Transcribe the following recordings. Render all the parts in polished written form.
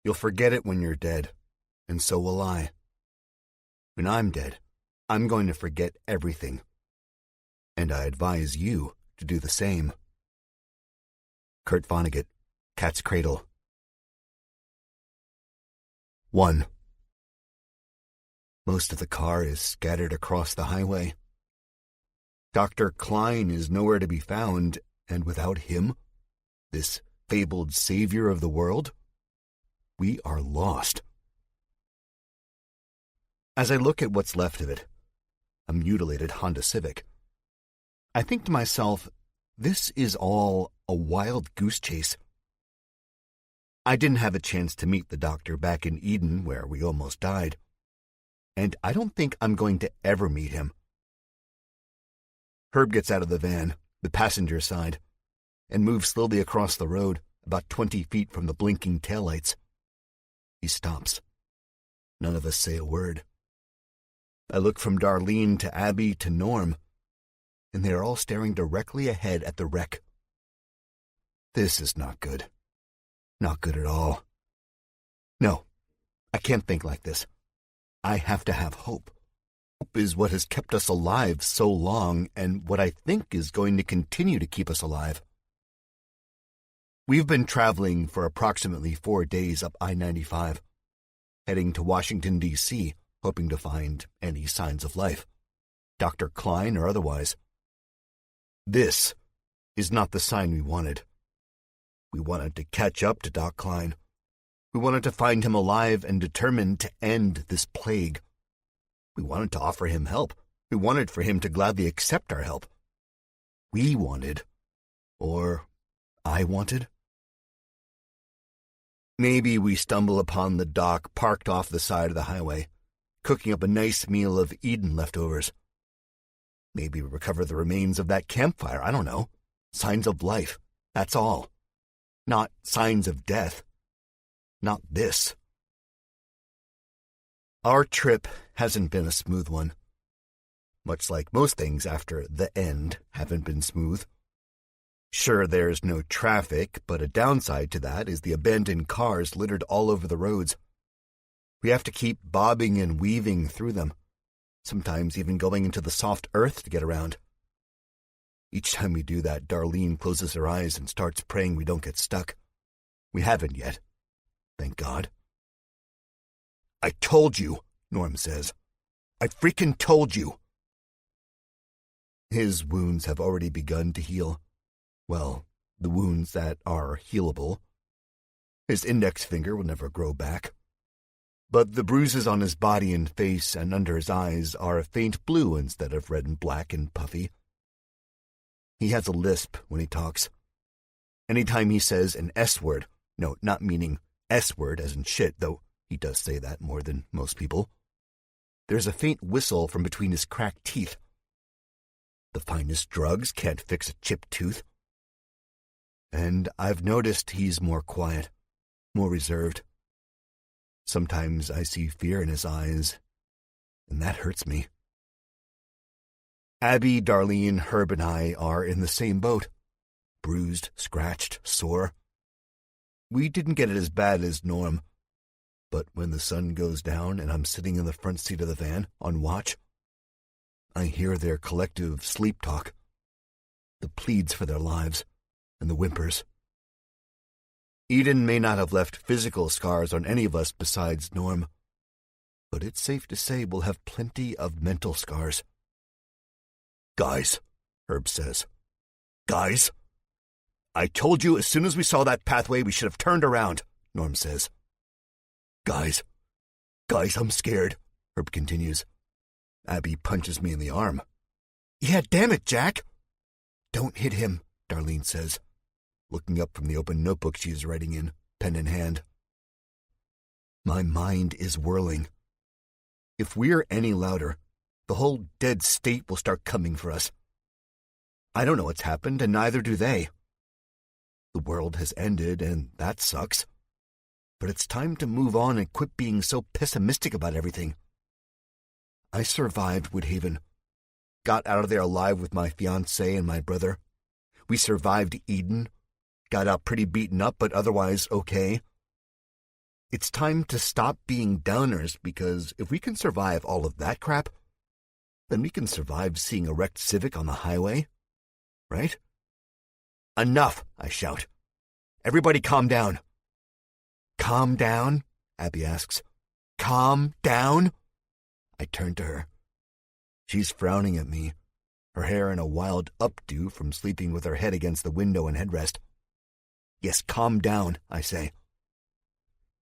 You'll forget it when you're dead, and so will I. When I'm dead, I'm going to forget everything. And I advise you to do the same. Kurt Vonnegut, Cat's Cradle. 1. Most of the car is scattered across the highway. Dr. Klein is nowhere to be found, and without him, this fabled savior of the world, we are lost. As I look at what's left of it, a mutilated Honda Civic, I think to myself, this is all a wild goose chase. I didn't have a chance to meet the doctor back in Eden where we almost died, and I don't think I'm going to ever meet him. Herb gets out of the van, the passenger side, and moves slowly across the road, about 20 feet from the blinking taillights. He stops. None of us say a word. I look from Darlene to Abby to Norm, and they are all staring directly ahead at the wreck. This is not good. Not good at all. No, I can't think like this. I have to have hope. Hope is what has kept us alive so long, and what I think is going to continue to keep us alive. We've been traveling for approximately 4 days up I-95, heading to Washington, D.C., hoping to find any signs of life, Dr. Klein or otherwise. This is not the sign we wanted. We wanted to catch up to Doc Klein. We wanted to find him alive and determined to end this plague. We wanted to offer him help. We wanted for him to gladly accept our help. We wanted, or I wanted. Maybe we stumble upon the doc parked off the side of the highway, cooking up a nice meal of Eden leftovers. Maybe we recover the remains of that campfire, I don't know. Signs of life, that's all. Not signs of death. Not this. Our trip hasn't been a smooth one. Much like most things after the end haven't been smooth. Sure, there's no traffic, but a downside to that is the abandoned cars littered all over the roads. We have to keep bobbing and weaving through them, sometimes even going into the soft earth to get around. Each time we do that, Darlene closes her eyes and starts praying we don't get stuck. We haven't yet. Thank God. I told you, Norm says. I freaking told you. His wounds have already begun to heal. Well, the wounds that are healable. His index finger will never grow back. But the bruises on his body and face and under his eyes are a faint blue instead of red and black and puffy. He has a lisp when he talks. Anytime he says an S word, no, not meaning S word as in shit, though he does say that more than most people, there's a faint whistle from between his cracked teeth. The finest drugs can't fix a chipped tooth. And I've noticed he's more quiet, more reserved. Sometimes I see fear in his eyes, and that hurts me. Abby, Darlene, Herb, and I are in the same boat. Bruised, scratched, sore. We didn't get it as bad as Norm, but when the sun goes down and I'm sitting in the front seat of the van on watch, I hear their collective sleep talk, the pleads for their lives, and the whimpers. Eden may not have left physical scars on any of us besides Norm, but it's safe to say we'll have plenty of mental scars. Guys, Herb says. Guys? I told you as soon as we saw that pathway we should have turned around, Norm says. Guys, I'm scared, Herb continues. Abby punches me in the arm. Yeah, damn it, Jack. Don't hit him, Darlene says, looking up from the open notebook she is writing in, pen in hand. My mind is whirling. If we're any louder, the whole dead state will start coming for us. I don't know what's happened, and neither do they. The world has ended, and that sucks. But it's time to move on and quit being so pessimistic about everything. I survived Woodhaven. Got out of there alive with my fiancé and my brother. We survived Eden. Got out pretty beaten up, but otherwise okay. It's time to stop being downers, because if we can survive all of that crap, then we can survive seeing a wrecked Civic on the highway, right? Enough, I shout. Everybody calm down. Calm down? Abby asks. Calm down? I turn to her. She's frowning at me, her hair in a wild updo from sleeping with her head against the window and headrest. Yes, calm down, I say.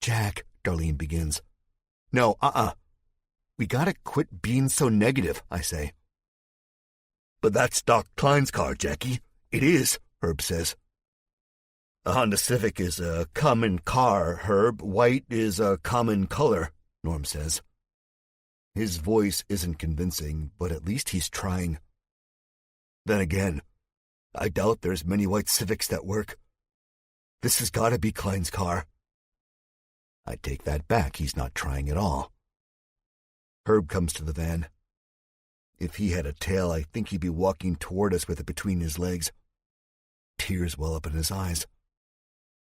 Jack, Darlene begins. No, We gotta quit being so negative, I say. But that's Doc Klein's car, Jackie. It is, Herb says. A Honda Civic is a common car, Herb. White is a common color, Norm says. His voice isn't convincing, but at least he's trying. Then again, I doubt there's many white Civics that work. This has gotta be Klein's car. I take that back. He's not trying at all. Herb comes to the van. If he had a tail, I think he'd be walking toward us with it between his legs. Tears well up in his eyes.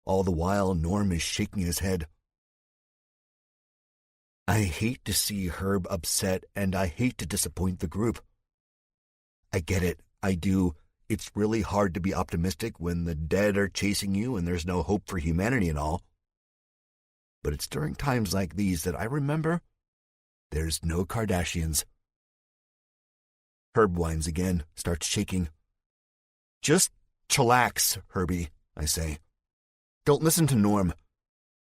All the while, Norm is shaking his head. I hate to see Herb upset, and I hate to disappoint the group. I get it. I do. It's really hard to be optimistic when the dead are chasing you and there's no hope for humanity and all. But it's during times like these that I remember there's no Kardashians. Herb whines again, starts shaking. Just chillax, Herbie, I say. Don't listen to Norm.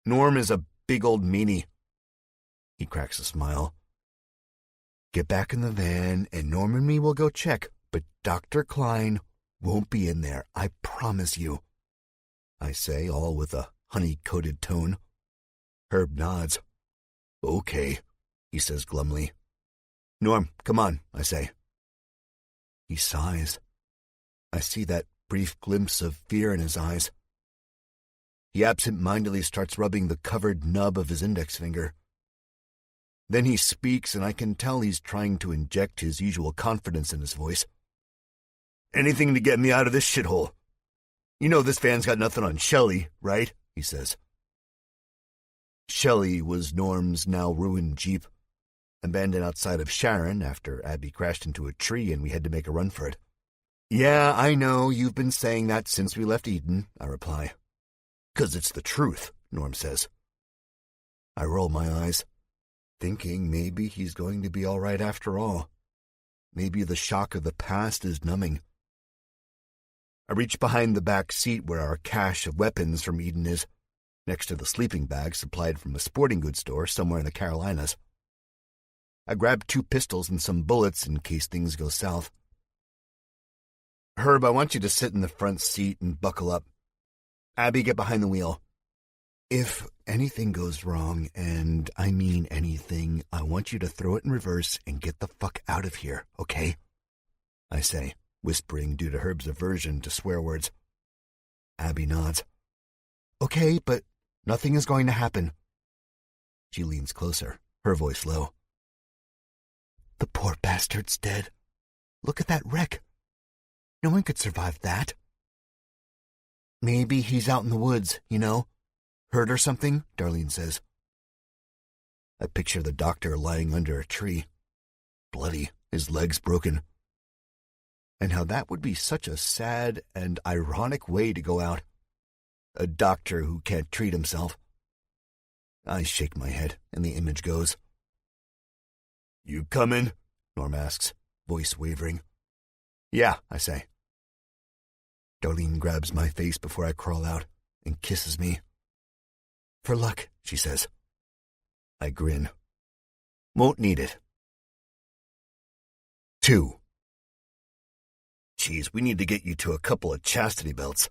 Norm is a big old meanie. He cracks a smile. Get back in the van and Norm and me will go check, but Dr. Klein won't be in there, I promise you, I say, all with a honey-coated tone. Herb nods. Okay, he says glumly. Norm, come on, I say. He sighs. I see that brief glimpse of fear in his eyes. He absent-mindedly starts rubbing the covered nub of his index finger. Then he speaks, and I can tell he's trying to inject his usual confidence in his voice. Anything to get me out of this shithole. You know this van's got nothing on Shelley, right? He says. Shelley was Norm's now ruined Jeep, abandoned outside of Sharon after Abby crashed into a tree and we had to make a run for it. Yeah, I know, you've been saying that since we left Eden, I reply. 'Cause it's the truth, Norm says. I roll my eyes, thinking maybe he's going to be all right after all. Maybe the shock of the past is numbing. I reach behind the back seat where our cache of weapons from Eden is, next to the sleeping bag supplied from a sporting goods store somewhere in the Carolinas. I grab 2 pistols and some bullets in case things go south. Herb, I want you to sit in the front seat and buckle up. Abby, get behind the wheel. If anything goes wrong, and I mean anything, I want you to throw it in reverse and get the fuck out of here, okay? I say, whispering due to Herb's aversion to swear words. Abby nods. Okay, but nothing is going to happen. She leans closer, her voice low. The poor bastard's dead. Look at that wreck. No one could survive that. Maybe he's out in the woods, you know? Hurt or something, Darlene says. I picture the doctor lying under a tree, bloody, his legs broken. And how that would be such a sad and ironic way to go out. A doctor who can't treat himself. I shake my head, and the image goes. You coming? Norm asks, voice wavering. Yeah, I say. Darlene grabs my face before I crawl out and kisses me. For luck, she says. I grin. Won't need it. 2. Geez, we need to get you to a couple of chastity belts,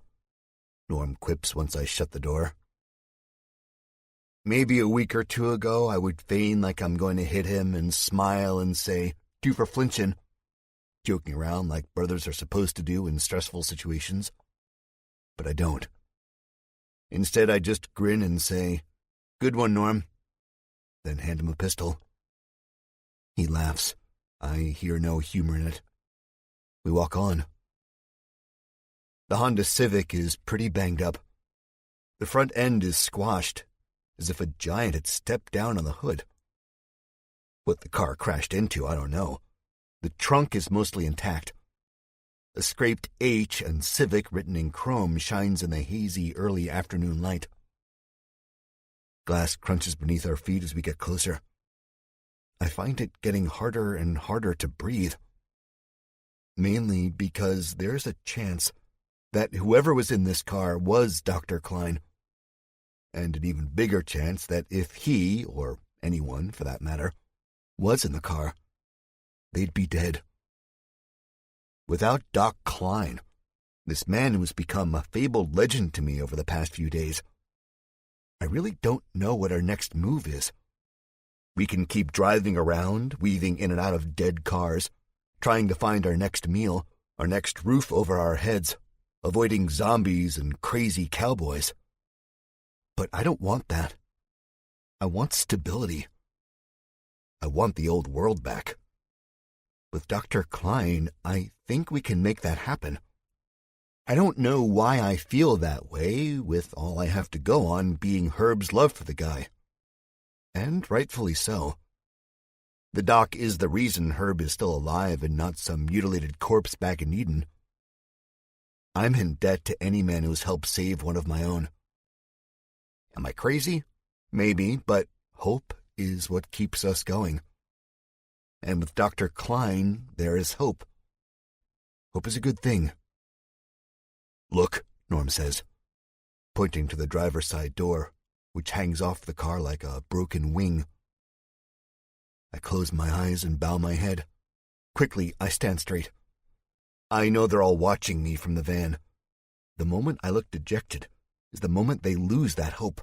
Norm quips once I shut the door. Maybe a week or 2 ago I would feign like I'm going to hit him and smile and say, 2 for flinching, joking around like brothers are supposed to do in stressful situations. But I don't. Instead, I just grin and say, Good one, Norm, then hand him a pistol. He laughs. I hear no humor in it. We walk on. The Honda Civic is pretty banged up. The front end is squashed, as if a giant had stepped down on the hood. What the car crashed into, I don't know. The trunk is mostly intact. A scraped H and Civic written in chrome shines in the hazy early afternoon light. Glass crunches beneath our feet as we get closer. I find it getting harder and harder to breathe. Mainly because there's a chance that whoever was in this car was Dr. Klein. And an even bigger chance that if he, or anyone for that matter, was in the car, they'd be dead. Without Doc Klein, this man who has become a fabled legend to me over the past few days, I really don't know what our next move is. We can keep driving around, weaving in and out of dead cars, trying to find our next meal, our next roof over our heads, avoiding zombies and crazy cowboys. But I don't want that. I want stability. I want the old world back. With Dr. Klein, I think we can make that happen. I don't know why I feel that way, with all I have to go on being Herb's love for the guy. And rightfully so. The doc is the reason Herb is still alive and not some mutilated corpse back in Eden. I'm in debt to any man who's helped save one of my own. Am I crazy? Maybe, but hope is what keeps us going. And with Dr. Klein, there is hope. Hope is a good thing. Look, Norm says, pointing to the driver's side door, which hangs off the car like a broken wing. I close my eyes and bow my head. Quickly, I stand straight. I know they're all watching me from the van. The moment I look dejected is the moment they lose that hope.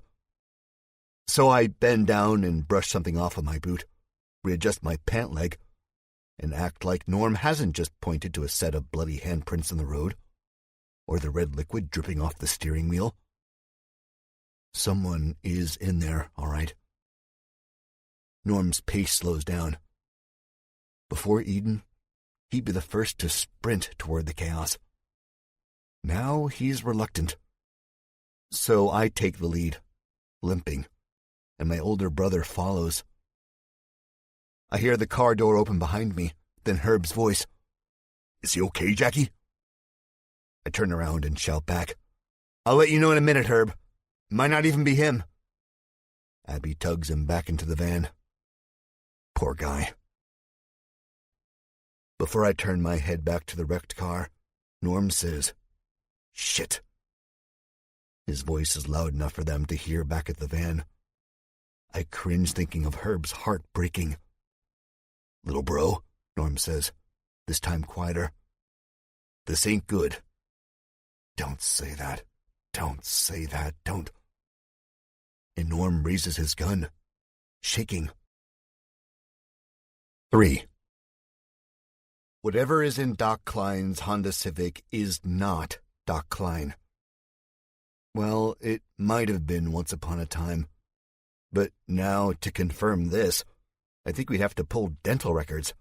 So I bend down and brush something off of my boot, readjust my pant leg, and act like Norm hasn't just pointed to a set of bloody handprints in the road, or the red liquid dripping off the steering wheel. Someone is in there, all right. Norm's pace slows down. Before Eden, he'd be the first to sprint toward the chaos. Now he's reluctant. So I take the lead, limping, and my older brother follows. I hear the car door open behind me, then Herb's voice. Is he okay, Jackie? I turn around and shout back. I'll let you know in a minute, Herb. Might not even be him. Abby tugs him back into the van. Poor guy. Before I turn my head back to the wrecked car, Norm says, Shit. His voice is loud enough for them to hear back at the van. I cringe thinking of Herb's heart breaking. Little bro, Norm says, this time quieter. This ain't good. Don't say that. Don't say that. Don't. And Norm raises his gun, shaking. 3. Whatever is in Doc Klein's Honda Civic is not Doc Klein. Well, it might have been once upon a time. But now, to confirm this, I think we'd have to pull dental records.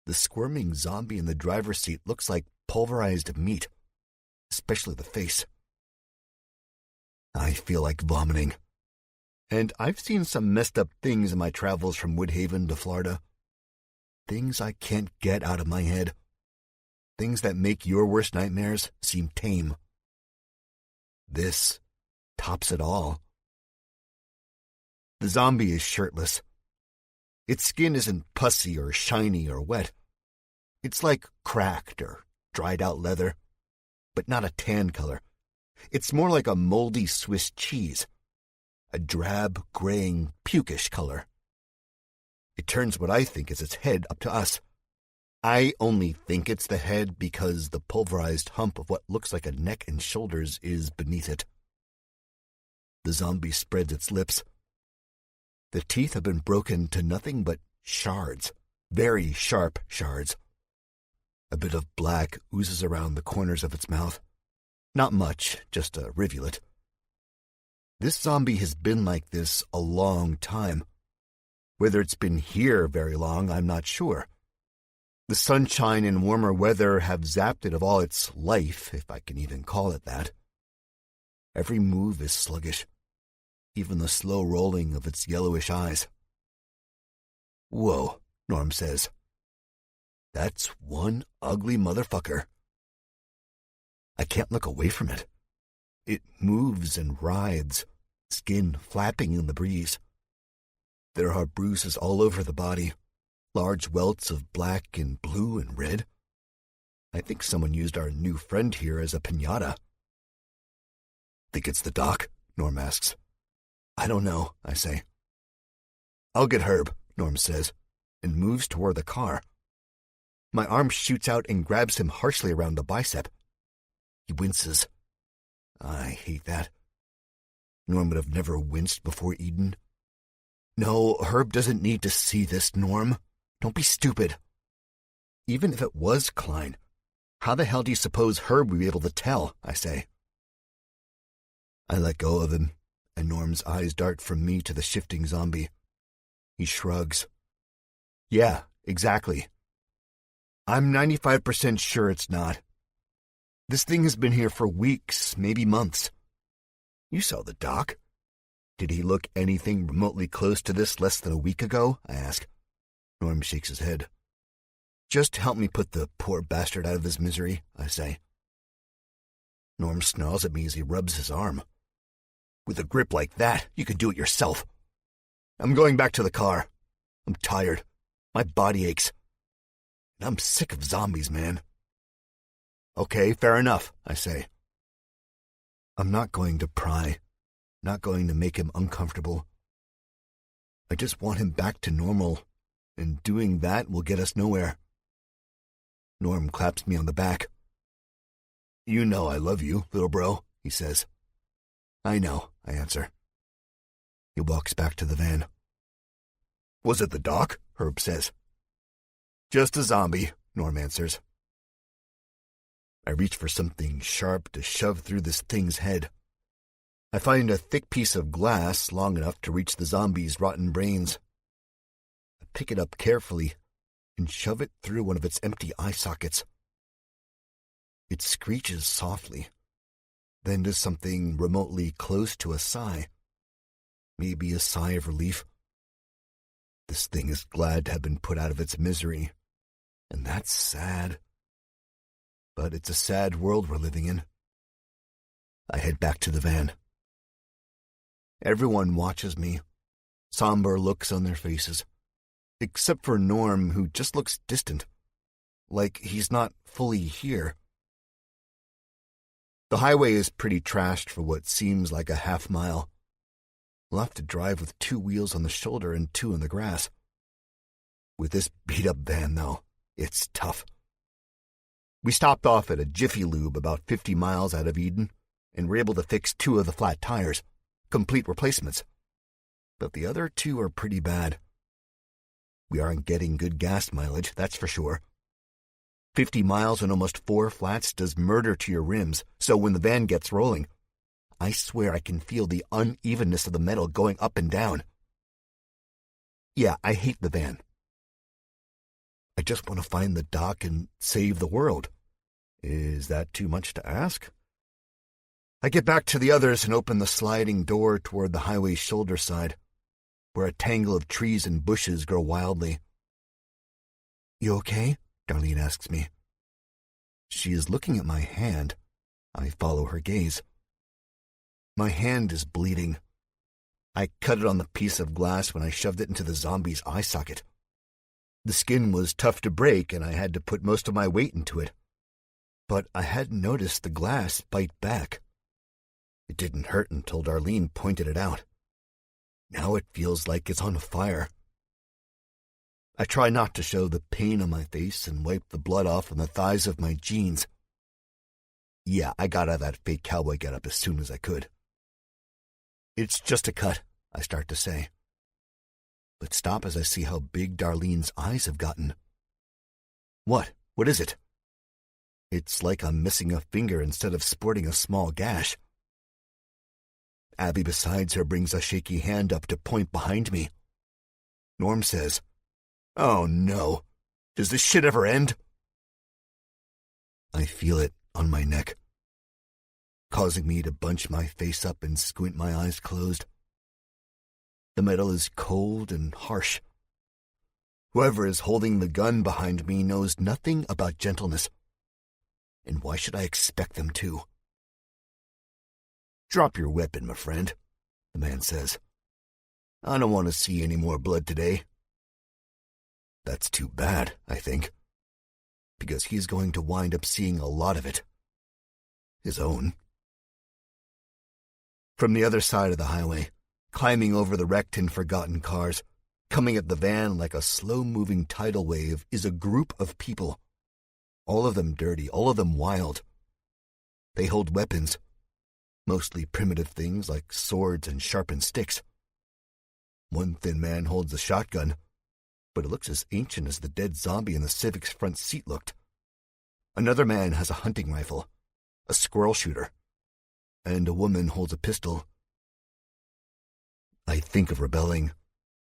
The squirming zombie in the driver's seat looks like pulverized meat, especially the face. I feel like vomiting. And I've seen some messed up things in my travels from Woodhaven to Florida. Things I can't get out of my head. Things that make your worst nightmares seem tame. This tops it all. The zombie is shirtless. Its skin isn't pussy or shiny or wet. It's like cracked or dried out leather, but not a tan color. It's more like a moldy Swiss cheese, a drab, graying, pukish color. It turns what I think is its head up to us. I only think it's the head because the pulverized hump of what looks like a neck and shoulders is beneath it. The zombie spreads its lips. The teeth have been broken to nothing but shards, very sharp shards. A bit of black oozes around the corners of its mouth. Not much, just a rivulet. This zombie has been like this a long time. Whether it's been here very long, I'm not sure. The sunshine and warmer weather have zapped it of all its life, if I can even call it that. Every move is sluggish. even the slow rolling of its yellowish eyes. "Whoa," Norm says. "That's one ugly motherfucker." I can't look away from it. It moves and writhes, skin flapping in the breeze. There are bruises all over the body, large welts of black and blue and red. I think someone used our new friend here as a piñata. "Think it's the doc?" Norm asks. "I don't know," I say. "I'll get Herb," Norm says, and moves toward the car. My arm shoots out and grabs him harshly around the bicep. He winces. I hate that. Norm would have never winced before Eden. "No, Herb doesn't need to see this, Norm. Don't be stupid." "Even if it was Klein, how the hell do you suppose Herb would be able to tell?" I say. I let go of him, and Norm's eyes dart from me to the shifting zombie. He shrugs. "Yeah, exactly. I'm 95% sure it's not. This thing has been here for weeks, maybe months. You saw the doc. Did he look anything remotely close to this less than a week ago?" I ask. Norm shakes his head. "Just help me put the poor bastard out of his misery," I say. Norm snarls at me as he rubs his arm. "With a grip like that, you could do it yourself. I'm going back to the car. I'm tired. My body aches. And I'm sick of zombies, man." "Okay, fair enough," I say. I'm not going to pry, not going to make him uncomfortable. I just want him back to normal, and doing that will get us nowhere. Norm claps me on the back. "You know I love you, little bro," he says. "I know," I answer. He walks back to the van. "Was it the doc?" Herb says. "Just a zombie," Norm answers. I reach for something sharp to shove through this thing's head. I find a thick piece of glass long enough to reach the zombie's rotten brains. I pick it up carefully and shove it through one of its empty eye sockets. It screeches softly, then does something remotely close to a sigh. Maybe a sigh of relief. This thing is glad to have been put out of its misery, and that's sad. But it's a sad world we're living in. I head back to the van. Everyone watches me, somber looks on their faces, except for Norm, who just looks distant, like he's not fully here. The highway is pretty trashed for what seems like a half mile. We'll have to drive with 2 wheels on the shoulder and 2 in the grass. With this beat-up van, though, it's tough. We stopped off at a Jiffy Lube about 50 miles out of Eden, and were able to fix 2 of the flat tires, complete replacements. But the other 2 are pretty bad. We aren't getting good gas mileage, that's for sure. 50 miles and almost 4 flats does murder to your rims, so when the van gets rolling, I swear I can feel the unevenness of the metal going up and down. Yeah, I hate the van. I just want to find the doc and save the world. Is that too much to ask? I get back to the others and open the sliding door toward the highway's shoulder side, where a tangle of trees and bushes grow wildly. "You okay?" Darlene asks me. She is looking at my hand. I follow her gaze. My hand is bleeding. I cut it on the piece of glass when I shoved it into the zombie's eye socket. The skin was tough to break, and I had to put most of my weight into it. But I hadn't noticed the glass bite back. It didn't hurt until Darlene pointed it out. Now it feels like it's on fire. I try not to show the pain on my face and wipe the blood off on the thighs of my jeans. Yeah, I got out of that fake cowboy getup as soon as I could. "It's just a cut," I start to say, but stop as I see how big Darlene's eyes have gotten. "What? What is it?" It's like I'm missing a finger instead of sporting a small gash. Abby besides her brings a shaky hand up to point behind me. Norm says, "Oh no, does this shit ever end?" I feel it on my neck, causing me to bunch my face up and squint my eyes closed. The metal is cold and harsh. Whoever is holding the gun behind me knows nothing about gentleness. And why should I expect them to? "Drop your weapon, my friend," the man says. "I don't want to see any more blood today." That's too bad, I think, because he's going to wind up seeing a lot of it. His own. From the other side of the highway, climbing over the wrecked and forgotten cars, coming at the van like a slow-moving tidal wave, is a group of people. All of them dirty, all of them wild. They hold weapons, mostly primitive things like swords and sharpened sticks. One thin man holds a shotgun, but it looks as ancient as the dead zombie in the Civic's front seat looked. Another man has a hunting rifle, a squirrel shooter, and a woman holds a pistol. I think of rebelling,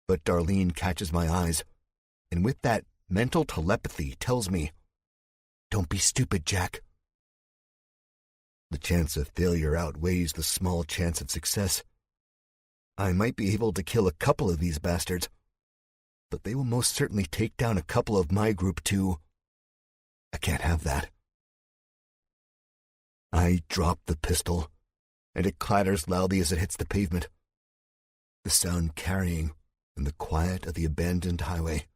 but Darlene catches my eyes, and with that mental telepathy tells me, "Don't be stupid, Jack." The chance of failure outweighs the small chance of success. I might be able to kill a couple of these bastards, but they will most certainly take down a couple of my group too. I can't have that. I drop the pistol, and it clatters loudly as it hits the pavement, the sound carrying in the quiet of the abandoned highway.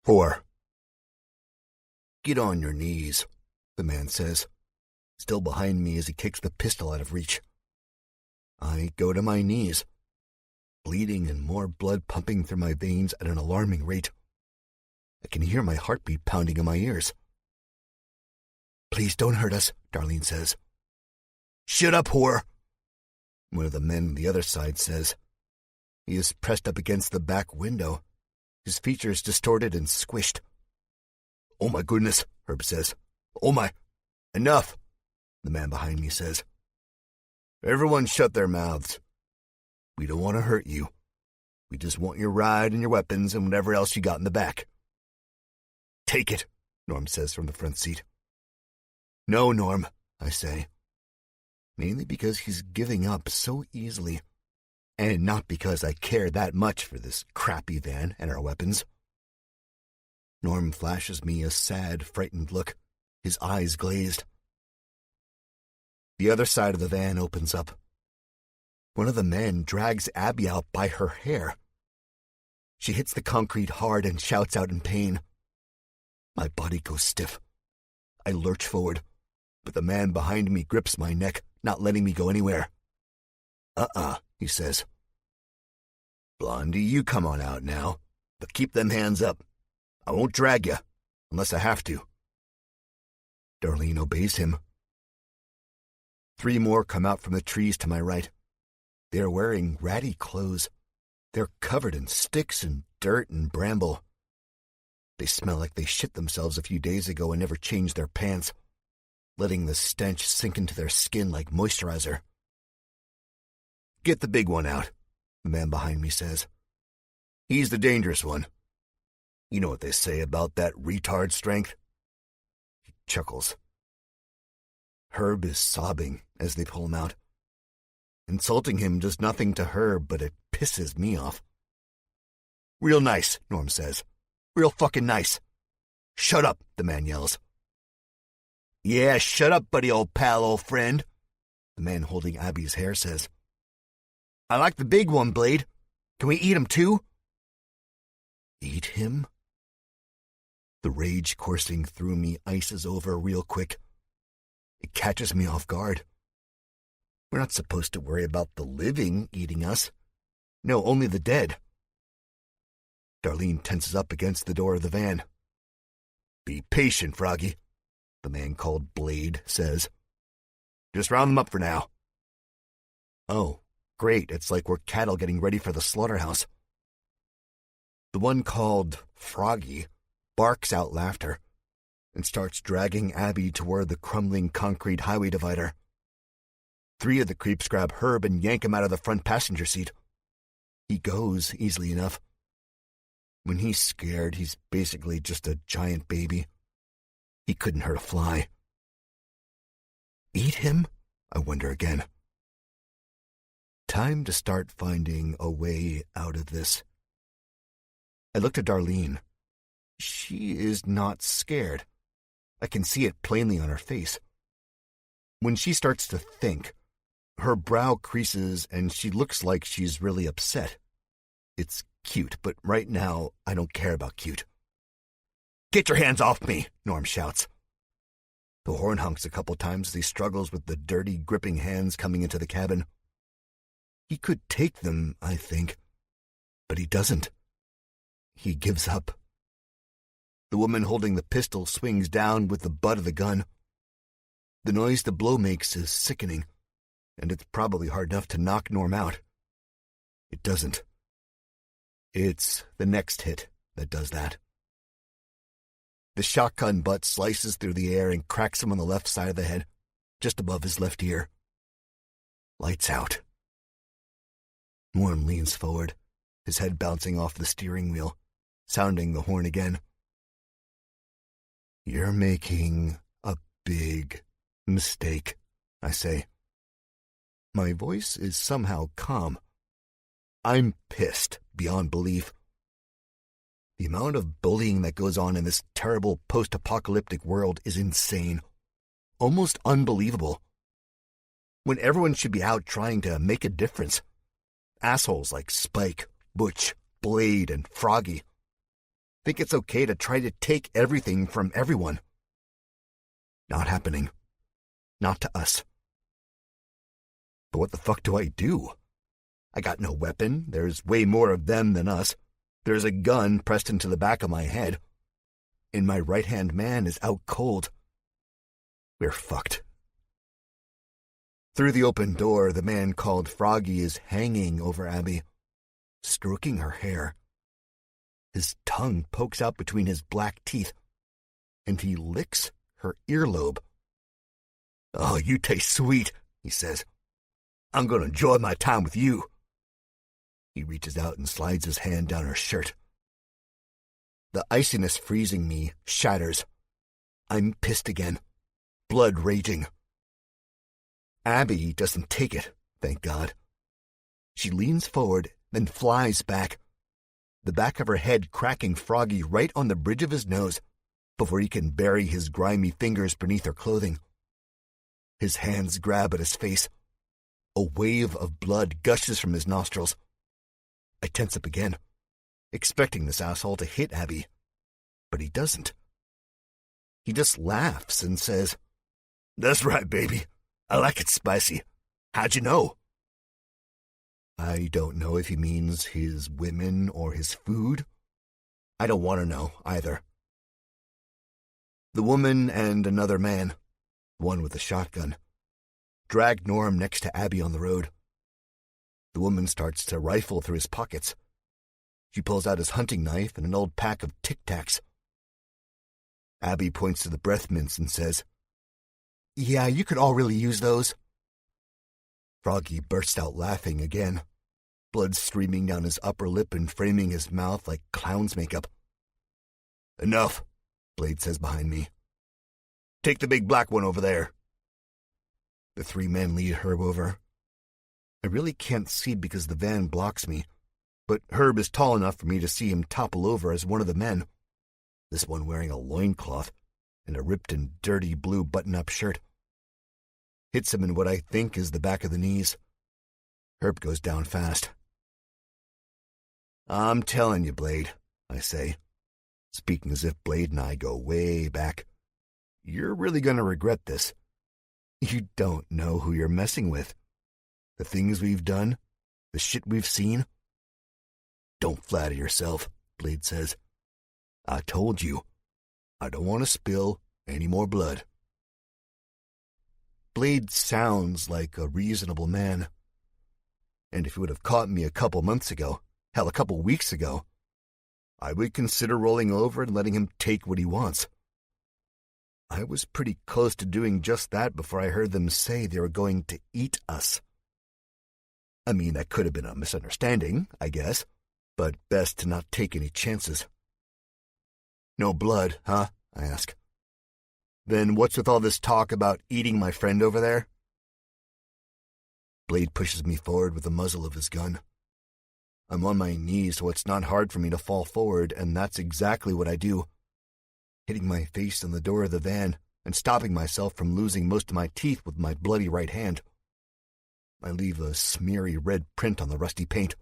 4. "Get on your knees," the man says, still behind me as he kicks the pistol out of reach. I go to my knees, bleeding and more blood pumping through my veins at an alarming rate. I can hear my heartbeat pounding in my ears. "Please don't hurt us," Darlene says. "Shut up, whore," one of the men on the other side says. He is pressed up against the back window, his features distorted and squished. "Oh my goodness," Herb says. "Oh my, enough," the man behind me says. "Everyone shut their mouths. We don't want to hurt you. We just want your ride and your weapons and whatever else you got in the back." "Take it," Norm says from the front seat. "No, Norm," I say. Mainly because he's giving up so easily, and not because I care that much for this crappy van and our weapons. Norm flashes me a sad, frightened look, his eyes glazed. The other side of the van opens up. One of the men drags Abby out by her hair. She hits the concrete hard and shouts out in pain. My body goes stiff. I lurch forward, but the man behind me grips my neck, not letting me go anywhere. He says. "Blondie, you come on out now, but keep them hands up. I won't drag you, unless I have to." Darlene obeys him. 3 more come out from the trees to my right. They are wearing ratty clothes. They're covered in sticks and dirt and bramble. They smell like they shit themselves a few days ago and never changed their pants, letting the stench sink into their skin like moisturizer. "Get the big one out," the man behind me says. "He's the dangerous one. You know what they say about that retard strength?" He chuckles. Herb is sobbing as they pull him out. Insulting him does nothing to Herb, but it pisses me off. "Real nice," Norm says. "Real fucking nice." "Shut up," the man yells. "Yeah, shut up, buddy, old pal, old friend," the man holding Abby's hair says. "I like the big one, Blade. Can we eat him too?" Eat him? The rage coursing through me ices over real quick. It catches me off guard. We're not supposed to worry about the living eating us. No, only the dead. Darlene tenses up against the door of the van. "Be patient, Froggy," the man called Blade says. "Just round them up for now." Oh, great, it's like we're cattle getting ready for the slaughterhouse. The one called Froggy barks out laughter and starts dragging Abby toward the crumbling concrete highway divider. 3 of the creeps grab Herb and yank him out of the front passenger seat. He goes easily enough. When he's scared, he's basically just a giant baby. He couldn't hurt a fly. Eat him? I wonder again. time to start finding a way out of this. I looked at Darlene. She is not scared. I can see it plainly on her face. When she starts to think, her brow creases and she looks like she's really upset. It's cute, but right now I don't care about cute. "Get your hands off me," Norm shouts. The horn honks a couple times as he struggles with the dirty, gripping hands coming into the cabin. He could take them, I think, but he doesn't. He gives up. The woman holding the pistol swings down with the butt of the gun. The noise the blow makes is sickening, and it's probably hard enough to knock Norm out. It doesn't. It's the next hit that does that. The shotgun butt slices through the air and cracks him on the left side of the head, just above his left ear. Lights out. Norm leans forward, his head bouncing off the steering wheel, sounding the horn again. "You're making a big mistake," I say. My voice is somehow calm. I'm pissed beyond belief. The amount of bullying that goes on in this terrible post-apocalyptic world is insane. Almost unbelievable. When everyone should be out trying to make a difference. Assholes like Spike, Butch, Blade, and Froggy think it's okay to try to take everything from everyone. Not happening. Not to us. But what the fuck do I do? I got no weapon. There's way more of them than us. There's a gun pressed into the back of my head. And my right-hand man is out cold. We're fucked. Through the open door, the man called Froggy is hanging over Abby, stroking her hair. His tongue pokes out between his black teeth, and he licks her earlobe. "Oh, you taste sweet," he says. "I'm going to enjoy my time with you." He reaches out and slides his hand down her shirt. The iciness freezing me shatters. I'm pissed again, blood raging. Abby doesn't take it, thank God. She leans forward, then flies back, the back of her head cracking Froggy right on the bridge of his nose before he can bury his grimy fingers beneath her clothing. His hands grab at his face. A wave of blood gushes from his nostrils. I tense up again, expecting this asshole to hit Abby, but he doesn't. He just laughs and says, "That's right, baby. I like it spicy. How'd you know?" I don't know if he means his women or his food. I don't want to know either. The woman and another man, one with a shotgun, drag Norm next to Abby on the road. The woman starts to rifle through his pockets. She pulls out his hunting knife and an old pack of Tic Tacs. Abby points to the breath mints and says, "Yeah, you could all really use those." Froggy bursts out laughing again, blood streaming down his upper lip and framing his mouth like clown's makeup. "Enough," Blade says behind me. "Take the big black one over there." The three men lead Herb over. I really can't see because the van blocks me, but Herb is tall enough for me to see him topple over as one of the men, this one wearing a loincloth and a ripped and dirty blue button-up shirt. Hits him in what I think is the back of the knees. Herb goes down fast. "I'm telling you, Blade," I say, speaking as if Blade and I go way back. "You're really going to regret this. You don't know who you're messing with. The things we've done, the shit we've seen." "Don't flatter yourself," Blade says. "I told you, I don't want to spill any more blood." Blade sounds like a reasonable man. And if he would have caught me a couple months ago, hell, a couple weeks ago, I would consider rolling over and letting him take what he wants. I was pretty close to doing just that before I heard them say they were going to eat us. I mean, that could have been a misunderstanding, I guess, but best to not take any chances. "No blood, huh?" I ask. "Then what's with all this talk about eating my friend over there?" Blade pushes me forward with the muzzle of his gun. I'm on my knees, so it's not hard for me to fall forward, and that's exactly what I do, hitting my face on the door of the van and stopping myself from losing most of my teeth with my bloody right hand. I leave a smeary red print on the rusty paint.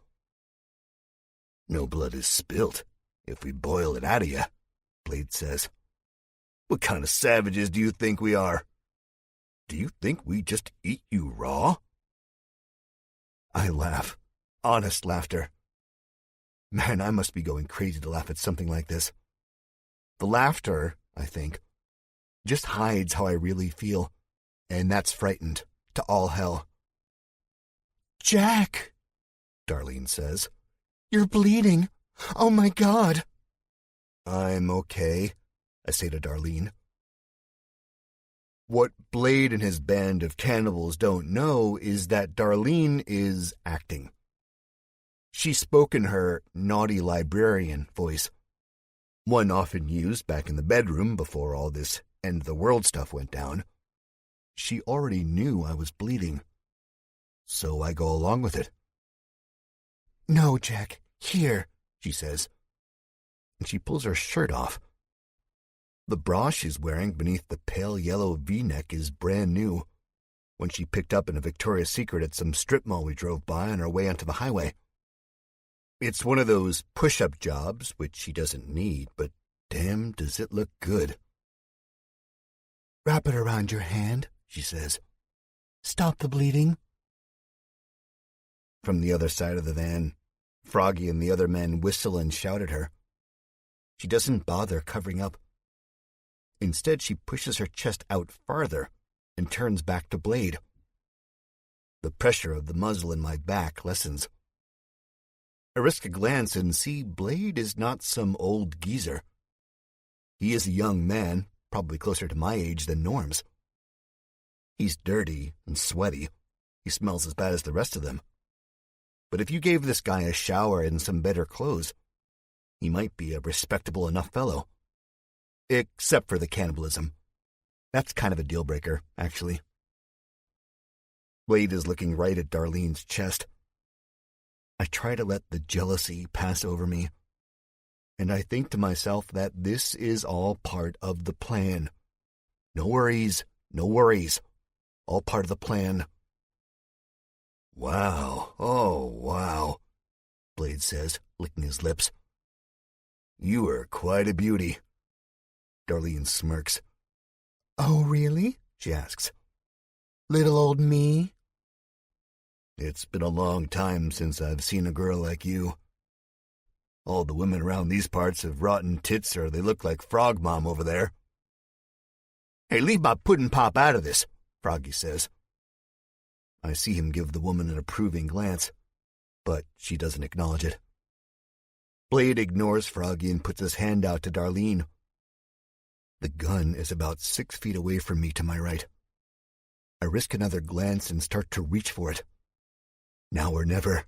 No blood is spilt if we boil it out of you, Blade says. What kind of savages do you think we are? Do you think we just eat you raw? I laugh. Honest laughter. Man, I must be going crazy to laugh at something like this. The laughter, I think, just hides how I really feel, and that's frightened to all hell. Jack, Darlene says. You're bleeding. Oh, my God. I'm okay, I say to Darlene. What Blade and his band of cannibals don't know is that Darlene is acting. She spoke in her naughty librarian voice, one often used back in the bedroom before all this end-of-the-world stuff went down. She already knew I was bleeding, so I go along with it. No, Jack, here, she says, and she pulls her shirt off. The bra she's wearing beneath the pale yellow V-neck is brand new, one she picked up in a Victoria's Secret at some strip mall we drove by on our way onto the highway. It's one of those push-up jobs, which she doesn't need, but damn, does it look good. Wrap it around your hand, she says. Stop the bleeding. From the other side of the van, Froggy and the other men whistle and shout at her. She doesn't bother covering up. Instead, she pushes her chest out farther and turns back to Blade. The pressure of the muzzle in my back lessens. I risk a glance and see Blade is not some old geezer. He is a young man, probably closer to my age than Norm's. He's dirty and sweaty. He smells as bad as the rest of them. But if you gave this guy a shower and some better clothes, he might be a respectable enough fellow. Except for the cannibalism. That's kind of a deal-breaker, actually. Blade is looking right at Darlene's chest. I try to let the jealousy pass over me, and I think to myself that this is all part of the plan. No worries, no worries. All part of the plan. Wow, oh wow, Blade says, licking his lips. You are quite a beauty. Darlene smirks. Oh, really? She asks. Little old me? It's been a long time since I've seen a girl like you. All the women around these parts have rotten tits or they look like Frog Mom over there. Hey, leave my puddin' pop out of this, Froggy says. I see him give the woman an approving glance, but she doesn't acknowledge it. Blade ignores Froggy and puts his hand out to Darlene. The gun is about 6 feet away from me to my right. I risk another glance and start to reach for it. Now or never.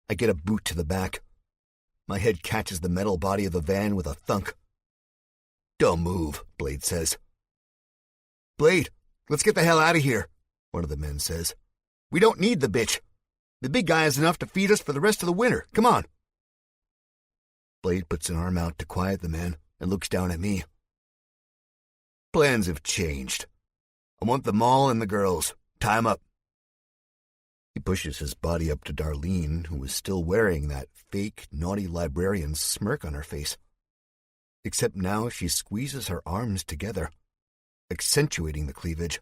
I get a boot to the back. My head catches the metal body of the van with a thunk. Don't move, Blade says. Blade, let's get the hell out of here, one of the men says. We don't need the bitch. The big guy has enough to feed us for the rest of the winter. Come on. Blade puts an arm out to quiet the man and looks down at me. Plans have changed. I want the mall and the girls. Tie 'em up. He pushes his body up to Darlene, who is still wearing that fake, naughty librarian smirk on her face. Except now she squeezes her arms together, accentuating the cleavage.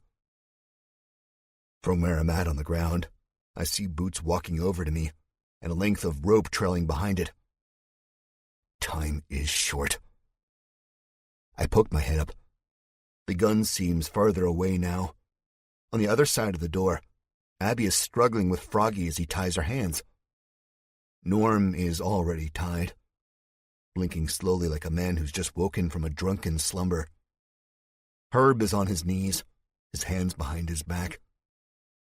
From where I'm at on the ground, I see Boots walking over to me, and a length of rope trailing behind it. Time is short. I poke my head up. The gun seems farther away now. On the other side of the door, Abby is struggling with Froggy as he ties her hands. Norm is already tied, blinking slowly like a man who's just woken from a drunken slumber. Herb is on his knees, his hands behind his back,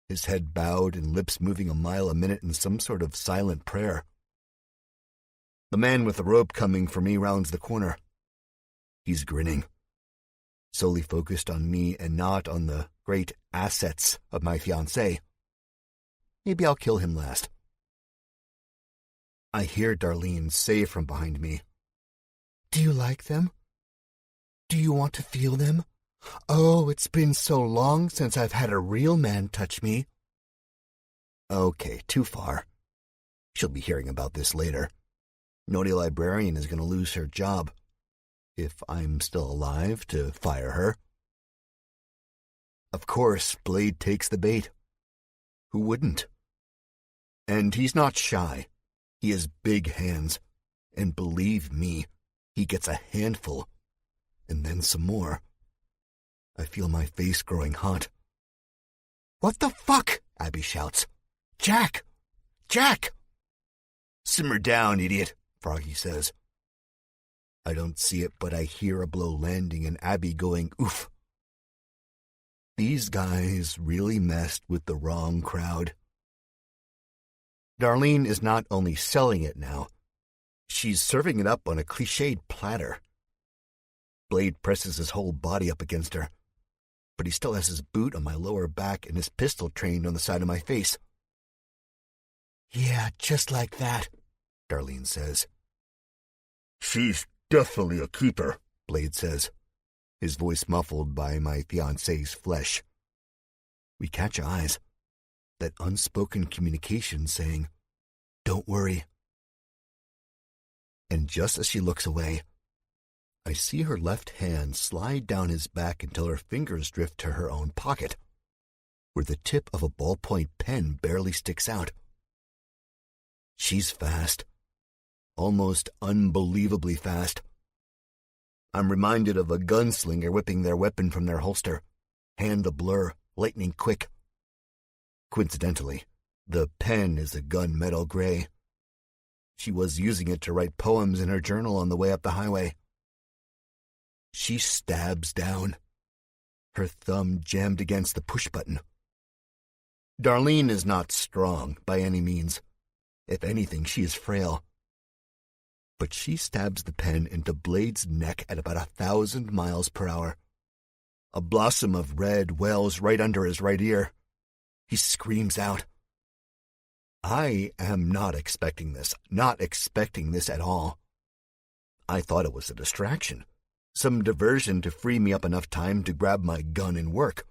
his head bowed and lips moving a mile a minute in some sort of silent prayer. The man with the rope coming for me rounds the corner. He's grinning, solely focused on me and not on the great assets of my fiancée. Maybe I'll kill him last. I hear Darlene say from behind me, "Do you like them? Do you want to feel them? Oh, it's been so long since I've had a real man touch me." Okay, too far. She'll be hearing about this later. Naughty librarian is going to lose her job. If I'm still alive to fire her. Of course, Blade takes the bait. Who wouldn't? And he's not shy. He has big hands. And believe me, he gets a handful. And then some more. I feel my face growing hot. "What the fuck?" Abby shouts. "Jack! Jack!" "Simmer down, idiot," Froggy says. I don't see it, but I hear a blow landing and Abby going, "Oof." These guys really messed with the wrong crowd. Darlene is not only selling it now, she's serving it up on a cliched platter. Blade presses his whole body up against her, but he still has his boot on my lower back and his pistol trained on the side of my face. "Yeah, just like that," Darlene says. "She's definitely a keeper," Blade says, his voice muffled by my fiancé's flesh. We catch eyes, that unspoken communication saying, "Don't worry." And just as she looks away, I see her left hand slide down his back until her fingers drift to her own pocket, where the tip of a ballpoint pen barely sticks out. She's fast. Almost unbelievably fast. I'm reminded of a gunslinger whipping their weapon from their holster, hand a blur, lightning quick. Coincidentally, the pen is a gunmetal gray. She was using it to write poems in her journal on the way up the highway. She stabs down, her thumb jammed against the push button. Darlene is not strong by any means. If anything, she is frail. But she stabs the pen into Blade's neck at about 1,000 miles per hour. A blossom of red wells right under his right ear. He screams out. I am not expecting this at all. I thought it was a distraction, some diversion to free me up enough time to grab my gun and work.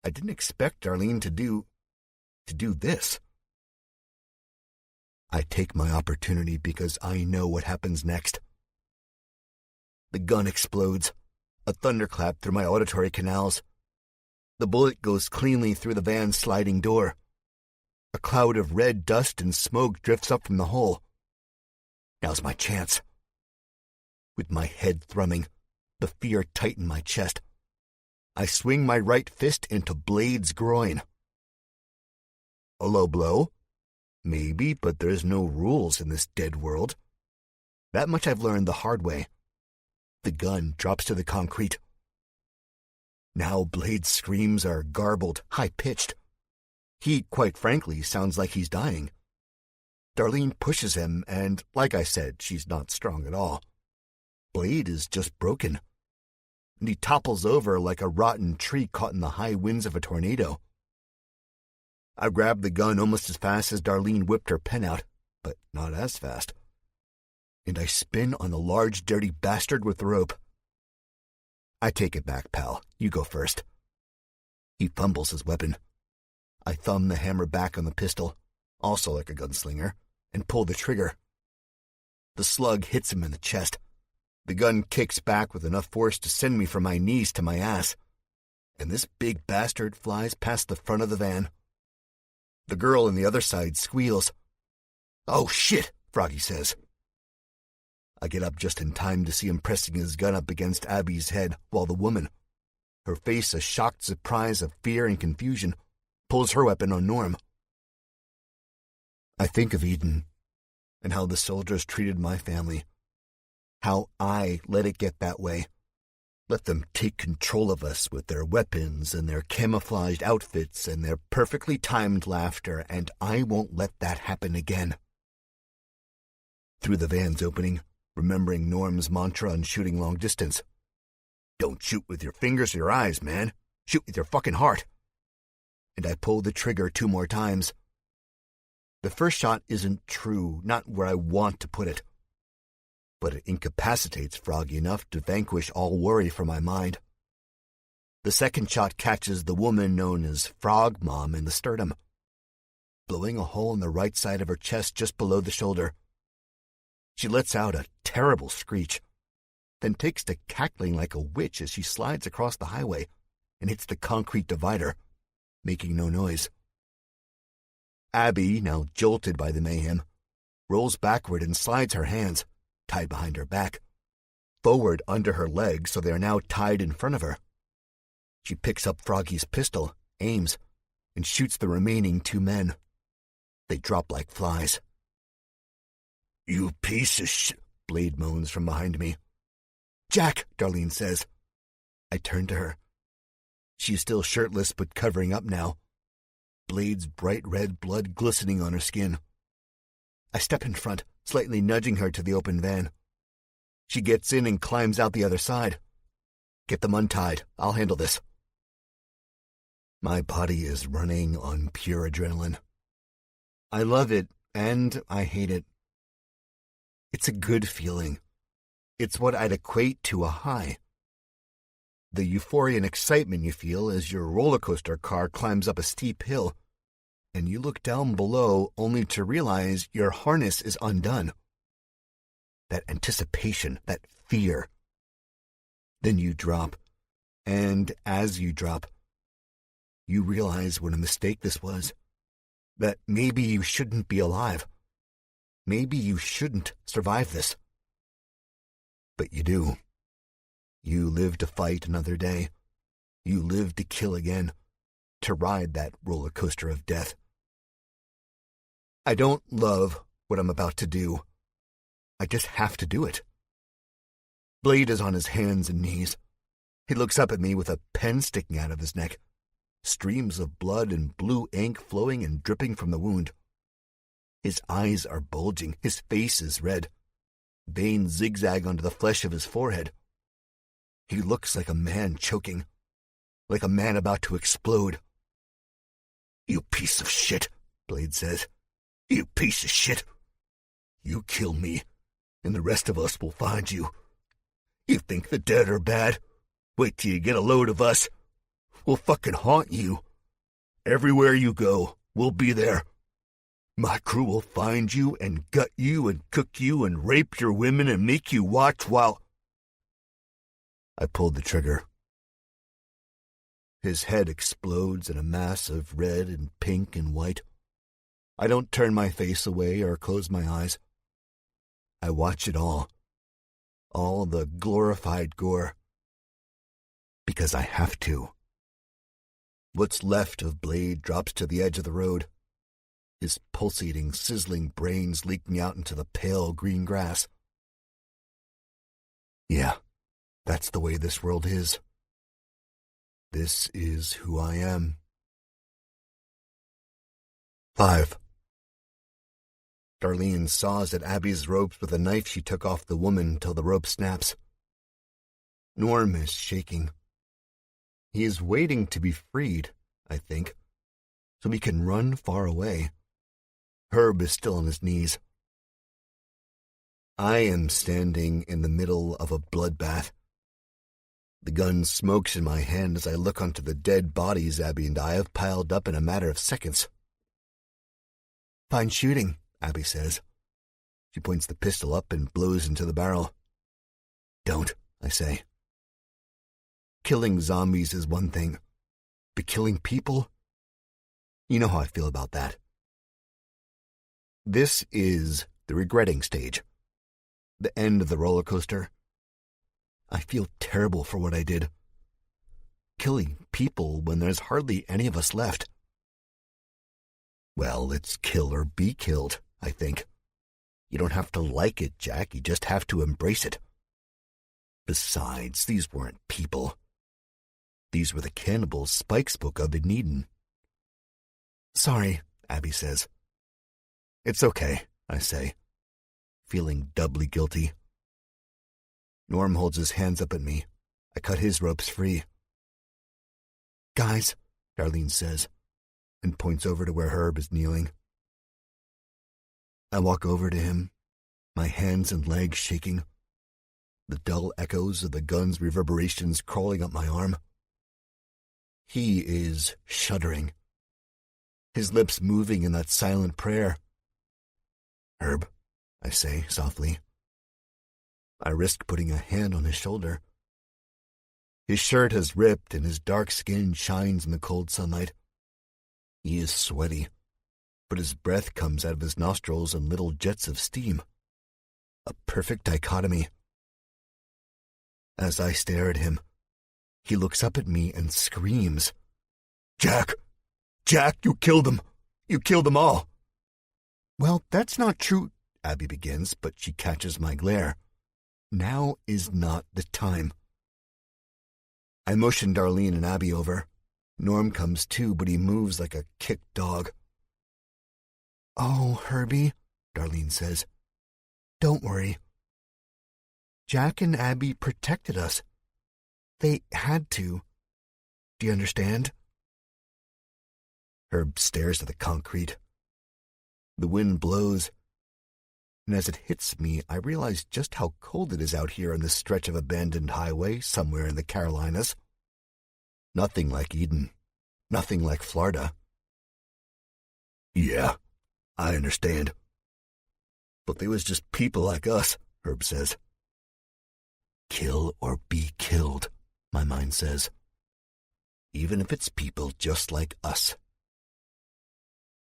I didn't expect Darlene to do this. I take my opportunity because I know what happens next. The gun explodes, a thunderclap through my auditory canals. The bullet goes cleanly through the van's sliding door. A cloud of red dust and smoke drifts up from the hole. Now's my chance. With my head thrumming, the fear tight in my chest, I swing my right fist into Blade's groin. A low blow? Maybe, but there's no rules in this dead world. That much I've learned the hard way. The gun drops to the concrete. Now Blade's screams are garbled, high-pitched. He, quite frankly, sounds like he's dying. Darlene pushes him, and, like I said, she's not strong at all. Blade is just broken, and he topples over like a rotten tree caught in the high winds of a tornado. I grabbed the gun almost as fast as Darlene whipped her pen out, but not as fast. And I spin on the large, dirty bastard with the rope. I take it back, pal. You go first. He fumbles his weapon. I thumb the hammer back on the pistol, also like a gunslinger, and pull the trigger. The slug hits him in the chest. The gun kicks back with enough force to send me from my knees to my ass, and this big bastard flies past the front of the van. The girl on the other side squeals. "Oh, shit," Froggy says. I get up just in time to see him pressing his gun up against Abby's head, while the woman, her face a shocked surprise of fear and confusion, pulls her weapon on Norm. I think of Eden, and how the soldiers treated my family. How I let it get that way. Let them take control of us with their weapons and their camouflaged outfits and their perfectly timed laughter, and I won't let that happen again. Through the van's opening, remembering Norm's mantra on shooting long distance. Don't shoot with your fingers or your eyes, man. Shoot with your fucking heart. And I pull the trigger 2 more times, The first shot isn't true, not where I want to put it. But it incapacitates Froggy enough to vanquish all worry from my mind. The second shot catches the woman known as Frog Mom in the sternum, blowing a hole in the right side of her chest just below the shoulder. She lets out a terrible screech, then takes to cackling like a witch as she slides across the highway and hits the concrete divider, making no noise. Abby, now jolted by the mayhem, rolls backward and slides her hands, tied behind her back, forward under her legs so they are now tied in front of her. She picks up Froggy's pistol, aims, and shoots the remaining 2 men. They drop like flies. "You piece of shit," Blade moans from behind me. "Jack," Darlene says. I turn to her. She is still shirtless but covering up now, Blade's bright red blood glistening on her skin. I step in front, slightly nudging her to the open van. She gets in and climbs out the other side. "Get them untied. I'll handle this." My body is running on pure adrenaline. I love it, and I hate it. It's a good feeling. It's what I'd equate to a high. The euphoria and excitement you feel as your roller coaster car climbs up a steep hill, and you look down below only to realize your harness is undone. That anticipation, that fear. Then you drop, and as you drop, you realize what a mistake this was. That maybe you shouldn't be alive. Maybe you shouldn't survive this. But you do. You live to fight another day. You live to kill again, to ride that roller coaster of death. I don't love what I'm about to do. I just have to do it. Blade is on his hands and knees. He looks up at me with a pen sticking out of his neck, streams of blood and blue ink flowing and dripping from the wound. His eyes are bulging, his face is red. Veins zigzag onto the flesh of his forehead. He looks like a man choking, like a man about to explode. "You piece of shit," Blade says. "You piece of shit. You kill me, and the rest of us will find you. You think the dead are bad? Wait till you get a load of us. We'll fucking haunt you. Everywhere you go, we'll be there. My crew will find you and gut you and cook you and rape your women and make you watch while—" I pulled the trigger. His head explodes in a mass of red and pink and white. I don't turn my face away or close my eyes. I watch it all the glorified gore. Because I have to. What's left of Blade drops to the edge of the road, his pulsating, sizzling brains leaking out into the pale green grass. Yeah, that's the way this world is. This is who I am. 5. Darlene saws at Abby's ropes with a knife she took off the woman till the rope snaps. Norm is shaking. He is waiting to be freed, I think, so he can run far away. Herb is still on his knees. I am standing in the middle of a bloodbath. The gun smokes in my hand as I look onto the dead bodies Abby and I have piled up in a matter of seconds. "Fine shooting," Abby says. She points the pistol up and blows into the barrel. "Don't," I say. Killing zombies is one thing, but killing people? You know how I feel about that. This is the regretting stage. The end of the roller coaster. I feel terrible for what I did. Killing people when there's hardly any of us left. Well, it's kill or be killed, I think. You don't have to like it, Jack. You just have to embrace it. Besides, these weren't people. These were the cannibals Spike spoke of in Eden. "Sorry," Abby says. "It's okay," I say, feeling doubly guilty. Norm holds his hands up at me. I cut his ropes free. "Guys," Darlene says, and points over to where Herb is kneeling. I walk over to him, my hands and legs shaking, the dull echoes of the gun's reverberations crawling up my arm. He is shuddering, his lips moving in that silent prayer. "Herb," I say softly. I risk putting a hand on his shoulder. His shirt has ripped and his dark skin shines in the cold sunlight. He is sweaty, but his breath comes out of his nostrils in little jets of steam. A perfect dichotomy. As I stare at him, he looks up at me and screams, "Jack! Jack, you killed them! You killed them all!" "Well, that's not true," Abby begins, but she catches my glare. Now is not the time. I motion Darlene and Abby over. Norm comes too, but he moves like a kicked dog. "Oh, Herbie," Darlene says, "don't worry. Jack and Abby protected us. They had to. Do you understand?" Herb stares at the concrete. The wind blows, and as it hits me, I realize just how cold it is out here on this stretch of abandoned highway somewhere in the Carolinas. Nothing like Eden. Nothing like Florida. "Yeah, I understand. But they was just people like us," Herb says. "Kill or be killed," my mind says. "Even if it's people just like us."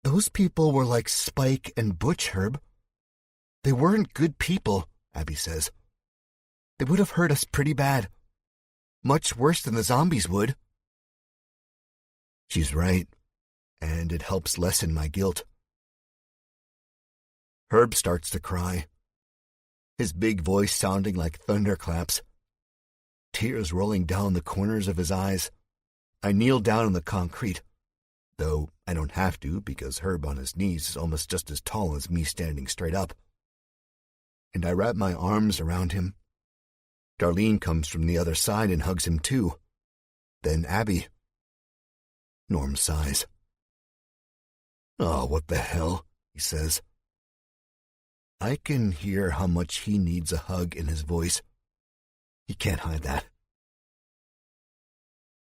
"Those people were like Spike and Butch, Herb. They weren't good people," Abby says. "They would have hurt us pretty bad. Much worse than the zombies would." She's right, and it helps lessen my guilt. Herb starts to cry, his big voice sounding like thunderclaps, tears rolling down the corners of his eyes. I kneel down on the concrete, though I don't have to because Herb on his knees is almost just as tall as me standing straight up. And I wrap my arms around him. Darlene comes from the other side and hugs him too. Then Abby. Norm sighs. "Oh, what the hell," he says. I can hear how much he needs a hug in his voice. He can't hide that.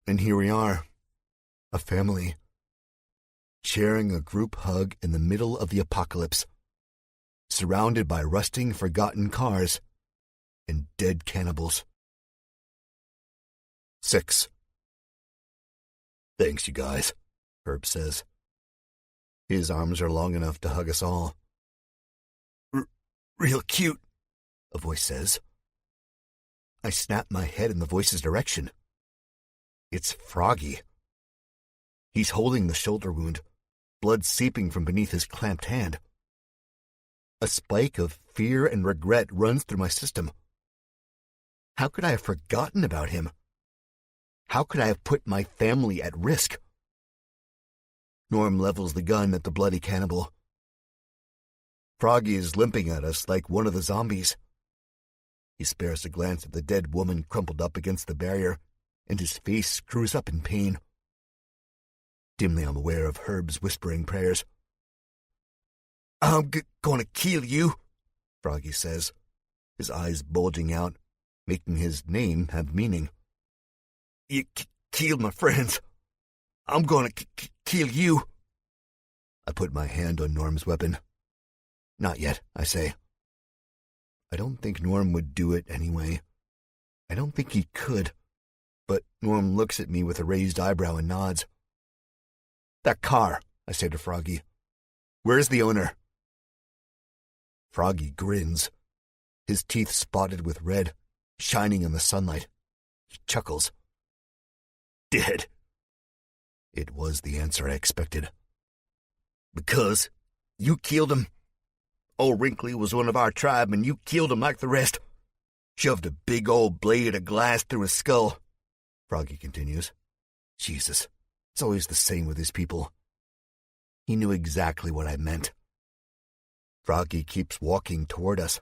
And here we are, a family, sharing a group hug in the middle of the apocalypse, surrounded by rusting, forgotten cars and dead cannibals. 6. "Thanks, you guys," Herb says. His arms are long enough to hug us all. "Real cute," a voice says. I snap my head in the voice's direction. It's Froggy. He's holding the shoulder wound, blood seeping from beneath his clamped hand. A spike of fear and regret runs through my system. How could I have forgotten about him? How could I have put my family at risk? Norm levels the gun at the bloody cannibal. Froggy is limping at us like one of the zombies. He spares a glance at the dead woman crumpled up against the barrier, and his face screws up in pain. Dimly I'm aware of Herb's whispering prayers. "I'm gonna kill you," Froggy says, his eyes bulging out, making his name have meaning. "You killed my friends. I'm gonna kill you." I put my hand on Norm's weapon. "Not yet," I say. I don't think Norm would do it anyway. I don't think he could, but Norm looks at me with a raised eyebrow and nods. "That car," I say to Froggy. "Where's the owner?" Froggy grins, his teeth spotted with red, shining in the sunlight. He chuckles. "Dead." It was the answer I expected. "Because you killed him. Old Wrinkly was one of our tribe, and you killed him like the rest. Shoved a big old blade of glass through his skull," Froggy continues. Jesus, it's always the same with these people. He knew exactly what I meant. Froggy keeps walking toward us.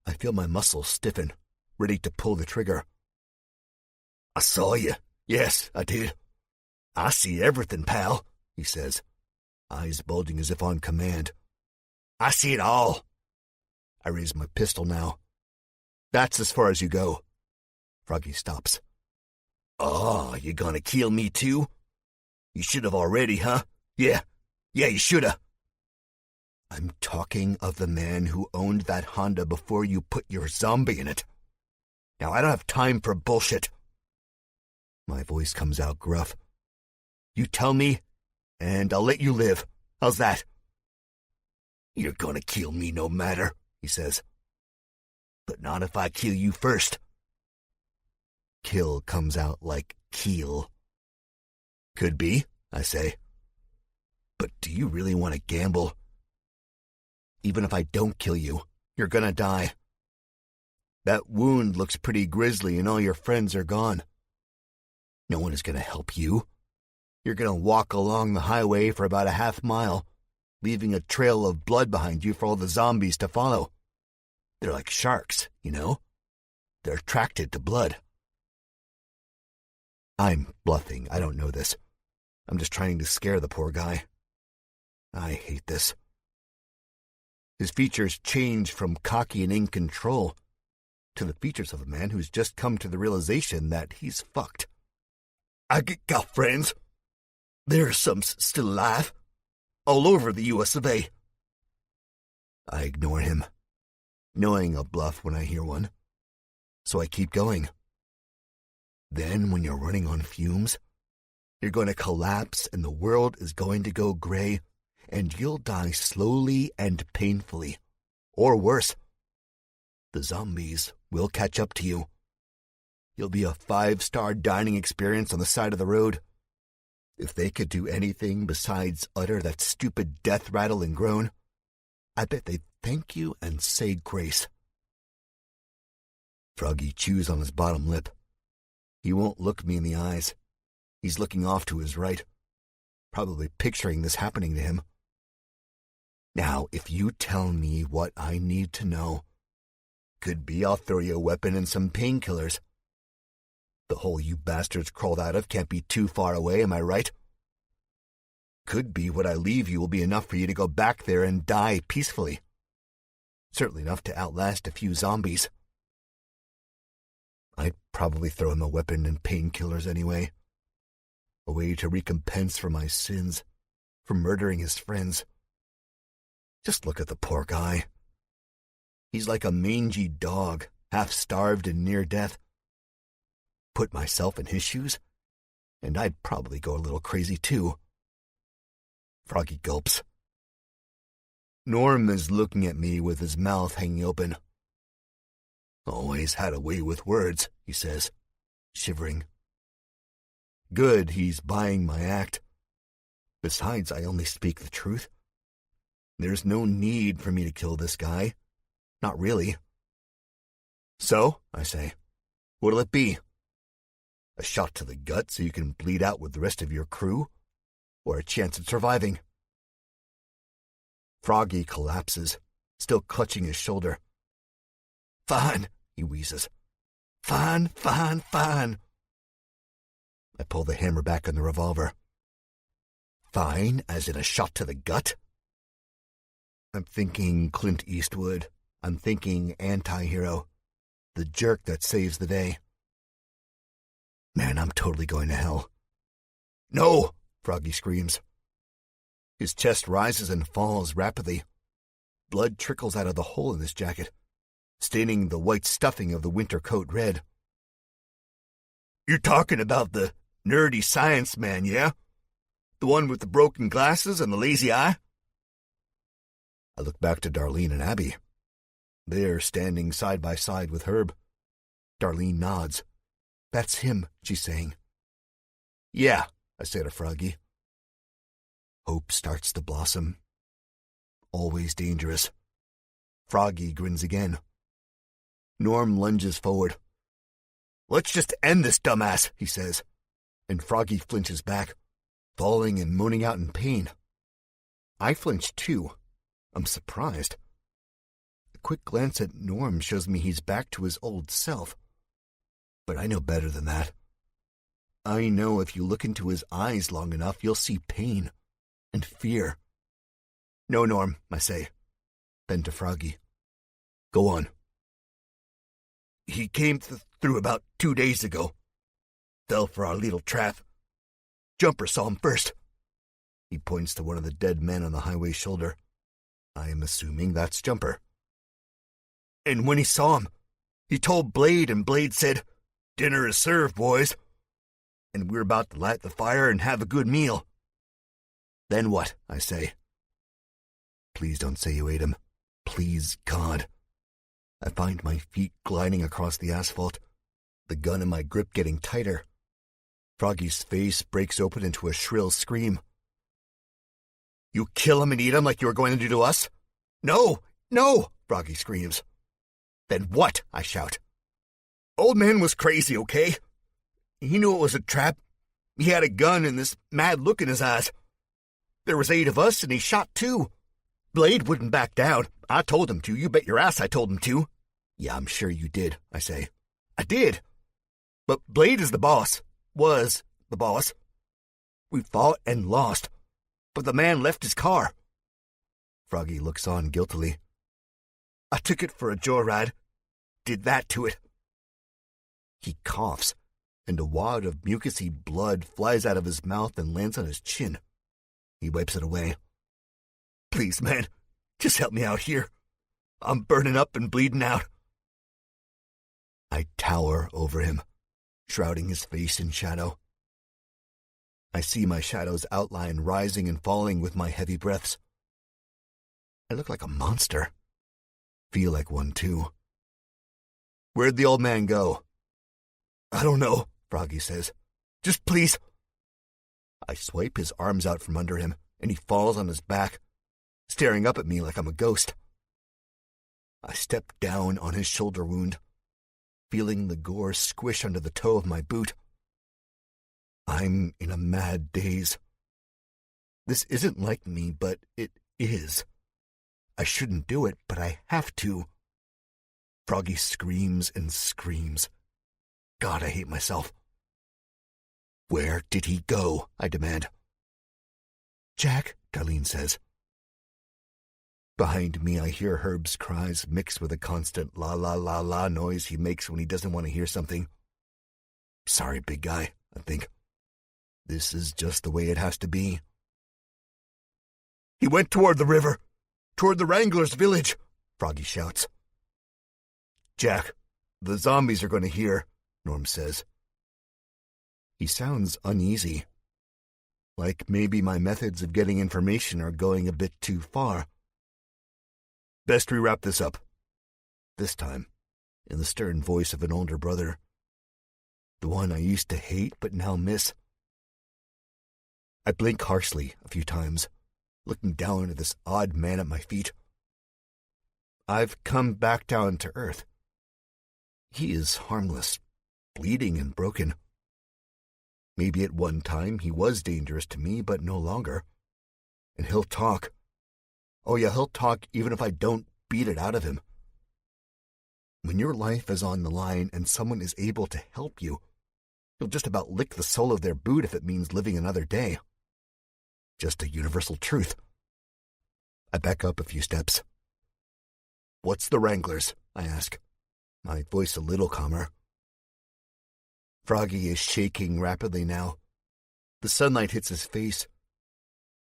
I feel my muscles stiffen, ready to pull the trigger. "I saw you. Yes, I did. I see everything, pal," he says, eyes bulging as if on command. I see it all. I raise my pistol now. That's as far as you go. Froggy stops. Oh, you gonna kill me too? You should have already, huh? Yeah, you shoulda. I'm talking of the man who owned that Honda before you put your zombie in it. Now, I don't have time for bullshit. My voice comes out gruff. You tell me, and I'll let you live. How's that? You're gonna kill me no matter, he says. But not if I kill you first. Kill comes out like keel. Could be, I say. But do you really want to gamble? Even if I don't kill you, you're gonna die. That wound looks pretty grisly and all your friends are gone. No one is gonna help you. You're gonna walk along the highway for about a half mile, leaving a trail of blood behind you for all the zombies to follow. They're like sharks, you know? They're attracted to blood. I'm bluffing. I don't know this. I'm just trying to scare the poor guy. I hate this. His features change from cocky and in control to the features of a man who's just come to the realization that he's fucked. I got friends. There's some still alive. All over the US of A. I ignore him, knowing a bluff when I hear one. So I keep going. Then when you're running on fumes, you're going to collapse and the world is going to go gray and you'll die slowly and painfully. Or worse, the zombies will catch up to you. You'll be a 5-star dining experience on the side of the road. If they could do anything besides utter that stupid death rattle and groan, I bet they'd thank you and say grace. Froggy chews on his bottom lip. He won't look me in the eyes. He's looking off to his right, probably picturing this happening to him. Now, if you tell me what I need to know, could be I'll throw you a weapon and some painkillers. The hole you bastards crawled out of can't be too far away, am I right? Could be what I leave you will be enough for you to go back there and die peacefully. Certainly enough to outlast a few zombies. I'd probably throw him a weapon and painkillers anyway. A way to recompense for my sins, for murdering his friends. Just look at the poor guy. He's like a mangy dog, half-starved and near death. Put myself in his shoes, and I'd probably go a little crazy too. Froggy gulps. Norm is looking at me with his mouth hanging open. Always had a way with words, he says, shivering. Good, he's buying my act. Besides, I only speak the truth. There's no need for me to kill this guy. Not really. So, I say, what'll it be? A shot to the gut so you can bleed out with the rest of your crew? Or a chance at surviving? Froggy collapses, still clutching his shoulder. Fine, he wheezes. Fine. I pull the hammer back on the revolver. Fine, as in a shot to the gut? I'm thinking Clint Eastwood. I'm thinking anti-hero. The jerk that saves the day. Man, I'm totally going to hell. No! Froggy screams. His chest rises and falls rapidly. Blood trickles out of the hole in his jacket, staining the white stuffing of the winter coat red. You're talking about the nerdy science man, yeah? The one with the broken glasses and the lazy eye? I look back to Darlene and Abby. They're standing side by side with Herb. Darlene nods. That's him, she's saying. Yeah, I say to Froggy. Hope starts to blossom. Always dangerous. Froggy grins again. Norm lunges forward. Let's just end this dumbass, he says, and Froggy flinches back, falling and moaning out in pain. I flinch too. I'm surprised. A quick glance at Norm shows me he's back to his old self. But I know better than that. I know if you look into his eyes long enough, you'll see pain and fear. No, Norm, I say. Then to Froggy. Go on. He came through about 2 days ago. Fell for our little trap. Jumper saw him first. He points to one of the dead men on the highway shoulder. I am assuming that's Jumper. And when he saw him, he told Blade, and Blade said, "Dinner is served, boys." And we're about to light the fire and have a good meal. Then what? I say. Please don't say you ate him. Please, God. I find my feet gliding across the asphalt, the gun in my grip getting tighter. Froggy's face breaks open into a shrill scream. You kill him and eat him like you were going to do to us? No, no, Froggy screams. Then what? I shout. Old man was crazy, okay? He knew it was a trap. He had a gun and this mad look in his eyes. There was 8 of us and he shot 2. Blade wouldn't back down. I told him to. You bet your ass I told him to. Yeah, I'm sure you did, I say. I did. But Blade is the boss. Was the boss. We fought and lost. But the man left his car. Froggy looks on guiltily. I took it for a joyride. Did that to it. He coughs, and a wad of mucousy blood flies out of his mouth and lands on his chin. He wipes it away. Please, man, just help me out here. I'm burning up and bleeding out. I tower over him, shrouding his face in shadow. I see my shadow's outline rising and falling with my heavy breaths. I look like a monster. Feel like one, too. Where'd the old man go? I don't know, Froggy says. Just please. I swipe his arms out from under him, and he falls on his back, staring up at me like I'm a ghost. I step down on his shoulder wound, feeling the gore squish under the toe of my boot. I'm in a mad daze. This isn't like me, but it is. I shouldn't do it, but I have to. Froggy screams and screams. God, I hate myself. Where did he go? I demand. Jack, Darlene says. Behind me, I hear Herb's cries mixed with a constant la-la-la-la noise he makes when he doesn't want to hear something. Sorry, big guy, I think. This is just the way it has to be. He went toward the river, toward the Wrangler's village, Froggy shouts. Jack, the zombies are going to hear, Norm says. He sounds uneasy, like maybe my methods of getting information are going a bit too far. Best we wrap this up. This time, in the stern voice of an older brother. The one I used to hate but now miss. I blink harshly a few times, looking down at this odd man at my feet. I've come back down to earth. He is harmless, bleeding and broken. Maybe at one time he was dangerous to me, but no longer. And he'll talk. Oh yeah, he'll talk even if I don't beat it out of him. When your life is on the line and someone is able to help you, you'll just about lick the sole of their boot if it means living another day. Just a universal truth. I back up a few steps. What's the Wranglers? I ask, my voice a little calmer. Froggy is shaking rapidly now. The sunlight hits his face,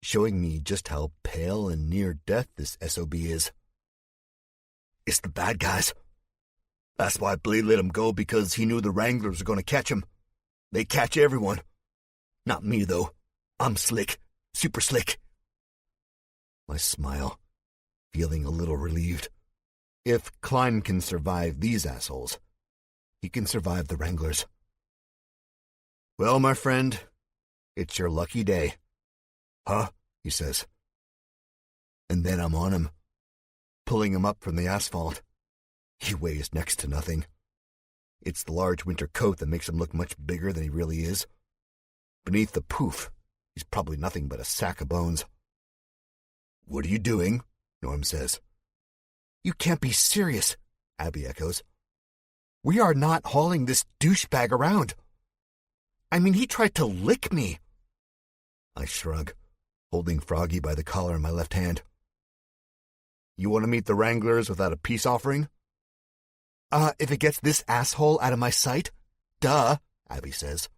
showing me just how pale and near death this SOB is. It's the bad guys. That's why Blade let him go, because he knew the Wranglers were going to catch him. They catch everyone. Not me, though. I'm slick. Super slick. I smile, feeling a little relieved. If Klein can survive these assholes, he can survive the Wranglers. Well, my friend, it's your lucky day. Huh? He says. And then I'm on him, pulling him up from the asphalt. He weighs next to nothing. It's the large winter coat that makes him look much bigger than he really is. Beneath the poof, he's probably nothing but a sack of bones. What are you doing? Norm says. You can't be serious, Abby echoes. We are not hauling this douchebag around. I mean, he tried to lick me. I shrug, holding Froggy by the collar in my left hand. You want to meet the Wranglers without a peace offering? If it gets this asshole out of my sight? Duh, Abby says.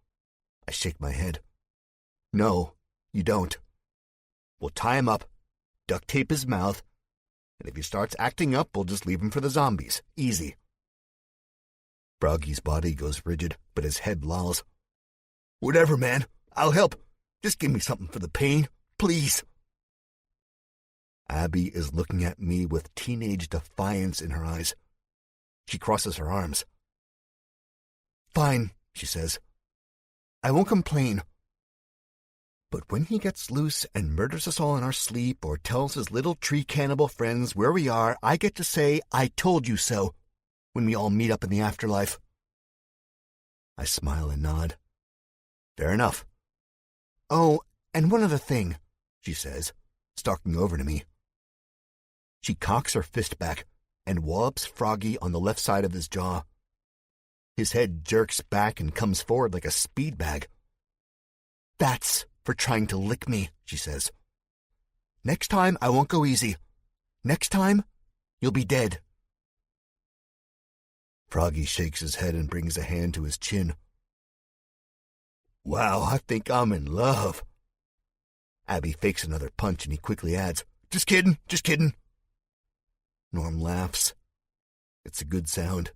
I shake my head. No, you don't. We'll tie him up, duct tape his mouth, and if he starts acting up, we'll just leave him for the zombies. Easy. Froggy's body goes rigid, but his head lolls. Whatever, man. I'll help. Just give me something for the pain, please. Abby is looking at me with teenage defiance in her eyes. She crosses her arms. Fine, she says. I won't complain. But when he gets loose and murders us all in our sleep or tells his little tree cannibal friends where we are, I get to say, I told you so, when we all meet up in the afterlife. I smile and nod. Fair enough. Oh, and one other thing, she says, stalking over to me. She cocks her fist back and wallops Froggy on the left side of his jaw. His head jerks back and comes forward like a speed bag. That's for trying to lick me, she says. Next time, I won't go easy. Next time, you'll be dead. Froggy shakes his head and brings a hand to his chin. Wow, I think I'm in love. Abby fakes another punch and he quickly adds, Just kidding, just kidding. Norm laughs. It's a good sound.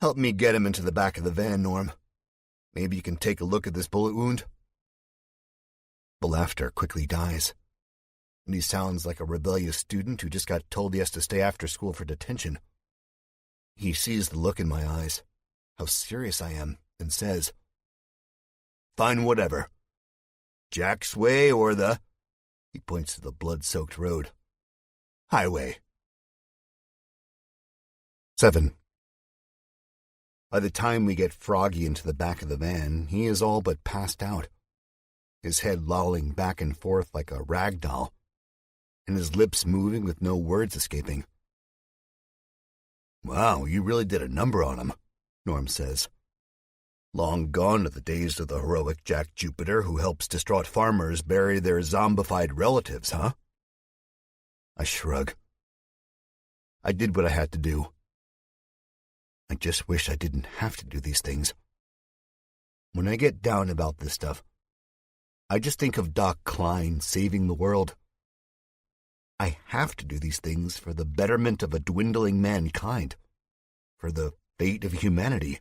Help me get him into the back of the van, Norm. Maybe you can take a look at this bullet wound. The laughter quickly dies, and he sounds like a rebellious student who just got told he has to stay after school for detention. He sees the look in my eyes, how serious I am, and says, Fine, whatever. Jack's Way or the... He points to the blood-soaked road. Highway. 7. By the time we get Froggy into the back of the van, he is all but passed out, his head lolling back and forth like a rag doll, and his lips moving with no words escaping. Wow, you really did a number on him, Norm says. Long gone are the days of the heroic Jack Jupiter who helps distraught farmers bury their zombified relatives, huh? I shrug. I did what I had to do. I just wish I didn't have to do these things. When I get down about this stuff, I just think of Doc Klein saving the world. I have to do these things for the betterment of a dwindling mankind, for the fate of humanity.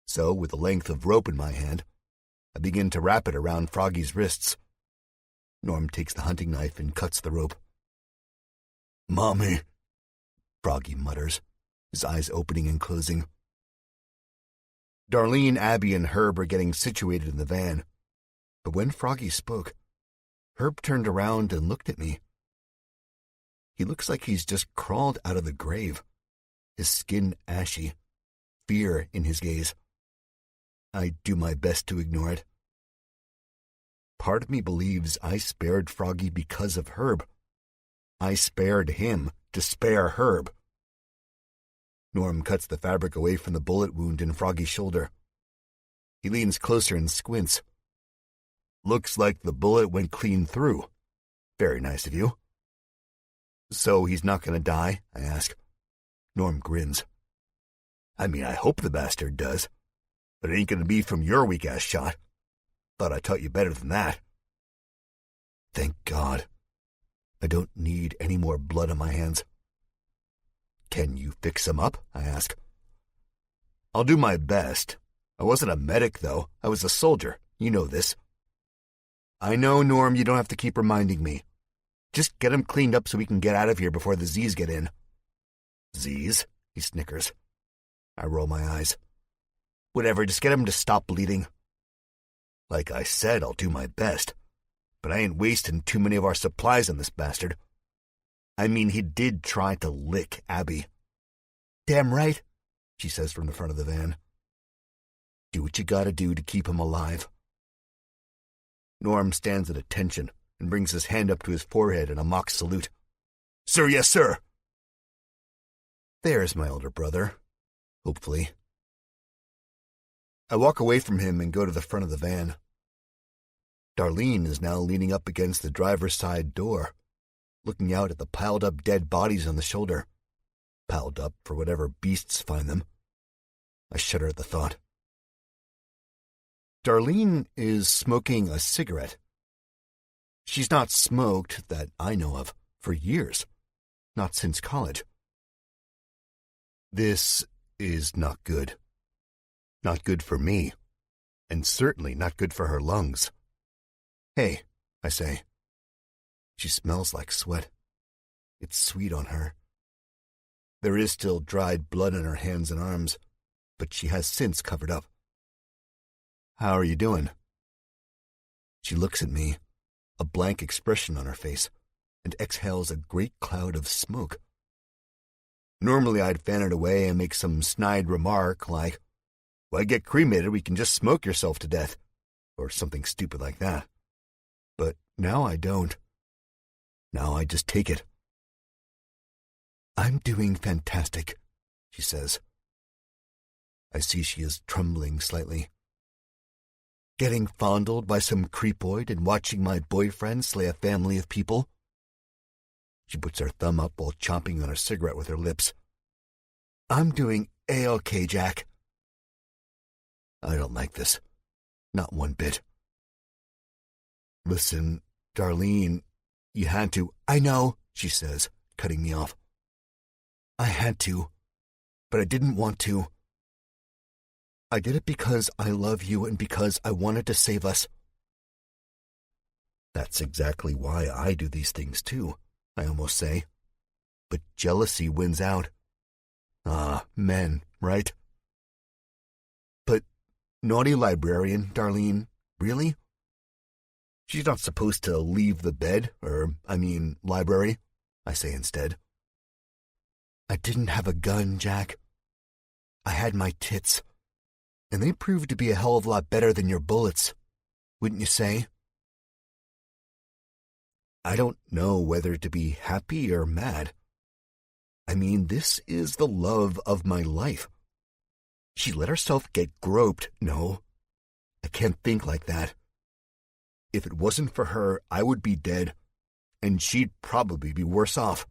So, with a length of rope in my hand, I begin to wrap it around Froggy's wrists. Norm takes the hunting knife and cuts the rope. Mommy, Froggy mutters, his eyes opening and closing. Darlene, Abby, and Herb are getting situated in the van, but when Froggy spoke, Herb turned around and looked at me. He looks like he's just crawled out of the grave, his skin ashy, fear in his gaze. I do my best to ignore it. Part of me believes I spared Froggy because of Herb. I spared him to spare Herb. Norm cuts the fabric away from the bullet wound in Froggy's shoulder. He leans closer and squints. Looks like the bullet went clean through. Very nice of you. So he's not going to die, I ask. Norm grins. I mean, I hope the bastard does. But it ain't going to be from your weak-ass shot. Thought I taught you better than that. Thank God. I don't need any more blood on my hands. Can you fix him up? I ask. I'll do my best. I wasn't a medic, though. I was a soldier. You know this. I know, Norm, you don't have to keep reminding me. Just get him cleaned up so we can get out of here before the Z's get in. Z's? He snickers. I roll my eyes. Whatever, just get him to stop bleeding. Like I said, I'll do my best. But I ain't wasting too many of our supplies on this bastard. I mean, he did try to lick Abby. Damn right, she says from the front of the van. Do what you gotta do to keep him alive. Norm stands at attention and brings his hand up to his forehead in a mock salute. Sir, yes, sir. There's my older brother, hopefully. I walk away from him and go to the front of the van. Darlene is now leaning up against the driver's side door, looking out at the piled-up dead bodies on the shoulder. Piled up for whatever beasts find them. I shudder at the thought. Darlene is smoking a cigarette. She's not smoked, that I know of, for years. Not since college. This is not good. Not good for me. And certainly not good for her lungs. Hey, I say. She smells like sweat. It's sweet on her. There is still dried blood on her hands and arms, but she has since covered up. How are you doing? She looks at me, a blank expression on her face, and exhales a great cloud of smoke. Normally I'd fan it away and make some snide remark like, "Why get cremated? We can just smoke yourself to death," or something stupid like that. But now I don't. Now I just take it. I'm doing fantastic, she says. I see she is trembling slightly. Getting fondled by some creepoid and watching my boyfriend slay a family of people. She puts her thumb up while chomping on her cigarette with her lips. I'm doing A-OK, Jack. I don't like this. Not one bit. Listen, Darlene, you had to. I know, she says, cutting me off. I had to, but I didn't want to. I did it because I love you and because I wanted to save us. That's exactly why I do these things too, I almost say. But jealousy wins out. Ah, men, right? But naughty librarian, Darlene, really? She's not supposed to leave the bed, library, I say instead. I didn't have a gun, Jack. I had my tits. And they proved to be a hell of a lot better than your bullets, wouldn't you say? I don't know whether to be happy or mad. This is the love of my life. She let herself get groped. No, I can't think like that. If it wasn't for her, I would be dead, and she'd probably be worse off.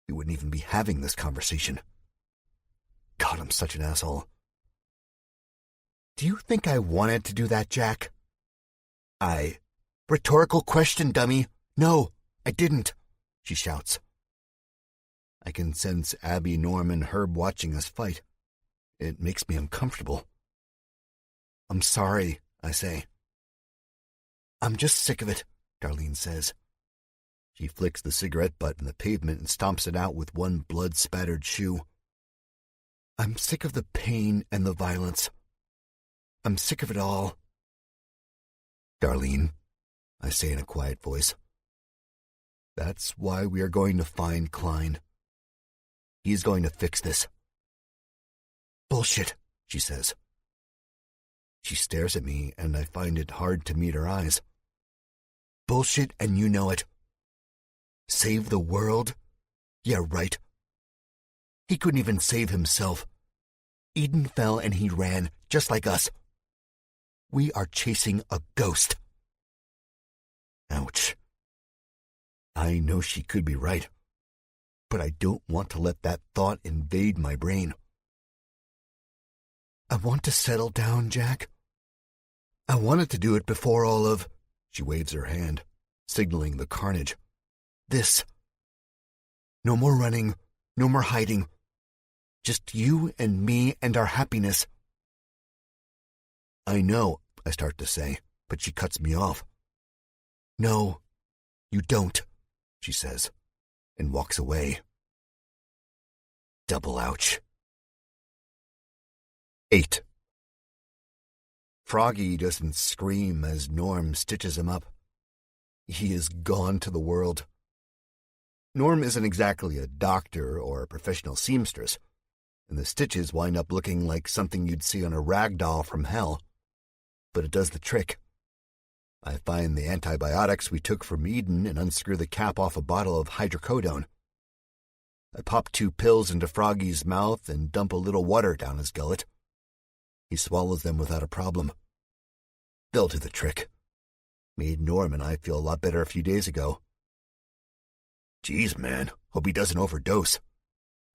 We wouldn't even be having this conversation. God, I'm such an asshole. Do you think I wanted to do that, Jack? Rhetorical question, dummy. No, I didn't, she shouts. I can sense Abby, Norm, and Herb watching us fight. It makes me uncomfortable. I'm sorry, I say. I'm just sick of it, Darlene says. She flicks the cigarette butt in the pavement and stomps it out with one blood-spattered shoe. I'm sick of the pain and the violence. I'm sick of it all. Darlene, I say in a quiet voice. That's why we are going to find Klein. He's going to fix this. Bullshit, she says. She stares at me, and I find it hard to meet her eyes. Bullshit, and you know it. Save the world? Yeah, right. He couldn't even save himself. Eden fell and he ran, just like us. We are chasing a ghost. Ouch. I know she could be right, but I don't want to let that thought invade my brain. I want to settle down, Jack. I wanted to do it before all of... She waves her hand, signaling the carnage. This. No more running, no more hiding. Just you and me and our happiness. I know, I start to say, but she cuts me off. No, you don't, she says, and walks away. Double ouch. 8. Froggy doesn't scream as Norm stitches him up. He is gone to the world. Norm isn't exactly a doctor or a professional seamstress, and the stitches wind up looking like something you'd see on a rag doll from hell. But it does the trick. I find the antibiotics we took from Eden and unscrew the cap off a bottle of hydrocodone. I pop 2 pills into Froggy's mouth and dump a little water down his gullet. He swallows them without a problem. They'll do the trick. Made Norm and I feel a lot better a few days ago. "Geez, man, hope he doesn't overdose,"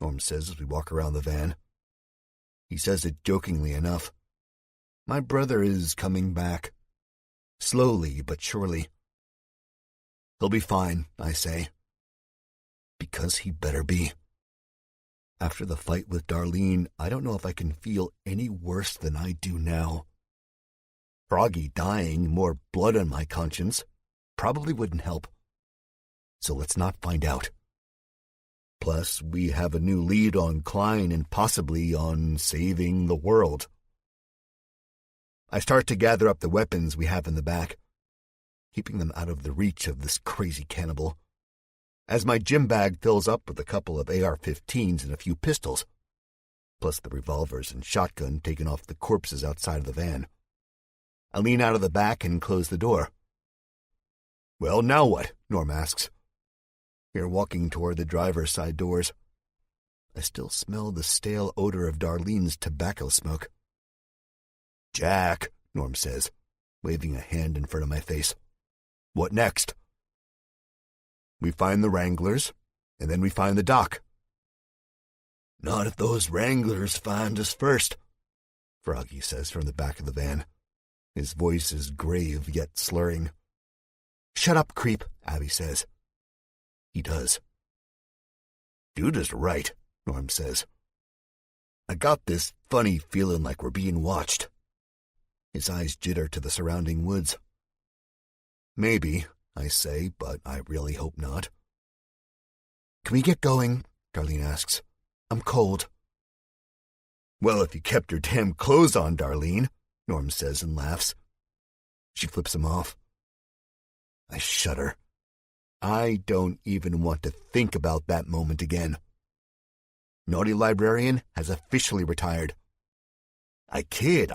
Norm says as we walk around the van. He says it jokingly enough. My brother is coming back. Slowly but surely. He'll be fine, I say. Because he better be. After the fight with Darlene, I don't know if I can feel any worse than I do now. Froggy dying, more blood on my conscience, probably wouldn't help. So let's not find out. Plus, we have a new lead on Klein and possibly on saving the world. I start to gather up the weapons we have in the back, keeping them out of the reach of this crazy cannibal, as my gym bag fills up with a couple of AR-15s and a few pistols, plus the revolvers and shotgun taken off the corpses outside of the van. I lean out of the back and close the door. "Well, now what?" Norm asks. We are walking toward the driver's side doors. I still smell the stale odor of Darlene's tobacco smoke. "Jack," Norm says, waving a hand in front of my face. "What next?" "We find the Wranglers, and then we find the doc." "Not if those Wranglers find us first," Froggy says from the back of the van. His voice is grave yet slurring. "Shut up, creep," Abby says. He does. "Dude is right," Norm says. "I got this funny feeling like we're being watched." His eyes jitter to the surrounding woods. "Maybe," I say, but I really hope not. "Can we get going?" Darlene asks. "I'm cold." "Well, if you kept your damn clothes on, Darlene," Norm says and laughs. She flips him off. I shudder. I don't even want to think about that moment again. Naughty Librarian has officially retired. I kid,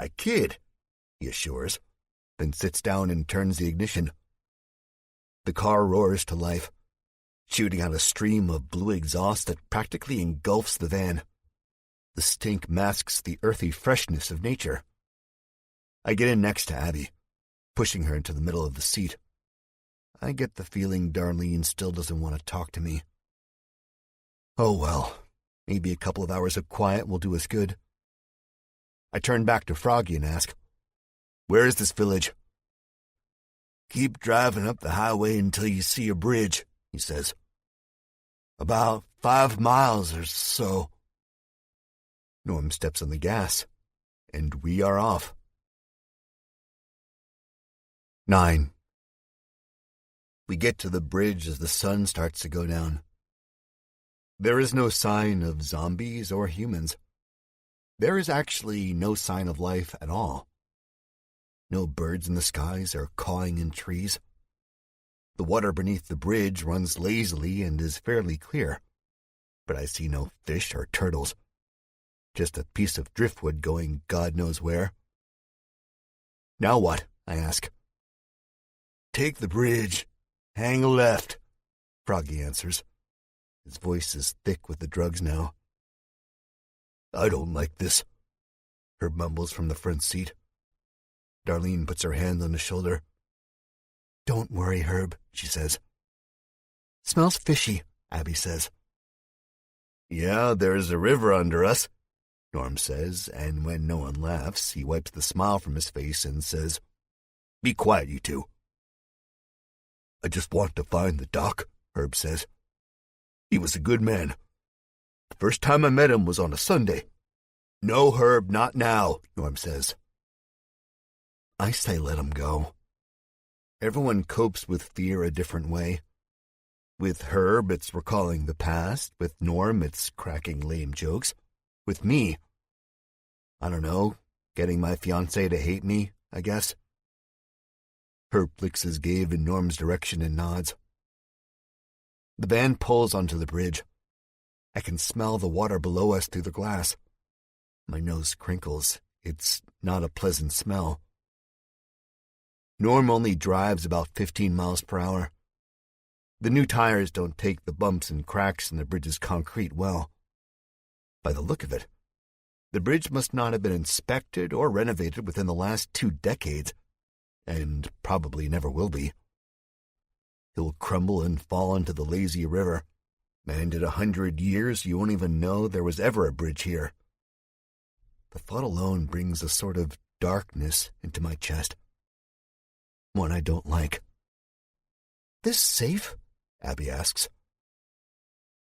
he assures, then sits down and turns the ignition. The car roars to life, shooting out a stream of blue exhaust that practically engulfs the van. The stink masks the earthy freshness of nature. I get in next to Abby, pushing her into the middle of the seat. I get the feeling Darlene still doesn't want to talk to me. Oh well, maybe a couple of hours of quiet will do us good. I turn back to Froggy and ask, "Where is this village?" "Keep driving up the highway until you see a bridge," he says. "About 5 miles or so." Norm steps on the gas, and we are off. 9. We get to the bridge as the sun starts to go down. There is no sign of zombies or humans. There is actually no sign of life at all. No birds in the skies or cawing in trees. The water beneath the bridge runs lazily and is fairly clear, but I see no fish or turtles. Just a piece of driftwood going God knows where. "Now what?" I ask. "Take the bridge. Hang a left," Froggy answers. His voice is thick with the drugs now. "I don't like this," Herb mumbles from the front seat. Darlene puts her hand on his shoulder. "Don't worry, Herb," she says. "Smells fishy," Abby says. "Yeah, there's a river under us," Norm says, and when no one laughs, he wipes the smile from his face and says, "Be quiet, you two." "I just want to find the doc," Herb says. "He was a good man. The first time I met him was on a Sunday." "No, Herb, not now," Norm says. I say let him go. Everyone copes with fear a different way. With Herb, it's recalling the past. With Norm, it's cracking lame jokes. With me, I don't know, getting my fiancée to hate me, I guess. Herb flicks his gaze in Norm's direction and nods. The van pulls onto the bridge. I can smell the water below us through the glass. My nose crinkles. It's not a pleasant smell. Norm only drives about 15 miles per hour. The new tires don't take the bumps and cracks in the bridge's concrete well. By the look of it, the bridge must not have been inspected or renovated within the last 2 decades, and probably never will be. He'll crumble and fall into the lazy river, and in 100 years you won't even know there was ever a bridge here. The thought alone brings a sort of darkness into my chest, one I don't like. "This safe?" Abby asks.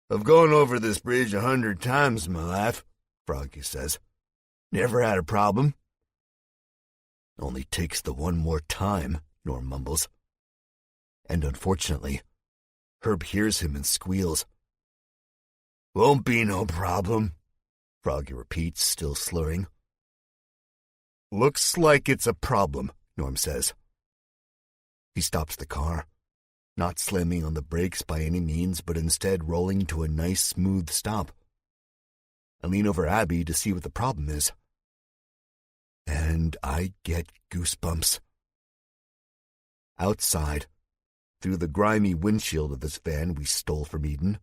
"I've gone over this bridge 100 times in my life," Froggy says. "Never had a problem." "Only takes the one more time," Norm mumbles. And unfortunately, Herb hears him and squeals. "Won't be no problem," Froggy repeats, still slurring. "Looks like it's a problem," Norm says. He stops the car, not slamming on the brakes by any means, but instead rolling to a nice, smooth stop. I lean over Abby to see what the problem is. And I get goosebumps. Outside, through the grimy windshield of this van we stole from Eden,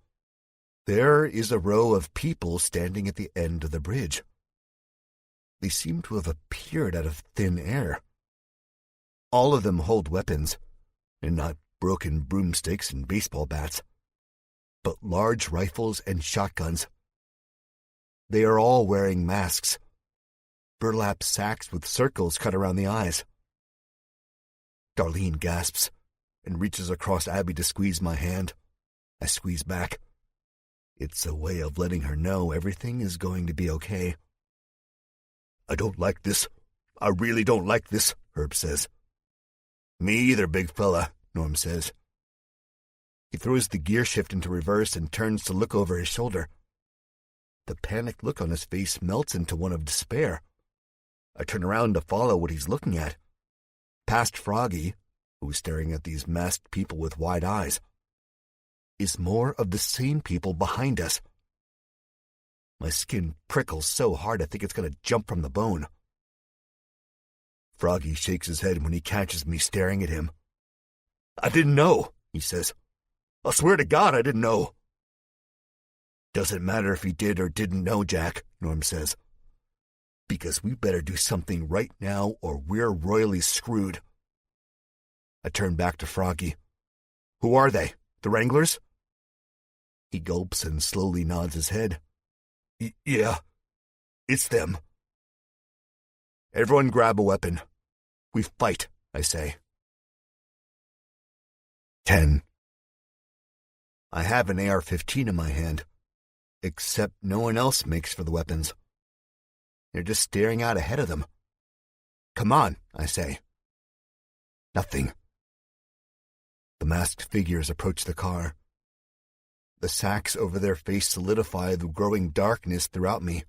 there is a row of people standing at the end of the bridge. They seem to have appeared out of thin air. All of them hold weapons, and not broken broomsticks and baseball bats, but large rifles and shotguns. They are all wearing masks, burlap sacks with circles cut around the eyes. Darlene gasps and reaches across Abby to squeeze my hand. I squeeze back. It's a way of letting her know everything is going to be okay. "I don't like this. I really don't like this," Herb says. "Me either, big fella," Norm says. He throws the gear shift into reverse and turns to look over his shoulder. The panicked look on his face melts into one of despair. I turn around to follow what he's looking at. Past Froggy, who's staring at these masked people with wide eyes, is more of the same people behind us. My skin prickles so hard I think it's going to jump from the bone. Froggy shakes his head when he catches me staring at him. "I didn't know," he says. "I swear to God I didn't know." "Doesn't matter if he did or didn't know, Jack," Norm says. "Because we better do something right now or we're royally screwed." I turn back to Froggy. "Who are they? The Wranglers?" He gulps and slowly nods his head. Yeah, it's them." "Everyone grab a weapon. We fight," I say. 10. I have an AR-15 in my hand, except no one else makes for the weapons. They're just staring out ahead of them. "Come on," I say. Nothing. The masked figures approach the car. The sacks over their face solidify the growing darkness throughout me.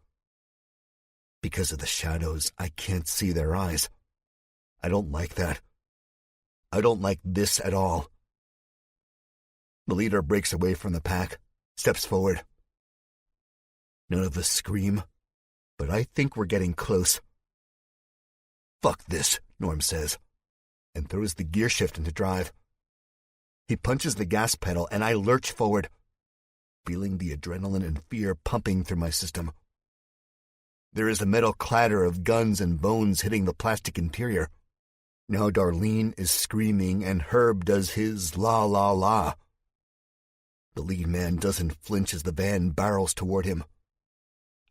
Because of the shadows, I can't see their eyes. I don't like that. I don't like this at all. The leader breaks away from the pack, steps forward. None of us scream, but I think we're getting close. "Fuck this," Norm says, and throws the gear shift into drive. He punches the gas pedal, and I lurch forward, feeling the adrenaline and fear pumping through my system. There is a metal clatter of guns and bones hitting the plastic interior. Now Darlene is screaming, and Herb does his la la la. The lead man doesn't flinch as the van barrels toward him.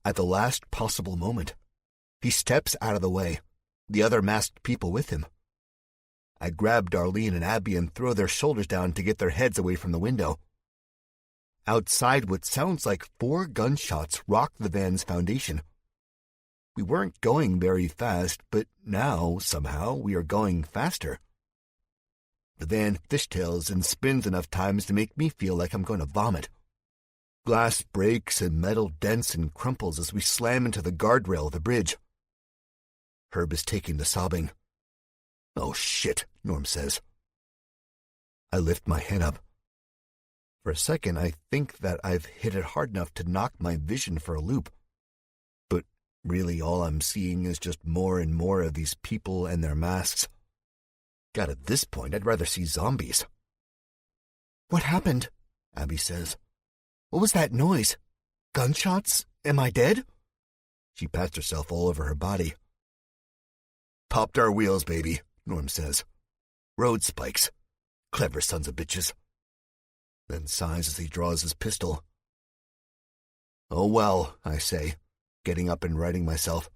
At the last possible moment, he steps out of the way, the other masked people with him. I grab Darlene and Abby and throw their shoulders down to get their heads away from the window. Outside, what sounds like 4 gunshots rock the van's foundation. We weren't going very fast, but now, somehow, we are going faster. The van fishtails and spins enough times to make me feel like I'm going to vomit. Glass breaks and metal dents and crumples as we slam into the guardrail of the bridge. Herb is taken to sobbing. "Oh, shit," Norm says. I lift my head up. For a second, I think that I've hit it hard enough to knock my vision for a loop. But really, all I'm seeing is just more and more of these people and their masks. God, at this point, I'd rather see zombies. "What happened?" Abby says. "What was that noise? Gunshots? Am I dead?" She pats herself all over her body. "Popped our wheels, baby," Norm says. "Road spikes. Clever sons of bitches. Then sighs as he draws his pistol. Oh well, I say, getting up and righting myself.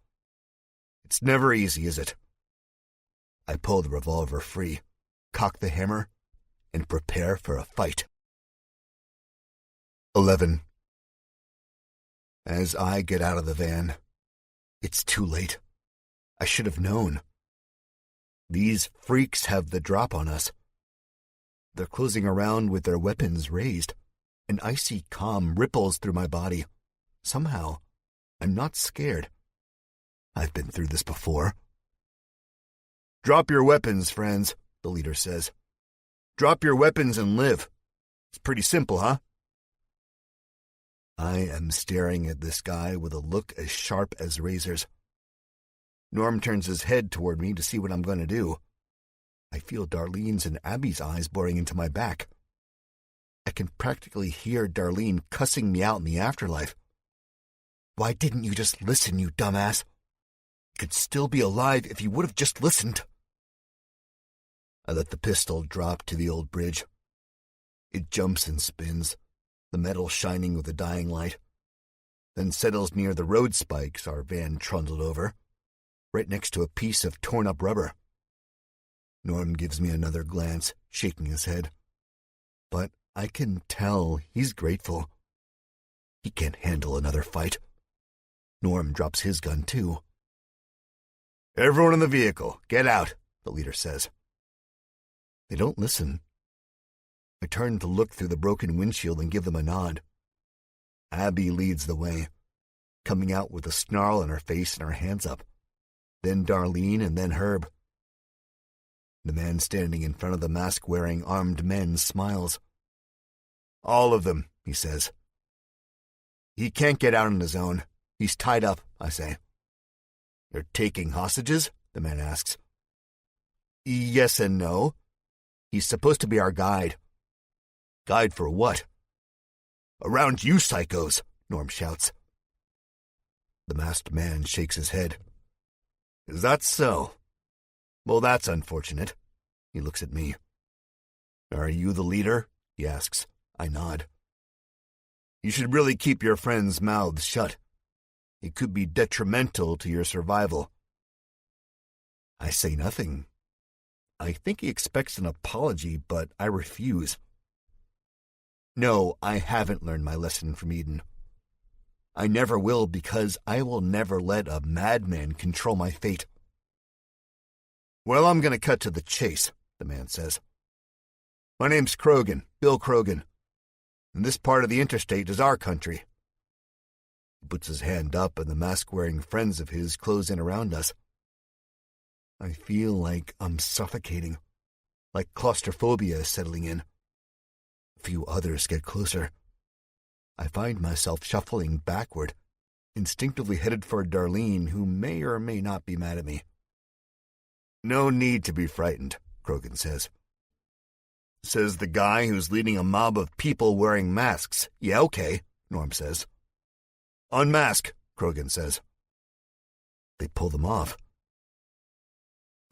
It's never easy, is it? I pull the revolver free, cock the hammer, and prepare for a fight. 11. As I get out of the van, it's too late. I should have known. These freaks have the drop on us. They're closing around with their weapons raised. An icy calm ripples through my body. Somehow, I'm not scared. I've been through this before. Drop your weapons, friends, the leader says. Drop your weapons and live. It's pretty simple, huh? I am staring at this guy with a look as sharp as razors. Norm turns his head toward me to see what I'm going to do. I feel Darlene's and Abby's eyes boring into my back. I can practically hear Darlene cussing me out in the afterlife. Why didn't you just listen, you dumbass? You could still be alive if you would have just listened. I let the pistol drop to the old bridge. It jumps and spins, the metal shining with a dying light, then settles near the road spikes our van trundled over, right next to a piece of torn-up rubber. Norm gives me another glance, shaking his head. But I can tell he's grateful. He can't handle another fight. Norm drops his gun, too. Everyone in the vehicle, get out, the leader says. They don't listen. I turn to look through the broken windshield and give them a nod. Abby leads the way, coming out with a snarl on her face and her hands up. Then Darlene and then Herb. The man standing in front of the mask-wearing armed men smiles. All of them, he says. He can't get out on his own. He's tied up, I say. You're taking hostages? The man asks. Yes and no. He's supposed to be our guide. Guide for what? Around you psychos, Norm shouts. The masked man shakes his head. Is that so? Well, that's unfortunate. He looks at me. Are you the leader? He asks. I nod. You should really keep your friends' mouths shut. It could be detrimental to your survival. I say nothing. I think he expects an apology, but I refuse. No, I haven't learned my lesson from Eden. I never will, because I will never let a madman control my fate. Well, I'm going to cut to the chase, the man says. My name's Krogan, Bill Krogan, and this part of the interstate is our country. He puts his hand up, and the mask-wearing friends of his close in around us. I feel like I'm suffocating, like claustrophobia is settling in. A few others get closer. I find myself shuffling backward, instinctively headed for Darlene, who may or may not be mad at me. No need to be frightened, Krogan says. Says the guy who's leading a mob of people wearing masks. Yeah, okay, Norm says. Unmask, Krogan says. They pull them off.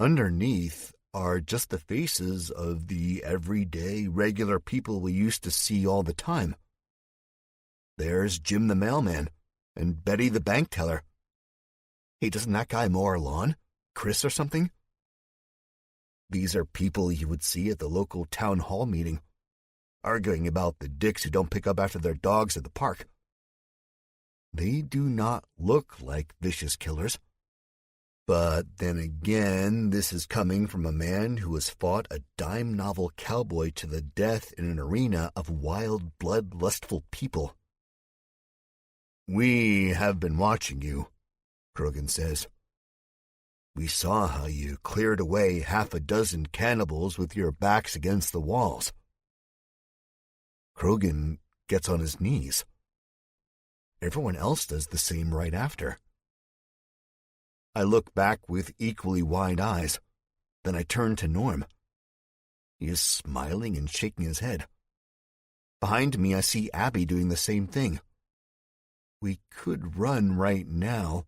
Underneath are just the faces of the everyday, regular people we used to see all the time. There's Jim the mailman, and Betty the bank teller. Hey, doesn't that guy mow our lawn? Chris or something? These are people you would see at the local town hall meeting, arguing about the dicks who don't pick up after their dogs at the park. They do not look like vicious killers. But then again, this is coming from a man who has fought a dime novel cowboy to the death in an arena of wild, bloodlustful people. We have been watching you, Krogan says. We saw how you cleared away half a dozen cannibals with your backs against the walls. Krogan gets on his knees. Everyone else does the same right after. I look back with equally wide eyes. Then I turn to Norm. He is smiling and shaking his head. Behind me, I see Abby doing the same thing. We could run right now.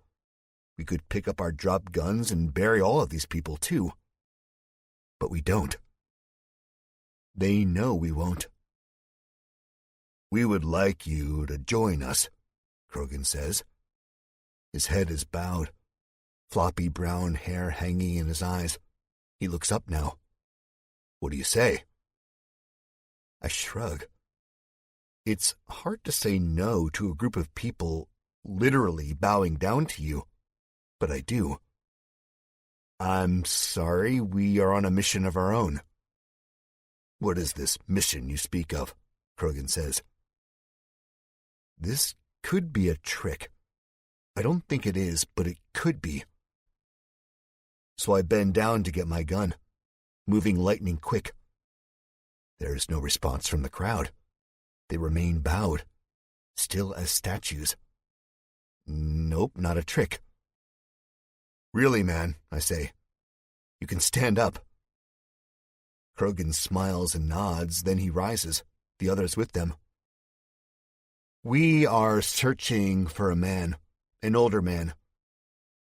We could pick up our drop guns and bury all of these people, too. But we don't. They know we won't. We would like you to join us, Krogan says. His head is bowed, floppy brown hair hanging in his eyes. He looks up now. What do you say? I shrug. It's hard to say no to a group of people literally bowing down to you, but I do. I'm sorry, we are on a mission of our own. What is this mission you speak of? Krogan says. This could be a trick. I don't think it is, but it could be. So I bend down to get my gun, moving lightning quick. There is no response from the crowd. They remain bowed, still as statues. Nope, not a trick. Really, man, I say. You can stand up. Krogan smiles and nods, then he rises, the others with them. We are searching for a man, an older man.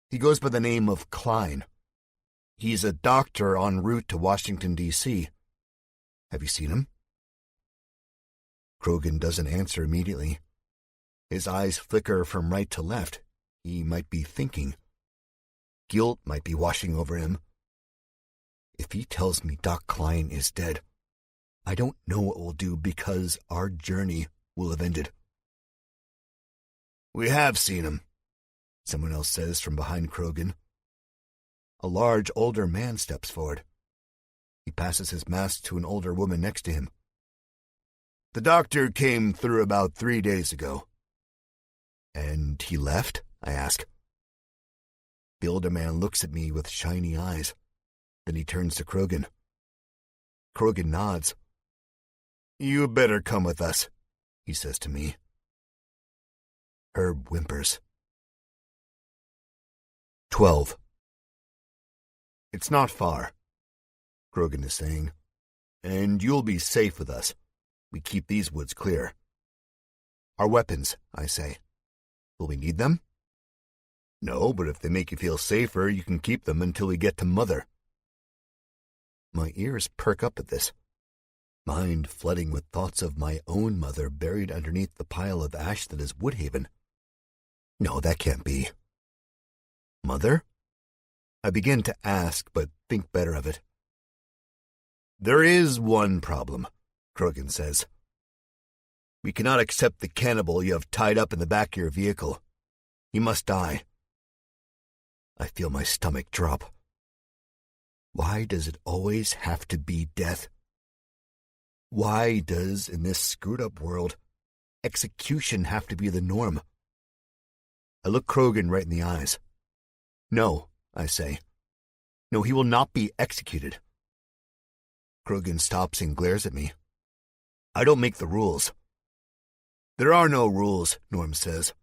He goes by the name of Klein. He's a doctor en route to Washington, D.C. Have you seen him? Krogan doesn't answer immediately. His eyes flicker from right to left. He might be thinking. Guilt might be washing over him. If he tells me Doc Klein is dead, I don't know what we'll do because our journey will have ended. We have seen him, someone else says from behind Krogan. A large, older man steps forward. He passes his mask to an older woman next to him. The doctor came through about 3 days ago. And he left? I ask. The older man looks at me with shiny eyes. Then he turns to Krogan. Krogan nods. You better come with us, he says to me. Herb whimpers. 12. It's not far, Krogan is saying, and you'll be safe with us. We keep these woods clear. Our weapons, I say. Will we need them? No, but if they make you feel safer, you can keep them until we get to Mother. My ears perk up at this, mind flooding with thoughts of my own mother buried underneath the pile of ash that is Woodhaven. No, that can't be. Mother? I begin to ask, but think better of it. There is one problem, Krogan says. We cannot accept the cannibal you have tied up in the back of your vehicle. He must die. I feel my stomach drop. Why does it always have to be death? Why does, in this screwed-up world, execution have to be the norm? I look Krogan right in the eyes. No, I say. No, he will not be executed. Krogan stops and glares at me. I don't make the rules. There are no rules, Norm says.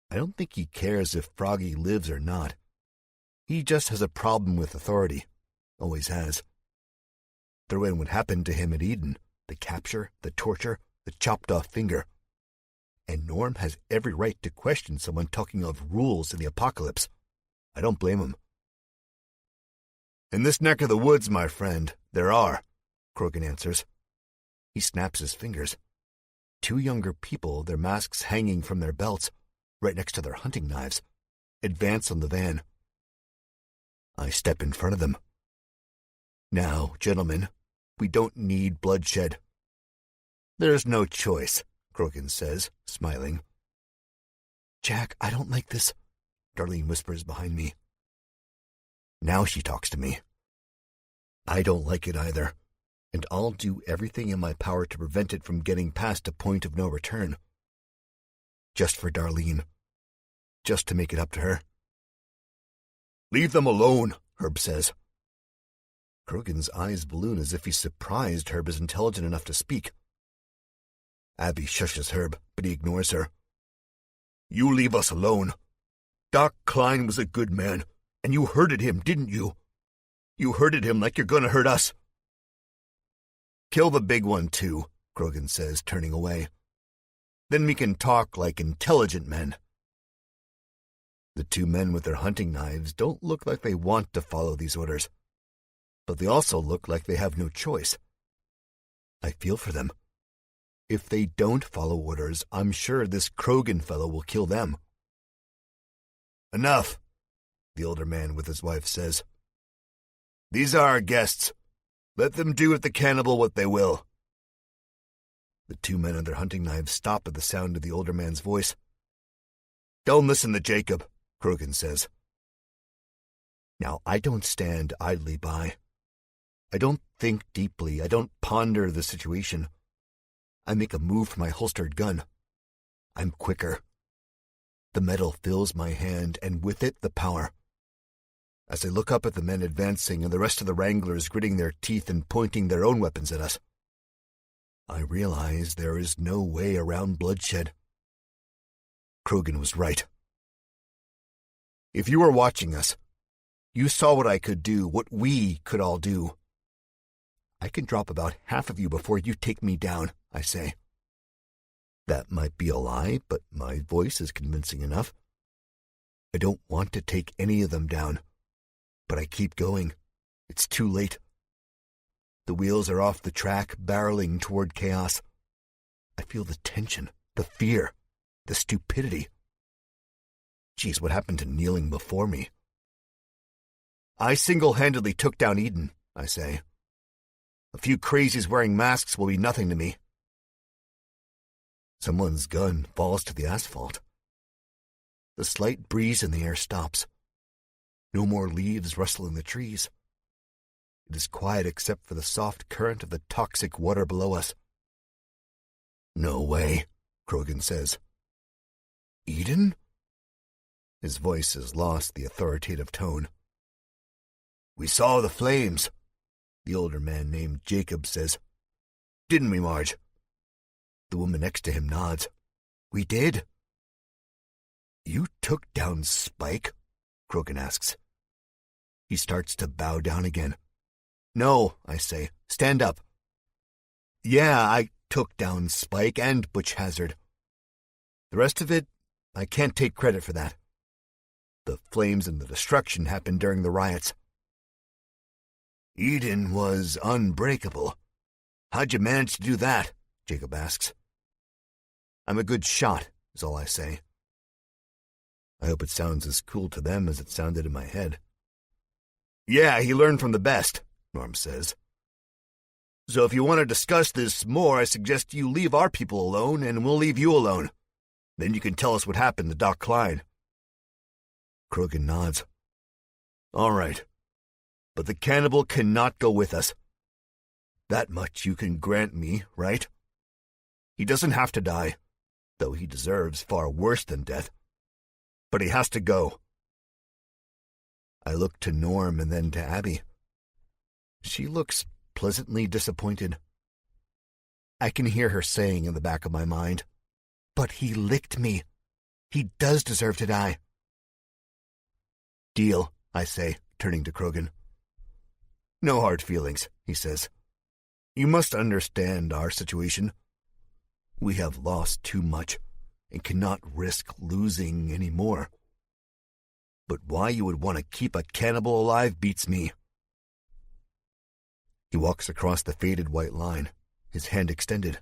I don't think he cares if Froggy lives or not. He just has a problem with authority. Always has. Throw in what happened to him at Eden, the capture, the torture, the chopped-off finger. And Norm has every right to question someone talking of rules in the apocalypse. I don't blame him. In this neck of the woods, my friend, there are, Krogan answers. He snaps his fingers. 2 younger people, their masks hanging from their belts, right next to their hunting knives, advance on the van. I step in front of them. Now, gentlemen, we don't need bloodshed. There's no choice, Krogan says, smiling. Jack, I don't like this, Darlene whispers behind me. Now she talks to me. I don't like it either, and I'll do everything in my power to prevent it from getting past a point of no return. Just for Darlene. Just to make it up to her. Leave them alone, Herb says. Krogan's eyes balloon as if he's surprised Herb is intelligent enough to speak. Abby shushes Herb, but he ignores her. You leave us alone. Doc Klein was a good man, and you hurted him, didn't you? You hurted him like you're gonna hurt us. Kill the big one, too, Krogan says, turning away. Then we can talk like intelligent men. The 2 men with their hunting knives don't look like they want to follow these orders, but they also look like they have no choice. I feel for them. If they don't follow orders, I'm sure this Krogan fellow will kill them. Enough, the older man with his wife says. These are our guests. Let them do with the cannibal what they will. The two men and their hunting knives stop at the sound of the older man's voice. Don't listen to Jacob, Krogan says. Now, I don't stand idly by. I don't think deeply. I don't ponder the situation. I make a move for my holstered gun. I'm quicker. The metal fills my hand, and with it the power. As I look up at the men advancing and the rest of the wranglers gritting their teeth and pointing their own weapons at us, I realize there is no way around bloodshed. Krogan was right. If you were watching us, you saw what I could do, what we could all do. I can drop about half of you before you take me down, I say. That might be a lie, but my voice is convincing enough. I don't want to take any of them down, but I keep going. It's too late. The wheels are off the track, barreling toward chaos. I feel the tension, the fear, the stupidity. Geez, what happened to kneeling before me? I single-handedly took down Eden, I say. A few crazies wearing masks will be nothing to me. Someone's gun falls to the asphalt. The slight breeze in the air stops. No more leaves rustle in the trees. It is quiet except for the soft current of the toxic water below us. No way, Krogan says. Eden? His voice has lost the authoritative tone. We saw the flames, the older man named Jacob says. Didn't we, Marge? The woman next to him nods. We did. You took down Spike? Krogan asks. He starts to bow down again. No, I say. Stand up. Yeah, I took down Spike and Butch Hazard. The rest of it, I can't take credit for that. The flames and the destruction happened during the riots. Eden was unbreakable. How'd you manage to do that? Jacob asks. I'm a good shot, is all I say. I hope it sounds as cool to them as it sounded in my head. Yeah, he learned from the best, Norm says. So if you want to discuss this more, I suggest you leave our people alone and we'll leave you alone. Then you can tell us what happened to Doc Klein. Krogan nods. All right. But the cannibal cannot go with us. That much you can grant me, right? He doesn't have to die, though he deserves far worse than death. But he has to go. I look to Norm and then to Abby. She looks pleasantly disappointed. I can hear her saying in the back of my mind, but he licked me. He does deserve to die. Deal, I say, turning to Krogan. No hard feelings, he says. You must understand our situation. We have lost too much and cannot risk losing any more. But why you would want to keep a cannibal alive beats me. He walks across the faded white line, his hand extended.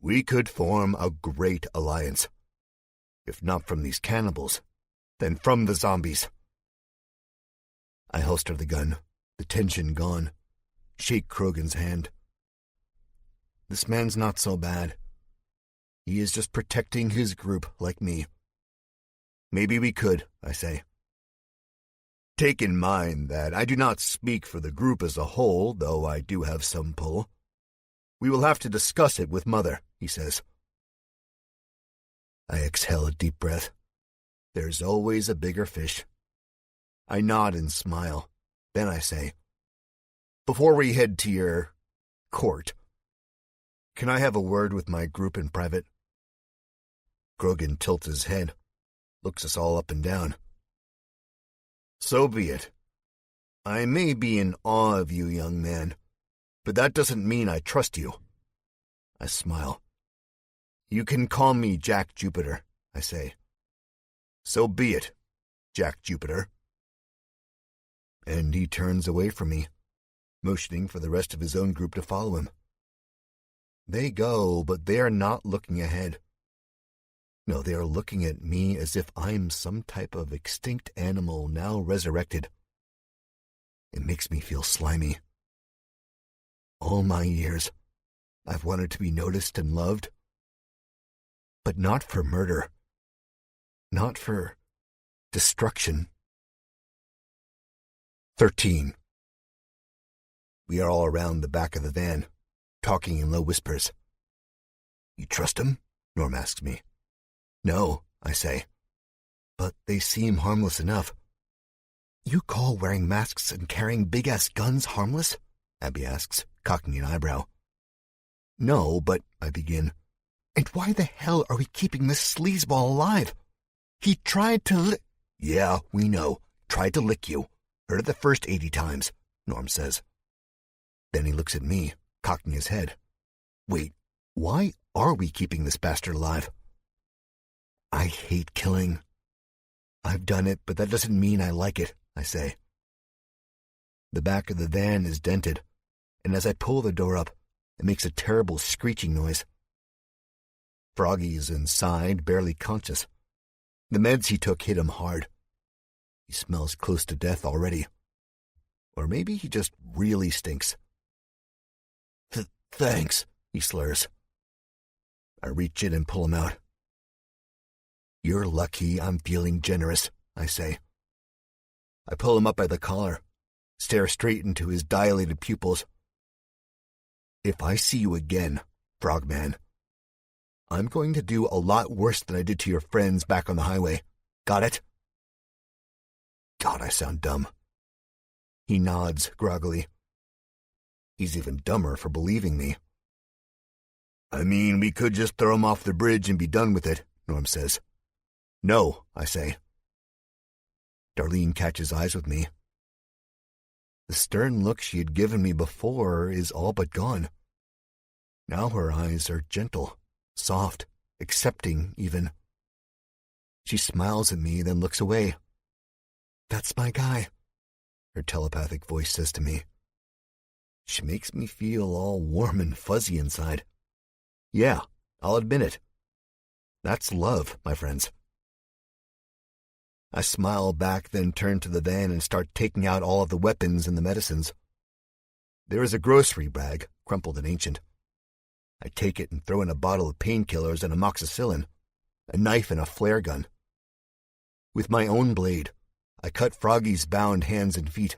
We could form a great alliance. If not from these cannibals, then from the zombies. I holster the gun, the tension gone, shake Krogan's hand. This man's not so bad. He is just protecting his group like me. Maybe we could, I say. Take in mind that I do not speak for the group as a whole, though I do have some pull. We will have to discuss it with Mother, he says. I exhale a deep breath. There's always a bigger fish. I nod and smile. Then I say, before we head to your court, can I have a word with my group in private? Krogan tilts his head, looks us all up and down. So be it. I may be in awe of you, young man, but that doesn't mean I trust you. I smile. You can call me Jack Jupiter, I say. So be it, Jack Jupiter. And he turns away from me, motioning for the rest of his own group to follow him. They go, but they are not looking ahead. No, they are looking at me as if I'm some type of extinct animal now resurrected. It makes me feel slimy. All my years, I've wanted to be noticed and loved. But not for murder. Not for destruction. 13. We are all around the back of the van, talking in low whispers. You trust him? Norm asks me. No, I say. But they seem harmless enough. You call wearing masks and carrying big-ass guns harmless? Abby asks, cocking an eyebrow. No, but I begin. And why the hell are we keeping this sleazeball alive? He tried to Yeah, we know. Tried to lick you. Heard it the first 80 times, Norm says. Then he looks at me, cocking his head. Wait, why are we keeping this bastard alive? I hate killing. I've done it, but that doesn't mean I like it, I say. The back of the van is dented, and as I pull the door up, it makes a terrible screeching noise. Froggy's inside, barely conscious. The meds he took hit him hard. He smells close to death already. Or maybe he just really stinks. Thanks, he slurs. I reach in and pull him out. You're lucky I'm feeling generous, I say. I pull him up by the collar, stare straight into his dilated pupils. If I see you again, Frogman, I'm going to do a lot worse than I did to your friends back on the highway. Got it? God, I sound dumb. He nods groggily. He's even dumber for believing me. I mean, we could just throw him off the bridge and be done with it, Norm says. No, I say. Darlene catches eyes with me. The stern look she had given me before is all but gone. Now her eyes are gentle, soft, accepting even. She smiles at me, then looks away. That's my guy, her telepathic voice says to me. She makes me feel all warm and fuzzy inside. Yeah, I'll admit it. That's love, my friends. I smile back, then turn to the van and start taking out all of the weapons and the medicines. There is a grocery bag, crumpled and ancient. I take it and throw in a bottle of painkillers and amoxicillin, a knife and a flare gun. With my own blade, I cut Froggy's bound hands and feet.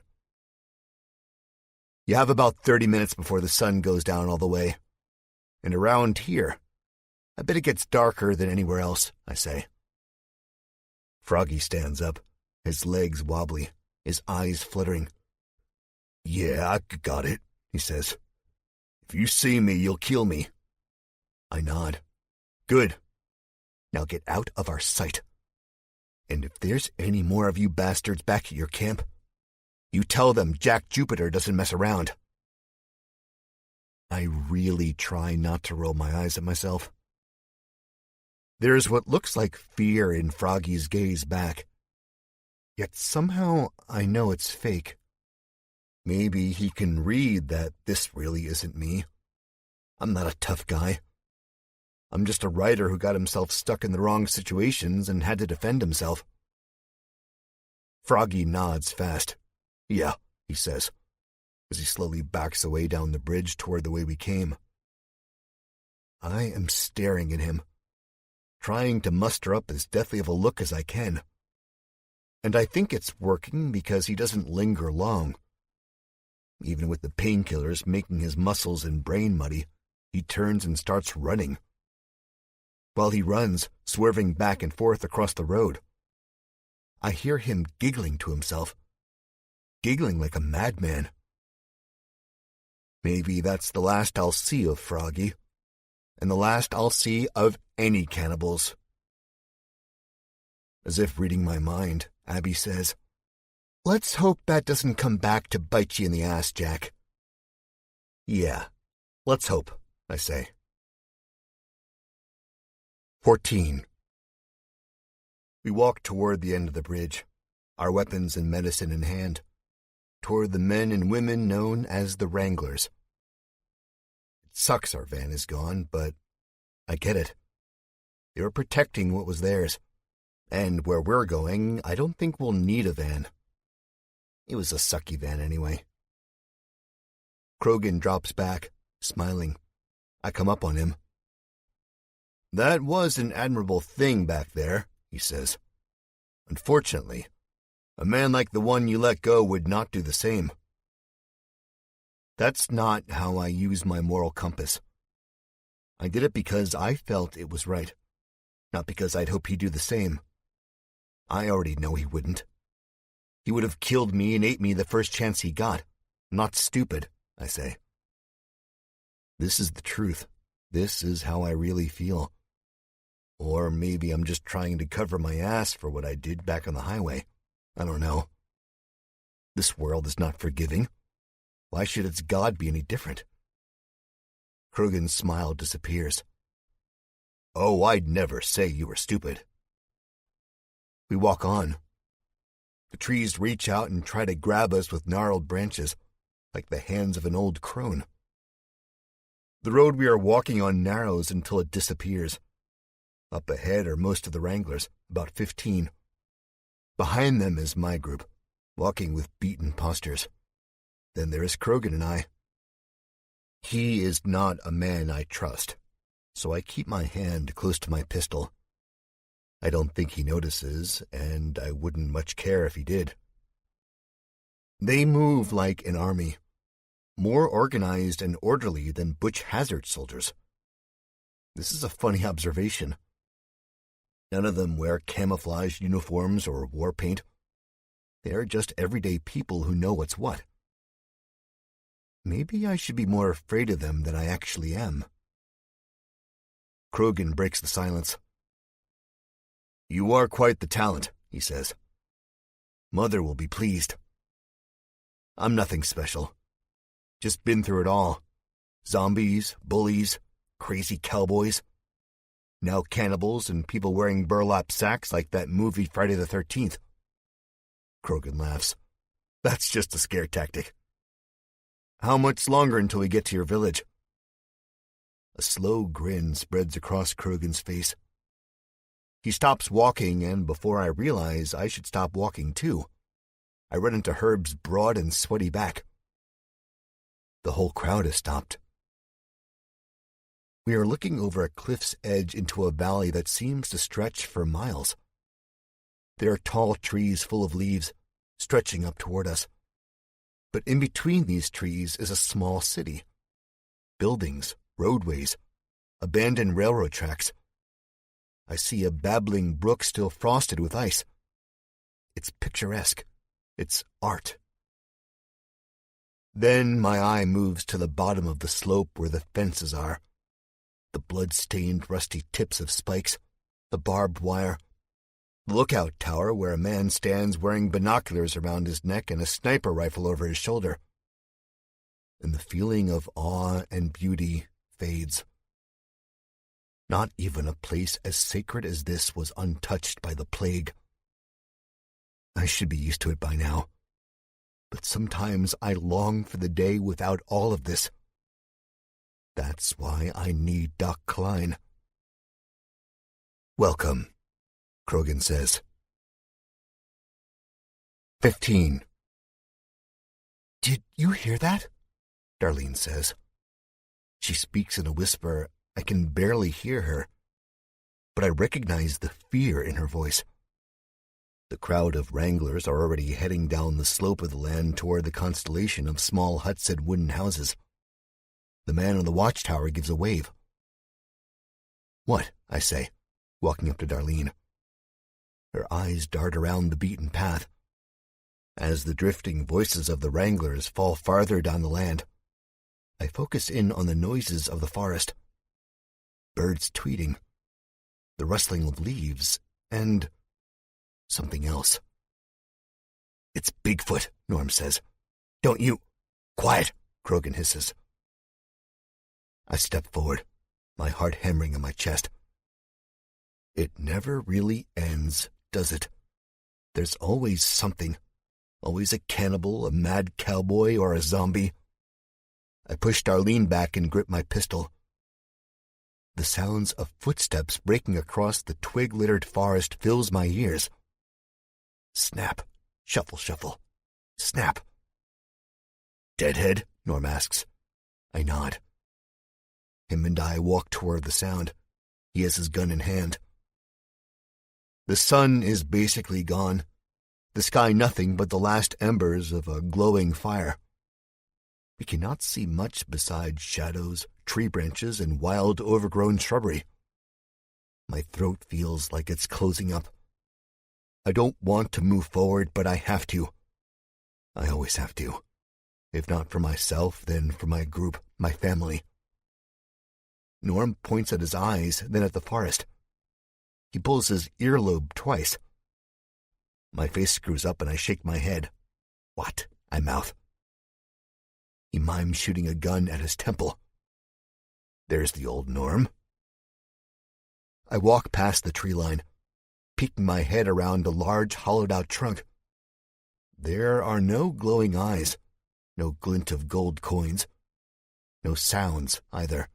You have about 30 minutes before the sun goes down all the way. And around here, I bet it gets darker than anywhere else, I say. Froggy stands up, his legs wobbly, his eyes fluttering. Yeah, I got it, he says. If you see me, you'll kill me. I nod. Good. Now get out of our sight. And if there's any more of you bastards back at your camp, you tell them Jack Jupiter doesn't mess around. I really try not to roll my eyes at myself. There's what looks like fear in Froggy's gaze back. Yet somehow I know it's fake. Maybe he can read that this really isn't me. I'm not a tough guy. I'm just a writer who got himself stuck in the wrong situations and had to defend himself. Froggy nods fast. Yeah, he says, as he slowly backs away down the bridge toward the way we came. I am staring at him, trying to muster up as deathly of a look as I can. And I think it's working because he doesn't linger long. Even with the painkillers making his muscles and brain muddy, he turns and starts running. While he runs, swerving back and forth across the road, I hear him giggling to himself, giggling like a madman. Maybe that's the last I'll see of Froggy, and the last I'll see of any cannibals. As if reading my mind, Abby says, Let's hope that doesn't come back to bite you in the ass, Jack. Yeah, let's hope, I say. 14. We walk toward the end of the bridge, our weapons and medicine in hand, toward the men and women known as the Wranglers. sucks our van is gone, but I get it. They were protecting what was theirs. And where we're going, I don't think we'll need a van. It was a sucky van anyway. Krogan drops back, smiling. I come up on him. That was an admirable thing back there, he says. Unfortunately, a man like the one you let go would not do the same. That's not how I use my moral compass. I did it because I felt it was right, not because I'd hope he'd do the same. I already know he wouldn't. He would have killed me and ate me the first chance he got. Not stupid, I say. This is the truth. This is how I really feel. Or maybe I'm just trying to cover my ass for what I did back on the highway. I don't know. This world is not forgiving. Why should its God be any different? Krogan's smile disappears. Oh, I'd never say you were stupid. We walk on. The trees reach out and try to grab us with gnarled branches, like the hands of an old crone. The road we are walking on narrows until it disappears. Up ahead are most of the Wranglers, about 15. Behind them is my group, walking with beaten postures. Then there is Krogan and I. He is not a man I trust, so I keep my hand close to my pistol. I don't think he notices, and I wouldn't much care if he did. They move like an army, more organized and orderly than Butch Hazard soldiers. This is a funny observation. None of them wear camouflage uniforms or war paint. They are just everyday people who know what's what. Maybe I should be more afraid of them than I actually am. Krogan breaks the silence. You are quite the talent, he says. Mother will be pleased. I'm nothing special. Just been through it all. Zombies, bullies, crazy cowboys. Now cannibals and people wearing burlap sacks like that movie Friday the 13th. Krogan laughs. That's just a scare tactic. How much longer until we get to your village? A slow grin spreads across Krogan's face. He stops walking, and before I realize I should stop walking too, I run into Herb's broad and sweaty back. The whole crowd has stopped. We are looking over a cliff's edge into a valley that seems to stretch for miles. There are tall trees full of leaves, stretching up toward us. But in between these trees is a small city. Buildings, roadways, abandoned railroad tracks. I see a babbling brook still frosted with ice. It's picturesque. It's art. Then my eye moves to the bottom of the slope where the fences are. The blood-stained rusty tips of spikes, the barbed wire, the lookout tower where a man stands wearing binoculars around his neck and a sniper rifle over his shoulder. And the feeling of awe and beauty fades. Not even a place as sacred as this was untouched by the plague. I should be used to it by now, but sometimes I long for the day without all of this. That's why I need Doc Klein. Welcome, Krogan says. 15. Did you hear that? Darlene says. She speaks in a whisper. I can barely hear her, but I recognize the fear in her voice. The crowd of Wranglers are already heading down the slope of the land toward the constellation of small huts and wooden houses. The man on the watchtower gives a wave. What? I say, walking up to Darlene. Her eyes dart around the beaten path. As the drifting voices of the Wranglers fall farther down the land, I focus in on the noises of the forest. Birds tweeting, the rustling of leaves, and something else. It's Bigfoot, Norm says. Don't you... Quiet, Krogan hisses. I step forward, my heart hammering in my chest. It never really ends, does it? There's always something. Always a cannibal, a mad cowboy, or a zombie. I push Darlene back and grip my pistol. The sounds of footsteps breaking across the twig-littered forest fills my ears. Snap, shuffle, shuffle, snap. "Deadhead?" Norm asks. I nod. Him and I walk toward the sound. He has his gun in hand. The sun is basically gone. The sky nothing but the last embers of a glowing fire. We cannot see much besides shadows, tree branches, and wild overgrown shrubbery. My throat feels like it's closing up. I don't want to move forward, but I have to. I always have to. If not for myself, then for my group, my family. Norm points at his eyes, then at the forest. He pulls his earlobe twice. My face screws up and I shake my head. "What?" I mouth. He mimes shooting a gun at his temple. There's the old Norm. I walk past the tree line, peeking my head around a large hollowed-out trunk. There are no glowing eyes, no glint of gold coins, no sounds either.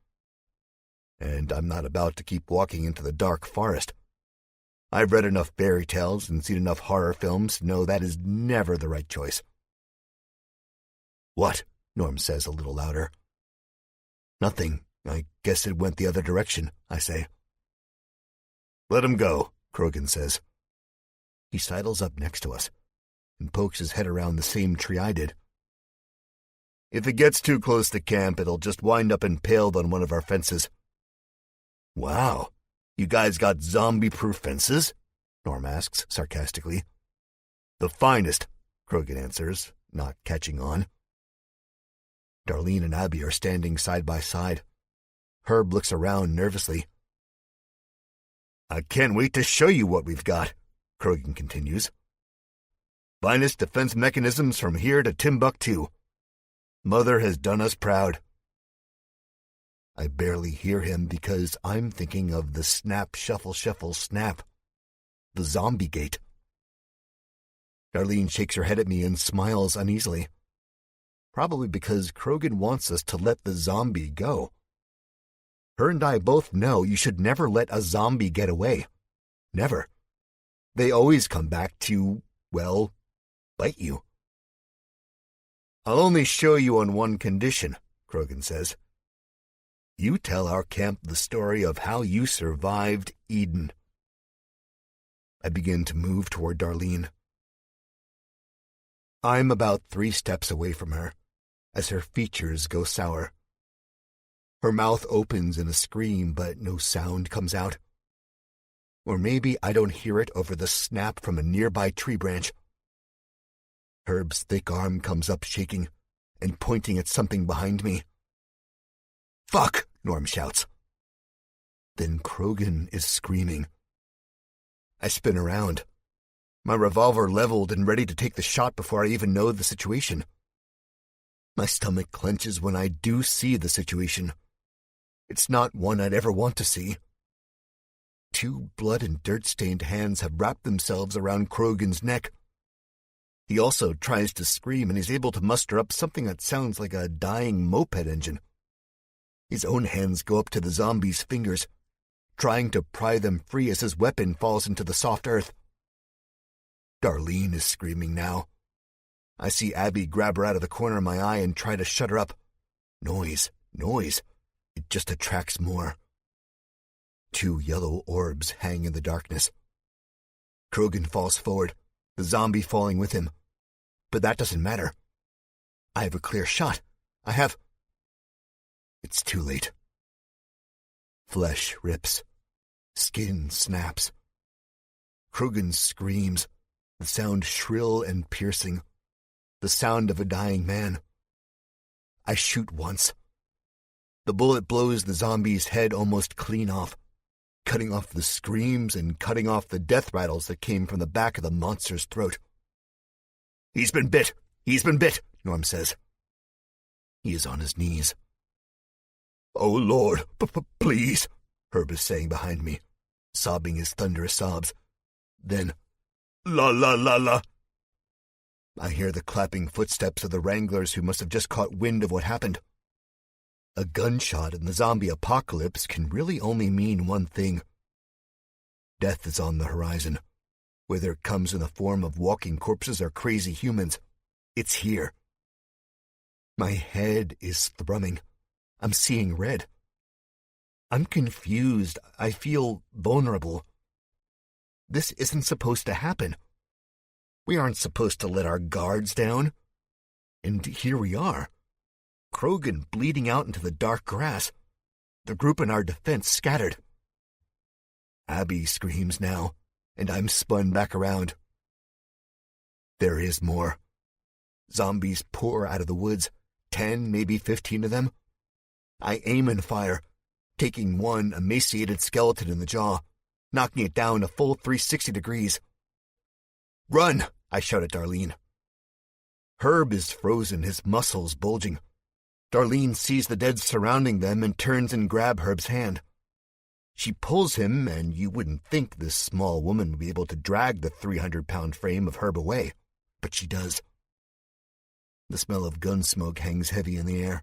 And I'm not about to keep walking into the dark forest. I've read enough fairy tales and seen enough horror films to know that is never the right choice. "What?" Norm says a little louder. "Nothing. I guess it went the other direction," I say. "Let him go," Krogan says. He sidles up next to us and pokes his head around the same tree I did. "If it gets too close to camp, it'll just wind up impaled on one of our fences." "Wow, you guys got zombie-proof fences?" Norm asks sarcastically. "The finest," Krogan answers, not catching on. Darlene and Abby are standing side by side. Herb looks around nervously. "I can't wait to show you what we've got," Krogan continues. "Finest defense mechanisms from here to Timbuktu. Mother has done us proud." I barely hear him because I'm thinking of the snap, shuffle, shuffle, snap. The zombie gate. Darlene shakes her head at me and smiles uneasily. Probably because Krogan wants us to let the zombie go. Her and I both know you should never let a zombie get away. Never. They always come back to, well, bite you. "I'll only show you on one condition," Krogan says. "You tell our camp the story of how you survived Eden." I begin to move toward Darlene. I'm about 3 steps away from her, as her features go sour. Her mouth opens in a scream, but no sound comes out. Or maybe I don't hear it over the snap from a nearby tree branch. Herb's thick arm comes up shaking and pointing at something behind me. "Fuck!" Norm shouts. Then Krogan is screaming. I spin around, my revolver leveled and ready to take the shot before I even know the situation. My stomach clenches when I do see the situation. It's not one I'd ever want to see. 2 blood and dirt-stained hands have wrapped themselves around Krogan's neck. He also tries to scream and is able to muster up something that sounds like a dying moped engine. His own hands go up to the zombie's fingers, trying to pry them free as his weapon falls into the soft earth. Darlene is screaming now. I see Abby grab her out of the corner of my eye and try to shut her up. Noise. It just attracts more. 2 yellow orbs hang in the darkness. Krogan falls forward, the zombie falling with him. But that doesn't matter. I have a clear shot. It's too late. Flesh rips. Skin snaps. Krogan screams, the sound shrill and piercing, the sound of a dying man. I shoot once. The bullet blows the zombie's head almost clean off, cutting off the screams and cutting off the death rattles that came from the back of the monster's throat. He's been bit, Norm says. He is on his knees. "Oh, Lord, please," Herb is saying behind me, sobbing his thunderous sobs. Then, "La la la la." I hear the clapping footsteps of the wranglers who must have just caught wind of what happened. A gunshot in the zombie apocalypse can really only mean one thing. Death is on the horizon. Whether it comes in the form of walking corpses or crazy humans, it's here. My head is thrumming. I'm seeing red. I'm confused. I feel vulnerable. This isn't supposed to happen. We aren't supposed to let our guards down. And here we are. Krogan bleeding out into the dark grass. The group in our defense scattered. Abby screams now, and I'm spun back around. There is more. Zombies pour out of the woods, 10, maybe 15 of them. I aim and fire, taking one emaciated skeleton in the jaw, knocking it down a full 360 degrees. Run! I shout at Darlene. Herb is frozen, his muscles bulging. Darlene sees the dead surrounding them and turns and grabs Herb's hand. She pulls him, and you wouldn't think this small woman would be able to drag the 300-pound frame of Herb away, but she does. The smell of gun smoke hangs heavy in the air.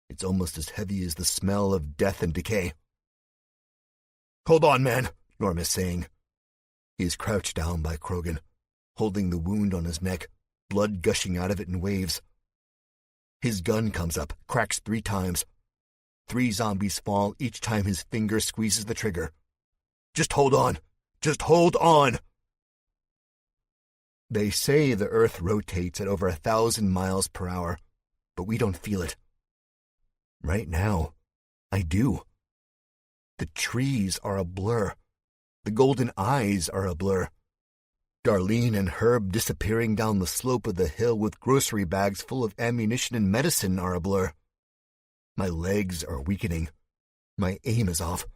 It's almost as heavy as the smell of death and decay. "Hold on, man," Norm is saying. He is crouched down by Krogan, holding the wound on his neck, blood gushing out of it in waves. His gun comes up, cracks 3 times. 3 zombies fall each time his finger squeezes the trigger. Just hold on. Just hold on. They say the Earth rotates at over 1,000 miles per hour, but we don't feel it. Right now, I do. The trees are a blur. The golden eyes are a blur. Darlene and Herb disappearing down the slope of the hill with grocery bags full of ammunition and medicine are a blur. My legs are weakening. My aim is off.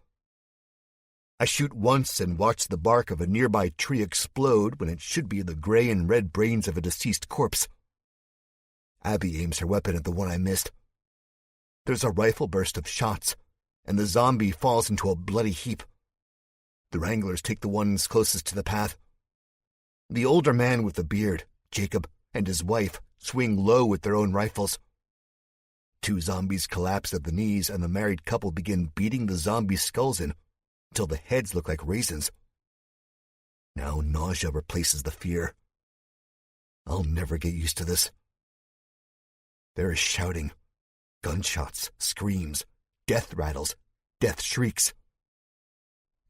I shoot once and watch the bark of a nearby tree explode when it should be the gray and red brains of a deceased corpse. Abby aims her weapon at the one I missed. There's a rifle burst of shots, and the zombie falls into a bloody heap. The Wranglers take the ones closest to the path. The older man with the beard, Jacob, and his wife swing low with their own rifles. 2 zombies collapse at the knees, and the married couple begin beating the zombie skulls in until the heads look like raisins. Now nausea replaces the fear. I'll never get used to this. There is shouting, gunshots, screams, death rattles, death shrieks.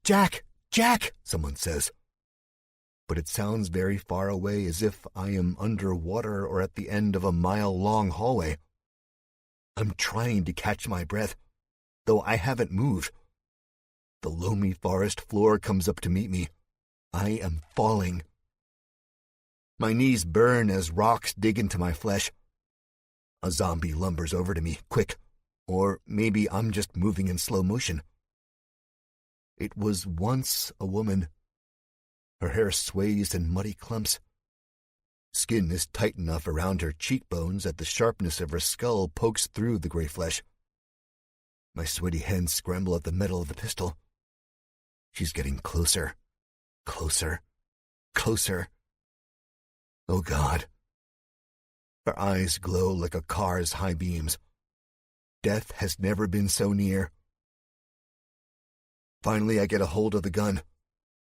"Jack! Jack!" someone says. But it sounds very far away, as if I am underwater or at the end of a mile-long hallway. I'm trying to catch my breath, though I haven't moved. The loamy forest floor comes up to meet me. I am falling. My knees burn as rocks dig into my flesh. A zombie lumbers over to me, quick, or maybe I'm just moving in slow motion. It was once a woman. Her hair sways in muddy clumps. Skin is tight enough around her cheekbones that the sharpness of her skull pokes through the gray flesh. My sweaty hands scramble at the metal of the pistol. She's getting closer, closer, closer. Oh, God. Her eyes glow like a car's high beams. Death has never been so near. Finally, I get a hold of the gun.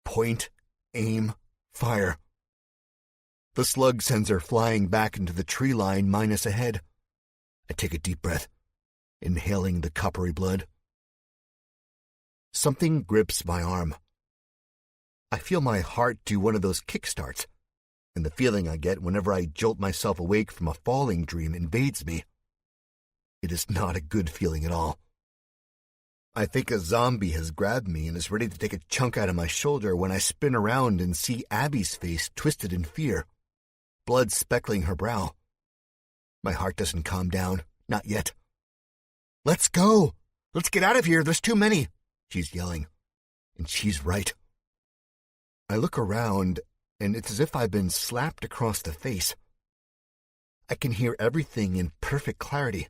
Point, aim, fire. The slug sends her flying back into the tree line minus a head. I take a deep breath, inhaling the coppery blood. Something grips my arm. I feel my heart do one of those kickstarts, and the feeling I get whenever I jolt myself awake from a falling dream invades me. It is not a good feeling at all. I think a zombie has grabbed me and is ready to take a chunk out of my shoulder when I spin around and see Abby's face twisted in fear, blood speckling her brow. My heart doesn't calm down, not yet. "Let's go! Let's get out of here, there's too many!" she's yelling. And she's right. I look around, and it's as if I've been slapped across the face. I can hear everything in perfect clarity,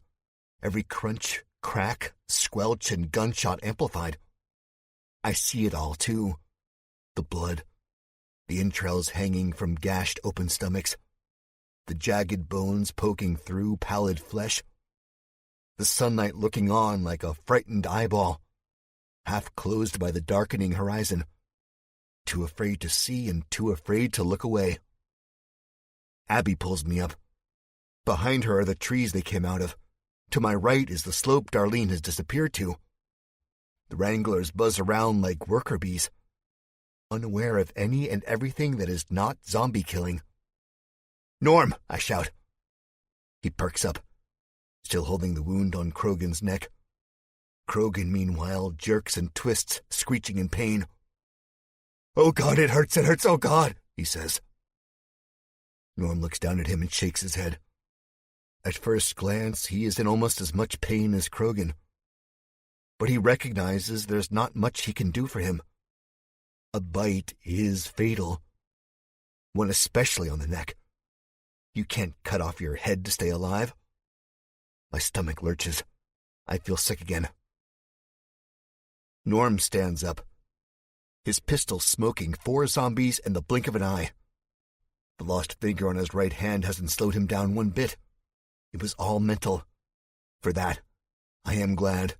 every crunch, crack, squelch, and gunshot amplified. I see it all, too. The blood, the entrails hanging from gashed open stomachs, the jagged bones poking through pallid flesh, the sunlight looking on like a frightened eyeball, half closed by the darkening horizon, too afraid to see and too afraid to look away. Abby pulls me up. Behind her are the trees they came out of. To my right is the slope Darlene has disappeared to. The wranglers buzz around like worker bees, unaware of any and everything that is not zombie killing. "Norm!" I shout. He perks up, still holding the wound on Krogan's neck. Krogan, meanwhile, jerks and twists, screeching in pain. "Oh God, it hurts, oh God," he says. Norm looks down at him and shakes his head. At first glance, he is in almost as much pain as Krogan. But he recognizes there's not much he can do for him. A bite is fatal. One especially on the neck. You can't cut off your head to stay alive. My stomach lurches. I feel sick again. Norm stands up, his pistol smoking 4 zombies in the blink of an eye. The lost finger on his right hand hasn't slowed him down one bit. It was all mental. For that, I am glad.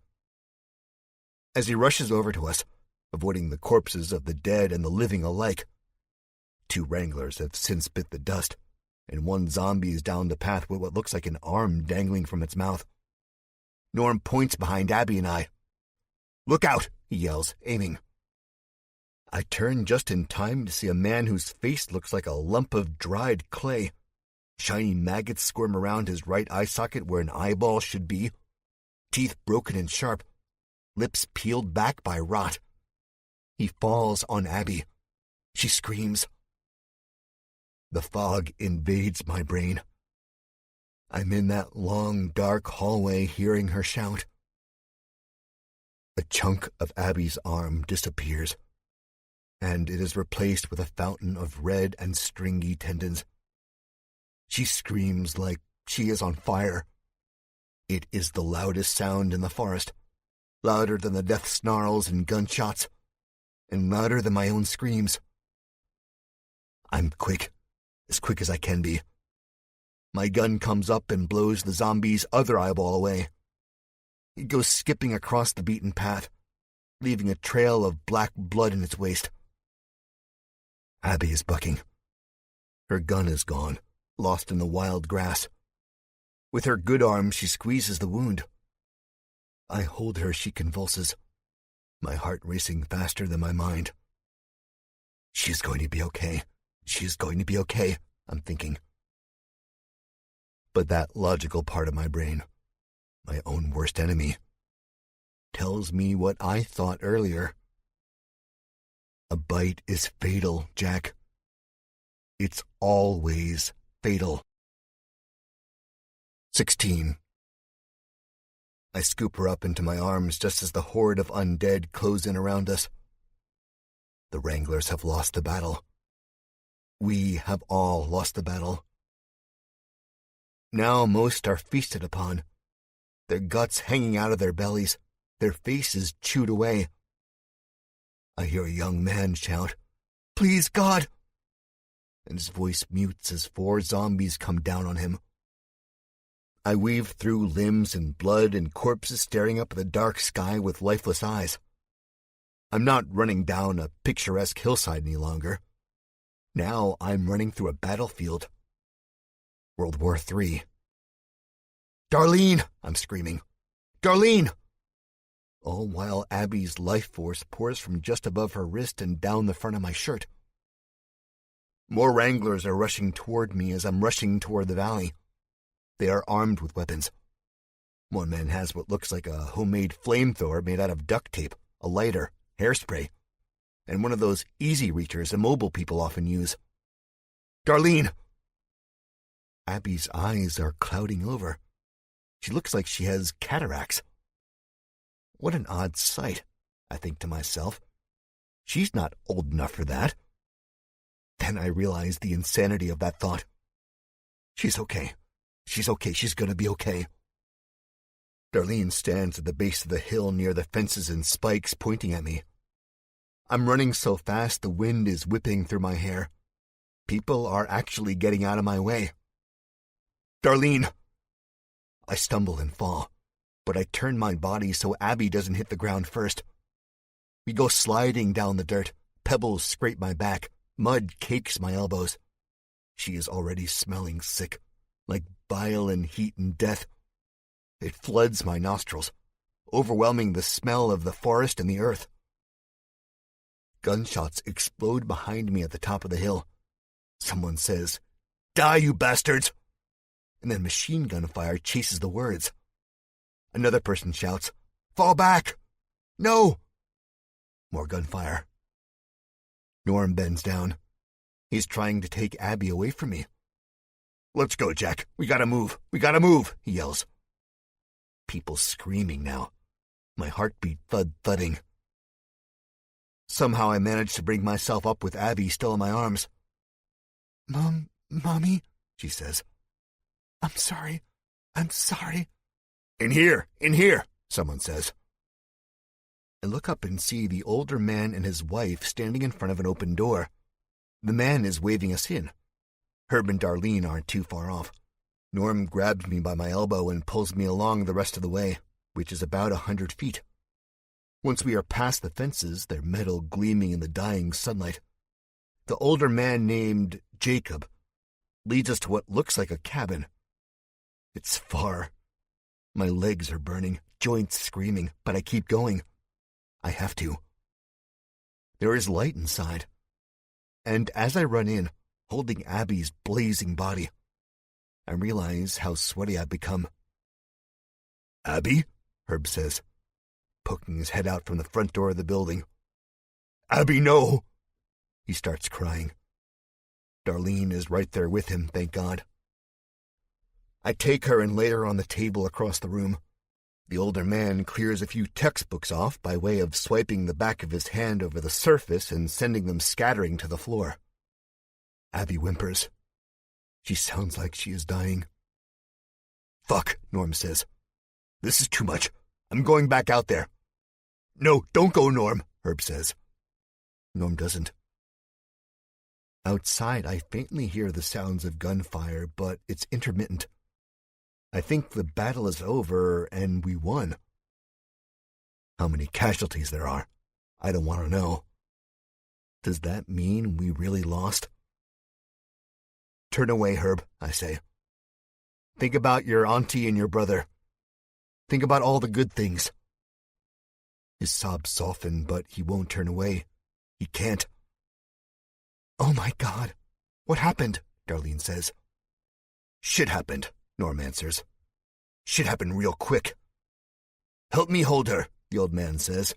As he rushes over to us, avoiding the corpses of the dead and the living alike, 2 wranglers have since bit the dust, and 1 zombie is down the path with what looks like an arm dangling from its mouth. Norm points behind Abby and I. "Look out!" he yells, aiming. I turn just in time to see a man whose face looks like a lump of dried clay. Shiny maggots squirm around his right eye socket where an eyeball should be. Teeth broken and sharp. Lips peeled back by rot. He falls on Abby. She screams. The fog invades my brain. I'm in that long, dark hallway hearing her shout. A chunk of Abby's arm disappears, and it is replaced with a fountain of red and stringy tendons. She screams like she is on fire. It is the loudest sound in the forest, louder than the death snarls and gunshots, and louder than my own screams. I'm quick, as quick as I can be. My gun comes up and blows the zombie's other eyeball away. It goes skipping across the beaten path, leaving a trail of black blood in its waist. Abby is bucking. Her gun is gone, lost in the wild grass. With her good arm, she squeezes the wound. I hold her, she convulses, my heart racing faster than my mind. She's going to be okay. She's going to be okay, I'm thinking. But that logical part of my brain, my own worst enemy, tells me what I thought earlier. A bite is fatal, Jack. It's always fatal. 16. I scoop her up into my arms just as the horde of undead close in around us. The Wranglers have lost the battle. We have all lost the battle. Now most are feasted upon, their guts hanging out of their bellies, their faces chewed away. I hear a young man shout, "Please, God!" and his voice mutes as 4 zombies come down on him. I weave through limbs and blood and corpses staring up at the dark sky with lifeless eyes. I'm not running down a picturesque hillside any longer. Now I'm running through a battlefield. World War III. "Darlene!" I'm screaming. "Darlene!" All while Abby's life force pours from just above her wrist and down the front of my shirt. More Wranglers are rushing toward me as I'm rushing toward the valley. They are armed with weapons. One man has what looks like a homemade flamethrower made out of duct tape, a lighter, hairspray, and one of those easy reachers immobile people often use. "Darlene!" Abby's eyes are clouding over. She looks like she has cataracts. What an odd sight, I think to myself. She's not old enough for that. Then I realize the insanity of that thought. She's okay. She's okay. She's gonna be okay. Darlene stands at the base of the hill near the fences and spikes, pointing at me. I'm running so fast the wind is whipping through my hair. People are actually getting out of my way. "Darlene!" I stumble and fall, but I turn my body so Abby doesn't hit the ground first. We go sliding down the dirt. Pebbles scrape my back. Mud cakes my elbows. She is already smelling sick, like bile and heat and death. It floods my nostrils, overwhelming the smell of the forest and the earth. Gunshots explode behind me at the top of the hill. Someone says, "Die, you bastards!" And then machine gun fire chases the words. Another person shouts, "Fall back! No!" More gunfire. Norm bends down. He's trying to take Abby away from me. "Let's go, Jack. We gotta move. We gotta move," he yells. People screaming now. My heartbeat thudding. Somehow I manage to bring myself up with Abby still in my arms. Mommy, she says. I'm sorry. In here, someone says. I look up and see the older man and his wife standing in front of an open door. The man is waving us in. Herb and Darlene aren't too far off. Norm grabs me by my elbow and pulls me along the rest of the way, which is about 100 feet. Once we are past the fences, their metal gleaming in the dying sunlight, the older man named Jacob leads us to what looks like a cabin. It's far. My legs are burning, joints screaming, but I keep going. I have to. There is light inside. And as I run in, holding Abby's blazing body, I realize how sweaty I've become. "Abby?" Herb says, poking his head out from the front door of the building. "Abby, no!" He starts crying. Darlene is right there with him, thank God. I take her and lay her on the table across the room. The older man clears a few textbooks off by way of swiping the back of his hand over the surface and sending them scattering to the floor. Abby whimpers. She sounds like she is dying. "Fuck," Norm says. "This is too much. I'm going back out there." "No, don't go, Norm," Herb says. Norm doesn't. Outside, I faintly hear the sounds of gunfire, but it's intermittent. I think the battle is over and we won. How many casualties there are, I don't want to know. Does that mean we really lost? "Turn away, Herb," I say. "Think about your auntie and your brother. Think about all the good things." His sobs soften, but he won't turn away. He can't. "Oh my God, what happened?" Darlene says. "Shit happened," Norm answers. "Shit happened real quick." "Help me hold her," the old man says.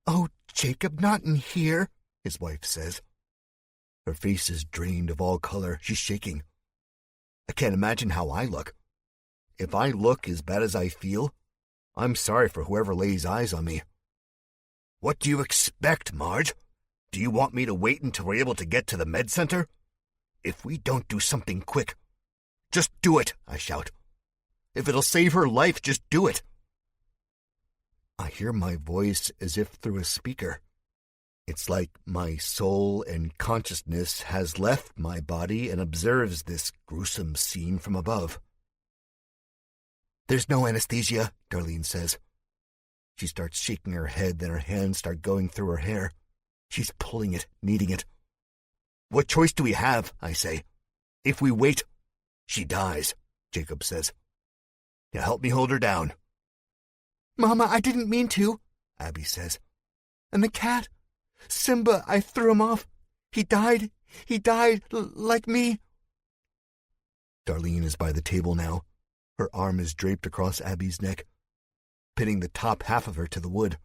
"Oh, Jacob, not in here," his wife says. Her face is drained of all color. She's shaking. I can't imagine how I look. If I look as bad as I feel, I'm sorry for whoever lays eyes on me. "What do you expect, Marge? Do you want me to wait until we're able to get to the med center? If we don't do something quick, just do it," I shout. "If it'll save her life, just do it." I hear my voice as if through a speaker. It's like my soul and consciousness has left my body and observes this gruesome scene from above. "There's no anesthesia," Darlene says. She starts shaking her head, then her hands start going through her hair. She's pulling it, kneading it. "What choice do we have?" I say. "If we wait, she dies," Jacob says. "Now help me hold her down." "Mama, I didn't mean to," Abby says. "And the cat? Simba, I threw him off. He died like me." Darlene is by the table now. Her arm is draped across Abby's neck, pinning the top half of her to the wood.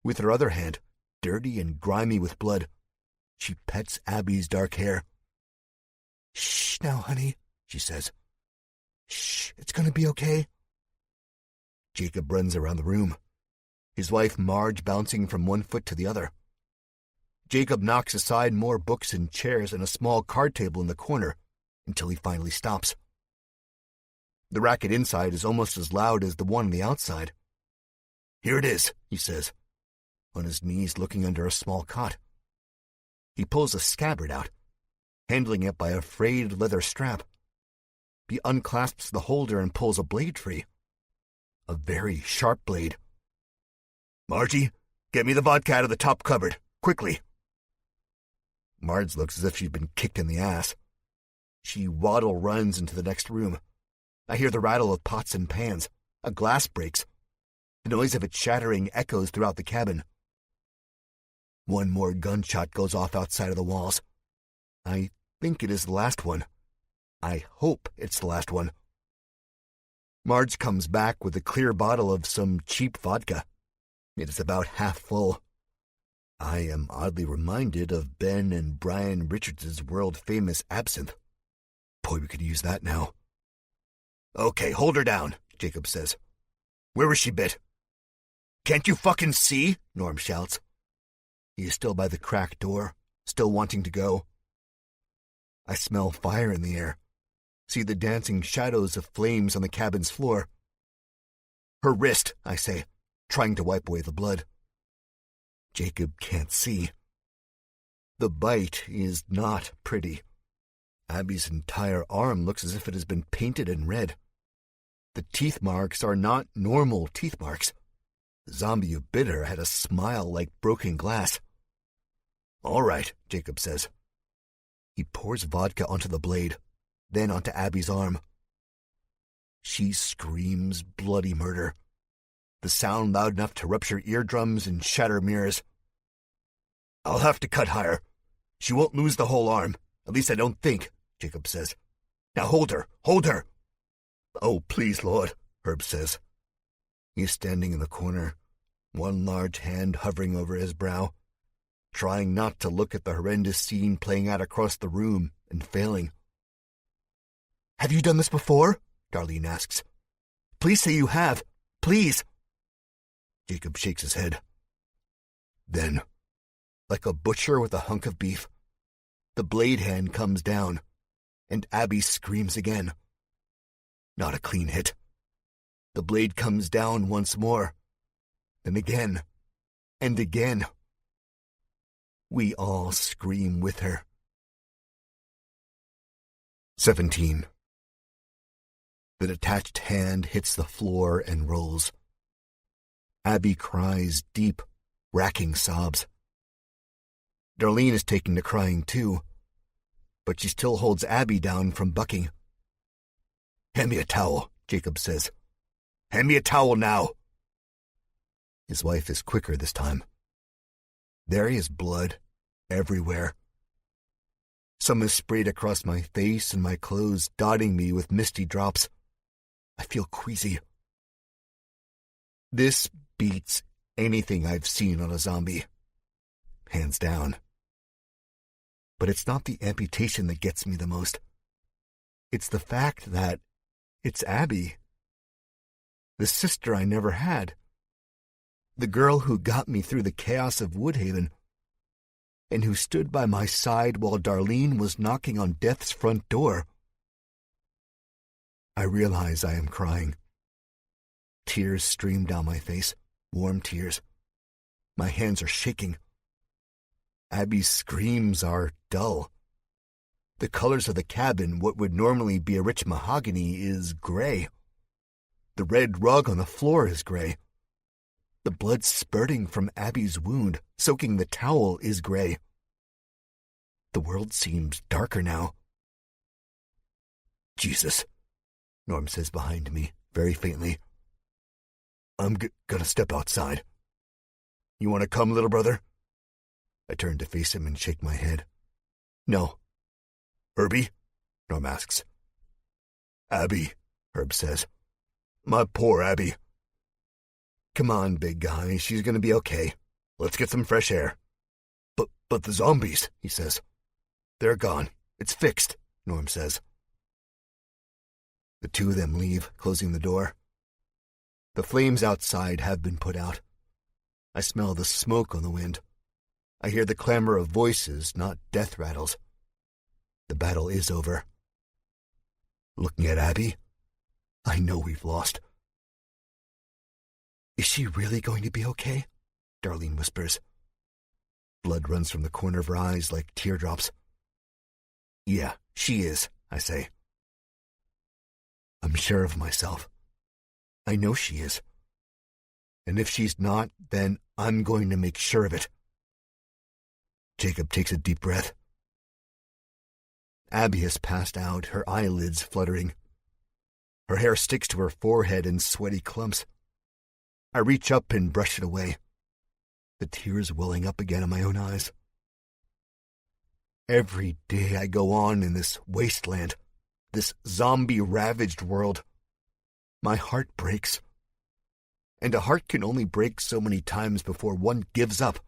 With her other hand, dirty and grimy with blood, she pets Abby's dark hair. "Shh now, honey," she says. "Shh, it's going to be okay." Jacob runs around the room, his wife Marge bouncing from one foot to the other. Jacob knocks aside more books and chairs and a small card table in the corner until he finally stops. The racket inside is almost as loud as the one on the outside. "Here it is," he says, on his knees looking under a small cot. He pulls a scabbard out, handling it by a frayed leather strap. He unclasps the holder and pulls a blade free. a very sharp blade. "Margie, get me the vodka out of the top cupboard, quickly." Marge looks as if she'd been kicked in the ass. She waddle runs into the next room. I hear the rattle of pots and pans. A glass breaks. The noise of it shattering echoes throughout the cabin. One more gunshot goes off outside of the walls. I think it is the last one. I hope it's the last one. Marge comes back with a clear bottle of some cheap vodka. It is about half full. I am oddly reminded of Ben and Brian Richards' world-famous absinthe. Boy, we could use that now. "Okay, hold her down," Jacob says. "Where was she bit?" "Can't you fucking see?" Norm shouts. He is still by the cracked door, still wanting to go. I smell fire in the air, see the dancing shadows of flames on the cabin's floor. "Her wrist," I say, trying to wipe away the blood. Jacob can't see. The bite is not pretty. Abby's entire arm looks as if it has been painted in red. The teeth marks are not normal teeth marks. The zombie who bit her had a smile like broken glass. "All right," Jacob says. He pours vodka onto the blade, then onto Abby's arm. She screams bloody murder, the sound loud enough to rupture eardrums and shatter mirrors. "I'll have to cut higher. She won't lose the whole arm. At least I don't think," Jacob says. "Now hold her, hold her." "Oh, please, Lord," Herb says. He is standing in the corner, one large hand hovering over his brow, trying not to look at the horrendous scene playing out across the room and failing. "Have you done this before?" Darlene asks. "Please say you have. Please." Jacob shakes his head. Then, like a butcher with a hunk of beef, the blade hand comes down, and Abby screams again. Not a clean hit. The blade comes down once more, then again, and again. We all scream with her. 17. The detached hand hits the floor and rolls. Abby cries deep, racking sobs. Darlene is taking to crying too, but she still holds Abby down from bucking. "Hand me a towel," Jacob says. "Hand me a towel now." His wife is quicker this time. There is blood everywhere. Some is sprayed across my face and my clothes, dotting me with misty drops. I feel queasy. This beats anything I've seen on a zombie. Hands down. But it's not the amputation that gets me the most. It's the fact that it's Abby. The sister I never had. The girl who got me through the chaos of Woodhaven, and who stood by my side while Darlene was knocking on death's front door. I realize I am crying. Tears stream down my face, warm tears. My hands are shaking. Abby's screams are dull. The colors of the cabin, what would normally be a rich mahogany, is gray. The red rug on the floor is gray. The blood spurting from Abby's wound, soaking the towel, is gray. The world seems darker now. "Jesus," Norm says behind me, very faintly. "I'm gonna step outside. You want to come, little brother?" I turn to face him and shake my head. "No." "Herbie?" Norm asks. "Abby," Herb says. "My poor Abby." "Come on, big guy, she's gonna be okay. Let's get some fresh air." But the zombies," he says. "They're gone. It's fixed," Norm says. The two of them leave, closing the door. The flames outside have been put out. I smell the smoke on the wind. I hear the clamor of voices, not death rattles. The battle is over. Looking at Abby, I know we've lost. "Is she really going to be okay?" Darlene whispers. Blood runs from the corner of her eyes like teardrops. "Yeah, she is," I say. I'm sure of myself. I know she is. And if she's not, then I'm going to make sure of it. Jacob takes a deep breath. Abby has passed out, her eyelids fluttering. Her hair sticks to her forehead in sweaty clumps. I reach up and brush it away, the tears welling up again in my own eyes. Every day I go on in this wasteland, this zombie-ravaged world. My heart breaks. And a heart can only break so many times before one gives up.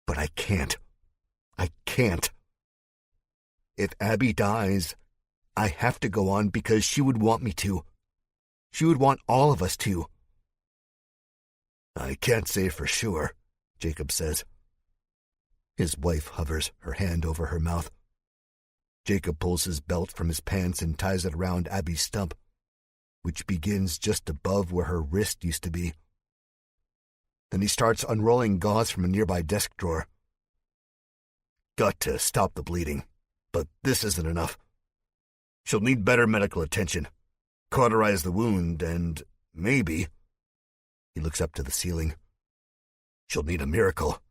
But I can't. I can't. If Abby dies, I have to go on because she would want me to. She would want all of us to. I can't say for sure, Jacob says. His wife hovers, her hand over her mouth. Jacob pulls his belt from his pants and ties it around Abby's stump, which begins just above where her wrist used to be. Then he starts unrolling gauze from a nearby desk drawer. Got to stop the bleeding, but this isn't enough. She'll need better medical attention, cauterize the wound, and maybe... He looks up to the ceiling. She'll need a miracle.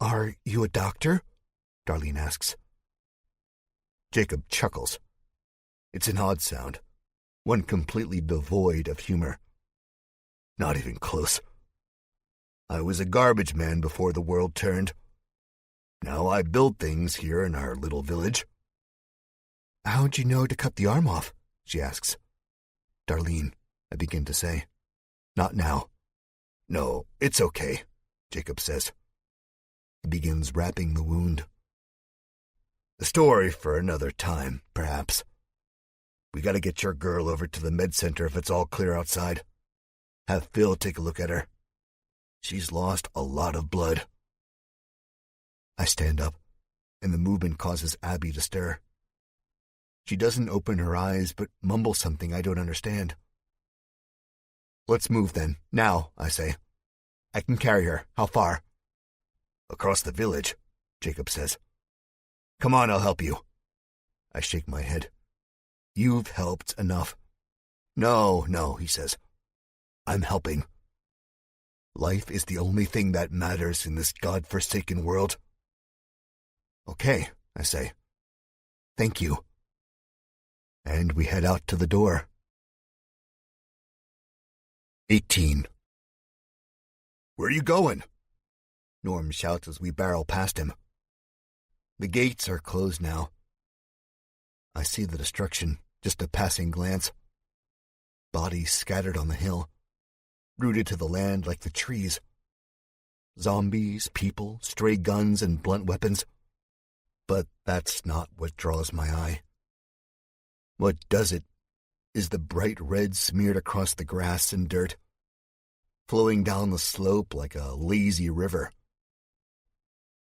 Are you a doctor? Darlene asks. Jacob chuckles. It's an odd sound, one completely devoid of humor. Not even close. I was a garbage man before the world turned. Now I build things here in our little village. How'd you know to cut the arm off? She asks. Darlene, I begin to say. Not now. No, it's okay, Jacob says. He begins wrapping the wound. The story for another time, perhaps. We gotta get your girl over to the med center if it's all clear outside. Have Phil take a look at her. She's lost a lot of blood. I stand up, and the movement causes Abby to stir. She doesn't open her eyes, but mumbles something I don't understand. Let's move then, now, I say. I can carry her. How far? Across the village, Jacob says. Come on, I'll help you. I shake my head. You've helped enough. No, he says. I'm helping. Life is the only thing that matters in this God-forsaken world. Okay, I say. Thank you. And we head out to the door. 18. Where are you going? Norm shouts as we barrel past him. The gates are closed now. I see the destruction, just a passing glance. Bodies scattered on the hill, rooted to the land like the trees. Zombies, people, stray guns, and blunt weapons. But that's not what draws my eye. What does it is the bright red smeared across the grass and dirt, flowing down the slope like a lazy river.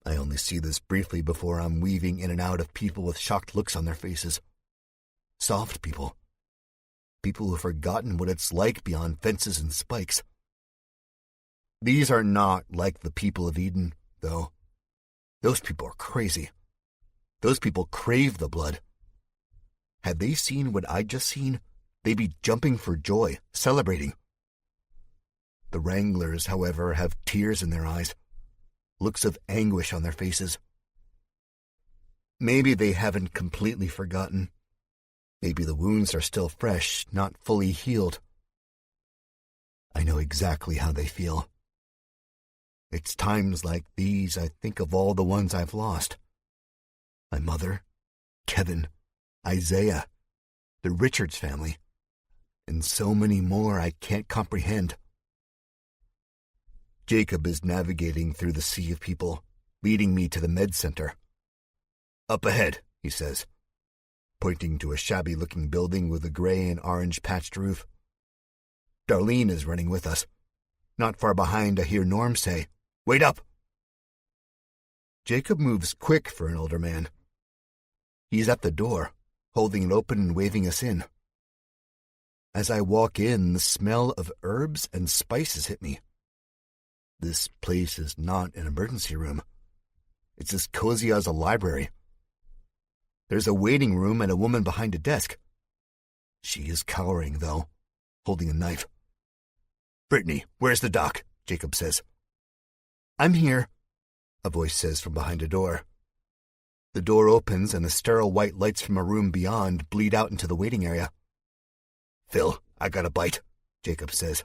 I only see this briefly before I'm weaving in and out of people with shocked looks on their faces. Soft people. People who've forgotten what it's like beyond fences and spikes. These are not like the people of Eden, though. Those people are crazy. Those people crave the blood. Had they seen what I'd just seen, they'd be jumping for joy, celebrating. The Wranglers, however, have tears in their eyes, looks of anguish on their faces. Maybe they haven't completely forgotten. Maybe the wounds are still fresh, not fully healed. I know exactly how they feel. It's times like these I think of all the ones I've lost. My mother, Kevin, Isaiah, the Richards family, and so many more I can't comprehend. Jacob is navigating through the sea of people, leading me to the med center. Up ahead, he says, pointing to a shabby-looking building with a gray and orange patched roof. Darlene is running with us. Not far behind, I hear Norm say, "Wait up!" Jacob moves quick for an older man. He's at the door, holding it open and waving us in. As I walk in, the smell of herbs and spices hit me. This place is not an emergency room. It's as cozy as a library. There's a waiting room and a woman behind a desk. She is cowering, though, holding a knife. "Brittany, where's the doc?" Jacob says. "I'm here," a voice says from behind a door. The door opens and the sterile white lights from a room beyond bleed out into the waiting area. "Phil, I got a bite," Jacob says.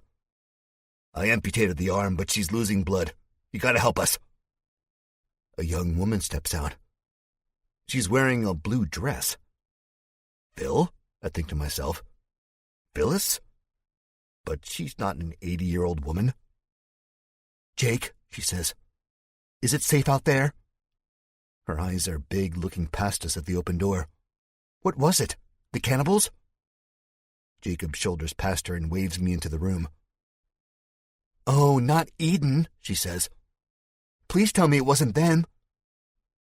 "I amputated the arm, but she's losing blood. You gotta help us." A young woman steps out. She's wearing a blue dress. "Phil?" I think to myself. "Phyllis?" But she's not an 80-year-old woman. "Jake," she says, "is it safe out there?" Her eyes are big, looking past us at the open door. "What was it? The cannibals?" Jacob shoulders past her and waves me into the room. "Oh, not Eden," she says. "Please tell me it wasn't them."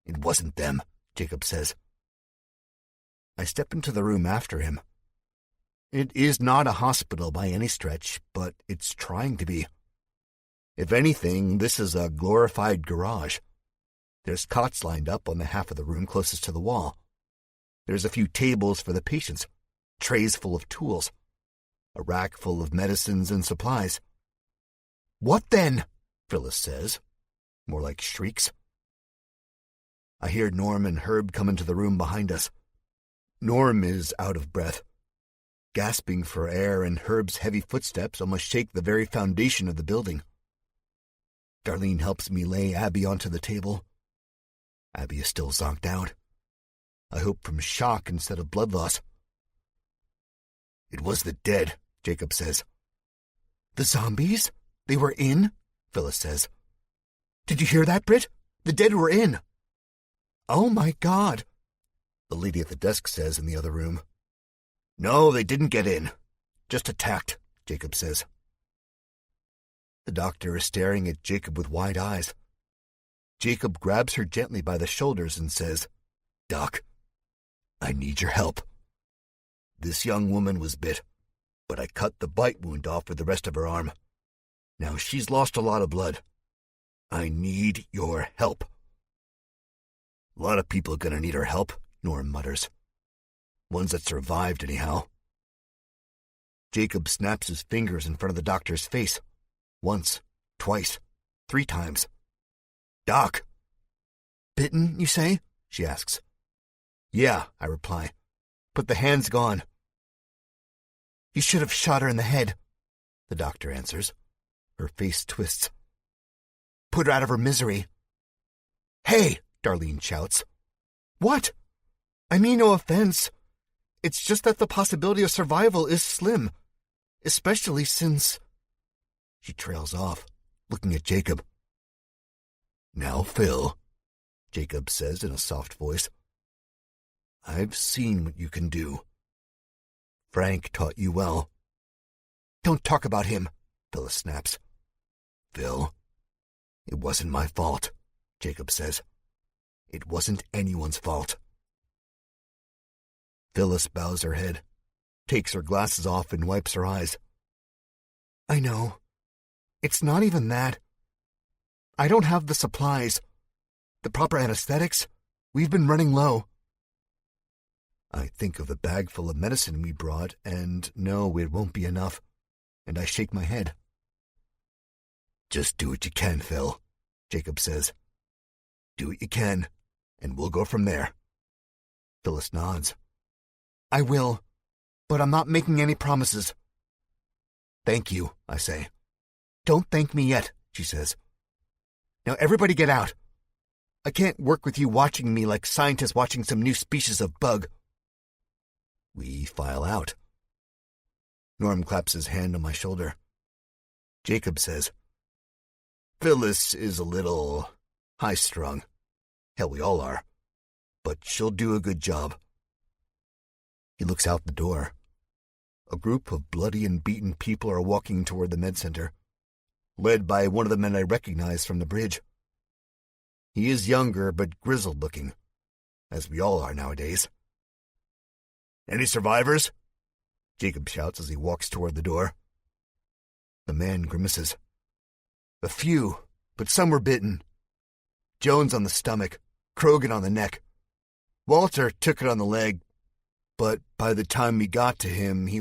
"It wasn't them," Jacob says. I step into the room after him. It is not a hospital by any stretch, but it's trying to be. If anything, this is a glorified garage. There's cots lined up on the half of the room closest to the wall. There's a few tables for the patients, trays full of tools, a rack full of medicines and supplies. "What then?" Phyllis says, more like shrieks. I hear Norm and Herb come into the room behind us. Norm is out of breath, gasping for air, and Herb's heavy footsteps almost shake the very foundation of the building. Darlene helps me lay Abby onto the table. Abby is still zonked out. I hope from shock instead of blood loss. "It was the dead," Jacob says. "The zombies? They were in?" Phyllis says. "Did you hear that, Britt? The dead were in." "Oh, my God," the lady at the desk says in the other room. "No, they didn't get in. Just attacked," Jacob says. The doctor is staring at Jacob with wide eyes. Jacob grabs her gently by the shoulders and says, "Doc, I need your help. This young woman was bit, but I cut the bite wound off with the rest of her arm. Now she's lost a lot of blood. I need your help." "A lot of people are going to need our help," Norm mutters. "Ones that survived, anyhow." Jacob snaps his fingers in front of the doctor's face. Once, twice, 3 times. "Doc." "Bitten, you say?" she asks. "Yeah," I reply, "but the hand's gone." "You should have shot her in the head," the doctor answers. Her face twists. "Put her out of her misery." "Hey!" Darlene shouts. "What? I mean no offense. It's just that the possibility of survival is slim, especially since—" She trails off, looking at Jacob. "Now, Phil," Jacob says in a soft voice, "I've seen what you can do. Frank taught you well." "Don't talk about him," Phyllis snaps. "Phil, it wasn't my fault," Jacob says. "It wasn't anyone's fault." Phyllis bows her head, takes her glasses off, and wipes her eyes. "I know. It's not even that. I don't have the supplies, the proper anesthetics. We've been running low." I think of the bag full of medicine we brought, and no, it won't be enough, and I shake my head. "Just do what you can, Phil," Jacob says. "Do what you can, and we'll go from there." Phyllis nods. "I will, but I'm not making any promises." "Thank you," I say. "Don't thank me yet," she says. "Now everybody get out. I can't work with you watching me like scientists watching some new species of bug." We file out. Norm claps his hand on my shoulder. Jacob says, "Phyllis is a little high-strung. Hell, we all are. But she'll do a good job." He looks out the door. A group of bloody and beaten people are walking toward the med center, led by one of the men I recognize from the bridge. He is younger but grizzled-looking, as we all are nowadays. "Any survivors?" Jacob shouts as he walks toward the door. The man grimaces. "A few, but some were bitten. Jones on the stomach, Krogan on the neck. Walter took it on the leg, but by the time we got to him, he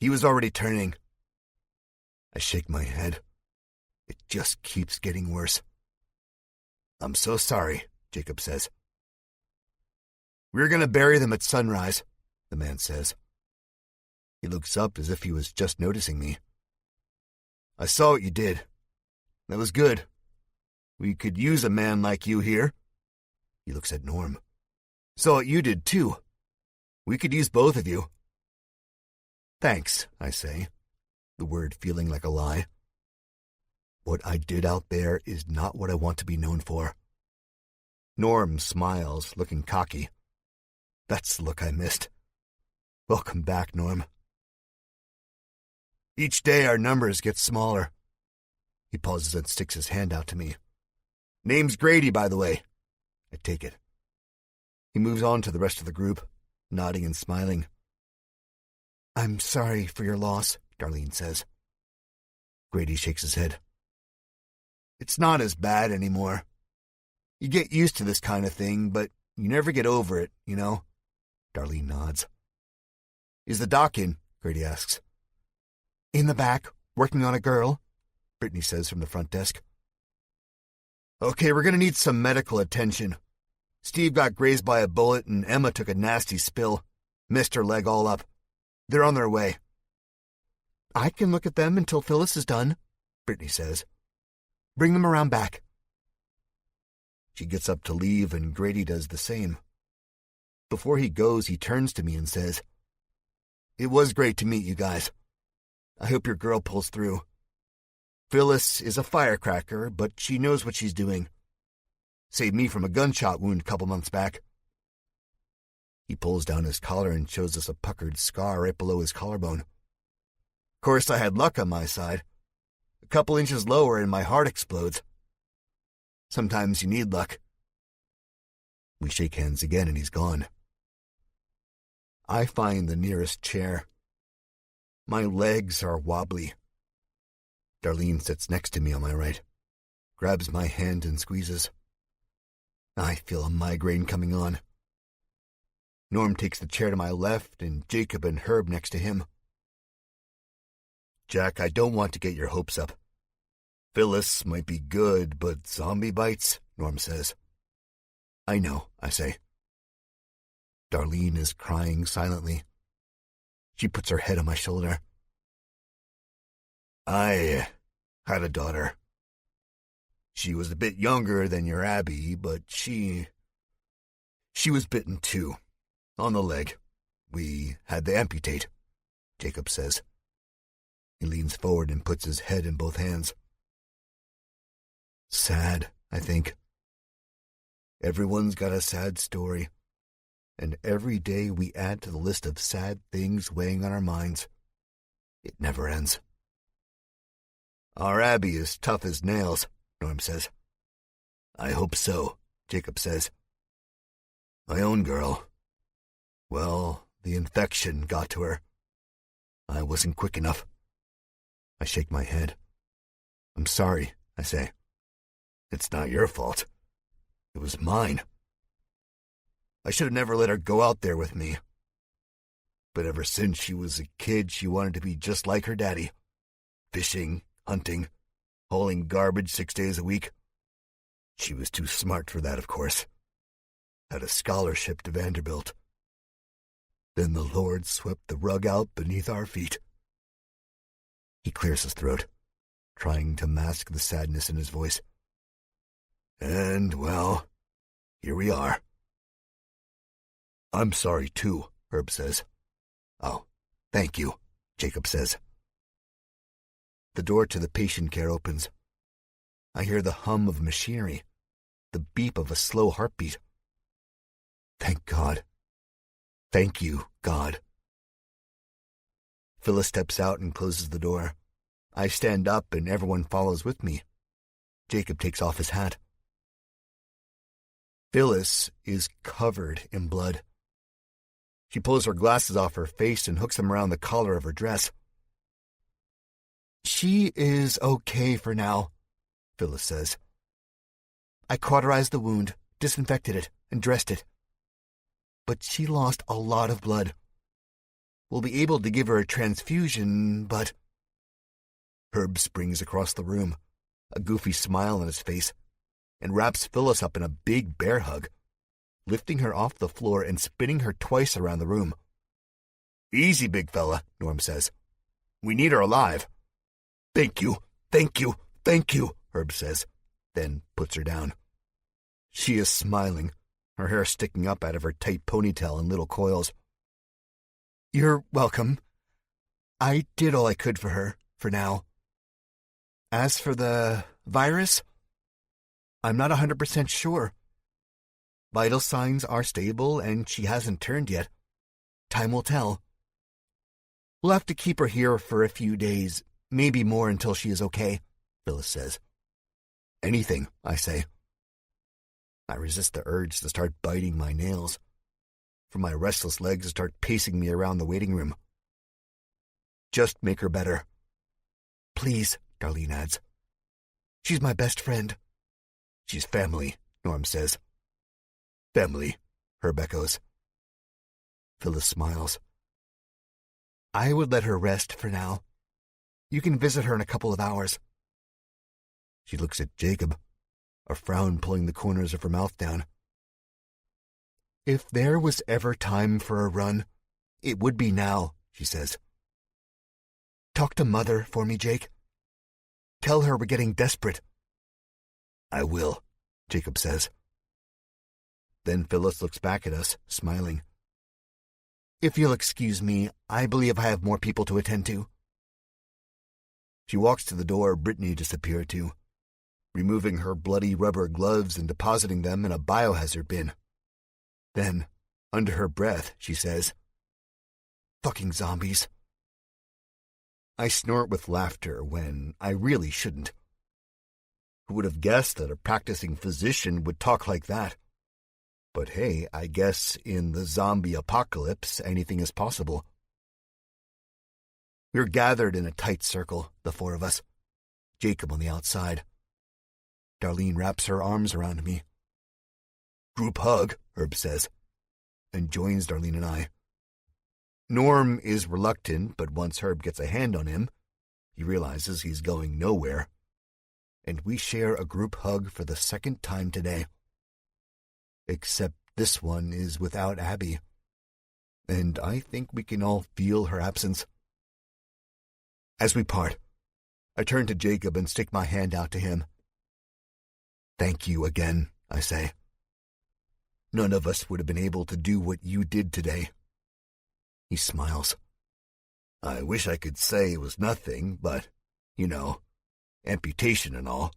He was already turning. I shake my head. It just keeps getting worse. I'm so sorry, Jacob says. We're going to bury them at sunrise, the man says. He looks up as if he was just noticing me. I saw what you did. That was good. We could use a man like you here. He looks at Norm. Saw what you did, too. We could use both of you. Thanks, I say, the word feeling like a lie. What I did out there is not what I want to be known for. Norm smiles, looking cocky. That's the look I missed. Welcome back, Norm. Each day our numbers get smaller. He pauses and sticks his hand out to me. Name's Grady, by the way. I take it. He moves on to the rest of the group, nodding and smiling. I'm sorry for your loss, Darlene says. Grady shakes his head. It's not as bad anymore. You get used to this kind of thing, but you never get over it, you know? Darlene nods. Is the doc in? Grady asks. In the back, working on a girl, Brittany says from the front desk. Okay, we're going to need some medical attention. Steve got grazed by a bullet and Emma took a nasty spill. Missed her leg all up. They're on their way. I can look at them until Phyllis is done, Brittany says. Bring them around back. She gets up to leave and Grady does the same. Before he goes, he turns to me and says, It was great to meet you guys. I hope your girl pulls through. Phyllis is a firecracker, but she knows what she's doing. Saved me from a gunshot wound a couple months back. He pulls down his collar and shows us a puckered scar right below his collarbone. Of course, I had luck on my side. A couple inches lower and my heart explodes. Sometimes you need luck. We shake hands again and he's gone. I find the nearest chair. My legs are wobbly. Darlene sits next to me on my right, grabs my hand and squeezes. I feel a migraine coming on. Norm takes the chair to my left and Jacob and Herb next to him. Jack, I don't want to get your hopes up. Phyllis might be good, but zombie bites, Norm says. I know, I say. Darlene is crying silently. She puts her head on my shoulder. I had a daughter. She was a bit younger than your Abby, but she was bitten too, on the leg. We had to amputate, Jacob says. He leans forward and puts his head in both hands. Sad, I think. Everyone's got a sad story, and every day we add to the list of sad things weighing on our minds. It never ends. Our Abby is tough as nails, Norm says. I hope so, Jacob says. My own girl. Well, the infection got to her. I wasn't quick enough. I shake my head. I'm sorry, I say. It's not your fault. It was mine. I should have never let her go out there with me. But ever since she was a kid, she wanted to be just like her daddy. Fishing, hunting, hauling garbage 6 days a week. She was too smart for that, of course. Had a scholarship to Vanderbilt. Then the Lord swept the rug out beneath our feet. He clears his throat, trying to mask the sadness in his voice. And, well, here we are. I'm sorry, too, Herb says. Oh, thank you, Jacob says. The door to the patient care opens. I hear the hum of machinery, the beep of a slow heartbeat. Thank God. Thank you, God. Phyllis steps out and closes the door. I stand up and everyone follows with me. Jacob takes off his hat. Phyllis is covered in blood. She pulls her glasses off her face and hooks them around the collar of her dress. She is okay for now, Phyllis says. I cauterized the wound, disinfected it, and dressed it. But she lost a lot of blood. we'll be able to give her a transfusion, but... Herb springs across the room, a goofy smile on his face, and wraps Phyllis up in a big bear hug, lifting her off the floor and spinning her twice around the room. "Easy, big fella," Norm says. "We need her alive." "Thank you, thank you, thank you," Herb says, then puts her down. She is smiling, her hair sticking up out of her tight ponytail in little coils. "You're welcome. I did all I could for her, for now. As for the virus, I'm not 100% sure. Vital signs are stable, and she hasn't turned yet. Time will tell. We'll have to keep her here for a few days, maybe more until she is okay," Phyllis says. "Anything," I say. I resist the urge to start biting my nails, for my restless legs start pacing me around the waiting room. "Just make her better." "Please," Darlene adds. "She's my best friend." "She's family," Norm says. "Family," Herb echoes. Phyllis smiles. "I would let her rest for now. You can visit her in a couple of hours." She looks at Jacob, a frown pulling the corners of her mouth down. "If there was ever time for a run, it would be now," she says. "Talk to Mother for me, Jake. Tell her we're getting desperate." "I will," Jacob says. Then Phyllis looks back at us, smiling. "If you'll excuse me, I believe I have more people to attend to." She walks to the door Brittany disappeared to, removing her bloody rubber gloves and depositing them in a biohazard bin. Then, under her breath, she says, "Fucking zombies." I snort with laughter when I really shouldn't. Who would have guessed that a practicing physician would talk like that? But hey, I guess in the zombie apocalypse, anything is possible. We're gathered in a tight circle, the four of us, Jacob on the outside. Darlene wraps her arms around me. "Group hug," Herb says, and joins Darlene and I. Norm is reluctant, but once Herb gets a hand on him, he realizes he's going nowhere. And we share a group hug for the second time today. Except this one is without Abby, and I think we can all feel her absence. As we part, I turn to Jacob and stick my hand out to him. "Thank you again," I say. "None of us would have been able to do what you did today." He smiles. "I wish I could say it was nothing, but, amputation and all."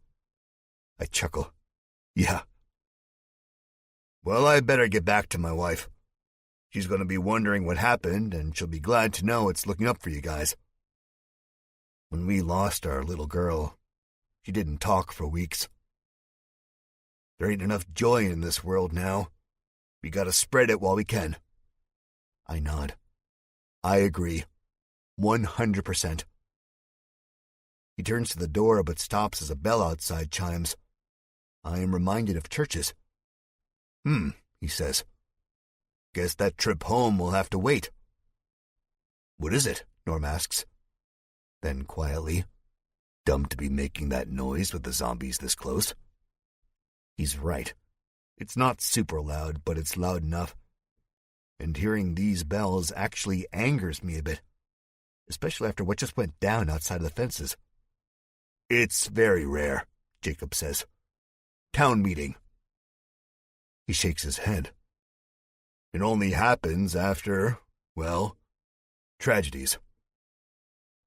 I chuckle. "Yeah." "Well, I better get back to my wife. She's going to be wondering what happened, and she'll be glad to know it's looking up for you guys. When we lost our little girl, she didn't talk for weeks. There ain't enough joy in this world now. We gotta spread it while we can." I nod. I agree. 100%. He turns to the door but stops as a bell outside chimes. I am reminded of churches. He says. "Guess that trip home will have to wait." "What is it?" Norm asks. Then quietly, "Dumb to be making that noise with the zombies this close." He's right. It's not super loud, but it's loud enough. And hearing these bells actually angers me a bit, especially after what just went down outside of the fences. "It's very rare," Jacob says. "Town meeting." He shakes his head. "It only happens after, tragedies.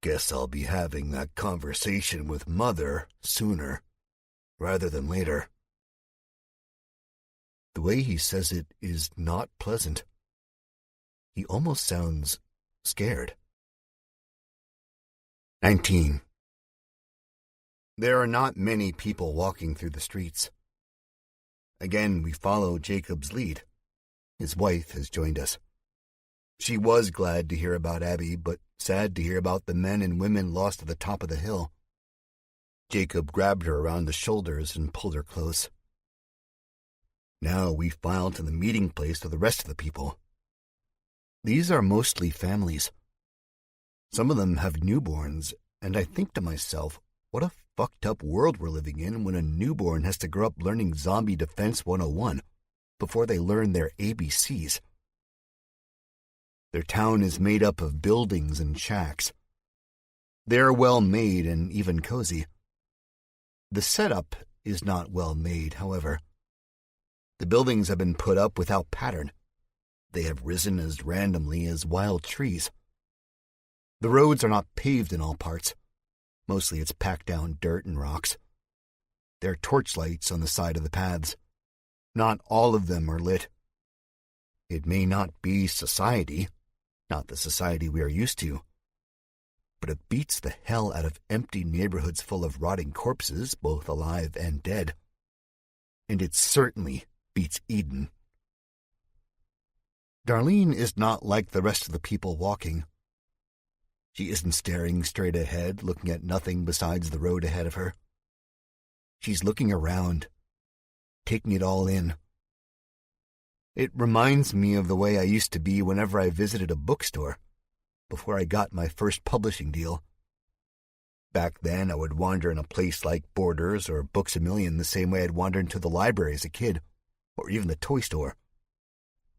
Guess I'll be having that conversation with Mother sooner, rather than later." The way he says it is not pleasant. He almost sounds scared. 19. There are not many people walking through the streets. Again, we follow Jacob's lead. His wife has joined us. She was glad to hear about Abby, but sad to hear about the men and women lost at the top of the hill. Jacob grabbed her around the shoulders and pulled her close. Now we file to the meeting place of the rest of the people. These are mostly families. Some of them have newborns, and I think to myself, what a fucked up world we're living in when a newborn has to grow up learning Zombie Defense 101 before they learn their ABCs. Their town is made up of buildings and shacks. They're well made and even cozy. The setup is not well made, however. The buildings have been put up without pattern. They have risen as randomly as wild trees. The roads are not paved in all parts. Mostly it's packed down dirt and rocks. There are torchlights on the side of the paths. Not all of them are lit. It may not be society, not the society we are used to, but it beats the hell out of empty neighborhoods full of rotting corpses, both alive and dead. And it certainly beats Eden. Darlene is not like the rest of the people walking. She isn't staring straight ahead, looking at nothing besides the road ahead of her. She's looking around, taking it all in. It reminds me of the way I used to be whenever I visited a bookstore, before I got my first publishing deal. Back then, I would wander in a place like Borders or Books A Million the same way I'd wander into the library as a kid, or even the toy store.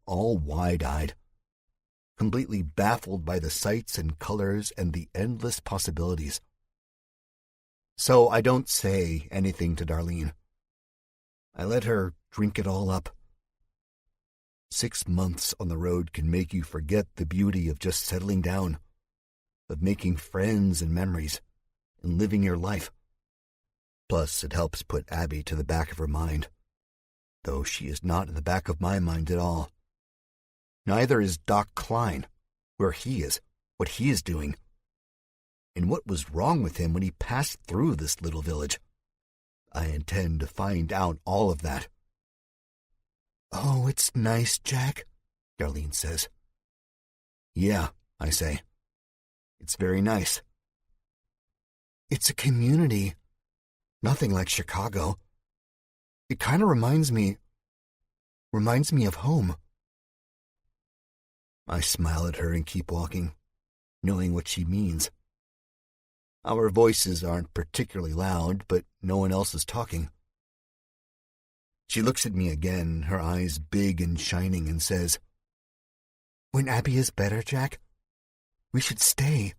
All wide-eyed, completely baffled by the sights and colors and the endless possibilities. So I don't say anything to Darlene. I let her drink it all up. 6 months on the road can make you forget the beauty of just settling down, of making friends and memories, and living your life. Plus, it helps put Abby to the back of her mind, though she is not in the back of my mind at all. Neither is Doc Klein, where he is, what he is doing, and what was wrong with him when he passed through this little village. I intend to find out all of that. "Oh, it's nice, Jack," Darlene says. "Yeah," I say. "It's very nice." "It's a community. Nothing like Chicago. It kind of reminds me of home." I smile at her and keep walking, knowing what she means. Our voices aren't particularly loud, but no one else is talking. She looks at me again, her eyes big and shining, and says, "When Abby is better, Jack, we should stay.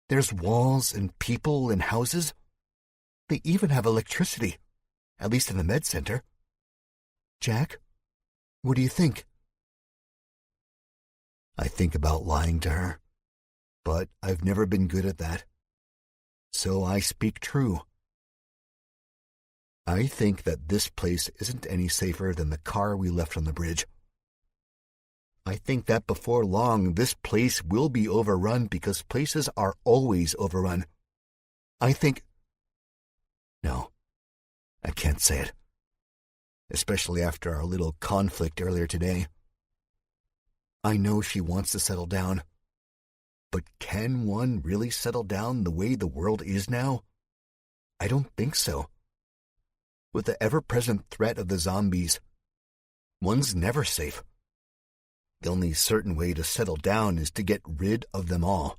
There's walls and people and houses. They even have electricity, at least in the med center. Jack, what do you think?" I think about lying to her, but I've never been good at that. So I speak true. I think that this place isn't any safer than the car we left on the bridge. I think that before long, this place will be overrun because places are always overrun. I think... No, I can't say it, especially after our little conflict earlier today. I know she wants to settle down, but can one really settle down the way the world is now? I don't think so. With the ever-present threat of the zombies, one's never safe. The only certain way to settle down is to get rid of them all.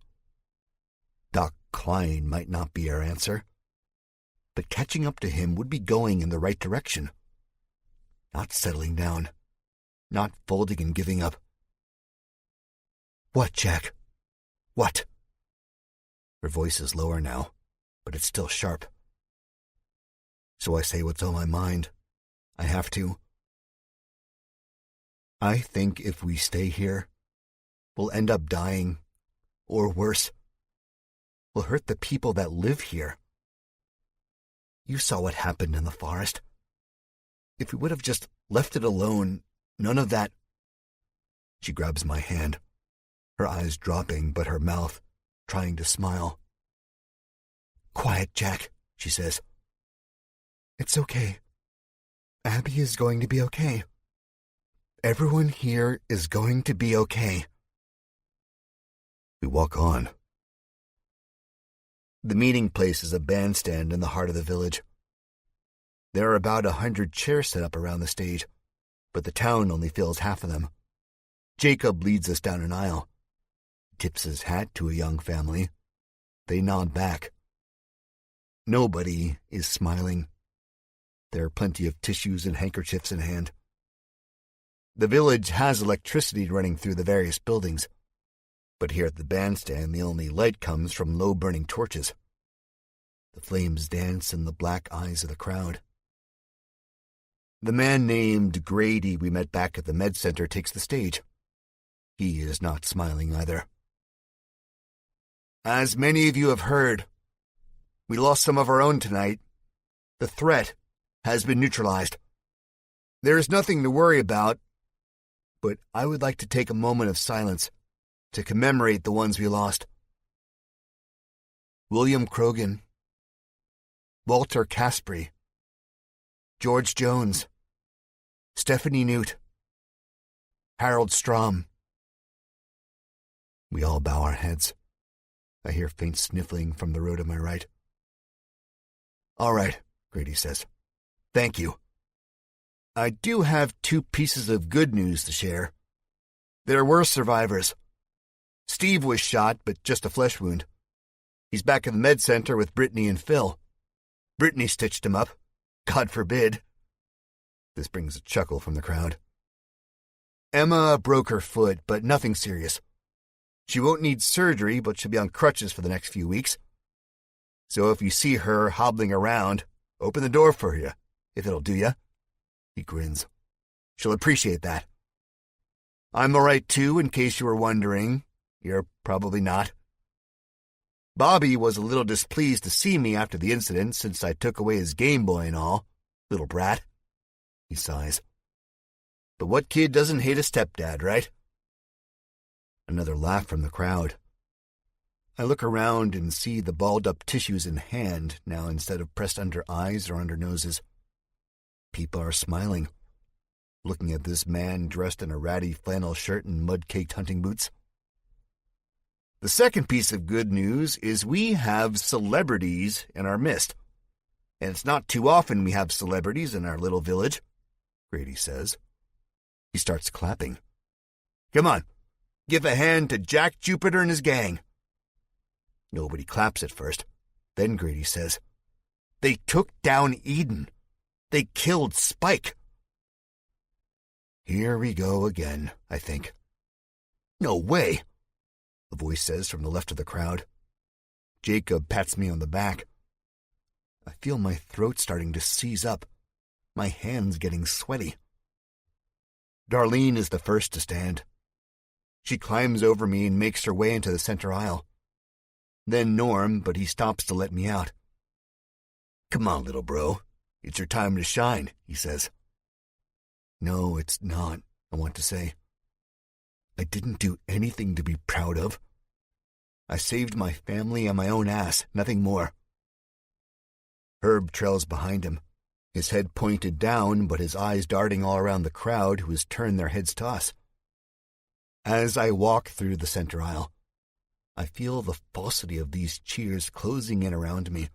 Doc Klein might not be our answer, but catching up to him would be going in the right direction. Not settling down, not folding and giving up. "What, Jack? What?" Her voice is lower now, but it's still sharp. So I say what's on my mind. I have to. I think if we stay here, we'll end up dying, or worse, we'll hurt the people that live here. You saw what happened in the forest. If we would have just left it alone, none of that... She grabs my hand, her eyes dropping, but her mouth trying to smile. "Quiet, Jack," she says. "It's okay. Abby is going to be okay. Everyone here is going to be okay." We walk on. The meeting place is a bandstand in the heart of the village. There are about 100 chairs set up around the stage, but the town only fills half of them. Jacob leads us down an aisle, tips his hat to a young family. They nod back. Nobody is smiling. There are plenty of tissues and handkerchiefs in hand. The village has electricity running through the various buildings, but here at the bandstand the only light comes from low-burning torches. The flames dance in the black eyes of the crowd. The man named Grady we met back at the med center takes the stage. He is not smiling either. As many of you have heard, we lost some of our own tonight. The threat has been neutralized. There is nothing to worry about, but I would like to take a moment of silence to commemorate the ones we lost. William Krogan, Walter Caspry, George Jones, Stephanie Newt, Harold Strom. We all bow our heads. I hear faint sniffling from the row to my right. All right, Grady says. Thank you. I do have 2 pieces of good news to share. There were survivors. Steve was shot, but just a flesh wound. He's back at the med center with Brittany and Phil. Brittany stitched him up. God forbid. This brings a chuckle from the crowd. Emma broke her foot, but nothing serious. She won't need surgery, but she'll be on crutches for the next few weeks. So if you see her hobbling around, open the door for you, if it'll do ya. He grins. She'll appreciate that. I'm all right, too, in case you were wondering. You're probably not. Bobby was a little displeased to see me after the incident since I took away his Game Boy and all. Little brat. He sighs. But what kid doesn't hate a stepdad, right? Another laugh from the crowd. I look around and see the balled-up tissues in hand now instead of pressed under eyes or under noses. People are smiling, looking at this man dressed in a ratty flannel shirt and mud-caked hunting boots. The second piece of good news is we have celebrities in our midst. And it's not too often we have celebrities in our little village, Grady says. He starts clapping. Come on, give a hand to Jack Jupiter and his gang. Nobody claps at first. Then Grady says, They took down Eden. They killed Spike. Here we go again, I think. No way, a voice says from the left of the crowd. Jacob pats me on the back. I feel my throat starting to seize up, my hands getting sweaty. Darlene is the first to stand. She climbs over me and makes her way into the center aisle. Then Norm, but he stops to let me out. Come on, little bro. It's your time to shine, he says. No, it's not, I want to say. I didn't do anything to be proud of. I saved my family and my own ass, nothing more. Herb trails behind him, his head pointed down, but his eyes darting all around the crowd who has turned their heads to us. As I walk through the center aisle, I feel the falsity of these cheers closing in around me,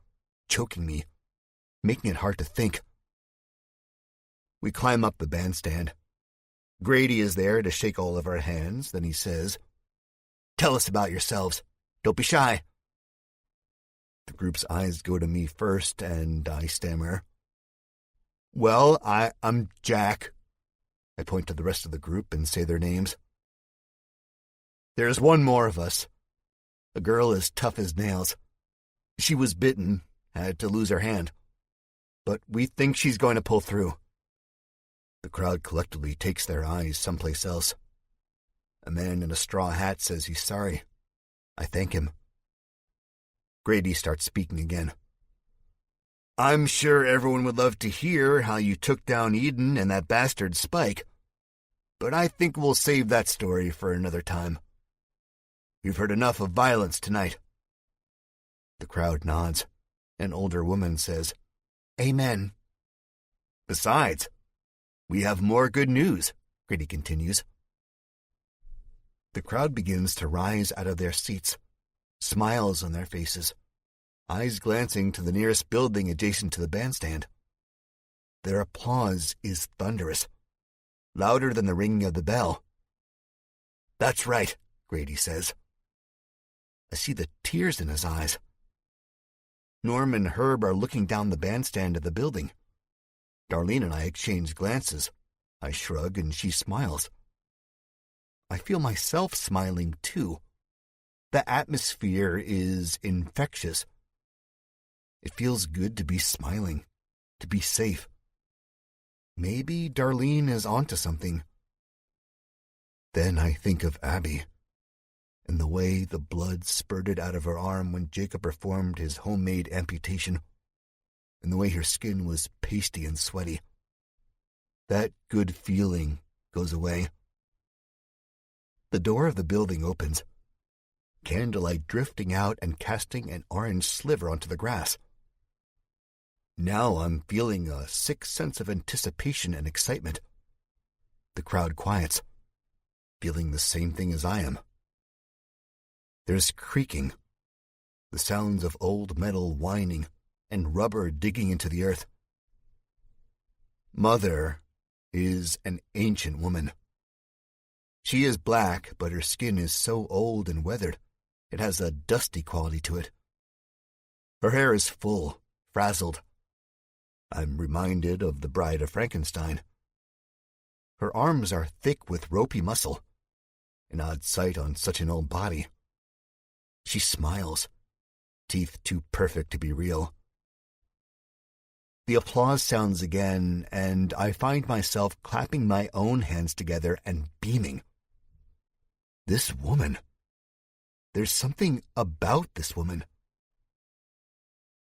choking me, making it hard to think. We climb up the bandstand. Grady is there to shake all of our hands, then he says, Tell us about yourselves. Don't be shy. The group's eyes go to me first, and I stammer. Well, I'm Jack. I point to the rest of the group and say their names. There's one more of us. A girl as tough as nails. She was bitten, had to lose her hand. But we think she's going to pull through. The crowd collectively takes their eyes someplace else. A man in a straw hat says he's sorry. I thank him. Grady starts speaking again. I'm sure everyone would love to hear how you took down Eden and that bastard Spike, but I think we'll save that story for another time. You've heard enough of violence tonight. The crowd nods. An older woman says, Amen. Besides, we have more good news, Grady continues. The crowd begins to rise out of their seats, smiles on their faces, eyes glancing to the nearest building adjacent to the bandstand. Their applause is thunderous, louder than the ringing of the bell. "That's right," Grady says. I see the tears in his eyes. Norm and Herb are looking down the bandstand of the building. Darlene and I exchange glances. I shrug and she smiles. I feel myself smiling too. The atmosphere is infectious. It feels good to be smiling, to be safe. Maybe Darlene is onto something. Then I think of Abby, and the way the blood spurted out of her arm when Jacob performed his homemade amputation, and the way her skin was pasty and sweaty. That good feeling goes away. The door of the building opens, candlelight drifting out and casting an orange sliver onto the grass. Now I'm feeling a sick sense of anticipation and excitement. The crowd quiets, feeling the same thing as I am. There's creaking, the sounds of old metal whining and rubber digging into the earth. Mother is an ancient woman. She is black, but her skin is so old and weathered, it has a dusty quality to it. Her hair is full, frazzled. I'm reminded of the Bride of Frankenstein. Her arms are thick with ropey muscle, an odd sight on such an old body. She smiles, teeth too perfect to be real. The applause sounds again, and I find myself clapping my own hands together and beaming. This woman. There's something about this woman.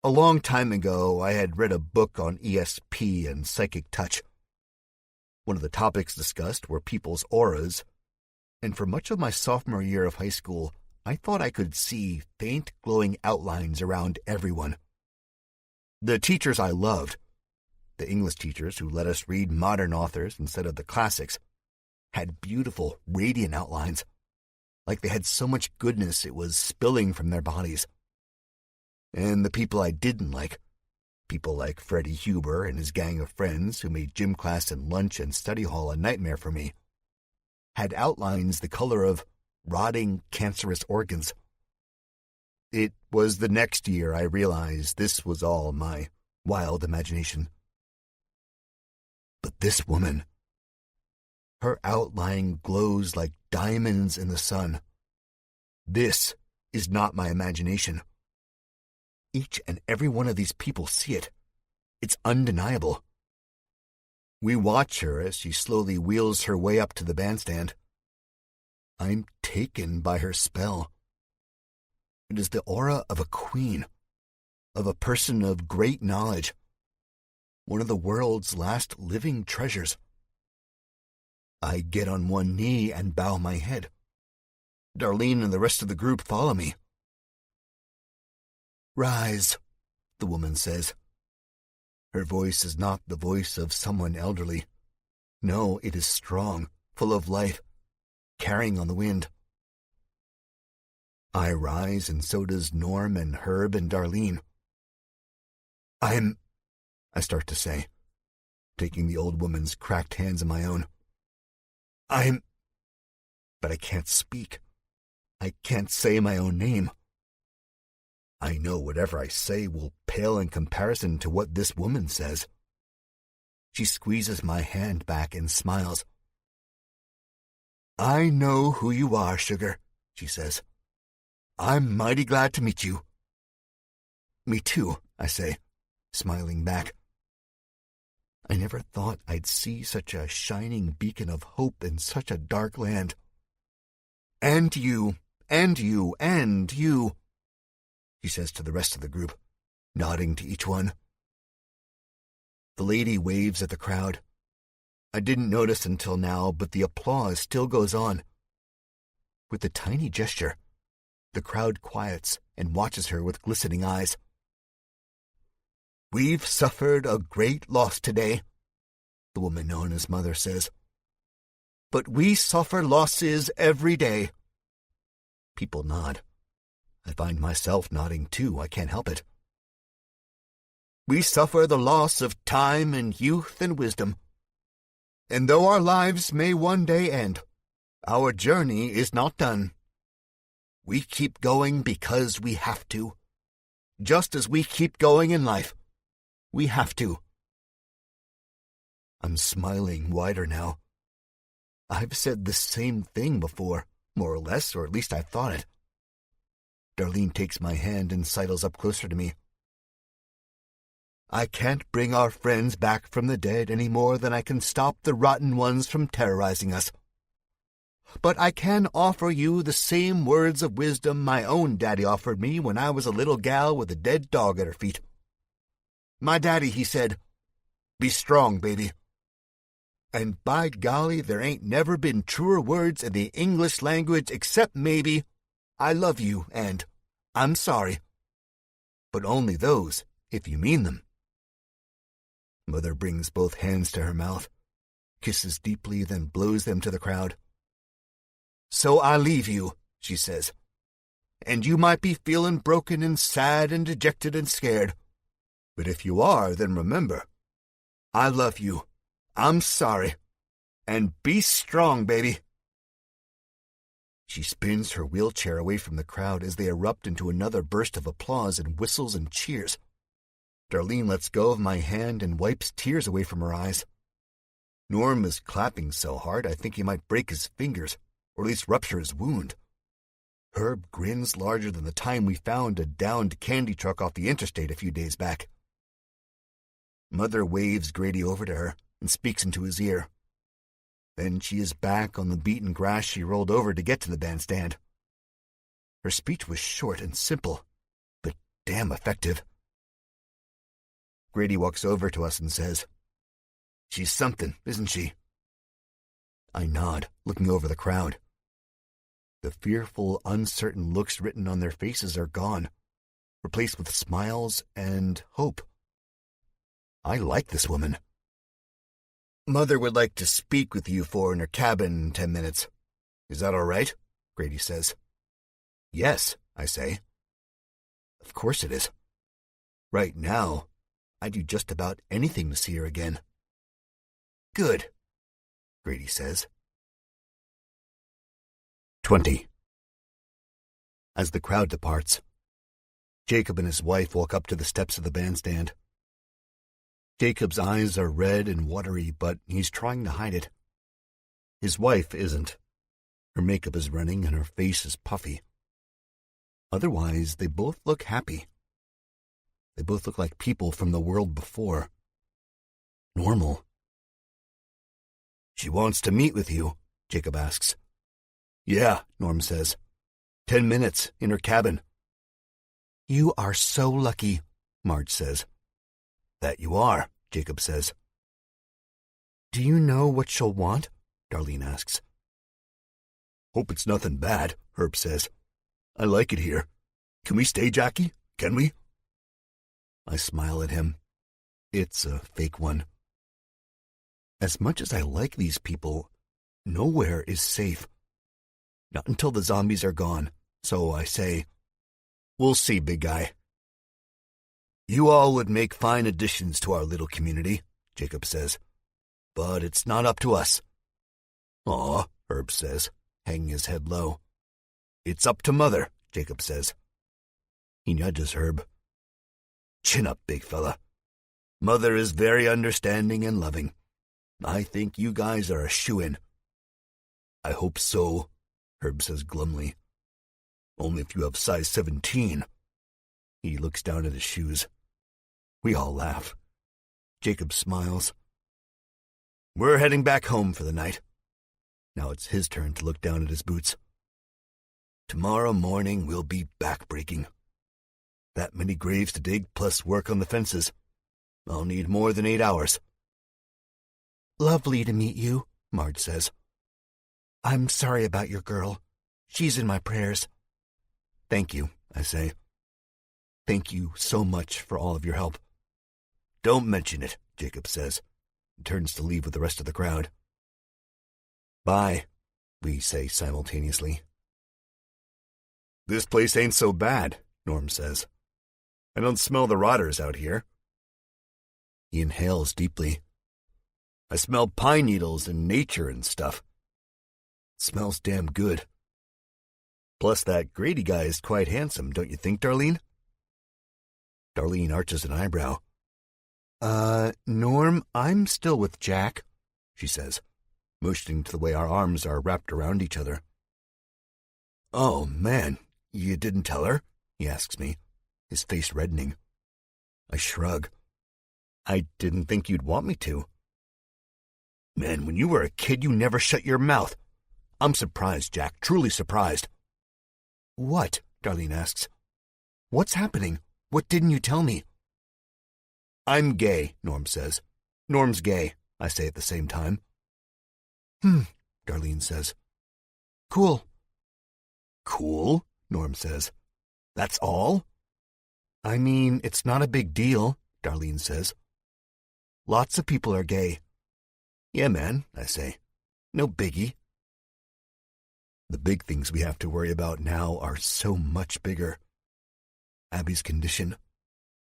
A long time ago, I had read a book on ESP and psychic touch. One of the topics discussed were people's auras, and for much of my sophomore year of high school, I thought I could see faint glowing outlines around everyone. The teachers I loved, the English teachers who let us read modern authors instead of the classics, had beautiful, radiant outlines, like they had so much goodness it was spilling from their bodies. And the people I didn't like, people like Freddie Huber and his gang of friends who made gym class and lunch and study hall a nightmare for me, had outlines the color of rotting, cancerous organs. It was the next year I realized this was all my wild imagination. But this woman, her outline glows like diamonds in the sun. This is not my imagination. Each and every one of these people see it. It's undeniable. We watch her as she slowly wheels her way up to the bandstand. I'm taken by her spell. It is the aura of a queen, of a person of great knowledge, one of the world's last living treasures. I get on one knee and bow my head. Darlene and the rest of the group follow me. "Rise," the woman says. Her voice is not the voice of someone elderly. No, it is strong, full of life, carrying on the wind. I rise, and so does Norm and Herb and Darlene. I start to say, taking the old woman's cracked hands in my own. But I can't speak. I can't say my own name. I know whatever I say will pale in comparison to what this woman says. She squeezes my hand back and smiles. "I know who you are, sugar," she says. "I'm mighty glad to meet you." "Me too," I say, smiling back. I never thought I'd see such a shining beacon of hope in such a dark land. "And you, and you, and you," she says to the rest of the group, nodding to each one. The lady waves at the crowd. I didn't notice until now, but the applause still goes on. With a tiny gesture, the crowd quiets and watches her with glistening eyes. "We've suffered a great loss today," the woman known as Mother says. "But we suffer losses every day." People nod. I find myself nodding too, I can't help it. "We suffer the loss of time and youth and wisdom. And though our lives may one day end, Our journey is not done. We keep going because we have to. Just as we keep going in life. We have to. I'm smiling wider now. I've said the same thing before, more or less, or at least I thought it. Darlene takes my hand and sidles up closer to me. I can't bring our friends back from the dead any more than I can stop the rotten ones from terrorizing us. But I can offer you the same words of wisdom my own daddy offered me when I was a little gal with a dead dog at her feet. My daddy, he said, "Be strong, baby." And by golly, there ain't never been truer words in the English language except maybe, "I love you" and "I'm sorry." But only those, if you mean them. Mother brings both hands to her mouth, kisses deeply, then blows them to the crowd. "So I leave you," she says. "And you might be feeling broken and sad and dejected and scared. But if you are, then remember, I love you. I'm sorry. And be strong, baby." She spins her wheelchair away from the crowd as they erupt into another burst of applause and whistles and cheers. Darlene lets go of my hand and wipes tears away from her eyes. Norm is clapping so hard I think he might break his fingers, or at least rupture his wound. Herb grins larger than the time we found a downed candy truck off the interstate a few days back. Mother waves Grady over to her and speaks into his ear. Then she is back on the beaten grass she rolled over to get to the bandstand. Her speech was short and simple, but damn effective. Grady walks over to us and says, "She's something, isn't she?" I nod, looking over the crowd. The fearful, uncertain looks written on their faces are gone, replaced with smiles and hope. I like this woman. "Mother would like to speak with you four in her cabin in 10 minutes. Is that all right?" Grady says. "Yes," I say. Of course it is. Right now, I'd do just about anything to see her again. "Good," Grady says. 20. As the crowd departs, Jacob and his wife walk up to the steps of the bandstand. Jacob's eyes are red and watery, but he's trying to hide it. His wife isn't. Her makeup is running and her face is puffy. Otherwise, they both look happy. They both look like people from the world before. Normal. "She wants to meet with you," Jacob asks. "Yeah," Norm says. 10 minutes, in her cabin." "You are so lucky," Marge says. "That you are," Jacob says. "Do you know what she'll want?" Darlene asks. "Hope it's nothing bad," Herb says. "I like it here. Can we stay, Jackie? Can we?" I smile at him. It's a fake one. As much as I like these people, nowhere is safe. Not until the zombies are gone, so I say, "We'll see, big guy." "You all would make fine additions to our little community," Jacob says. "But it's not up to us." "Aw," Herb says, hanging his head low. "It's up to Mother," Jacob says. He nudges Herb. "Chin up, big fella. Mother is very understanding and loving. I think you guys are a shoo-in." "I hope so," Herb says glumly. "Only if you have size 17. He looks down at his shoes. We all laugh. Jacob smiles. We're heading back home for the night. Now it's his turn to look down at his boots. Tomorrow morning we'll be back-breaking. That many graves to dig plus work on the fences. I'll need more than 8 hours. "Lovely to meet you," Marge says. "I'm sorry about your girl. She's in my prayers." "Thank you," I say. "Thank you so much for all of your help." "Don't mention it," Jacob says, and turns to leave with the rest of the crowd. "Bye," we say simultaneously. "This place ain't so bad," Norm says. "I don't smell the rotters out here." He inhales deeply. "I smell pine needles and nature and stuff." Smells damn good. Plus, that Grady guy is quite handsome, don't you think, Darlene? Darlene arches an eyebrow. Norm, I'm still with Jack, she says, motioning to the way our arms are wrapped around each other. Oh, man, you didn't tell her? He asks me, his face reddening. I shrug. I didn't think you'd want me to. Man, when you were a kid, you never shut your mouth. I'm surprised, Jack, truly surprised. What? Darlene asks. What's happening? What didn't you tell me? I'm gay, Norm says. Norm's gay, I say at the same time. Darlene says. Cool. Cool, Norm says. That's all? I mean, it's not a big deal, Darlene says. Lots of people are gay. Yeah, man, I say. No biggie. The big things we have to worry about now are so much bigger. Abby's condition,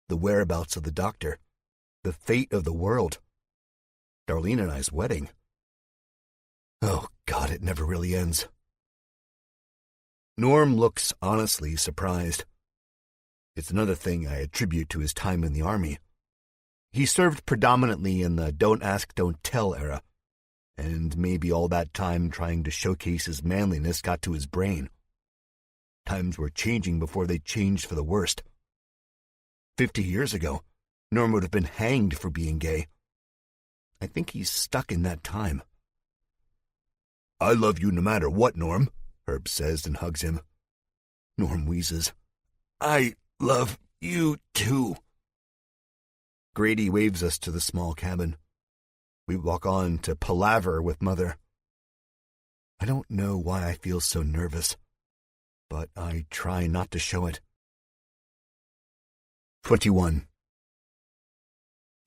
the whereabouts of the doctor, the fate of the world, Darlene and I's wedding. Oh, God, it never really ends. Norm looks honestly surprised. It's another thing I attribute to his time in the Army. He served predominantly in the don't ask, don't tell era, and maybe all that time trying to showcase his manliness got to his brain. Times were changing before they changed for the worst. 50 years ago, Norm would have been hanged for being gay. I think he's stuck in that time. I love you no matter what, Norm, Herb says and hugs him. Norm wheezes. I love you too. Grady waves us to the small cabin. We walk on to palaver with Mother. I don't know why I feel so nervous, but I try not to show it. 21.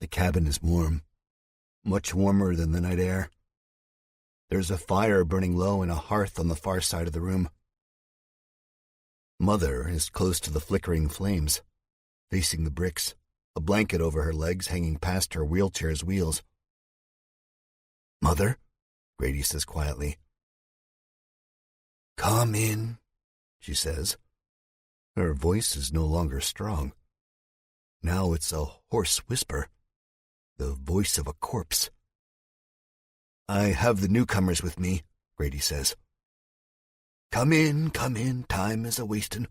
The cabin is warm, much warmer than the night air. There's a fire burning low in a hearth on the far side of the room. Mother is close to the flickering flames, facing the bricks, a blanket over her legs hanging past her wheelchair's wheels. Mother, Grady says quietly. Come in, she says. Her voice is no longer strong. Now it's a hoarse whisper, the voice of a corpse. I have the newcomers with me, Grady says. Come in, time is a-wastin',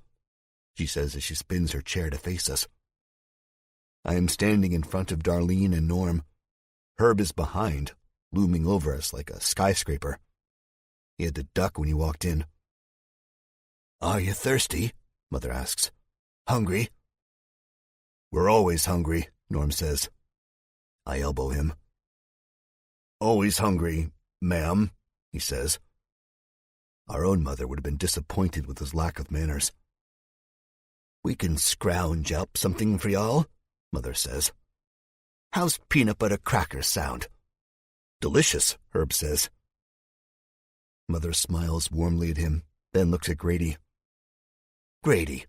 she says as she spins her chair to face us. I am standing in front of Darlene and Norm. Herb is behind, looming over us like a skyscraper. He had to duck when he walked in. Are you thirsty? Mother asks. Hungry? We're always hungry, Norm says. I elbow him. Always hungry, ma'am, he says. Our own mother would have been disappointed with his lack of manners. We can scrounge up something for y'all, Mother says. How's peanut butter crackers sound? Delicious, Herb says. Mother smiles warmly at him, then looks at Grady. Grady,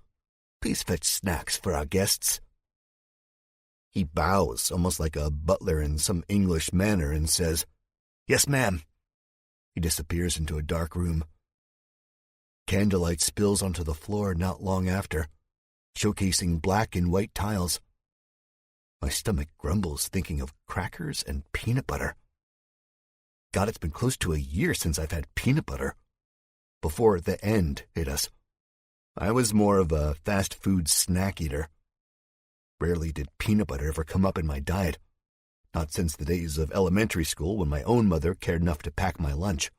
please fetch snacks for our guests. He bows, almost like a butler in some English manner, and says, Yes, ma'am. He disappears into a dark room. Candlelight spills onto the floor not long after, showcasing black and white tiles. My stomach grumbles thinking of crackers and peanut butter. God, it's been close to a year since I've had peanut butter. Before the end hit us. I was more of a fast food snack eater. Rarely did peanut butter ever come up in my diet, not since the days of elementary school when my own mother cared enough to pack my lunch.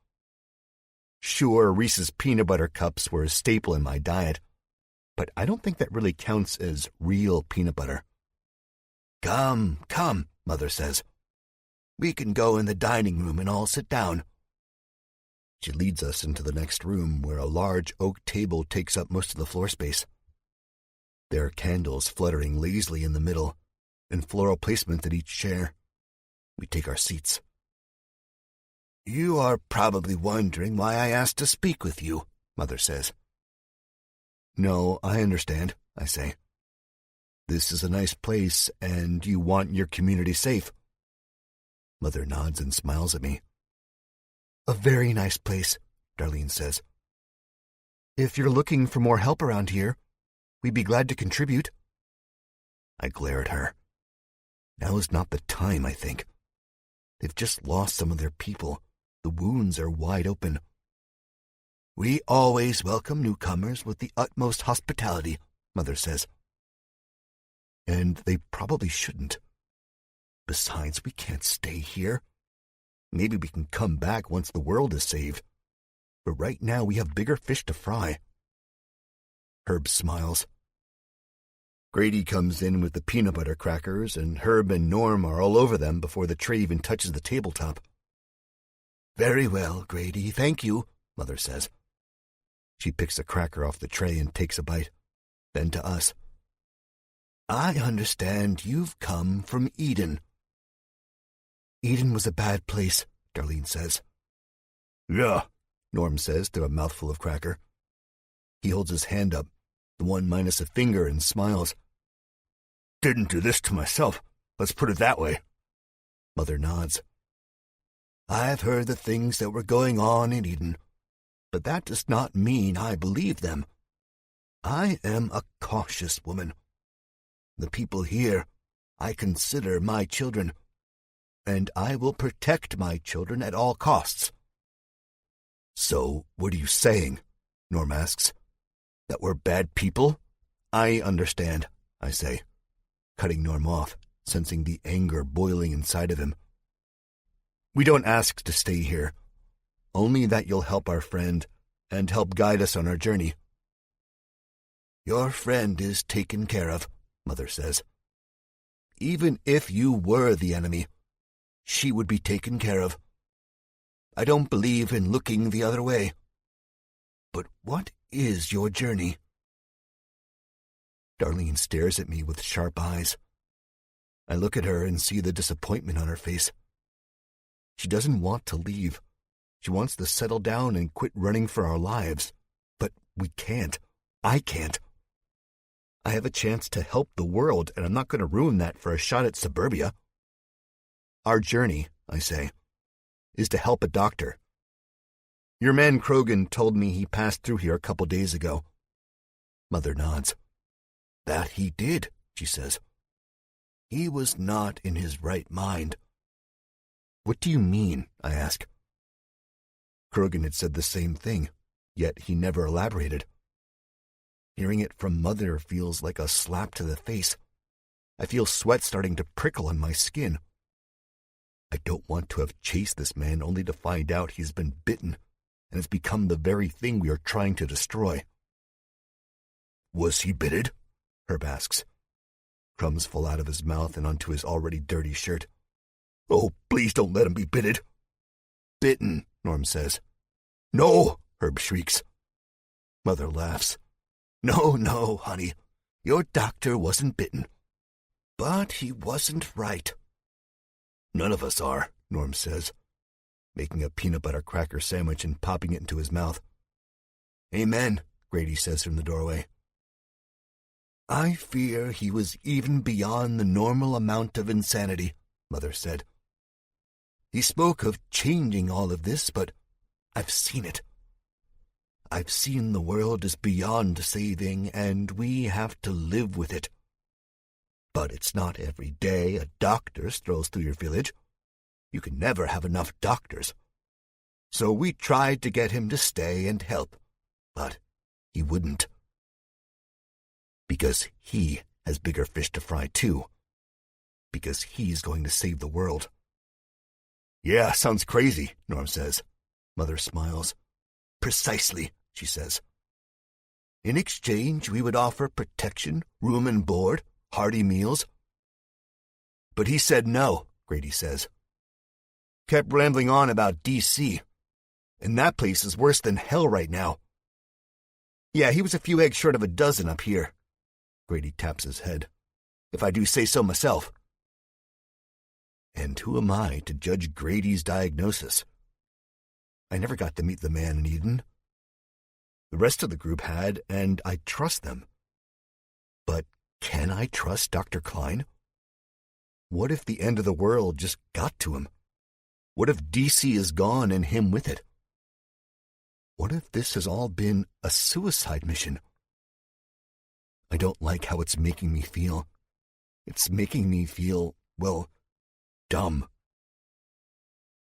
Sure, Reese's peanut butter cups were a staple in my diet, but I don't think that really counts as real peanut butter. Come, Mother says. We can go in the dining room and all sit down. She leads us into the next room where a large oak table takes up most of the floor space. There are candles fluttering lazily in the middle, and floral placement at each chair. We take our seats. You are probably wondering why I asked to speak with you, Mother says. No, I understand, I say. This is a nice place, and you want your community safe. Mother nods and smiles at me. A very nice place, Darlene says. If you're looking for more help around here, we'd be glad to contribute. I glare at her. Now is not the time, I think. They've just lost some of their people. The wounds are wide open. We always welcome newcomers with the utmost hospitality, Mother says. And they probably shouldn't. Besides, we can't stay here. Maybe we can come back once the world is saved. But right now we have bigger fish to fry. Herb smiles. Grady comes in with the peanut butter crackers, and Herb and Norm are all over them before the tray even touches the tabletop. Very well, Grady, thank you, Mother says. She picks a cracker off the tray and takes a bite. Then to us. I understand you've come from Eden. Eden was a bad place, Darlene says. Yeah, Norm says through a mouthful of cracker. He holds his hand up, the one minus a finger, and smiles. Didn't do this to myself, let's put it that way. Mother nods. I've heard the things that were going on in Eden, but that does not mean I believe them. I am a cautious woman. The people here I consider my children, and I will protect my children at all costs. So, what are you saying? Norm asks. That we're bad people? I understand, I say, cutting Norm off, sensing the anger boiling inside of him. We don't ask to stay here, only that you'll help our friend and help guide us on our journey. Your friend is taken care of, Mother says. Even if you were the enemy, she would be taken care of. I don't believe in looking the other way. But what is your journey? Darlene stares at me with sharp eyes. I look at her and see the disappointment on her face. She doesn't want to leave. She wants to settle down and quit running for our lives. But we can't. I can't. I have a chance to help the world, and I'm not going to ruin that for a shot at suburbia. Our journey, I say, is to help a doctor. Your man Krogan told me he passed through here a couple days ago. Mother nods. That he did, she says. He was not in his right mind. What do you mean? I ask. Krogan had said the same thing, yet he never elaborated. Hearing it from Mother feels like a slap to the face. I feel sweat starting to prickle on my skin. I don't want to have chased this man only to find out he's been bitten and has become the very thing we are trying to destroy. Was he bitted? Herb asks. Crumbs fall out of his mouth and onto his already dirty shirt. Oh, please don't let him be bitted. Bitten, Norm says. No, Herb shrieks. Mother laughs. No, honey. Your doctor wasn't bitten. But he wasn't right. None of us are, Norm says, making a peanut butter cracker sandwich and popping it into his mouth. Amen, Grady says from the doorway. I fear he was even beyond the normal amount of insanity, Mother said. He spoke of changing all of this, but I've seen it. I've seen the world is beyond saving, and we have to live with it. But it's not every day a doctor strolls through your village. You can never have enough doctors. So we tried to get him to stay and help, but he wouldn't. Because he has bigger fish to fry too. Because he's going to save the world. Yeah, sounds crazy, Norm says. Mother smiles. Precisely, she says. In exchange, we would offer protection, room and board, hearty meals. But he said no, Grady says. Kept rambling on about D.C., and that place is worse than hell right now. Yeah, he was a few eggs short of a dozen up here. Grady taps his head. If I do say so myself. And who am I to judge Grady's diagnosis? I never got to meet the man in Eden. The rest of the group had, and I trust them. But can I trust Dr. Klein? What if the end of the world just got to him? What if DC is gone and him with it? What if this has all been a suicide mission? I don't like how it's making me feel. It's making me feel, well, dumb.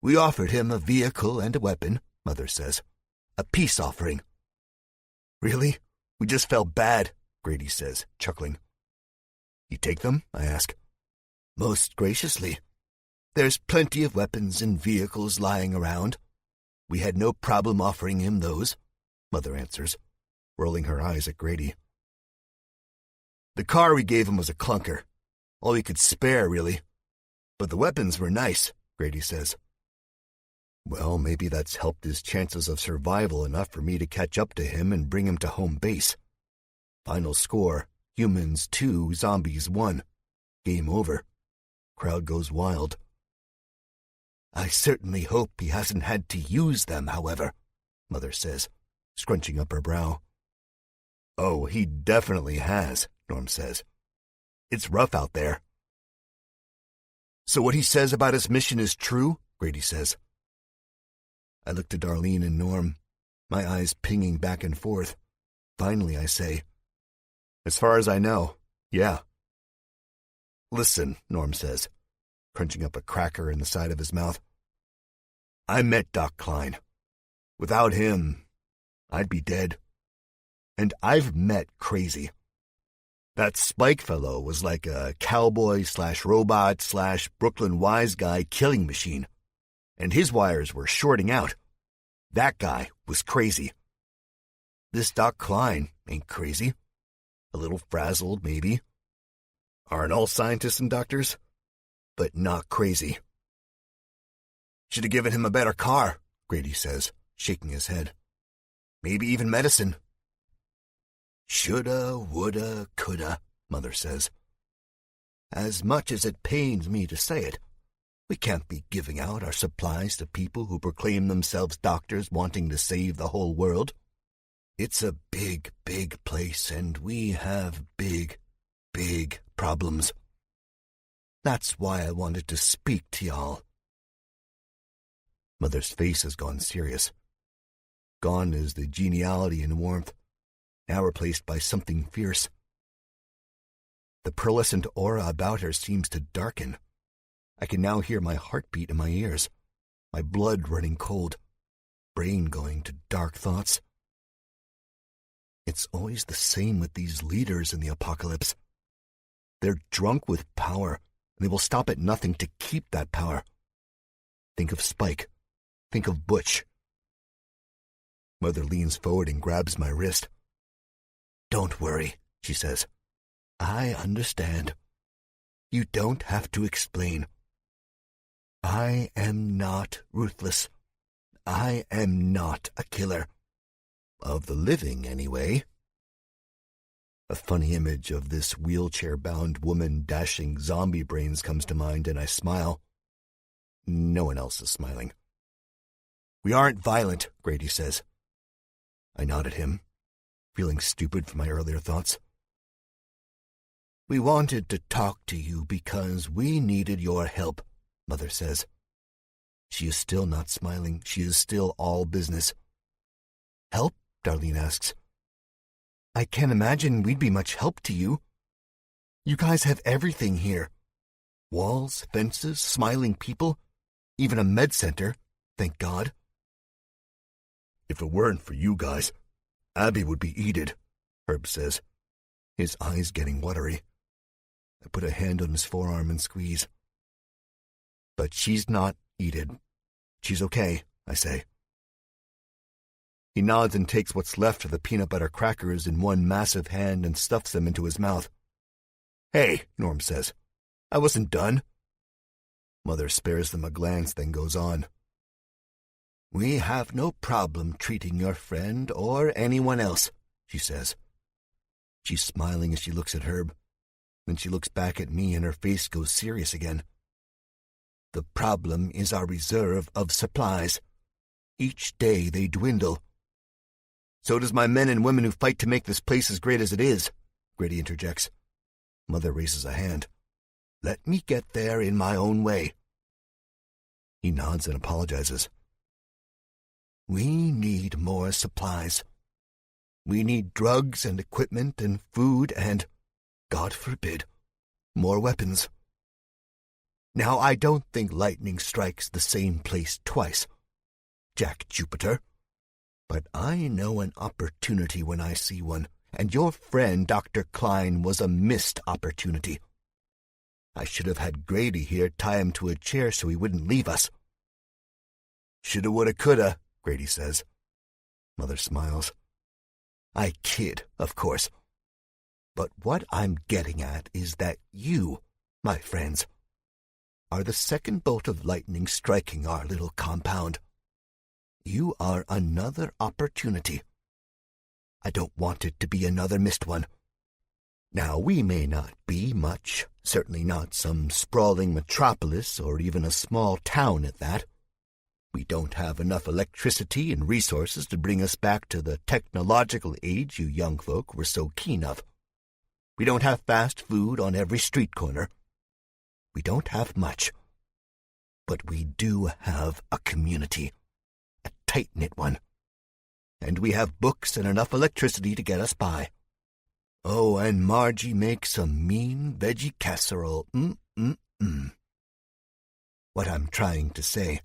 We offered him a vehicle and a weapon, Mother says. A peace offering. Really? We just felt bad, Grady says, chuckling. You take them? I ask. Most graciously. There's plenty of weapons and vehicles lying around. We had no problem offering him those, Mother answers, rolling her eyes at Grady. The car we gave him was a clunker. All we could spare, really. But the weapons were nice, Grady says. Well, maybe that's helped his chances of survival enough for me to catch up to him and bring him to home base. Final score, humans 2, zombies 1. Game over. Crowd goes wild. I certainly hope he hasn't had to use them, however, Mother says, scrunching up her brow. Oh, he definitely has, Norm says. It's rough out there. So what he says about his mission is true? Grady says. I look to Darlene and Norm, my eyes pinging back and forth. Finally, I say, as far as I know, yeah. Listen, Norm says, crunching up a cracker in the side of his mouth. I met Doc Klein. Without him, I'd be dead. And I've met Crazy. That Spike fellow was like a cowboy/robot/Brooklyn wise guy killing machine. And his wires were shorting out. That guy was crazy. This Doc Klein ain't crazy. A little frazzled, maybe. Aren't all scientists and doctors? But not crazy. Should have given him a better car, Grady says, shaking his head. Maybe even medicine. Shoulda, woulda, coulda, Mother says. As much as it pains me to say it, we can't be giving out our supplies to people who proclaim themselves doctors wanting to save the whole world. It's a big, big place, and we have big, big problems. That's why I wanted to speak to y'all. Mother's face has gone serious. Gone is the geniality and warmth, now replaced by something fierce. The pearlescent aura about her seems to darken. I can now hear my heartbeat in my ears, my blood running cold, brain going to dark thoughts. It's always the same with these leaders in the apocalypse. They're drunk with power, and they will stop at nothing to keep that power. Think of Spike. Think of Butch. Mother leans forward and grabs my wrist. Don't worry, she says. I understand. You don't have to explain. I am not ruthless. I am not a killer. Of the living, anyway. A funny image of this wheelchair-bound woman dashing zombie brains comes to mind, and I smile. No one else is smiling. We aren't violent, Grady says. I nod at him, feeling stupid for my earlier thoughts. We wanted to talk to you because we needed your help, Mother says. She is still not smiling. She is still all business. Help? Darlene asks. I can't imagine we'd be much help to you. You guys have everything here. Walls, fences, smiling people, even a med center, thank God. If it weren't for you guys, Abby would be eated, Herb says, his eyes getting watery. I put a hand on his forearm and squeeze. But she's not eated. She's okay, I say. He nods and takes what's left of the peanut butter crackers in one massive hand and stuffs them into his mouth. Hey, Norm says. I wasn't done. Mother spares them a glance, then goes on. We have no problem treating your friend or anyone else, she says. She's smiling as she looks at Herb. Then she looks back at me and her face goes serious again. The problem is our reserve of supplies. Each day they dwindle. So does my men and women who fight to make this place as great as it is, Grady interjects. Mother raises a hand. Let me get there in my own way. He nods and apologizes. We need more supplies. We need drugs and equipment and food and, God forbid, more weapons. Now, I don't think lightning strikes the same place twice, Jack Jupiter. But I know an opportunity when I see one, and your friend Dr. Klein was a missed opportunity. I should have had Grady here tie him to a chair so he wouldn't leave us. Shoulda, woulda, coulda, Grady says. Mother smiles. I kid, of course. But what I'm getting at is that you, my friends, are the second bolt of lightning striking our little compound. You are another opportunity. I don't want it to be another missed one. Now, we may not be much, certainly not some sprawling metropolis or even a small town at that. We don't have enough electricity and resources to bring us back to the technological age you young folk were so keen of. We don't have fast food on every street corner. We don't have much. But we do have a community, a tight-knit one. And we have books and enough electricity to get us by. Oh, and Margie makes a mean veggie casserole. What I'm trying to say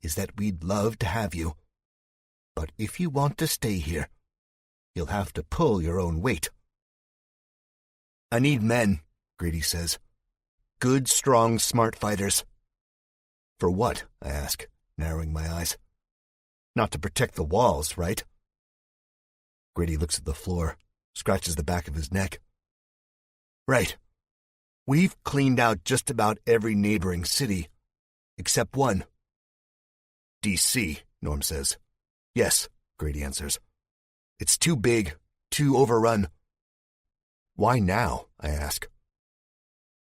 is that we'd love to have you. But if you want to stay here, you'll have to pull your own weight. I need men, Grady says. Good, strong, smart fighters. For what? I ask, narrowing my eyes. Not to protect the walls, right? Grady looks at the floor, scratches the back of his neck. Right. We've cleaned out just about every neighboring city, except one. D.C., Norm says. Yes, Grady answers. It's too big, too overrun. Why now? I ask.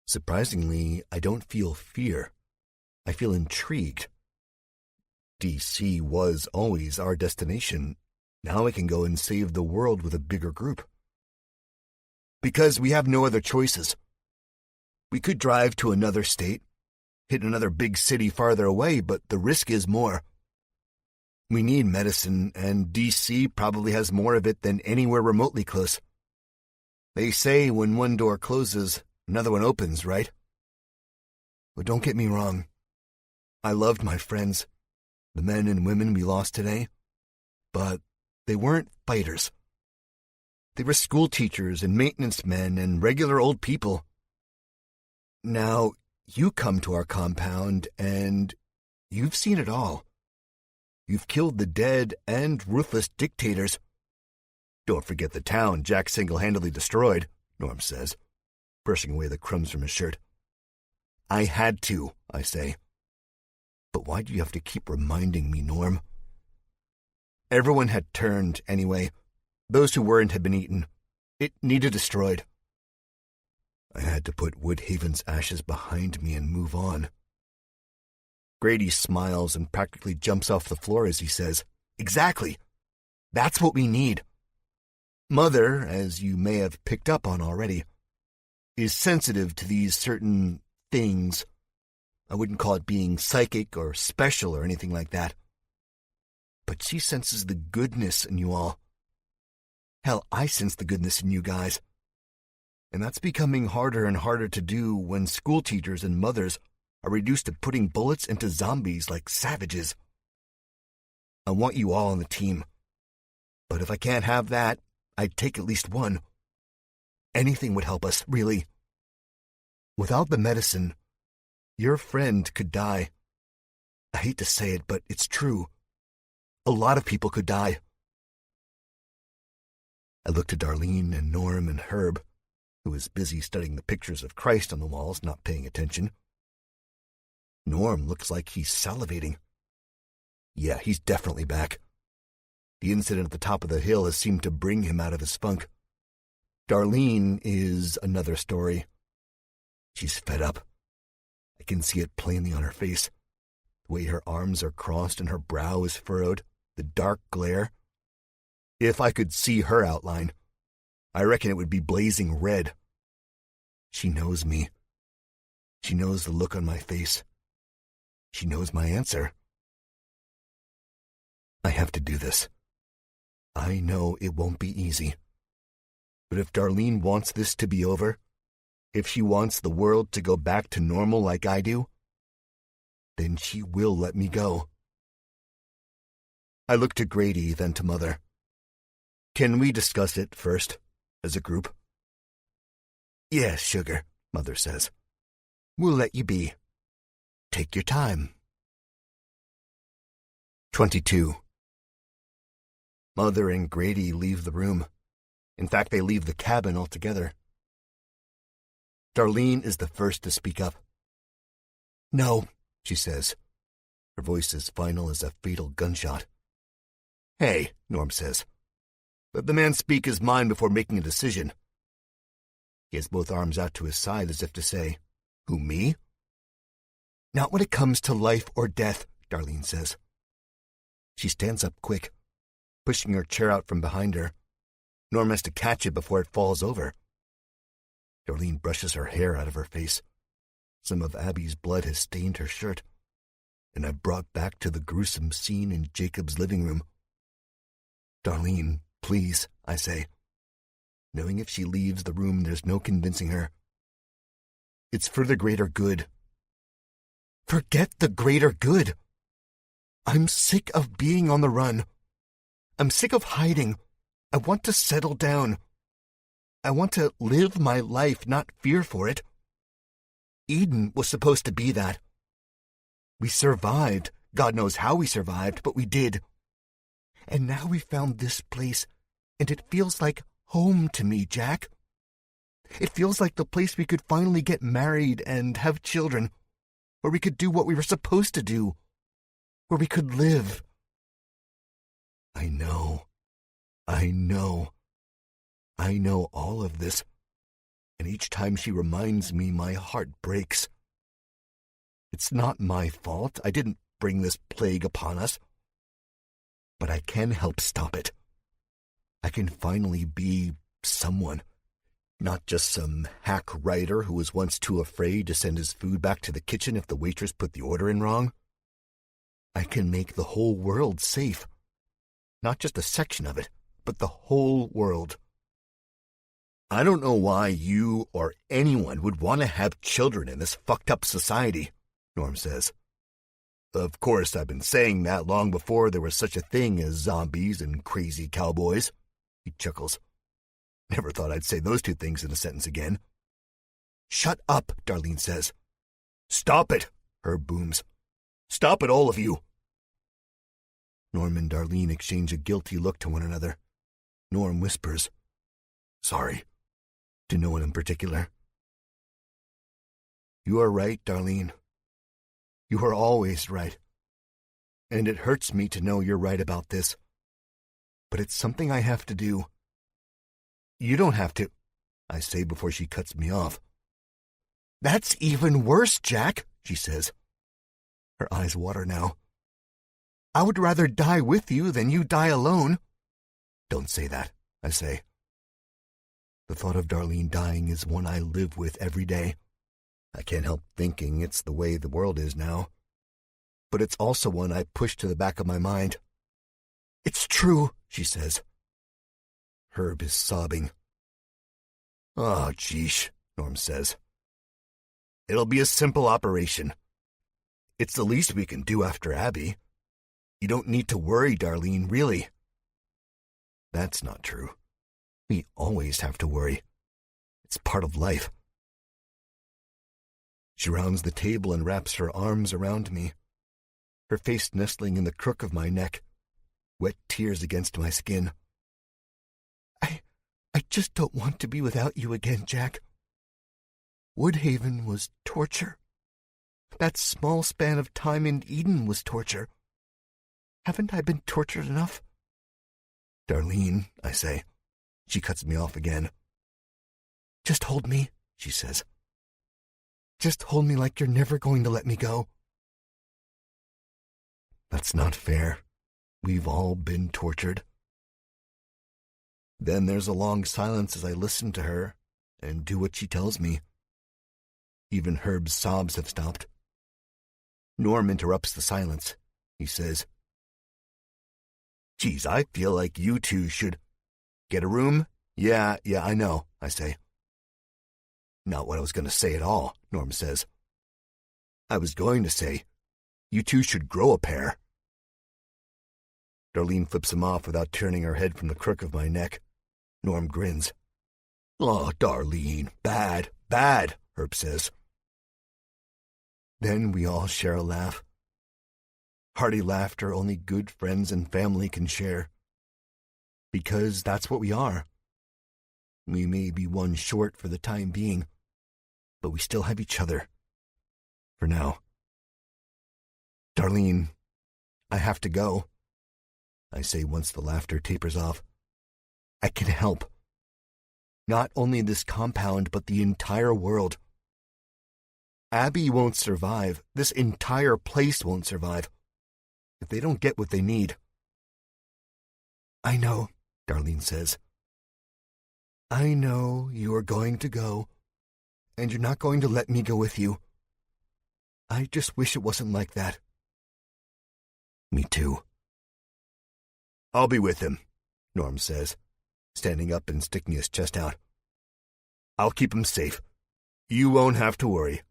Surprisingly, I don't feel fear. I feel intrigued. D.C. was always our destination. Now I can go and save the world with a bigger group. Because we have no other choices. We could drive to another state, hit another big city farther away, but the risk is more. We need medicine, and D.C. probably has more of it than anywhere remotely close. They say when one door closes, another one opens, right? But don't get me wrong. I loved my friends, the men and women we lost today, but they weren't fighters. They were school teachers and maintenance men and regular old people. Now, you come to our compound, and you've seen it all. You've killed the dead and ruthless dictators. Don't forget the town Jack single-handedly destroyed, Norm says, brushing away the crumbs from his shirt. I had to, I say. But why do you have to keep reminding me, Norm? Everyone had turned, anyway. Those who weren't had been eaten. It needed destroyed. I had to put Woodhaven's ashes behind me and move on. Grady smiles and practically jumps off the floor as he says, Exactly. That's what we need. Mother, as you may have picked up on already, is sensitive to these certain things. I wouldn't call it being psychic or special or anything like that. But she senses the goodness in you all. Hell, I sense the goodness in you guys. And that's becoming harder and harder to do when school teachers and mothers are reduced to putting bullets into zombies like savages. I want you all on the team. But if I can't have that, I'd take at least one. Anything would help us, really. Without the medicine, your friend could die. I hate to say it, but it's true. A lot of people could die. I looked at Darlene and Norm and Herb, who was busy studying the pictures of Christ on the walls, not paying attention. Norm looks like he's salivating. Yeah, he's definitely back. The incident at the top of the hill has seemed to bring him out of his funk. Darlene is another story. She's fed up. I can see it plainly on her face. The way her arms are crossed and her brow is furrowed, the dark glare. If I could see her outline, I reckon it would be blazing red. She knows me. She knows the look on my face. She knows my answer. I have to do this. I know it won't be easy. But if Darlene wants this to be over, if she wants the world to go back to normal like I do, then she will let me go. I look to Grady, then to Mother. Can we discuss it first, as a group? Yes, sugar, Mother says. We'll let you be. Take your time. 22. Mother and Grady leave the room. In fact, they leave the cabin altogether. Darlene is the first to speak up. No, she says. Her voice is final as a fatal gunshot. Hey, Norm says. Let the man speak his mind before making a decision. He has both arms out to his side as if to say, Who, me? Not when it comes to life or death, Darlene says. She stands up quick, pushing her chair out from behind her. Norm has to catch it before it falls over. Darlene brushes her hair out of her face. Some of Abby's blood has stained her shirt, and I've brought back to the gruesome scene in Jacob's living room. Darlene, please, I say, knowing if she leaves the room there's no convincing her. It's for the greater good. Forget the greater good. I'm sick of being on the run. I'm sick of hiding. I want to settle down. I want to live my life, not fear for it. Eden was supposed to be that. We survived. God knows how we survived, but we did. And now we found this place, and it feels like home to me, Jack. It feels like the place we could finally get married and have children, where we could do what we were supposed to do, where we could live. I know all of this, and each time she reminds me, my heart breaks. It's not my fault. I didn't bring this plague upon us. But I can help stop it. I can finally be someone, not just some hack writer who was once too afraid to send his food back to the kitchen if the waitress put the order in wrong. I can make the whole world safe. Not just a section of it, but the whole world. I don't know why you or anyone would want to have children in this fucked up society, Norm says. Of course, I've been saying that long before there was such a thing as zombies and crazy cowboys. He chuckles. Never thought I'd say those two things in a sentence again. Shut up, Darlene says. Stop it, Herb booms. Stop it, all of you. Norm and Darlene exchange a guilty look to one another. Norm whispers, Sorry, to no one in particular. You are right, Darlene. You are always right. And it hurts me to know you're right about this. But it's something I have to do. You don't have to, I say before she cuts me off. That's even worse, Jack, she says. Her eyes water now. I would rather die with you than you die alone. Don't say that, I say. The thought of Darlene dying is one I live with every day. I can't help thinking it's the way the world is now. But it's also one I push to the back of my mind. It's true, she says. Herb is sobbing. Oh, geesh, Norm says. It'll be a simple operation. It's the least we can do after Abby. You don't need to worry, Darlene, really. That's not true. We always have to worry. It's part of life. She rounds the table and wraps her arms around me, her face nestling in the crook of my neck, wet tears against my skin. I just don't want to be without you again, Jack. Woodhaven was torture. That small span of time in Eden was torture. Haven't I been tortured enough? Darlene, I say. She cuts me off again. Just hold me, she says. Just hold me like you're never going to let me go. That's not fair. We've all been tortured. Then there's a long silence as I listen to her and do what she tells me. Even Herb's sobs have stopped. Norm interrupts the silence. He says, Geez, I feel like you two should get a room. Yeah, I know, I say. Not what I was going to say at all, Norm says. I was going to say, you two should grow a pair. Darlene flips him off without turning her head from the crook of my neck. Norm grins. Oh, Darlene, bad, Herb says. Then we all share a laugh. Hearty laughter only good friends and family can share. Because that's what we are. We may be one short for the time being, but we still have each other. For now. Darlene, I have to go, I say once the laughter tapers off. I can help. Not only this compound, but the entire world. Abby won't survive. This entire place won't survive if they don't get what they need. I know, Darlene says. I know you are going to go, and you're not going to let me go with you. I just wish it wasn't like that. Me too. I'll be with him, Norm says, standing up and sticking his chest out. I'll keep him safe. You won't have to worry.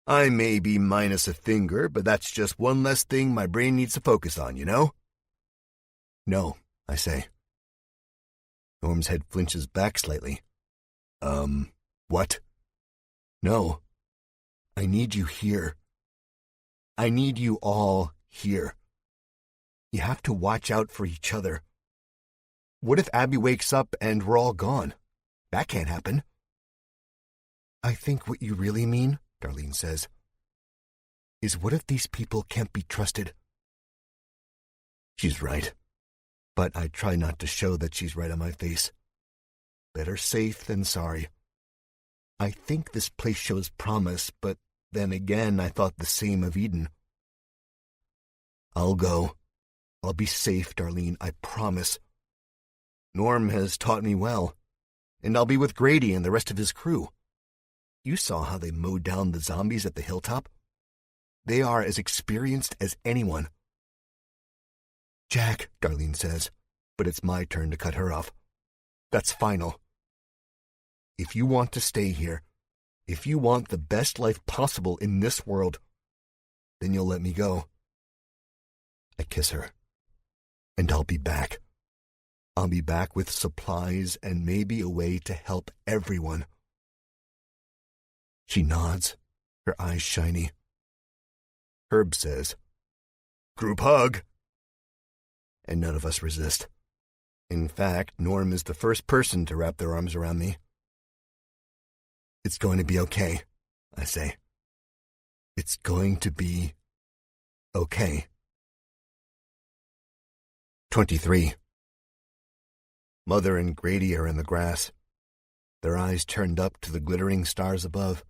I may be minus a finger, but that's just one less thing my brain needs to focus on, you know? No, I say. Norm's head flinches back slightly. What? No. I need you here. I need you all here. You have to watch out for each other. What if Abby wakes up and we're all gone? That can't happen. I think what you really mean, Darlene says, is what if these people can't be trusted? She's right, but I try not to show that she's right on my face. Better safe than sorry. I think this place shows promise, but then again I thought the same of Eden. I'll go. I'll be safe, Darlene, I promise. Norm has taught me well, and I'll be with Grady and the rest of his crew. You saw how they mowed down the zombies at the hilltop. They are as experienced as anyone. Jack, Darlene says, but it's my turn to cut her off. That's final. If you want to stay here, if you want the best life possible in this world, then you'll let me go. I kiss her. And I'll be back. I'll be back with supplies and maybe a way to help everyone. She nods, her eyes shiny. Herb says, "Group hug." And none of us resist. In fact, Norm is the first person to wrap their arms around me. It's going to be okay, I say. It's going to be okay. 23. Mother and Grady are in the grass, their eyes turned up to the glittering stars above.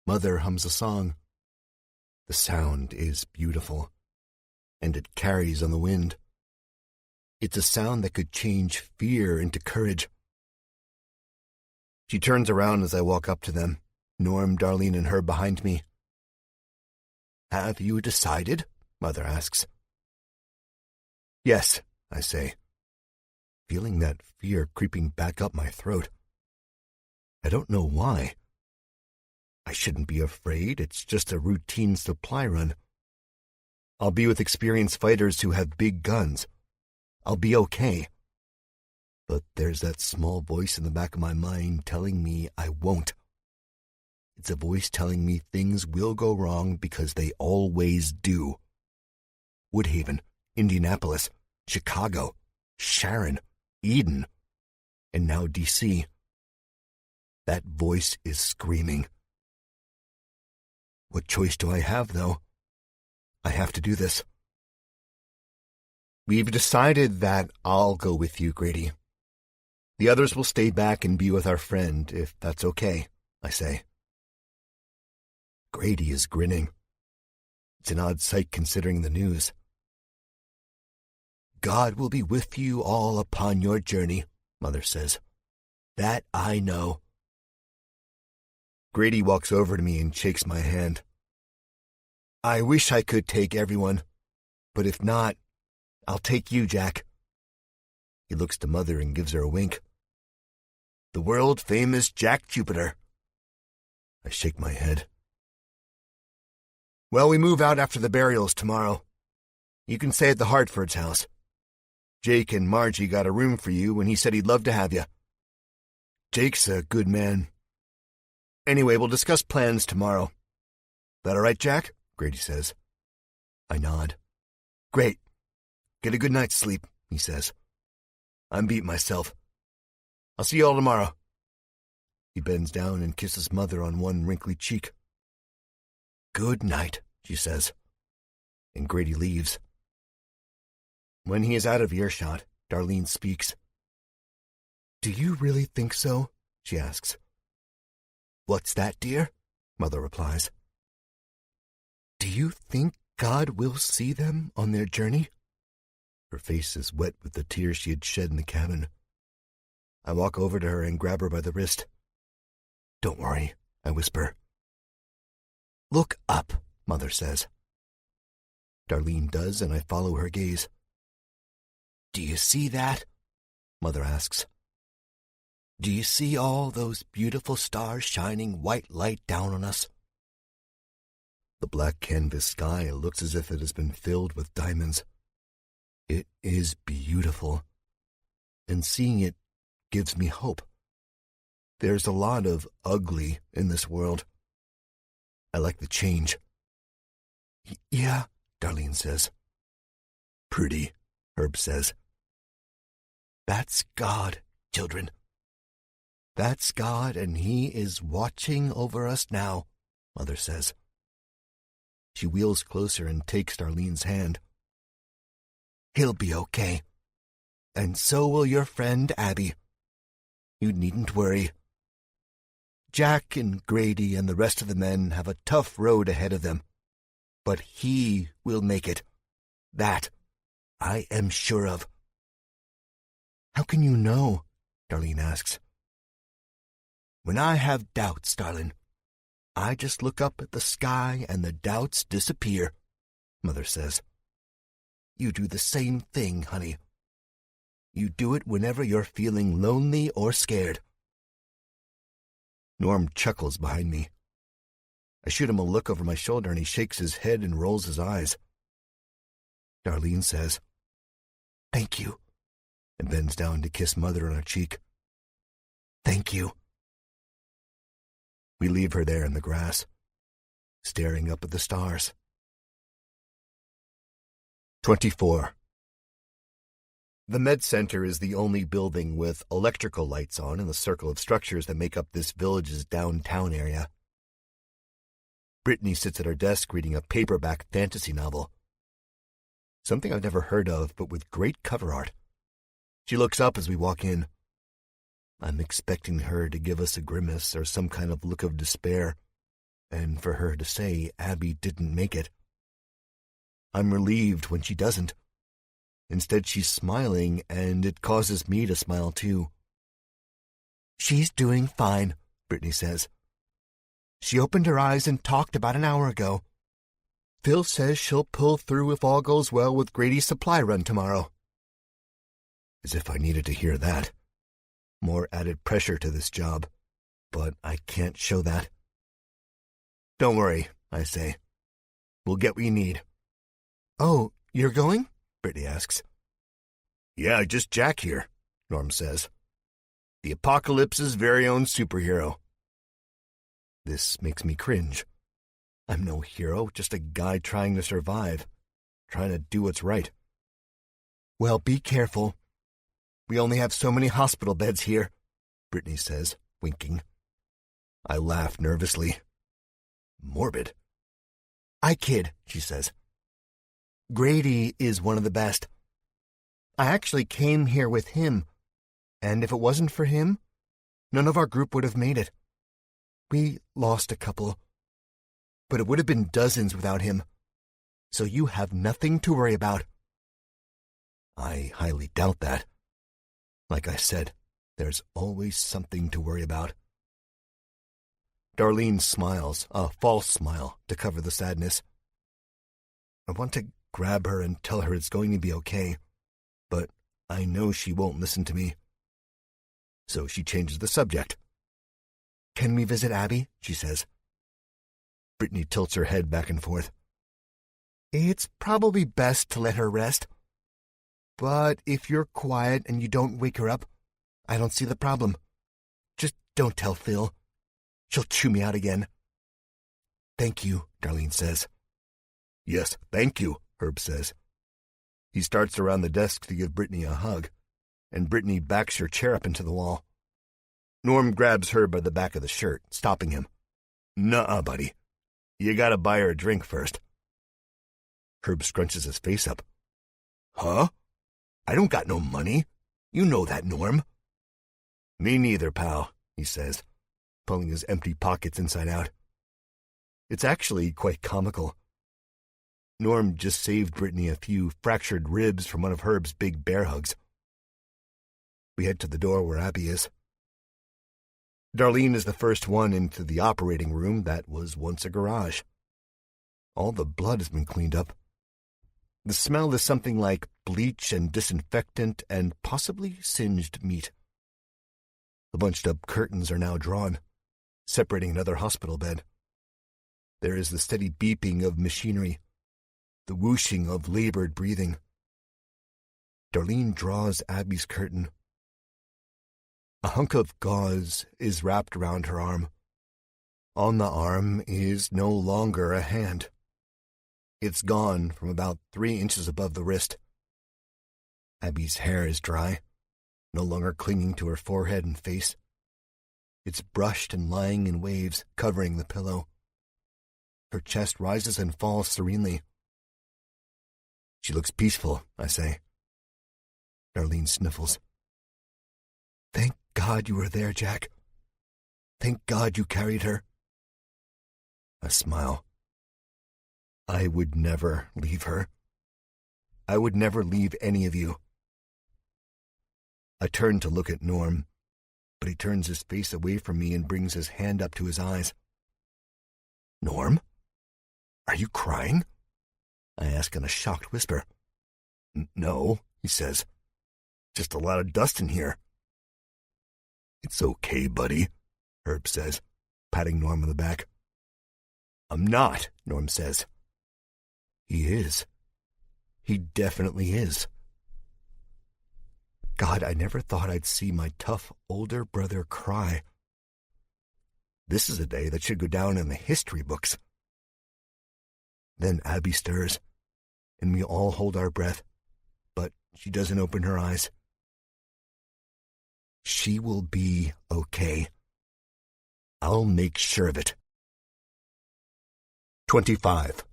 Mother hums a song. The sound is beautiful, and it carries on the wind. It's a sound that could change fear into courage. She turns around as I walk up to them, Norm, Darlene, and her behind me. Have you decided? Mother asks. Yes, I say, feeling that fear creeping back up my throat. I don't know why. I shouldn't be afraid. It's just a routine supply run. I'll be with experienced fighters who have big guns. I'll be okay. But there's that small voice in the back of my mind telling me I won't. It's a voice telling me things will go wrong because they always do. Woodhaven, Indianapolis, Chicago, Sharon, Eden, and now D.C. That voice is screaming. What choice do I have, though? I have to do this. We've decided that I'll go with you, Grady. The others will stay back and be with our friend, if that's okay, I say. Grady is grinning. It's an odd sight considering the news. God will be with you all upon your journey, Mother says. That I know. Grady walks over to me and shakes my hand. I wish I could take everyone, but if not, I'll take you, Jack. He looks to Mother and gives her a wink. The world-famous Jack Jupiter. I shake my head. Well, we move out after the burials tomorrow. You can stay at the Hartford's house. Jake and Margie got a room for you, and he said he'd love to have you. Jake's a good man. Anyway, we'll discuss plans tomorrow. That all right, Jack? Grady says. I nod. Great. Get a good night's sleep, he says. I'm beat myself. I'll see you all tomorrow. He bends down and kisses Mother on one wrinkly cheek. Good night, she says. And Grady leaves. When he is out of earshot, Darlene speaks. Do you really think so? She asks. What's that, dear? Mother replies. Do you think God will see them on their journey? Her face is wet with the tears she had shed in the cabin. I walk over to her and grab her by the wrist. Don't worry, I whisper. Look up, Mother says. Darlene does, and I follow her gaze. Do you see that? Mother asks. Do you see all those beautiful stars shining white light down on us? The black canvas sky looks as if it has been filled with diamonds. It is beautiful, and seeing it gives me hope. There's a lot of ugly in this world. I like the change. Yeah, Darlene says. Pretty, Herb says. That's God, children. That's God, and He is watching over us now, Mother says. She wheels closer and takes Darlene's hand. He'll be okay. And so will your friend Abby. You needn't worry. Jack and Grady and the rest of the men have a tough road ahead of them. But he will make it. That I am sure of. How can you know? Darlene asks. When I have doubts, darling, I just look up at the sky and the doubts disappear, Mother says. You do the same thing, honey. You do it whenever you're feeling lonely or scared. Norm chuckles behind me. I shoot him a look over my shoulder and he shakes his head and rolls his eyes. Darlene says, Thank you, and bends down to kiss Mother on her cheek. Thank you. We leave her there in the grass, staring up at the stars. 24. The Med Center is the only building with electrical lights on in the circle of structures that make up this village's downtown area. Brittany sits at her desk reading a paperback fantasy novel. Something I've never heard of, but with great cover art. She looks up as we walk in. I'm expecting her to give us a grimace or some kind of look of despair, and for her to say Abby didn't make it. I'm relieved when she doesn't. Instead, she's smiling, and it causes me to smile too. She's doing fine, Brittany says. She opened her eyes and talked about an hour ago. Phil says she'll pull through if all goes well with Grady's supply run tomorrow. As if I needed to hear that. More added pressure to this job, but I can't show that. Don't worry, I say. We'll get what you need. Oh, you're going? Brittany asks. Yeah, just Jack here, Norm says. The apocalypse's very own superhero. This makes me cringe. I'm no hero, just a guy trying to survive, trying to do what's right. Well, be careful. We only have so many hospital beds here, Brittany says, winking. I laugh nervously. Morbid. I kid, she says. Grady is one of the best. I actually came here with him, and if it wasn't for him, none of our group would have made it. We lost a couple, but it would have been dozens without him, so you have nothing to worry about. I highly doubt that. Like I said, there's always something to worry about. Darlene smiles, a false smile, to cover the sadness. I want to grab her and tell her it's going to be okay, but I know she won't listen to me. So she changes the subject. "Can we visit Abby?" she says. Brittany tilts her head back and forth. "It's probably best to let her rest. But if you're quiet and you don't wake her up, I don't see the problem. Just don't tell Phil. She'll chew me out again." "Thank you," Darlene says. "Yes, thank you," Herb says. He starts around the desk to give Brittany a hug, and Brittany backs her chair up into the wall. Norm grabs Herb by the back of the shirt, stopping him. "Nuh-uh, buddy. You gotta buy her a drink first." Herb scrunches his face up. "Huh? I don't got no money. You know that, Norm." "Me neither, pal," he says, pulling his empty pockets inside out. It's actually quite comical. Norm just saved Brittany a few fractured ribs from one of Herb's big bear hugs. We head to the door where Abby is. Darlene is the first one into the operating room that was once a garage. All the blood has been cleaned up. The smell is something like bleach and disinfectant and possibly singed meat. The bunched-up curtains are now drawn, separating another hospital bed. There is the steady beeping of machinery, the whooshing of labored breathing. Darlene draws Abby's curtain. A hunk of gauze is wrapped around her arm. On the arm is no longer a hand. It's gone from about 3 inches above the wrist. Abby's hair is dry, no longer clinging to her forehead and face. It's brushed and lying in waves, covering the pillow. Her chest rises and falls serenely. "She looks peaceful," I say. Darlene sniffles. "Thank God you were there, Jack. Thank God you carried her." I smile. I would never leave her. I would never leave any of you. I turn to look at Norm, but he turns his face away from me and brings his hand up to his eyes. "Norm? Are you crying?" I ask in a shocked whisper. "No," he says. "Just a lot of dust in here." "It's okay, buddy," Herb says, patting Norm on the back. "I'm not," Norm says. He is. He definitely is. God, I never thought I'd see my tough older brother cry. This is a day that should go down in the history books. Then Abby stirs, and we all hold our breath, but she doesn't open her eyes. She will be okay. I'll make sure of it. 25.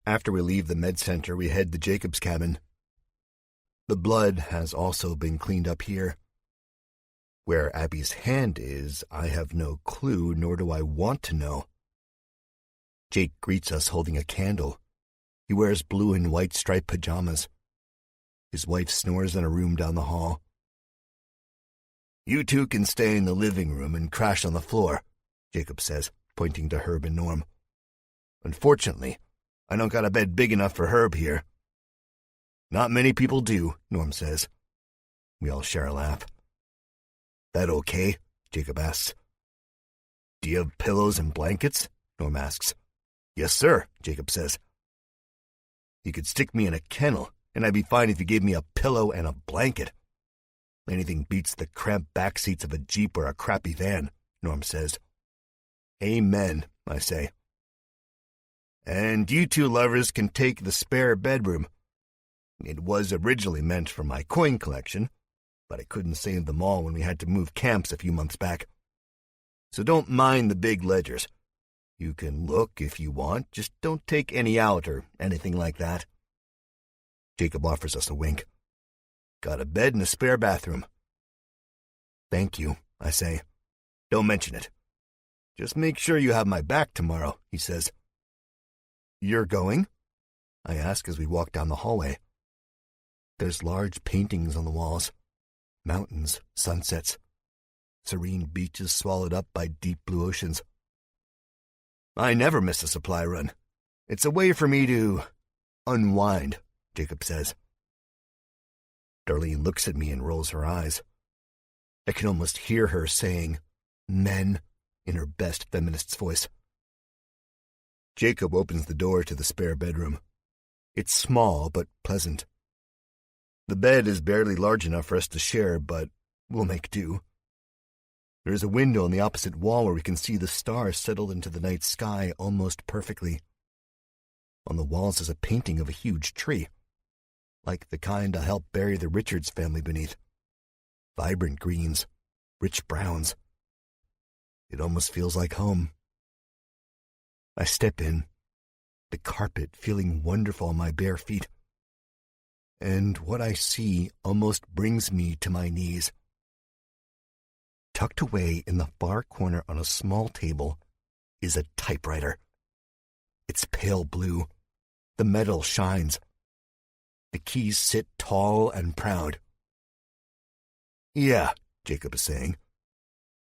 After we leave the med center, we head to Jacob's cabin. The blood has also been cleaned up here. Where Abby's hand is, I have no clue, nor do I want to know. Jake greets us holding a candle. He wears blue and white striped pajamas. His wife snores in a room down the hall. "You two can stay in the living room and crash on the floor," Jacob says, pointing to Herb and Norm. "Unfortunately, I don't got a bed big enough for Herb here." "Not many people do," Norm says. We all share a laugh. "That okay?" Jacob asks. "Do you have pillows and blankets?" Norm asks. "Yes, sir," Jacob says. "You could stick me in a kennel, and I'd be fine if you gave me a pillow and a blanket. Anything beats the cramped back seats of a Jeep or a crappy van," Norm says. "Amen," I say. "And you two lovers can take the spare bedroom. It was originally meant for my coin collection, but I couldn't save them all when we had to move camps a few months back. So don't mind the big ledgers. You can look if you want, just don't take any out or anything like that." Jacob offers us a wink. "Got a bed and a spare bathroom." "Thank you," I say. "Don't mention it. Just make sure you have my back tomorrow," he says. "You're going?" I ask as we walk down the hallway. There's large paintings on the walls. Mountains, sunsets, serene beaches swallowed up by deep blue oceans. "I never miss a supply run. It's a way for me to unwind, Jacob says. Darlene looks at me and rolls her eyes. I can almost hear her saying, "Men," in her best feminist's voice. Jacob opens the door to the spare bedroom. It's small but pleasant. The bed is barely large enough for us to share, but we'll make do. There is a window on the opposite wall where we can see the stars settled into the night sky almost perfectly. On the walls is a painting of a huge tree, like the kind I helped bury the Richards family beneath. Vibrant greens, rich browns. It almost feels like home. I step in, the carpet feeling wonderful on my bare feet, and what I see almost brings me to my knees. Tucked away in the far corner on a small table is a typewriter. It's pale blue. The metal shines. The keys sit tall and proud. "Yeah," Jacob is saying.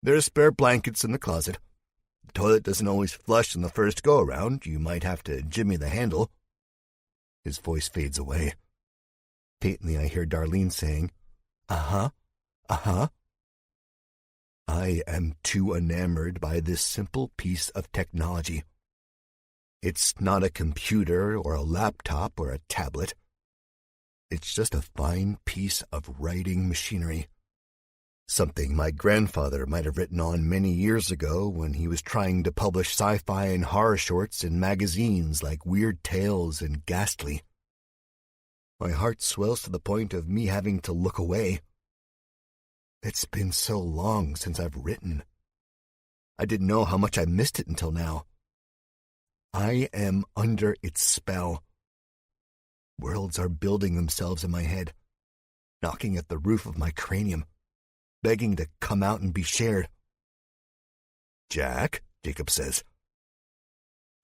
"There's spare blankets in the closet. The toilet doesn't always flush on the first go-around. You might have to jimmy the handle." His voice fades away. Faintly I hear Darlene saying, "Uh-huh, uh-huh." I am too enamored by this simple piece of technology. It's not a computer or a laptop or a tablet. It's just a fine piece of writing machinery. Something my grandfather might have written on many years ago when he was trying to publish sci-fi and horror shorts in magazines like Weird Tales and Ghastly. My heart swells to the point of me having to look away. It's been so long since I've written. I didn't know how much I missed it until now. I am under its spell. Worlds are building themselves in my head, knocking at the roof of my cranium, begging to come out and be shared. "Jack," Jacob says.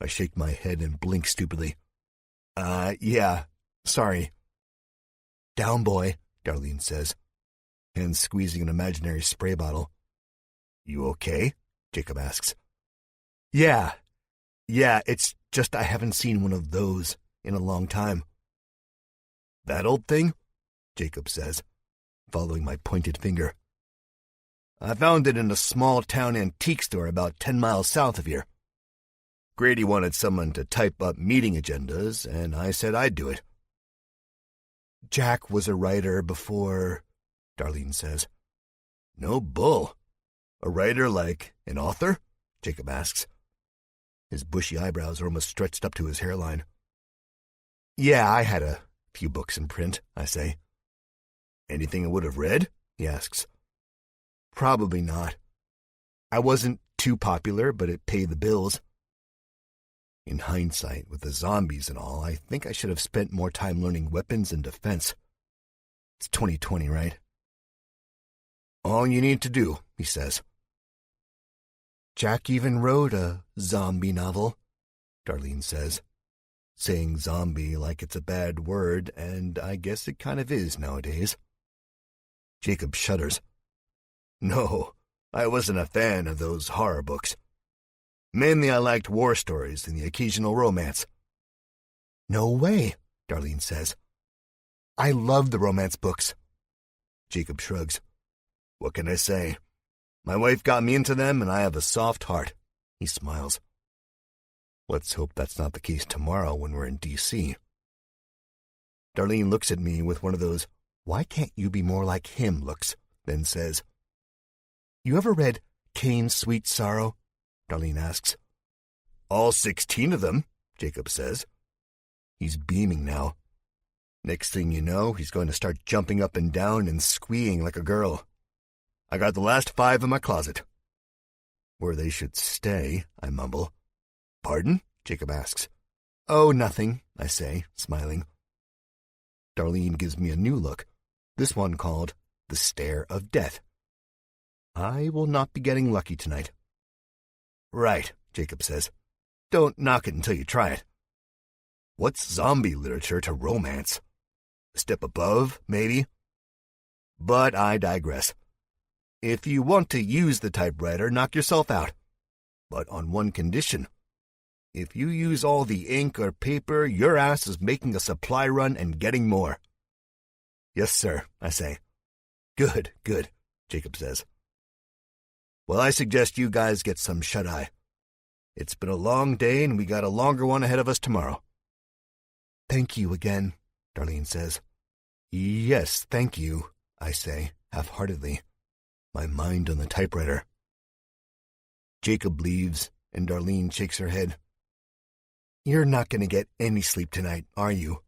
I shake my head and blink stupidly. Yeah, sorry." "Down, boy," Darlene says, and squeezing an imaginary spray bottle. "You okay?" Jacob asks. Yeah, it's just I haven't seen one of those in a long time." "That old thing?" Jacob says, following my pointed finger. "I found it in a small-town antique store about 10 miles south of here. Grady wanted someone to type up meeting agendas, and I said I'd do it." "Jack was a writer before," Darlene says. "No bull. A writer like an author?" Jacob asks. His bushy eyebrows are almost stretched up to his hairline. "Yeah, I had a few books in print," I say. "Anything I would have read?" he asks. "Probably not. I wasn't too popular, but it paid the bills. In hindsight, with the zombies and all, I think I should have spent more time learning weapons and defense. It's 2020, right?" "All you need to do," he says. "Jack even wrote a zombie novel," Darlene says, saying zombie like it's a bad word, and I guess it kind of is nowadays. Jacob shudders. "No, I wasn't a fan of those horror books. Mainly I liked war stories and the occasional romance." "No way," Darlene says. "I love the romance books." Jacob shrugs. "What can I say? My wife got me into them, and I have a soft heart." He smiles. Let's hope that's not the case tomorrow when we're in D.C. Darlene looks at me with one of those, "Why can't you be more like him?" looks, then says, "You ever read Cain's Sweet Sorrow?" Darlene asks. "All 16 of them," Jacob says. He's beaming now. Next thing you know, he's going to start jumping up and down and squeeing like a girl. "I got the last 5 in my closet." "Where they should stay," I mumble. "Pardon?" Jacob asks. "Oh, nothing," I say, smiling. Darlene gives me a new look, this one called the Stare of Death. I will not be getting lucky tonight. "Right," Jacob says. "Don't knock it until you try it. What's zombie literature to romance? A step above, maybe? But I digress. If you want to use the typewriter, knock yourself out. But on one condition. If you use all the ink or paper, your ass is making a supply run and getting more. Yes, sir, I say. Good, good, Jacob says. Well, I suggest you guys get some shut-eye. It's been a long day, and we got a longer one ahead of us tomorrow. Thank you again, Darlene says. Yes, thank you, I say, half-heartedly, my mind on the typewriter. Jacob leaves, and Darlene shakes her head. You're not going to get any sleep tonight, are you?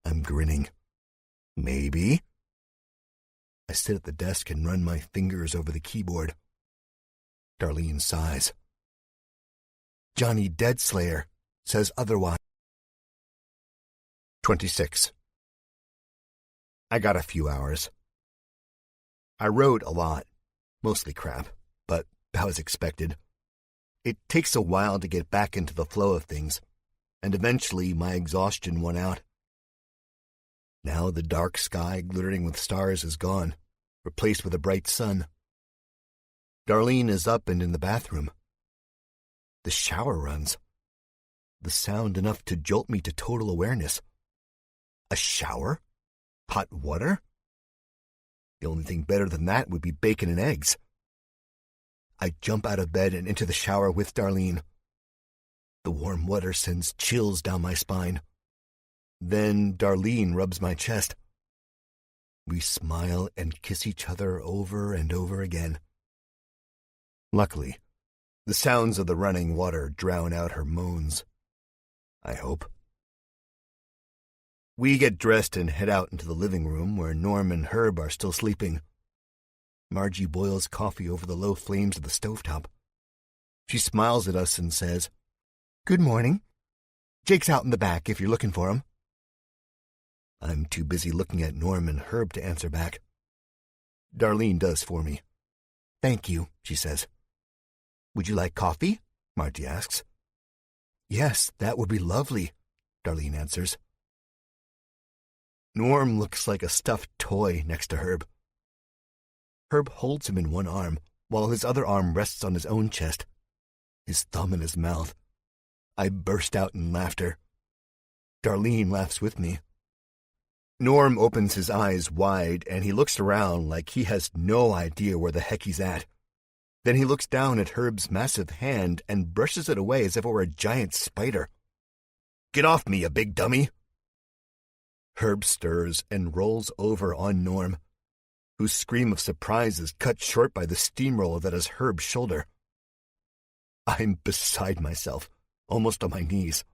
I'm grinning. Maybe. I sit at the desk and run my fingers over the keyboard. Darlene sighs. Johnny Deadslayer says otherwise. 26. I got a few hours. I wrote a lot, mostly crap, but that was expected. It takes a while to get back into the flow of things, and eventually my exhaustion won out. Now the dark sky glittering with stars is gone, replaced with a bright sun. Darlene is up and in the bathroom. The shower runs. The sound enough to jolt me to total awareness. A shower? Hot water? The only thing better than that would be bacon and eggs. I jump out of bed and into the shower with Darlene. The warm water sends chills down my spine. Then Darlene rubs my chest. We smile and kiss each other over and over again. Luckily, the sounds of the running water drown out her moans. I hope. We get dressed and head out into the living room where Norm and Herb are still sleeping. Margie boils coffee over the low flames of the stovetop. She smiles at us and says, Good morning. Jake's out in the back if you're looking for him. I'm too busy looking at Norm and Herb to answer back. Darlene does for me. Thank you, she says. Would you like coffee? Margie asks. Yes, that would be lovely, Darlene answers. Norm looks like a stuffed toy next to Herb. Herb holds him in one arm, while his other arm rests on his own chest, his thumb in his mouth. I burst out in laughter. Darlene laughs with me. Norm opens his eyes wide, and he looks around like he has no idea where the heck he's at. Then he looks down at Herb's massive hand and brushes it away as if it were a giant spider. Get off me, you big dummy! Herb stirs and rolls over on Norm, whose scream of surprise is cut short by the steamroller that is Herb's shoulder. I'm beside myself, almost on my knees.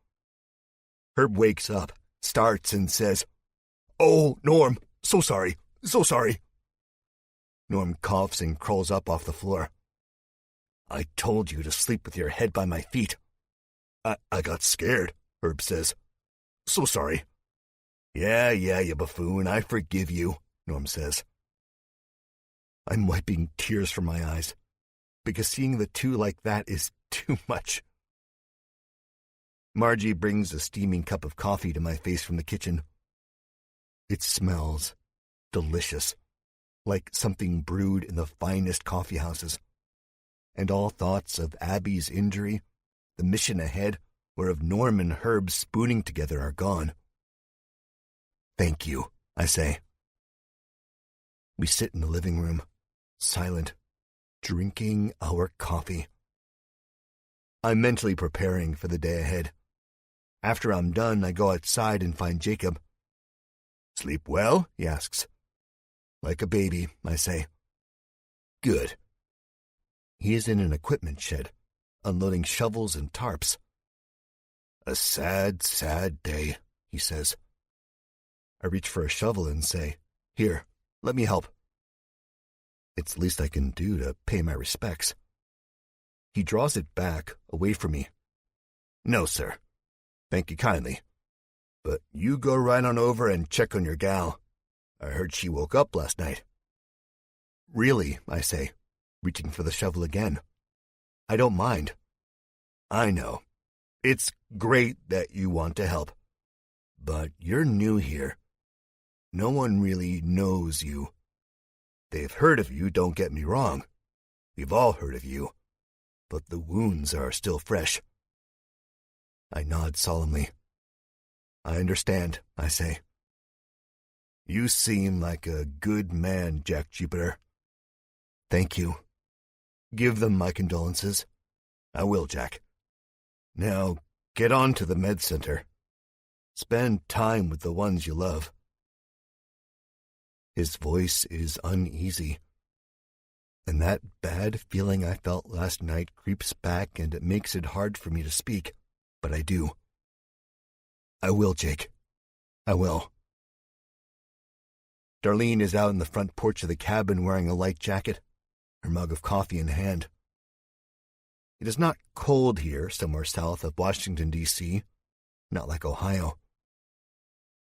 Herb wakes up, starts, and says, Oh, Norm, so sorry, so sorry. Norm coughs and crawls up off the floor. I told you to sleep with your head by my feet. I got scared, Herb says. So sorry. Yeah, you buffoon, I forgive you, Norm says. I'm wiping tears from my eyes, because seeing the two like that is too much. Margie brings a steaming cup of coffee to my face from the kitchen. It smells delicious, like something brewed in the finest coffee houses. And all thoughts of Abby's injury, the mission ahead, or of Norm and Herb spooning together are gone. Thank you, I say. We sit in the living room, silent, drinking our coffee. I'm mentally preparing for the day ahead. After I'm done, I go outside and find Jacob. Sleep well? He asks. Like a baby, I say. Good. He is in an equipment shed, unloading shovels and tarps. A sad, sad day, he says. I reach for a shovel and say, Here, let me help. It's the least I can do to pay my respects. He draws it back, away from me. No, sir. Thank you kindly. But you go right on over and check on your gal. I heard she woke up last night. Really, I say, reaching for the shovel again. I don't mind. I know. It's great that you want to help. But you're new here. No one really knows you. They've heard of you, don't get me wrong. We've all heard of you. But the wounds are still fresh. I nod solemnly. I understand, I say. You seem like a good man, Jack Jupiter. Thank you. Give them my condolences. I will, Jack. Now, get on to the med center. Spend time with the ones you love. His voice is uneasy, and that bad feeling I felt last night creeps back, and it makes it hard for me to speak, but I do. I will, Jake. I will. Darlene is out in the front porch of the cabin wearing a light jacket, her mug of coffee in hand. It is not cold here, somewhere south of Washington, D.C., not like Ohio.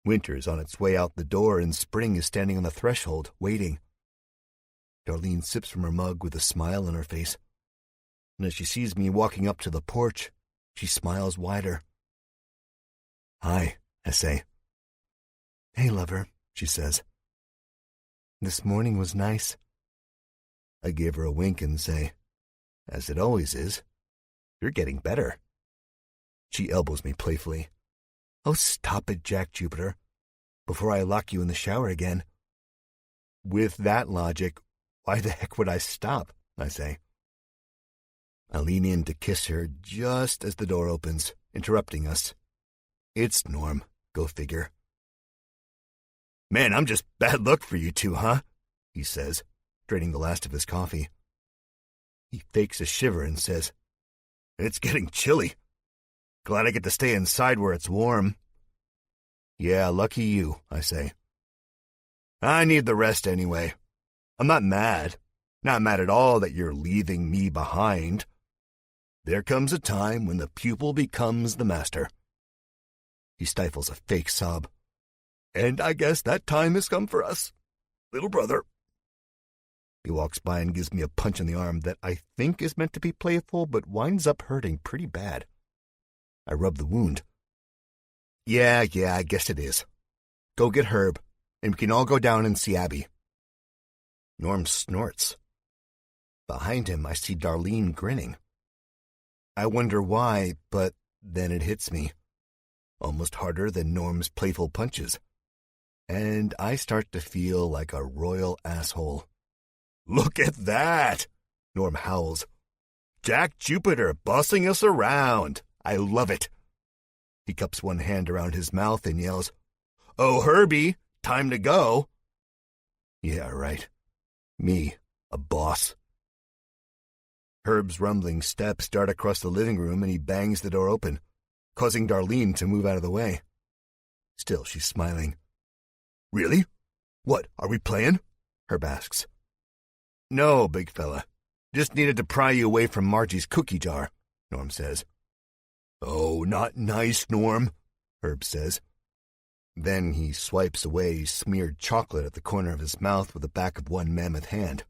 Winter is on its way out the door, and spring is standing on the threshold, waiting. Darlene sips from her mug with a smile on her face, and as she sees me walking up to the porch, she smiles wider. Hi, I say. Hey, lover, she says. This morning was nice. I give her a wink and say, as it always is, you're getting better. She elbows me playfully. Oh, stop it, Jack Jupiter, before I lock you in the shower again. With that logic, why the heck would I stop, I say. I lean in to kiss her just as the door opens, interrupting us. It's Norm, go figure. Man, I'm just bad luck for you two, huh? He says, draining the last of his coffee. He fakes a shiver and says, It's getting chilly. Glad I get to stay inside where it's warm. Yeah, lucky you, I say. I need the rest anyway. I'm not mad. Not mad at all that you're leaving me behind. There comes a time when the pupil becomes the master. He stifles a fake sob. And I guess that time has come for us, little brother. He walks by and gives me a punch in the arm that I think is meant to be playful, but winds up hurting pretty bad. I rub the wound. Yeah, I guess it is. Go get Herb, and we can all go down and see Abby. Norm snorts. Behind him, I see Darlene grinning. I wonder why, but then it hits me. Almost harder than Norm's playful punches. And I start to feel like a royal asshole. Look at that! Norm howls. Jack Jupiter bossing us around. I love it. He cups one hand around his mouth and yells, Oh, Herbie, time to go. Yeah, right. Me, a boss. Herb's rumbling steps dart across the living room, and he bangs the door open, causing Darlene to move out of the way. Still, she's smiling. Really? What, are we playing? Herb asks. No, big fella. Just needed to pry you away from Margie's cookie jar, Norm says. Oh, not nice, Norm, Herb says. Then he swipes away smeared chocolate at the corner of his mouth with the back of one mammoth hand.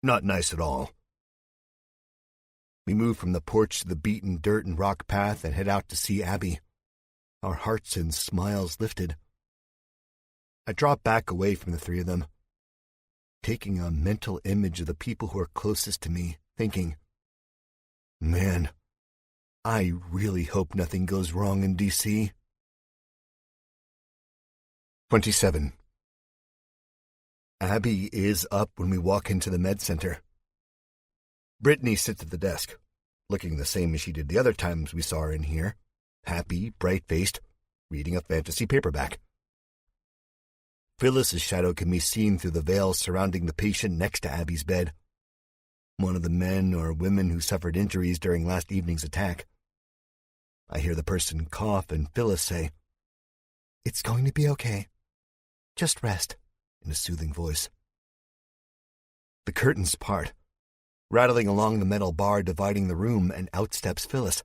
Not nice at all. We move from the porch to the beaten dirt and rock path and head out to see Abby, our hearts and smiles lifted. I drop back away from the three of them, taking a mental image of the people who are closest to me, thinking, man, I really hope nothing goes wrong in D.C. 27. Abby is up when we walk into the med center. Brittany sits at the desk, looking the same as she did the other times we saw her in here, happy, bright-faced, reading a fantasy paperback. Phyllis's shadow can be seen through the veil surrounding the patient next to Abby's bed, one of the men or women who suffered injuries during last evening's attack. I hear the person cough and Phyllis say, It's going to be okay. Just rest, in a soothing voice. The curtains part, rattling along the metal bar dividing the room, and out steps Phyllis.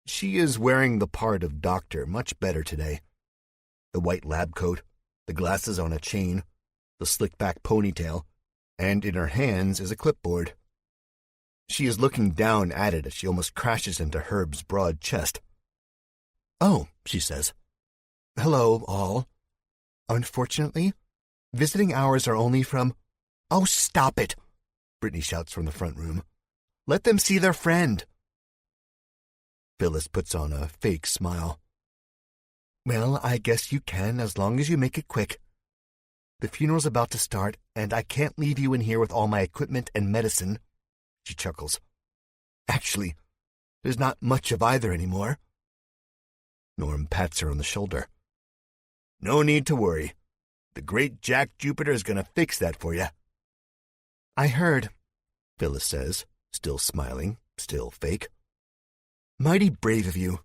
She is wearing the part of doctor much better today. The white lab coat, the glasses on a chain, the slick-back ponytail, and in her hands is a clipboard. She is looking down at it as she almost crashes into Herb's broad chest. Oh, she says. Hello, all. Unfortunately, visiting hours are only from... Oh, stop it, Brittany shouts from the front room. Let them see their friend. Phyllis puts on a fake smile. Well, I guess you can as long as you make it quick. The funeral's about to start, and I can't leave you in here with all my equipment and medicine. She chuckles. Actually, there's not much of either anymore. Norm pats her on the shoulder. No need to worry. The great Jack Jupiter is going to fix that for you. I heard, Phyllis says, still smiling, still fake. Mighty brave of you.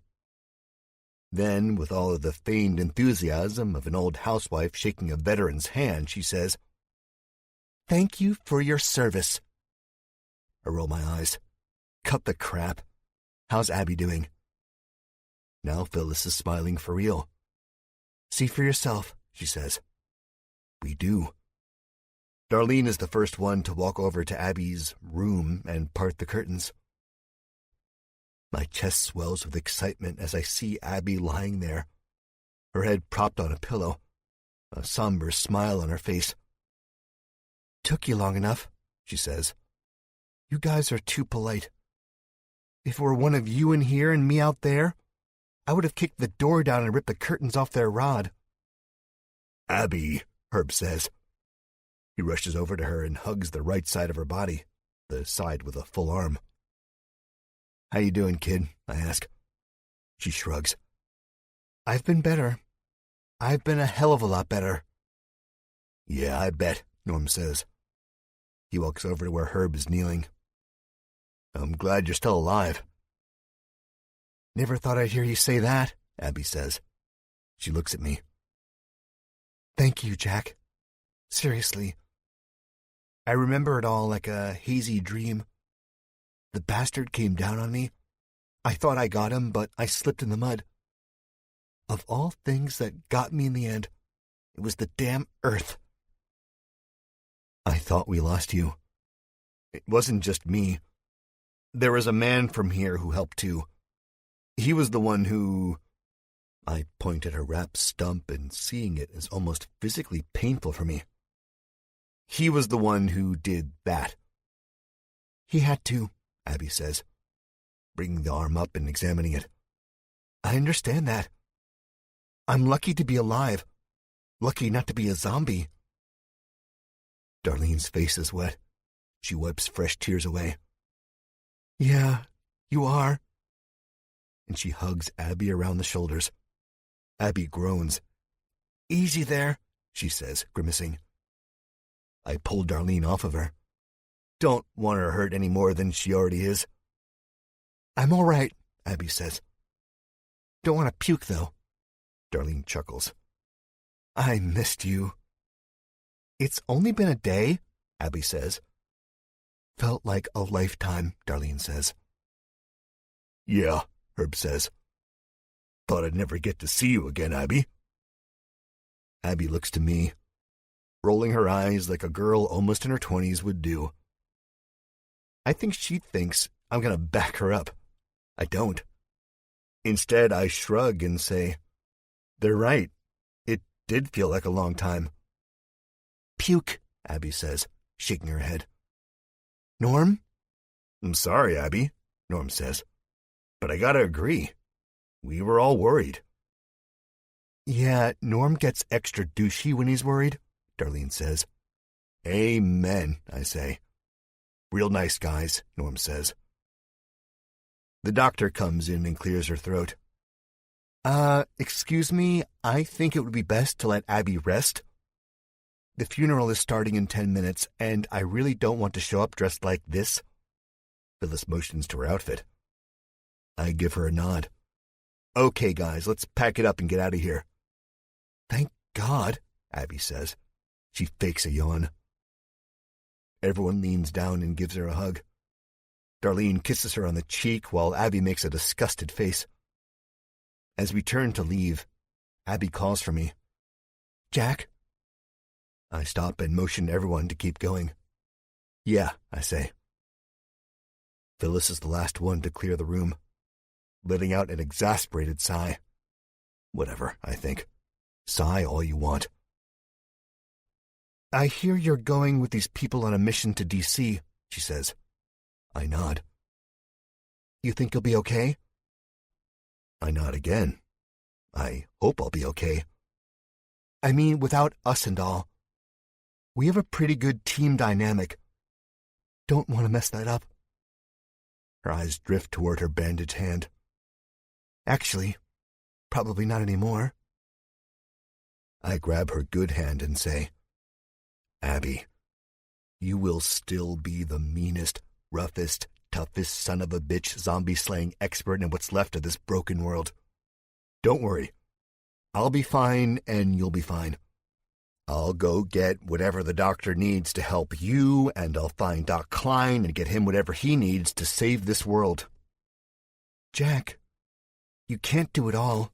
Then, with all of the feigned enthusiasm of an old housewife shaking a veteran's hand, she says, Thank you for your service. I roll my eyes. Cut the crap. How's Abby doing? Now Phyllis is smiling for real. See for yourself, she says. We do. Darlene is the first one to walk over to Abby's room and part the curtains. My chest swells with excitement as I see Abby lying there, her head propped on a pillow, a somber smile on her face. Took you long enough, she says. You guys are too polite. If it were one of you in here and me out there, I would have kicked the door down and ripped the curtains off their rod. Abby, Herb says. He rushes over to her and hugs the right side of her body, the side with a full arm. How you doing, kid? I ask. She shrugs. I've been better. I've been a hell of a lot better. Yeah, I bet, Norm says. He walks over to where Herb is kneeling. I'm glad you're still alive. Never thought I'd hear you say that, Abby says. She looks at me. Thank you, Jack. Seriously. I remember it all like a hazy dream. The bastard came down on me. I thought I got him, but I slipped in the mud. Of all things that got me in the end, it was the damn earth. I thought we lost you. It wasn't just me. There was a man from here who helped too. He was the one who... I point at her wrapped stump, and seeing it is almost physically painful for me. He was the one who did that. He had to, Abby says, bringing the arm up and examining it. I understand that. I'm lucky to be alive. Lucky not to be a zombie. Darlene's face is wet. She wipes fresh tears away. Yeah, you are. And she hugs Abby around the shoulders. Abby groans. Easy there, she says, grimacing. I pull Darlene off of her. Don't want her hurt any more than she already is. I'm all right, Abby says. Don't want to puke, though. Darlene chuckles. I missed you. It's only been a day, Abby says. Felt like a lifetime, Darlene says. Yeah, Herb says. Thought I'd never get to see you again, Abby. Abby looks to me, rolling her eyes like a girl almost in her 20s would do. I think she thinks I'm going to back her up. I don't. Instead, I shrug and say, They're right. It did feel like a long time. Puke, Abby says, shaking her head. Norm? I'm sorry, Abby, Norm says. But I gotta agree. We were all worried. Yeah, Norm gets extra douchey when he's worried, Darlene says. Amen, I say. Real nice guys, Norm says. The doctor comes in and clears her throat. Excuse me, I think it would be best to let Abby rest. The funeral is starting in 10 minutes, and I really don't want to show up dressed like this. Phyllis motions to her outfit. I give her a nod. Okay, guys, let's pack it up and get out of here. Thank God, Abby says. She fakes a yawn. Everyone leans down and gives her a hug. Darlene kisses her on the cheek while Abby makes a disgusted face. As we turn to leave, Abby calls for me. Jack? I stop and motion everyone to keep going. Yeah, I say. Phyllis is the last one to clear the room, letting out an exasperated sigh. Whatever, I think. Sigh all you want. I hear you're going with these people on a mission to D.C., she says. I nod. You think you'll be okay? I nod again. I hope I'll be okay. I mean, without us and all. We have a pretty good team dynamic. Don't want to mess that up. Her eyes drift toward her bandaged hand. Actually, probably not anymore. I grab her good hand and say, Abby, you will still be the meanest, roughest, toughest son of a bitch zombie-slaying expert in what's left of this broken world. Don't worry. I'll be fine and you'll be fine. I'll go get whatever the doctor needs to help you, and I'll find Doc Klein and get him whatever he needs to save this world. Jack, you can't do it all.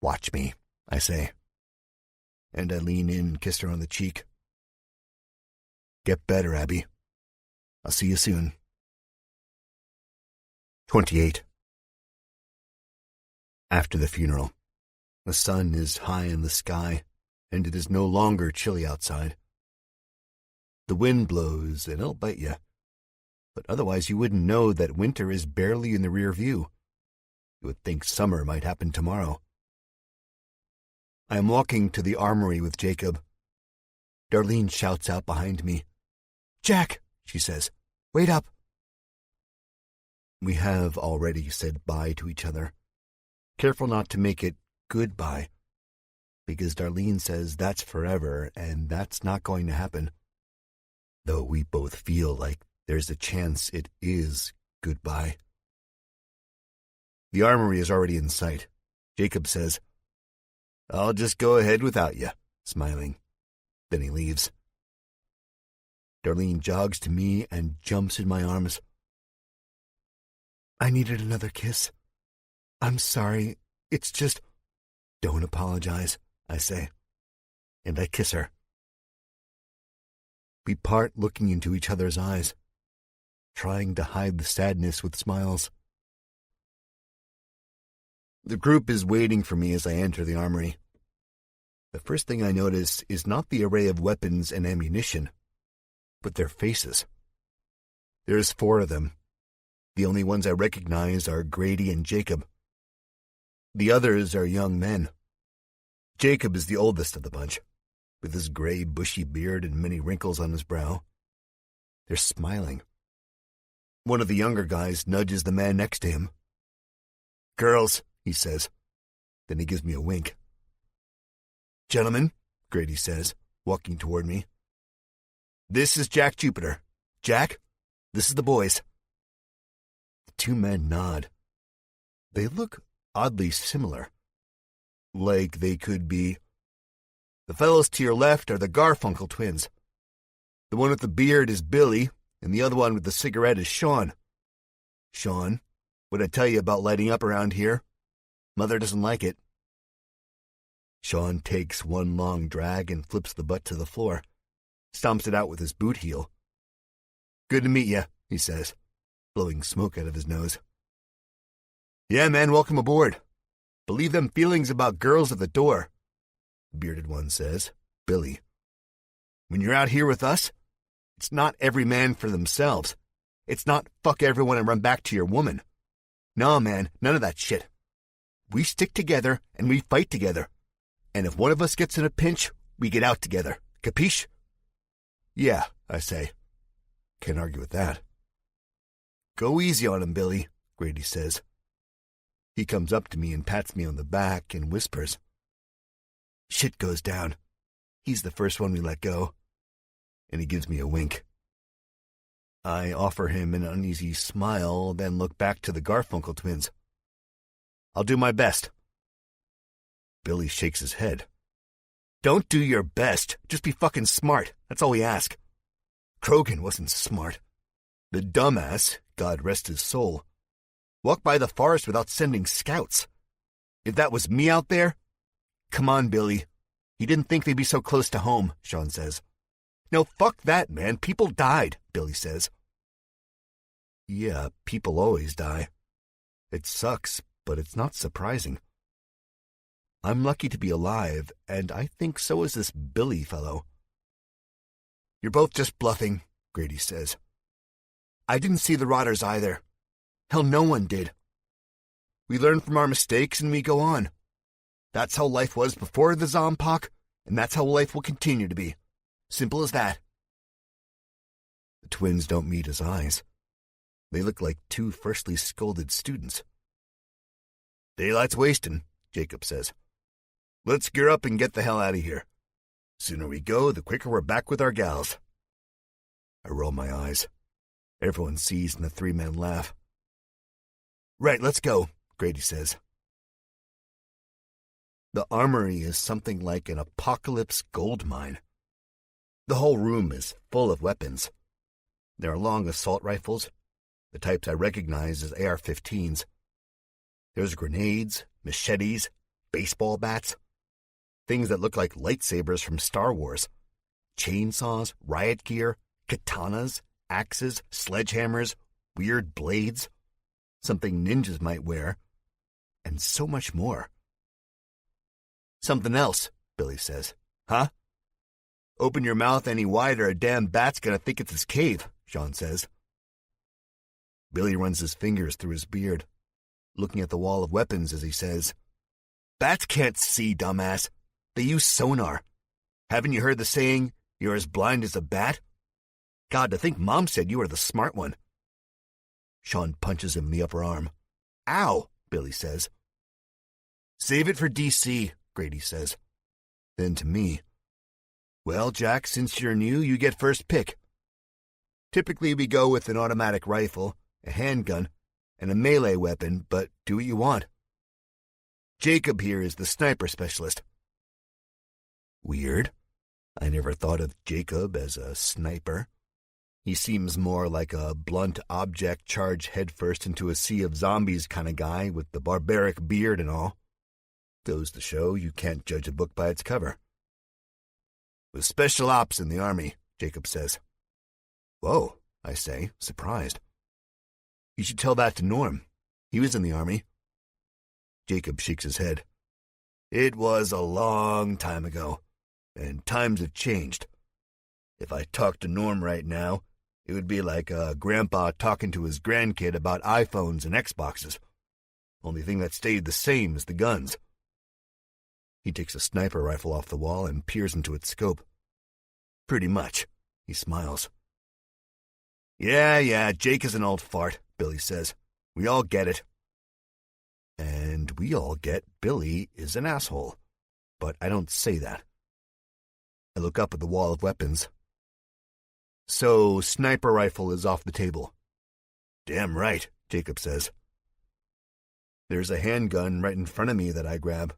Watch me, I say. And I lean in and kiss her on the cheek. Get better, Abby. I'll see you soon. 28. After the funeral, the sun is high in the sky, and it is no longer chilly outside. The wind blows, and it'll bite you. But otherwise you wouldn't know that winter is barely in the rear view. You would think summer might happen tomorrow. I am walking to the armory with Jacob. Darlene shouts out behind me. Jack, she says, wait up. We have already said bye to each other. Careful not to make it goodbye, because Darlene says that's forever, and that's not going to happen. Though we both feel like there's a chance it is goodbye. The armory is already in sight. Jacob says, I'll just go ahead without you, smiling. Then he leaves. Darlene jogs to me and jumps in my arms. I needed another kiss. I'm sorry. It's just... Don't apologize, I say. And I kiss her. We part looking into each other's eyes, trying to hide the sadness with smiles. The group is waiting for me as I enter the armory. The first thing I notice is not the array of weapons and ammunition, but their faces. There's 4 of them. The only ones I recognize are Grady and Jacob. The others are young men. Jacob is the oldest of the bunch, with his gray, bushy beard and many wrinkles on his brow. They're smiling. One of the younger guys nudges the man next to him. Girls, he says. Then he gives me a wink. Gentlemen, Grady says, walking toward me. This is Jack Jupiter. Jack, this is the boys. The 2 men nod. They look oddly similar. Like they could be. The fellows to your left are the Garfunkel twins. The one with the beard is Billy, and the other one with the cigarette is Sean. Sean, what'd I tell you about lighting up around here? Mother doesn't like it. Sean takes one long drag and flips the butt to the floor, stomps it out with his boot heel. Good to meet you, he says, blowing smoke out of his nose. Yeah, man, welcome aboard. Believe them feelings about girls at the door, the bearded one says, Billy. When you're out here with us, it's not every man for themselves. It's not fuck everyone and run back to your woman. No, man, none of that shit. We stick together and we fight together. And if one of us gets in a pinch, we get out together. Capiche? Yeah, I say. Can't argue with that. Go easy on him, Billy, Grady says. He comes up to me and pats me on the back and whispers. Shit goes down. He's the first one we let go. And he gives me a wink. I offer him an uneasy smile, then look back to the Garfunkel twins. I'll do my best. Billy shakes his head. Don't do your best. Just be fucking smart. That's all we ask. Krogan wasn't smart. The dumbass, God rest his soul, walked by the forest without sending scouts. If that was me out there... Come on, Billy. He didn't think they'd be so close to home, Sean says. No, fuck that, man. People died, Billy says. Yeah, people always die. It sucks, but it's not surprising. I'm lucky to be alive, and I think so is this Billy fellow. You're both just bluffing, Grady says. I didn't see the rotters either. Hell, no one did. We learn from our mistakes and we go on. That's how life was before the Zombpox, and that's how life will continue to be. Simple as that. The twins don't meet his eyes. They look like two freshly scolded students. Daylight's wasting, Jacob says. Let's gear up and get the hell out of here. Sooner we go, the quicker we're back with our gals. I roll my eyes. Everyone sees and the three men laugh. Right, let's go, Grady says. The armory is something like an apocalypse gold mine. The whole room is full of weapons. There are long assault rifles, the types I recognize as AR-15s. There's grenades, machetes, baseball bats, things that look like lightsabers from Star Wars, chainsaws, riot gear, katanas, axes, sledgehammers, weird blades, something ninjas might wear, and so much more. Something else, Billy says. Huh? Open your mouth any wider, a damn bat's gonna think it's his cave, Sean says. Billy runs his fingers through his beard, looking at the wall of weapons as he says, Bats can't see, dumbass. They use sonar. Haven't you heard the saying, you're as blind as a bat? God, to think Mom said you were the smart one. Sean punches him in the upper arm. Ow, Billy says. Save it for DC, Grady says. Then to me, well, Jack, since you're new, you get first pick. Typically we go with an automatic rifle, a handgun, and a melee weapon, but do what you want. Jacob here is the sniper specialist. Weird. I never thought of Jacob as a sniper. He seems more like a blunt object charged headfirst into a sea of zombies kind of guy with the barbaric beard and all. Goes to show you can't judge a book by its cover. With special ops in the Army, Jacob says. Whoa, I say, surprised. You should tell that to Norm. He was in the Army. Jacob shakes his head. It was a long time ago, and times have changed. If I talked to Norm right now, it would be like a grandpa talking to his grandkid about iPhones and Xboxes. Only thing that stayed the same is the guns. He takes a sniper rifle off the wall and peers into its scope. Pretty much, he smiles. Yeah, Jake is an old fart, Billy says. We all get it. And we all get Billy is an asshole. But I don't say that. I look up at the wall of weapons. So, sniper rifle is off the table. Damn right, Jacob says. There's a handgun right in front of me that I grab.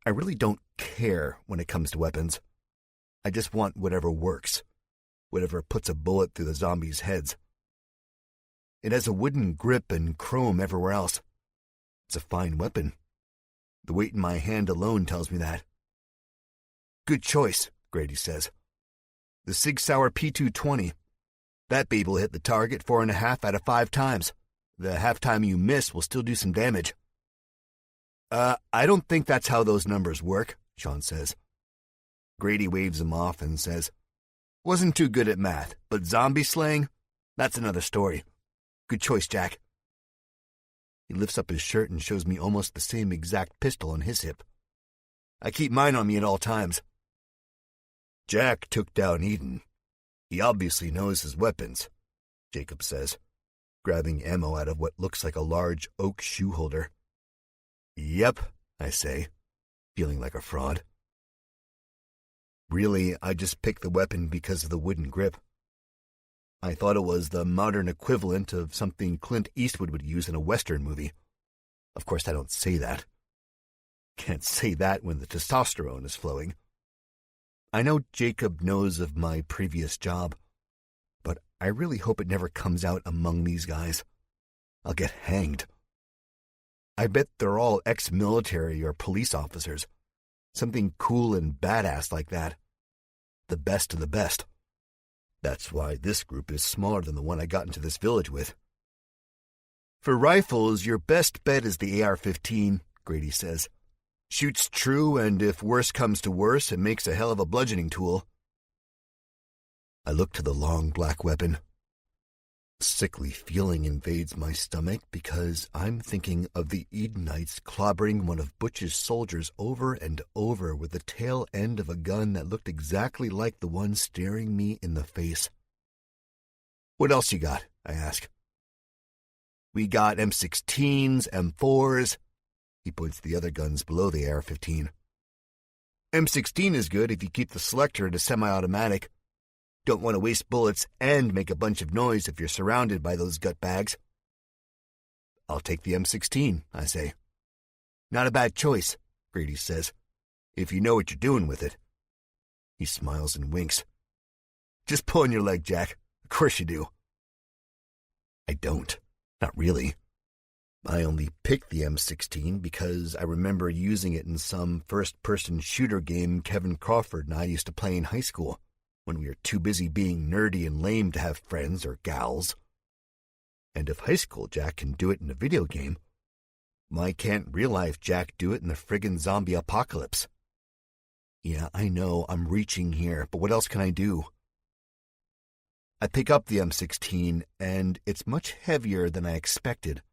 I really don't care when it comes to weapons. I just want whatever works. Whatever puts a bullet through the zombies' heads. It has a wooden grip and chrome everywhere else. It's a fine weapon. The weight in my hand alone tells me that. Good choice, Grady says. The Sig Sauer P220. That baby will hit the target 4.5 out of 5 times. The half time you miss will still do some damage. I don't think that's how those numbers work, Sean says. Grady waves him off and says, Wasn't too good at math, but zombie slaying? That's another story. Good choice, Jack. He lifts up his shirt and shows me almost the same exact pistol on his hip. I keep mine on me at all times. Jack took down Eden. He obviously knows his weapons, Jacob says, grabbing ammo out of what looks like a large oak shoe holder. Yep, I say, feeling like a fraud. Really, I just picked the weapon because of the wooden grip. I thought it was the modern equivalent of something Clint Eastwood would use in a Western movie. Of course, I don't say that. Can't say that when the testosterone is flowing. I know Jacob knows of my previous job, but I really hope it never comes out among these guys. I'll get hanged. I bet they're all ex-military or police officers. Something cool and badass like that. The best of the best. That's why this group is smaller than the one I got into this village with. For rifles, your best bet is the AR-15, Grady says. Shoots true, and if worse comes to worse, it makes a hell of a bludgeoning tool. I look to the long black weapon. Sickly feeling invades my stomach because I'm thinking of the Edenites clobbering one of Butch's soldiers over and over with the tail end of a gun that looked exactly like the one staring me in the face. "What else you got?" I ask. "We got M16s, M4s. He points to the other guns below the AR-15. "M16 is good if you keep the selector at a semi-automatic. Don't want to waste bullets and make a bunch of noise if you're surrounded by those gutbags." "I'll take the M16, I say. "Not a bad choice," Grady says, "if you know what you're doing with it." He smiles and winks. "Just pulling your leg, Jack. Of course you do." I don't. Not really. I only picked the M16 because I remember using it in some first-person shooter game Kevin Crawford and I used to play in high school, when we were too busy being nerdy and lame to have friends or gals. And if high school Jack can do it in a video game, why can't real-life Jack do it in the friggin' zombie apocalypse? Yeah, I know I'm reaching here, but what else can I do? I pick up the M16, and it's much heavier than I expected.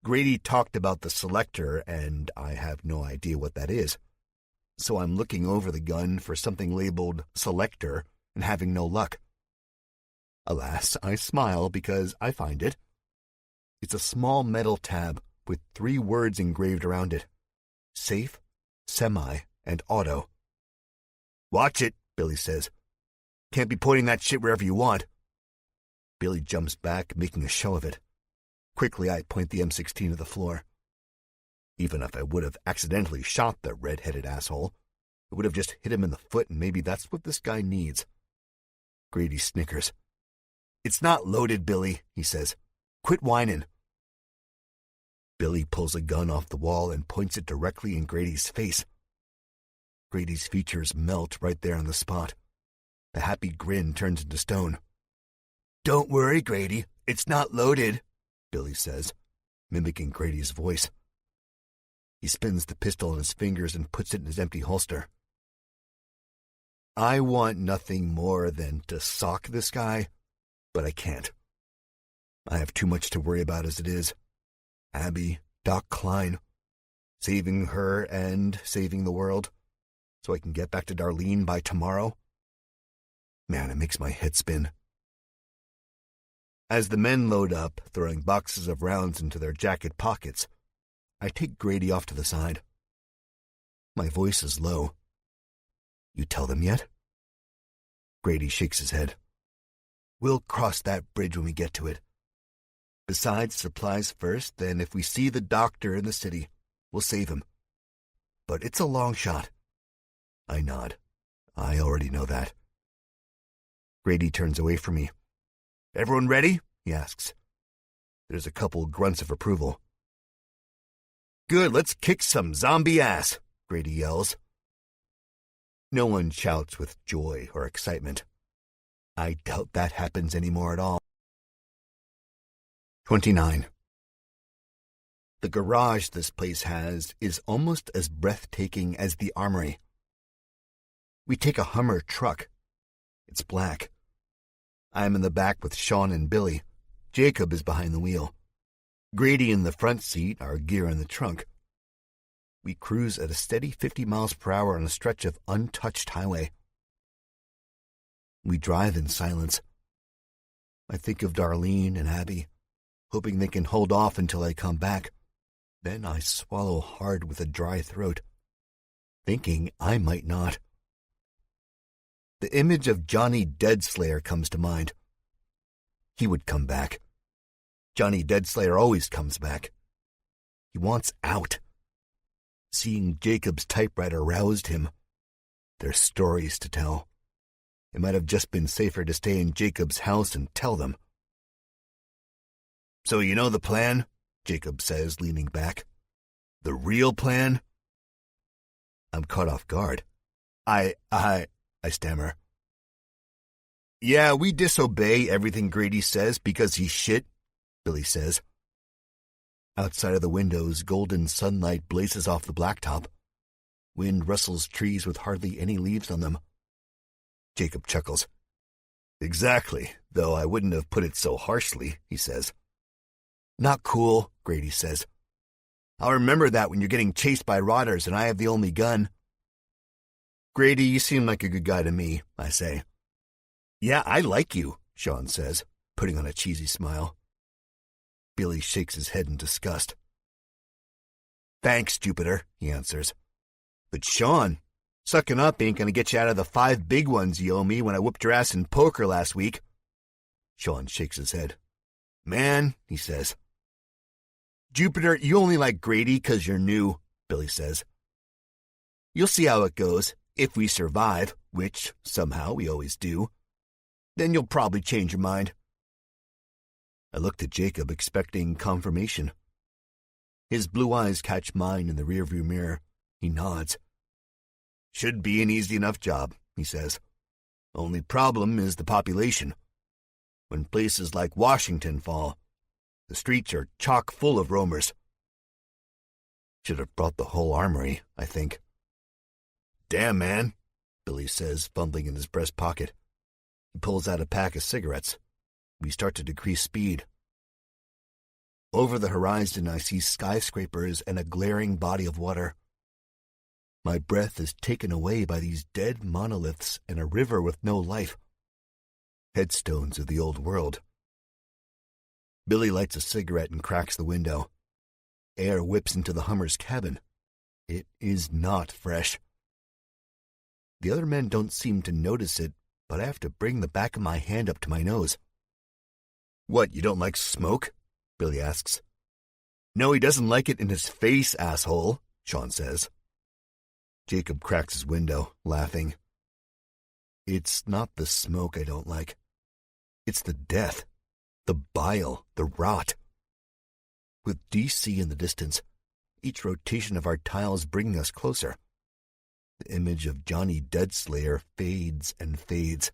Grady talked about the selector, and I have no idea what that is. So I'm looking over the gun for something labeled selector and having no luck. Alas, I smile because I find it. It's a small metal tab with 3 words engraved around it: safe, semi, and auto. "Watch it," Billy says. "Can't be pointing that shit wherever you want." Billy jumps back, making a show of it. Quickly, I point the M16 to the floor. Even if I would have accidentally shot the red-headed asshole, it would have just hit him in the foot, and maybe that's what this guy needs. Grady snickers. "It's not loaded, Billy," he says. "Quit whining." Billy pulls a gun off the wall and points it directly in Grady's face. Grady's features melt right there on the spot. The happy grin turns into stone. "Don't worry, Grady. It's not loaded," Billy says, mimicking Grady's voice. He spins the pistol in his fingers and puts it in his empty holster. I want nothing more than to sock this guy, but I can't. I have too much to worry about as it is. Abby, Doc Klein, saving her and saving the world, so I can get back to Darlene by tomorrow. Man, it makes my head spin. As the men load up, throwing boxes of rounds into their jacket pockets, I take Grady off to the side. My voice is low. "You tell them yet?" Grady shakes his head. "We'll cross that bridge when we get to it. Besides, supplies first, then if we see the doctor in the city, we'll save him. But it's a long shot." I nod. I already know that. Grady turns away from me. "Everyone ready?" he asks. There's a couple grunts of approval. "Good, let's kick some zombie ass," Grady yells. No one shouts with joy or excitement. I doubt that happens anymore at all. 29. The garage this place has is almost as breathtaking as the armory. We take a Hummer truck. It's black. I'm in the back with Sean and Billy. Jacob is behind the wheel. Grady in the front seat, our gear in the trunk. We cruise at a steady 50 miles per hour on a stretch of untouched highway. We drive in silence. I think of Darlene and Abby, hoping they can hold off until I come back. Then I swallow hard with a dry throat, thinking I might not. The image of Johnny Deadslayer comes to mind. He would come back. Johnny Deadslayer always comes back. He wants out. Seeing Jacob's typewriter roused him. There's stories to tell. It might have just been safer to stay in Jacob's house and tell them. "So you know the plan?" Jacob says, leaning back. "The real plan?" I'm caught off guard. I stammer. "Yeah, we disobey everything Grady says because he's shit," Billy says. Outside of the windows, golden sunlight blazes off the blacktop. Wind rustles trees with hardly any leaves on them. Jacob chuckles. Exactly, though I wouldn't have put it so harshly, he says. Not cool, Grady says. I'll remember that when you're getting chased by rotters and I have the only gun. Grady, you seem like a good guy to me, I say. Yeah, I like you, Sean says, putting on a cheesy smile. Billy shakes his head in disgust. Thanks, Jupiter, he answers. But Sean, sucking up ain't gonna get you out of the 5 big ones you owe me when I whooped your ass in poker last week. Sean shakes his head. Man, he says. Jupiter, you only like Grady 'cause you're new, Billy says. You'll see how it goes, if we survive, which, somehow, we always do. Then you'll probably change your mind. I looked at Jacob, expecting confirmation. His blue eyes catch mine in the rearview mirror. He nods. Should be an easy enough job, he says. Only problem is the population. When places like Washington fall, the streets are chock full of roamers. Should have brought the whole armory, I think. Damn, man, Billy says, fumbling in his breast pocket. He pulls out a pack of cigarettes. We start to decrease speed. Over the horizon, I see skyscrapers and a glaring body of water. My breath is taken away by these dead monoliths and a river with no life. Headstones of the old world. Billy lights a cigarette and cracks the window. Air whips into the Hummer's cabin. It is not fresh. The other men don't seem to notice it, but I have to bring the back of my hand up to my nose. What, you don't like smoke? Billy asks. No, he doesn't like it in his face, asshole, Sean says. Jacob cracks his window, laughing. It's not the smoke I don't like. It's the death, the bile, the rot. With DC in the distance, each rotation of our tiles bringing us closer. The image of Johnny Deadslayer fades and fades.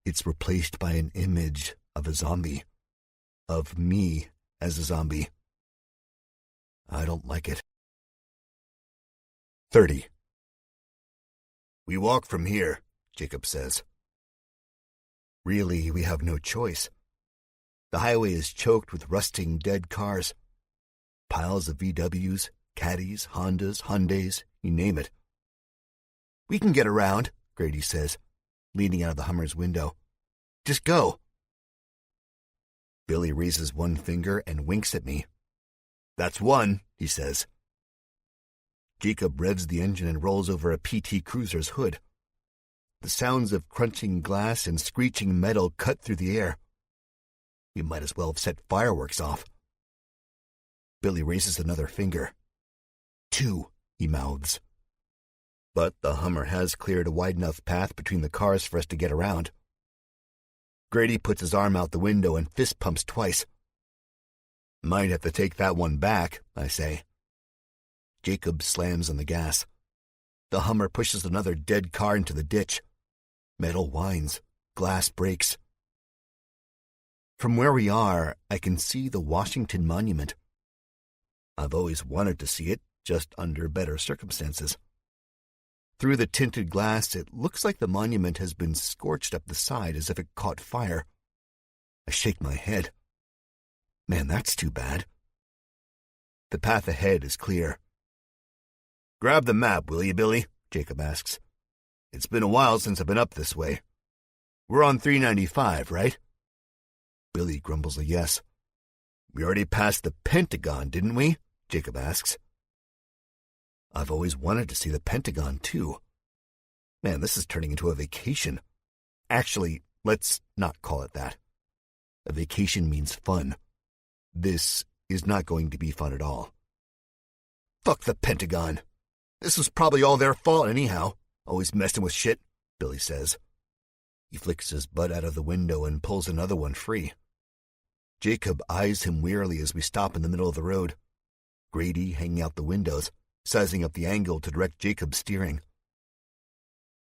It's replaced by an image of a zombie. Of me as a zombie. I don't like it. 30. We walk from here, Jacob says. Really, we have no choice. The highway is choked with rusting dead cars. Piles of VWs, Caddies, Hondas, Hyundais, you name it. We can get around, Grady says, leaning out of the Hummer's window. Just go. Billy raises one finger and winks at me. That's one, he says. Jacob revs the engine and rolls over a PT Cruiser's hood. The sounds of crunching glass and screeching metal cut through the air. We might as well have set fireworks off. Billy raises another finger. 2, he mouths. But the Hummer has cleared a wide enough path between the cars for us to get around. Grady puts his arm out the window and fist pumps twice. Might have to take that one back, I say. Jacob slams on the gas. The Hummer pushes another dead car into the ditch. Metal whines. Glass breaks. From where we are, I can see the Washington Monument. I've always wanted to see it, just under better circumstances. Through the tinted glass, it looks like the monument has been scorched up the side as if it caught fire. I shake my head. Man, that's too bad. The path ahead is clear. Grab the map, will you, Billy? Jacob asks. It's been a while since I've been up this way. We're on 395, right? Billy grumbles a yes. We already passed the Pentagon, didn't we? Jacob asks. I've always wanted to see the Pentagon, too. Man, this is turning into a vacation. Actually, let's not call it that. A vacation means fun. This is not going to be fun at all. Fuck the Pentagon. This was probably all their fault anyhow. Always messing with shit, Billy says. He flicks his butt out of the window and pulls another one free. Jacob eyes him wearily as we stop in the middle of the road. Grady hanging out the windows, sizing up the angle to direct Jacob's steering.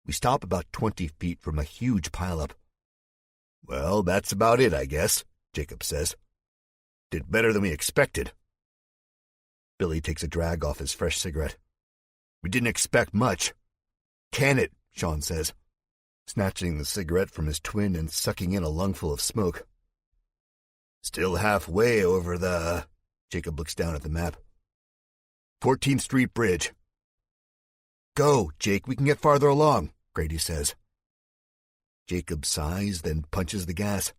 We stop about 20 feet from a huge pileup. Well, that's about it, I guess, Jacob says. Did better than we expected. Billy takes a drag off his fresh cigarette. We didn't expect much. Can it, Sean says. snatching the cigarette from his twin and sucking in a lungful of smoke. Still halfway over the... Jacob looks down at the map. 14th Street Bridge. Go, Jake, we can get farther along, Grady says. Jacob sighs, then punches the gas,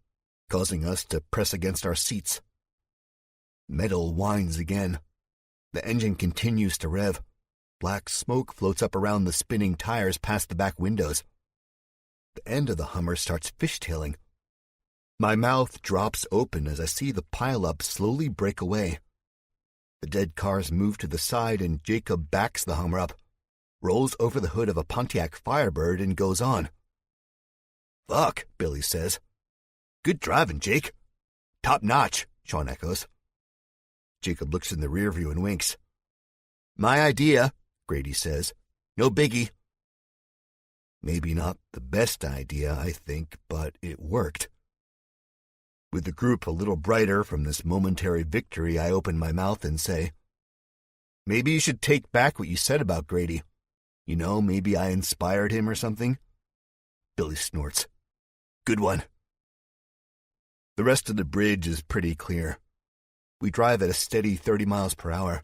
causing us to press against our seats. Metal whines again. The engine continues to rev. Black smoke floats up around the spinning tires past the back windows. The end of the Hummer starts fishtailing. My mouth drops open as I see the pileup slowly break away. The dead cars move to the side and Jacob backs the Hummer up, rolls over the hood of a Pontiac Firebird and goes on. Fuck, Billy says. Good driving, Jake. Top notch, Sean echoes. Jacob looks in the rear view and winks. My idea, Grady says. No biggie. Maybe not the best idea, I think, but it worked. With the group a little brighter from this momentary victory, I open my mouth and say, Maybe you should take back what you said about Grady. You know, maybe I inspired him or something. Billy snorts. Good one. The rest of the bridge is pretty clear. We drive at a steady 30 miles per hour.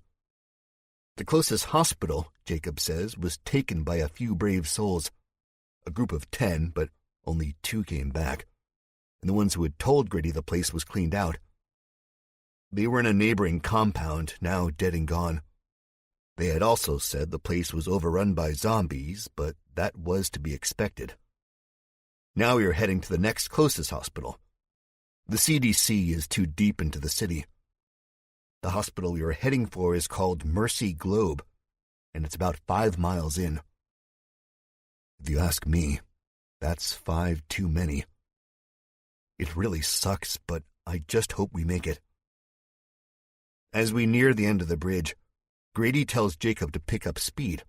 The closest hospital, Jacob says, was taken by a few brave souls. A group of 10, but only 2 came back. And the ones who had told Grady the place was cleaned out. They were in a neighboring compound, now dead and gone. They had also said the place was overrun by zombies, but that was to be expected. Now we are heading to the next closest hospital. The CDC is too deep into the city. The hospital we are heading for is called Mercy Globe, and it's about 5 miles in. If you ask me, that's 5 too many. It really sucks, but I just hope we make it. As we near the end of the bridge, Grady tells Jacob to pick up speed.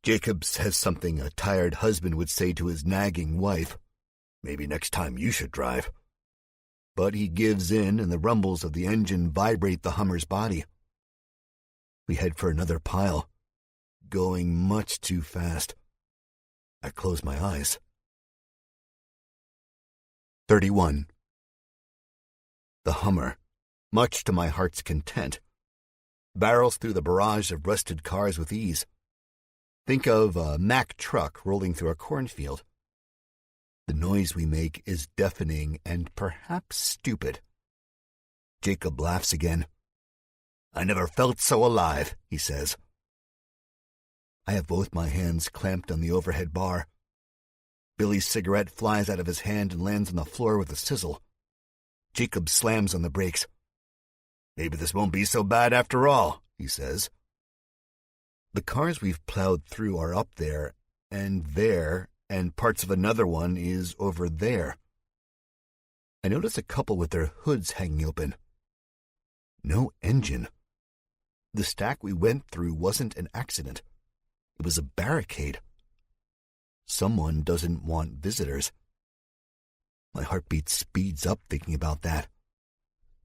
Jacob says something a tired husband would say to his nagging wife. Maybe next time you should drive. But he gives in, and the rumbles of the engine vibrate the Hummer's body. We head for another pile, going much too fast. I close my eyes. 31. The Hummer, much to my heart's content, barrels through the barrage of rusted cars with ease. Think of a Mack truck rolling through a cornfield. The noise we make is deafening and perhaps stupid. Jacob laughs again. I never felt so alive, he says. I have both my hands clamped on the overhead bar. Billy's cigarette flies out of his hand and lands on the floor with a sizzle. Jacob slams on the brakes. Maybe this won't be so bad after all, he says. The cars we've plowed through are up there, and parts of another one is over there. I notice a couple with their hoods hanging open. No engine. The stack we went through wasn't an accident. It was a barricade. Someone doesn't want visitors. My heartbeat speeds up thinking about that.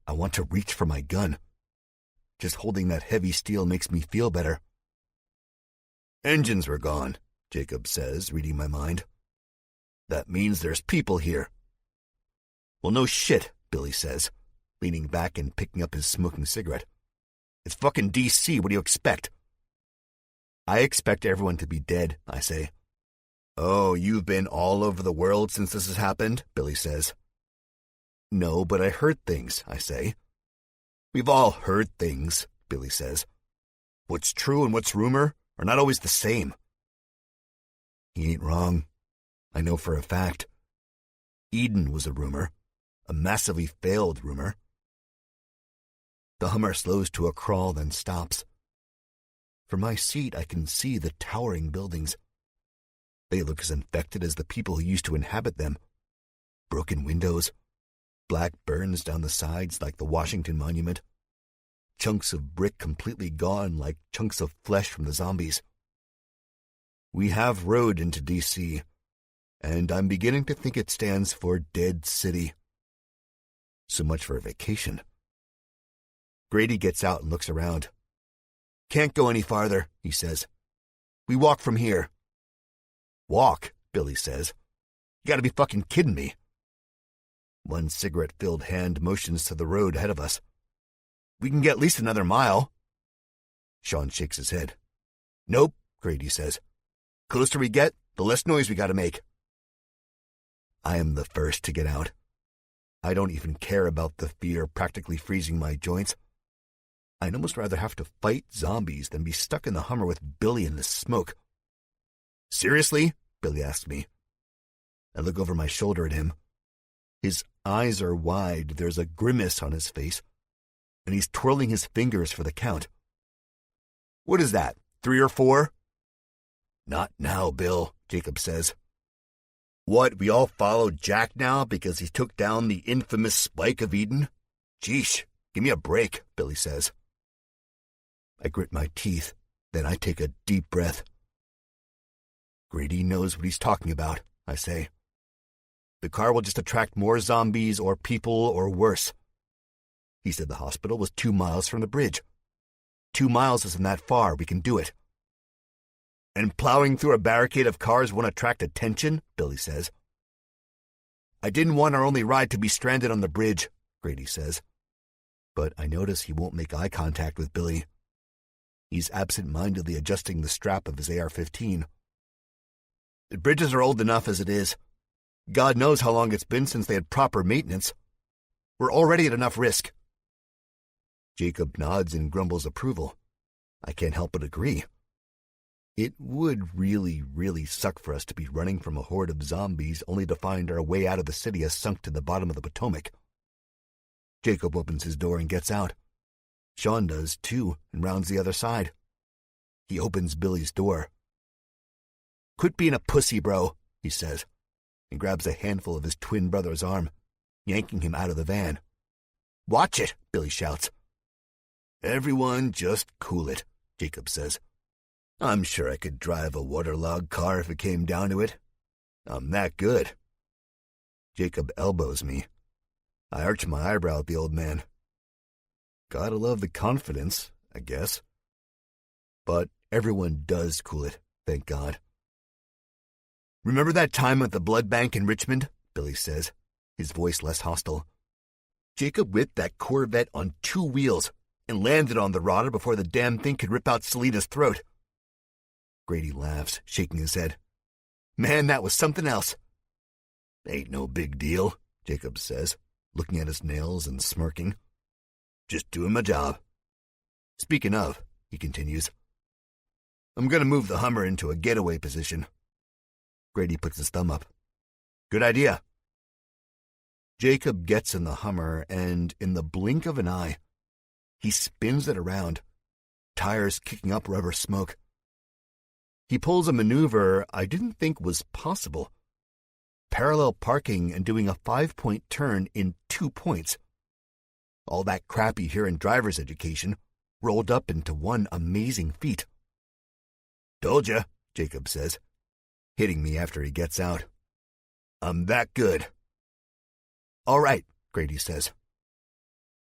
I want to reach for my gun. Just holding that heavy steel makes me feel better. Engines were gone, Jacob says, reading my mind. That means there's people here. Well, no shit, Billy says, leaning back and picking up his smoking cigarette. It's fucking DC, what do you expect? I expect everyone to be dead, I say. Oh, you've been all over the world since this has happened, Billy says. No, but I heard things, I say. We've all heard things, Billy says. What's true and what's rumor are not always the same. He ain't wrong. I know for a fact. Eden was a rumor, a massively failed rumor. The Hummer slows to a crawl, then stops. From my seat, I can see the towering buildings. They look as infected as the people who used to inhabit them. Broken windows, black burns down the sides like the Washington Monument, chunks of brick completely gone like chunks of flesh from the zombies. We have rode into D.C., and I'm beginning to think it stands for Dead City. So much for a vacation. Grady gets out and looks around. Can't go any farther, he says. We walk from here. Walk, Billy says, You gotta be fucking kidding me. One cigarette-filled hand motions to the road ahead of us. We can get at least another mile. Sean shakes his head. Nope, Grady says. Closer we get, the less noise we gotta make. I am the first to get out. I don't even care about the fear practically freezing my joints. I'd almost rather have to fight zombies than be stuck in the Hummer with Billy in the smoke. Seriously? Billy asks me. I look over my shoulder at him. His eyes are wide, there's a grimace on his face, and he's twirling his fingers for the count. What is that, 3 or 4? Not now, Bill, Jacob says. What, we all follow Jack now because he took down the infamous Spike of Eden? Jeesh, give me a break, Billy says. I grit my teeth, then I take a deep breath. Grady knows what he's talking about, I say. The car will just attract more zombies or people or worse. He said the hospital was 2 miles from the bridge. 2 miles isn't that far, we can do it. And plowing through a barricade of cars won't attract attention, Billy says. I didn't want our only ride to be stranded on the bridge, Grady says. But I notice he won't make eye contact with Billy. He's absent-mindedly adjusting the strap of his AR-15. The bridges are old enough as it is. God knows how long it's been since they had proper maintenance. We're already at enough risk. Jacob nods and grumbles approval. I can't help but agree. It would really, really suck for us to be running from a horde of zombies only to find our way out of the city has sunk to the bottom of the Potomac. Jacob opens his door and gets out. Sean does, too, and rounds the other side. He opens Billy's door. Quit being a pussy, bro, he says, and grabs a handful of his twin brother's arm, yanking him out of the van. Watch it, Billy shouts. Everyone just cool it, Jacob says. I'm sure I could drive a waterlogged car if it came down to it. I'm that good. Jacob elbows me. I arch my eyebrow at the old man. Gotta love the confidence, I guess. But everyone does cool it, thank God. Remember that time at the blood bank in Richmond? Billy says, his voice less hostile. Jacob whipped that Corvette on 2 wheels and landed on the rotter before the damn thing could rip out Selena's throat. Grady laughs, shaking his head. Man, that was something else. Ain't no big deal, Jacob says, looking at his nails and smirking. Just doing my job. Speaking of, he continues, I'm going to move the Hummer into a getaway position. Grady puts his thumb up. Good idea. Jacob gets in the Hummer, and in the blink of an eye, he spins it around, tires kicking up rubber smoke. He pulls a maneuver I didn't think was possible. Parallel parking and doing a 5-point turn in 2 points. All that crap you hear in driver's education rolled up into one amazing feat. Told ya, Jacob says, hitting me after he gets out. I'm that good. All right, Grady says.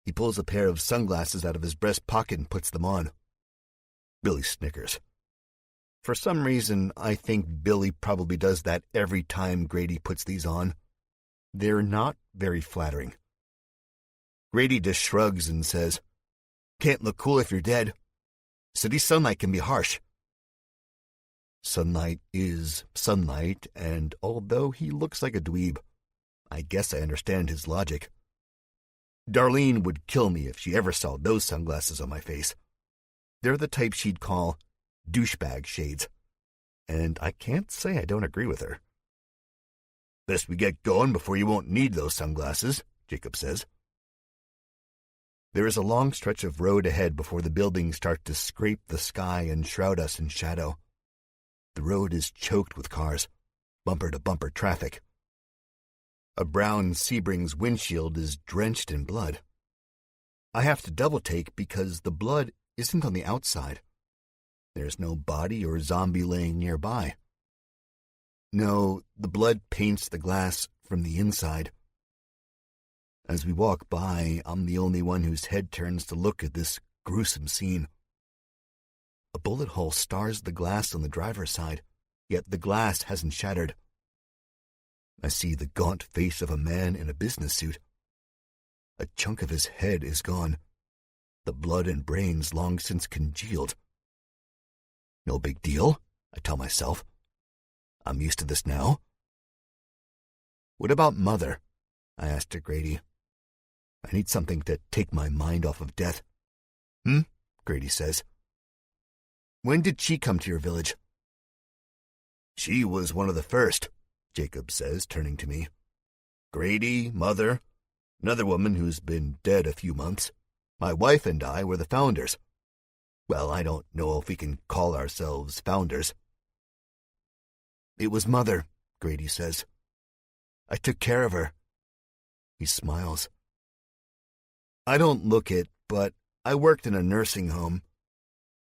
He pulls a pair of sunglasses out of his breast pocket and puts them on. Billy snickers. For some reason, I think Billy probably does that every time Grady puts these on. They're not very flattering. Grady just shrugs and says, Can't look cool if you're dead. City sunlight can be harsh. Sunlight is sunlight, and although he looks like a dweeb, I guess I understand his logic. Darlene would kill me if she ever saw those sunglasses on my face. They're the type she'd call douchebag shades, and I can't say I don't agree with her. Best we get going before you won't need those sunglasses, Jacob says. There is a long stretch of road ahead before the buildings start to scrape the sky and shroud us in shadow. The road is choked with cars, bumper-to-bumper traffic. A brown Sebring's windshield is drenched in blood. I have to double-take because the blood isn't on the outside. There's no body or zombie laying nearby. No, the blood paints the glass from the inside. As we walk by, I'm the only one whose head turns to look at this gruesome scene. A bullet hole stars the glass on the driver's side, yet the glass hasn't shattered. I see the gaunt face of a man in a business suit. A chunk of his head is gone, the blood and brains long since congealed. No big deal, I tell myself. I'm used to this now. What about Mother? I asked Grady. I need something to take my mind off of death. Grady says. When did she come to your village? She was one of the first, Jacob says, turning to me. Grady, Mother, another woman who's been dead a few months. My wife and I were the founders. Well, I don't know if we can call ourselves founders. It was Mother, Grady says. I took care of her. He smiles. I don't look it, but I worked in a nursing home.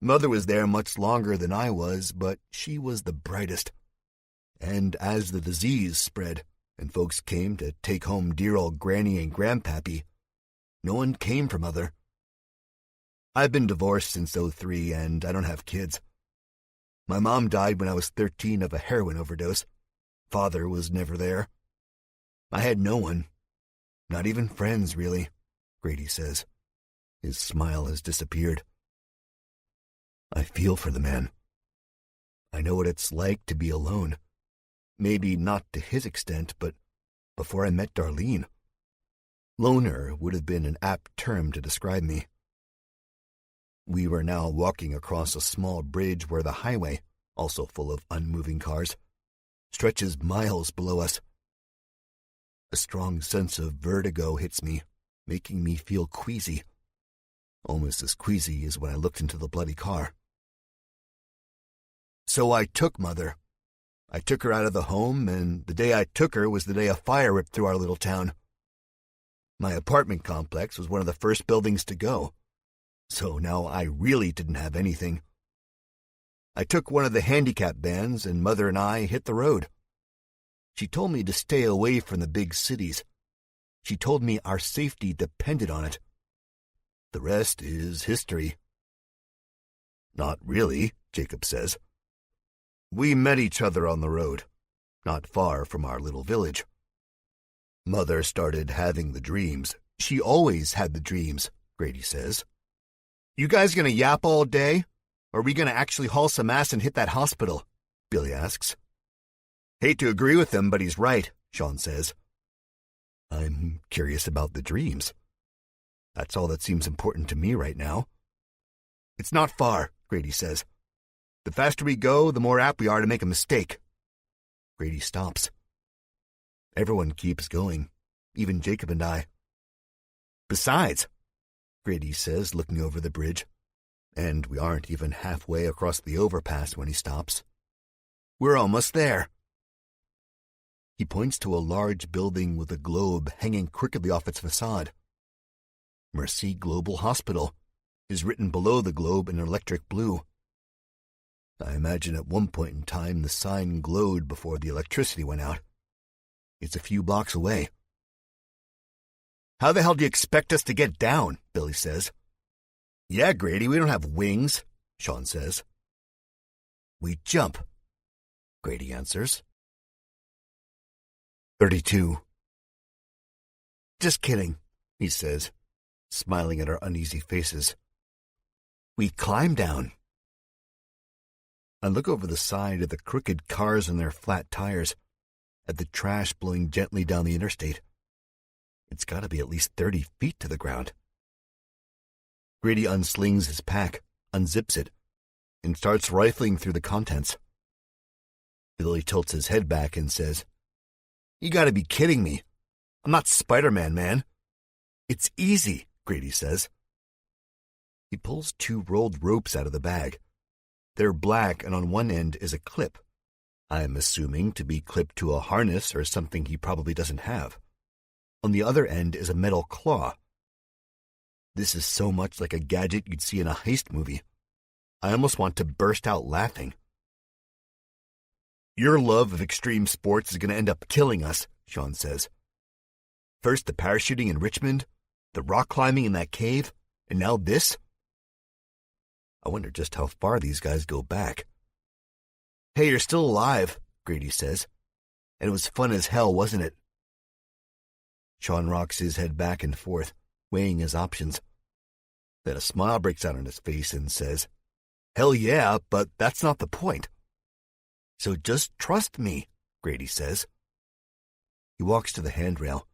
Mother was there much longer than I was, but she was the brightest. And as the disease spread, and folks came to take home dear old Granny and Grandpappy, no one came for Mother. I've been divorced since '03, and I don't have kids. My mom died when I was 13 of a heroin overdose. Father was never there. I had no one. Not even friends, really, Grady says. His smile has disappeared. I feel for the man. I know what it's like to be alone. Maybe not to his extent, but before I met Darlene. Loner would have been an apt term to describe me. We were now walking across a small bridge where the highway, also full of unmoving cars, stretches miles below us. A strong sense of vertigo hits me, making me feel queasy. Almost as queasy as when I looked into the bloody car. So I took Mother. I took her out of the home, and the day I took her was the day a fire ripped through our little town. My apartment complex was one of the first buildings to go, so now I really didn't have anything. I took one of the handicap vans, and Mother and I hit the road. She told me to stay away from the big cities. She told me our safety depended on it. The rest is history. Not really, Jacob says. We met each other on the road, not far from our little village. Mother started having the dreams. She always had the dreams, Grady says. You guys gonna yap all day? Or are we gonna actually haul some ass and hit that hospital? Billy asks. Hate to agree with him, but he's right, Sean says. I'm curious about the dreams. That's all that seems important to me right now. It's not far, Grady says. The faster we go, the more apt we are to make a mistake. Grady stops. Everyone keeps going, even Jacob and I. Besides, Grady says, looking over the bridge, and we aren't even halfway across the overpass when he stops. We're almost there. He points to a large building with a globe hanging crookedly off its facade. Mercy Global Hospital is written below the globe in electric blue. I imagine at one point in time the sign glowed before the electricity went out. It's a few blocks away. How the hell do you expect us to get down? Billy says. Yeah, Grady, we don't have wings, Sean says. We jump, Grady answers. 32. Just kidding, he says, smiling at our uneasy faces. We climb down. I look over the side at the crooked cars and their flat tires, at the trash blowing gently down the interstate. It's got to be at least 30 feet to the ground. Grady unslings his pack, unzips it, and starts rifling through the contents. Billy tilts his head back and says, You got to be kidding me. I'm not Spider-Man, man. It's easy, Grady says. He pulls 2 rolled ropes out of the bag. They're black, and on one end is a clip. I'm assuming to be clipped to a harness or something he probably doesn't have. On the other end is a metal claw. This is so much like a gadget you'd see in a heist movie. I almost want to burst out laughing. Your love of extreme sports is going to end up killing us, Sean says. First the parachuting in Richmond, the rock climbing in that cave, and now this? I wonder just how far these guys go back. Hey, you're still alive, Grady says. And it was fun as hell, wasn't it? Sean rocks his head back and forth, weighing his options. Then a smile breaks out on his face and says, "Hell yeah, but that's not the point." "So just trust me," Grady says. He walks to the handrail,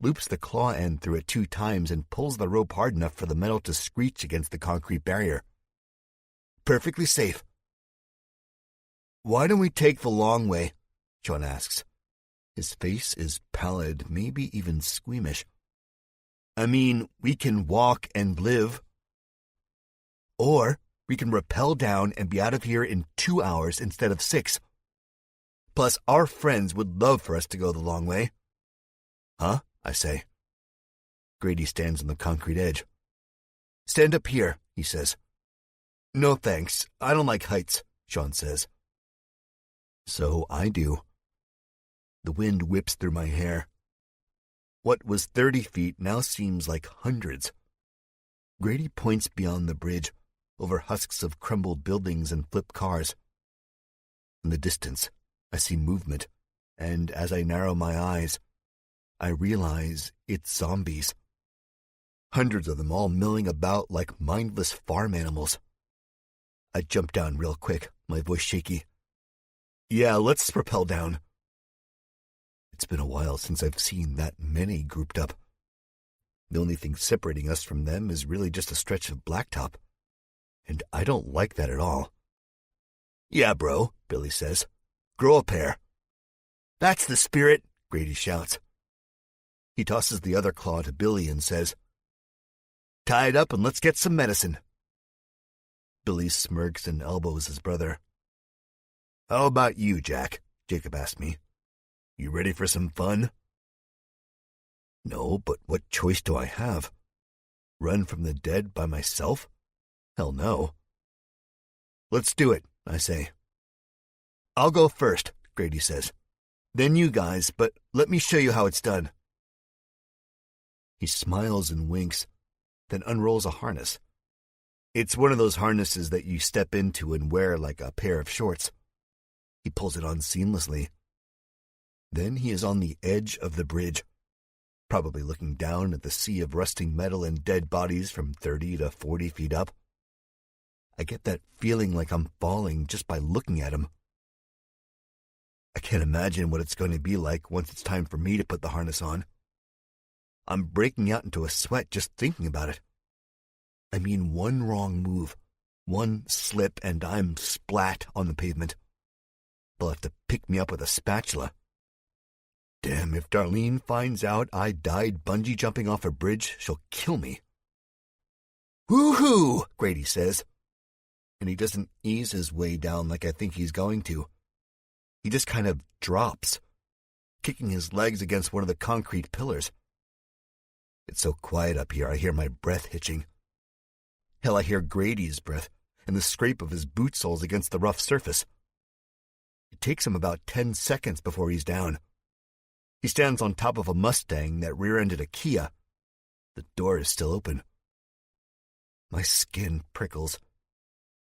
loops the claw end through it 2 times, and pulls the rope hard enough for the metal to screech against the concrete barrier. "Perfectly safe." "Why don't we take the long way?" Sean asks. His face is pallid, maybe even squeamish. "I mean, we can walk and live. Or we can rappel down and be out of here in 2 hours instead of 6. Plus, our friends would love for us to go the long way." "Huh?" I say. Grady stands on the concrete edge. "Stand up here," he says. "No thanks, I don't like heights," Sean says. So I do. The wind whips through my hair. What was 30 feet now seems like hundreds. Grady points beyond the bridge, over husks of crumbled buildings and flipped cars. In the distance, I see movement, and as I narrow my eyes, I realize it's zombies. Hundreds of them all milling about like mindless farm animals. I jump down real quick, my voice shaky. "Yeah, let's rappel down." It's been a while since I've seen that many grouped up. The only thing separating us from them is really just a stretch of blacktop, and I don't like that at all. "Yeah, bro," Billy says. "Grow a pair." "That's the spirit," Grady shouts. He tosses the other claw to Billy and says, "Tie it up and let's get some medicine." Billy smirks and elbows his brother. "How about you, Jack?" Jacob asked me. "You ready for some fun?" No, but what choice do I have? Run from the dead by myself? Hell no. "Let's do it," I say. "I'll go first," Grady says. "Then you guys, but let me show you how it's done." He smiles and winks, then unrolls a harness. It's one of those harnesses that you step into and wear like a pair of shorts. He pulls it on seamlessly. Then he is on the edge of the bridge, probably looking down at the sea of rusting metal and dead bodies from 30 to 40 feet up. I get that feeling like I'm falling just by looking at him. I can't imagine what it's going to be like once it's time for me to put the harness on. I'm breaking out into a sweat just thinking about it. I mean, one wrong move, one slip, and I'm splat on the pavement. They'll have to pick me up with a spatula. Damn, if Darlene finds out I died bungee jumping off a bridge, she'll kill me. "Woo-hoo!" Grady says. And he doesn't ease his way down like I think he's going to. He just kind of drops, kicking his legs against one of the concrete pillars. It's so quiet up here I hear my breath hitching. Hell, I hear Grady's breath and the scrape of his boot soles against the rough surface. It takes him about 10 seconds before he's down. He stands on top of a Mustang that rear-ended a Kia. The door is still open. My skin prickles,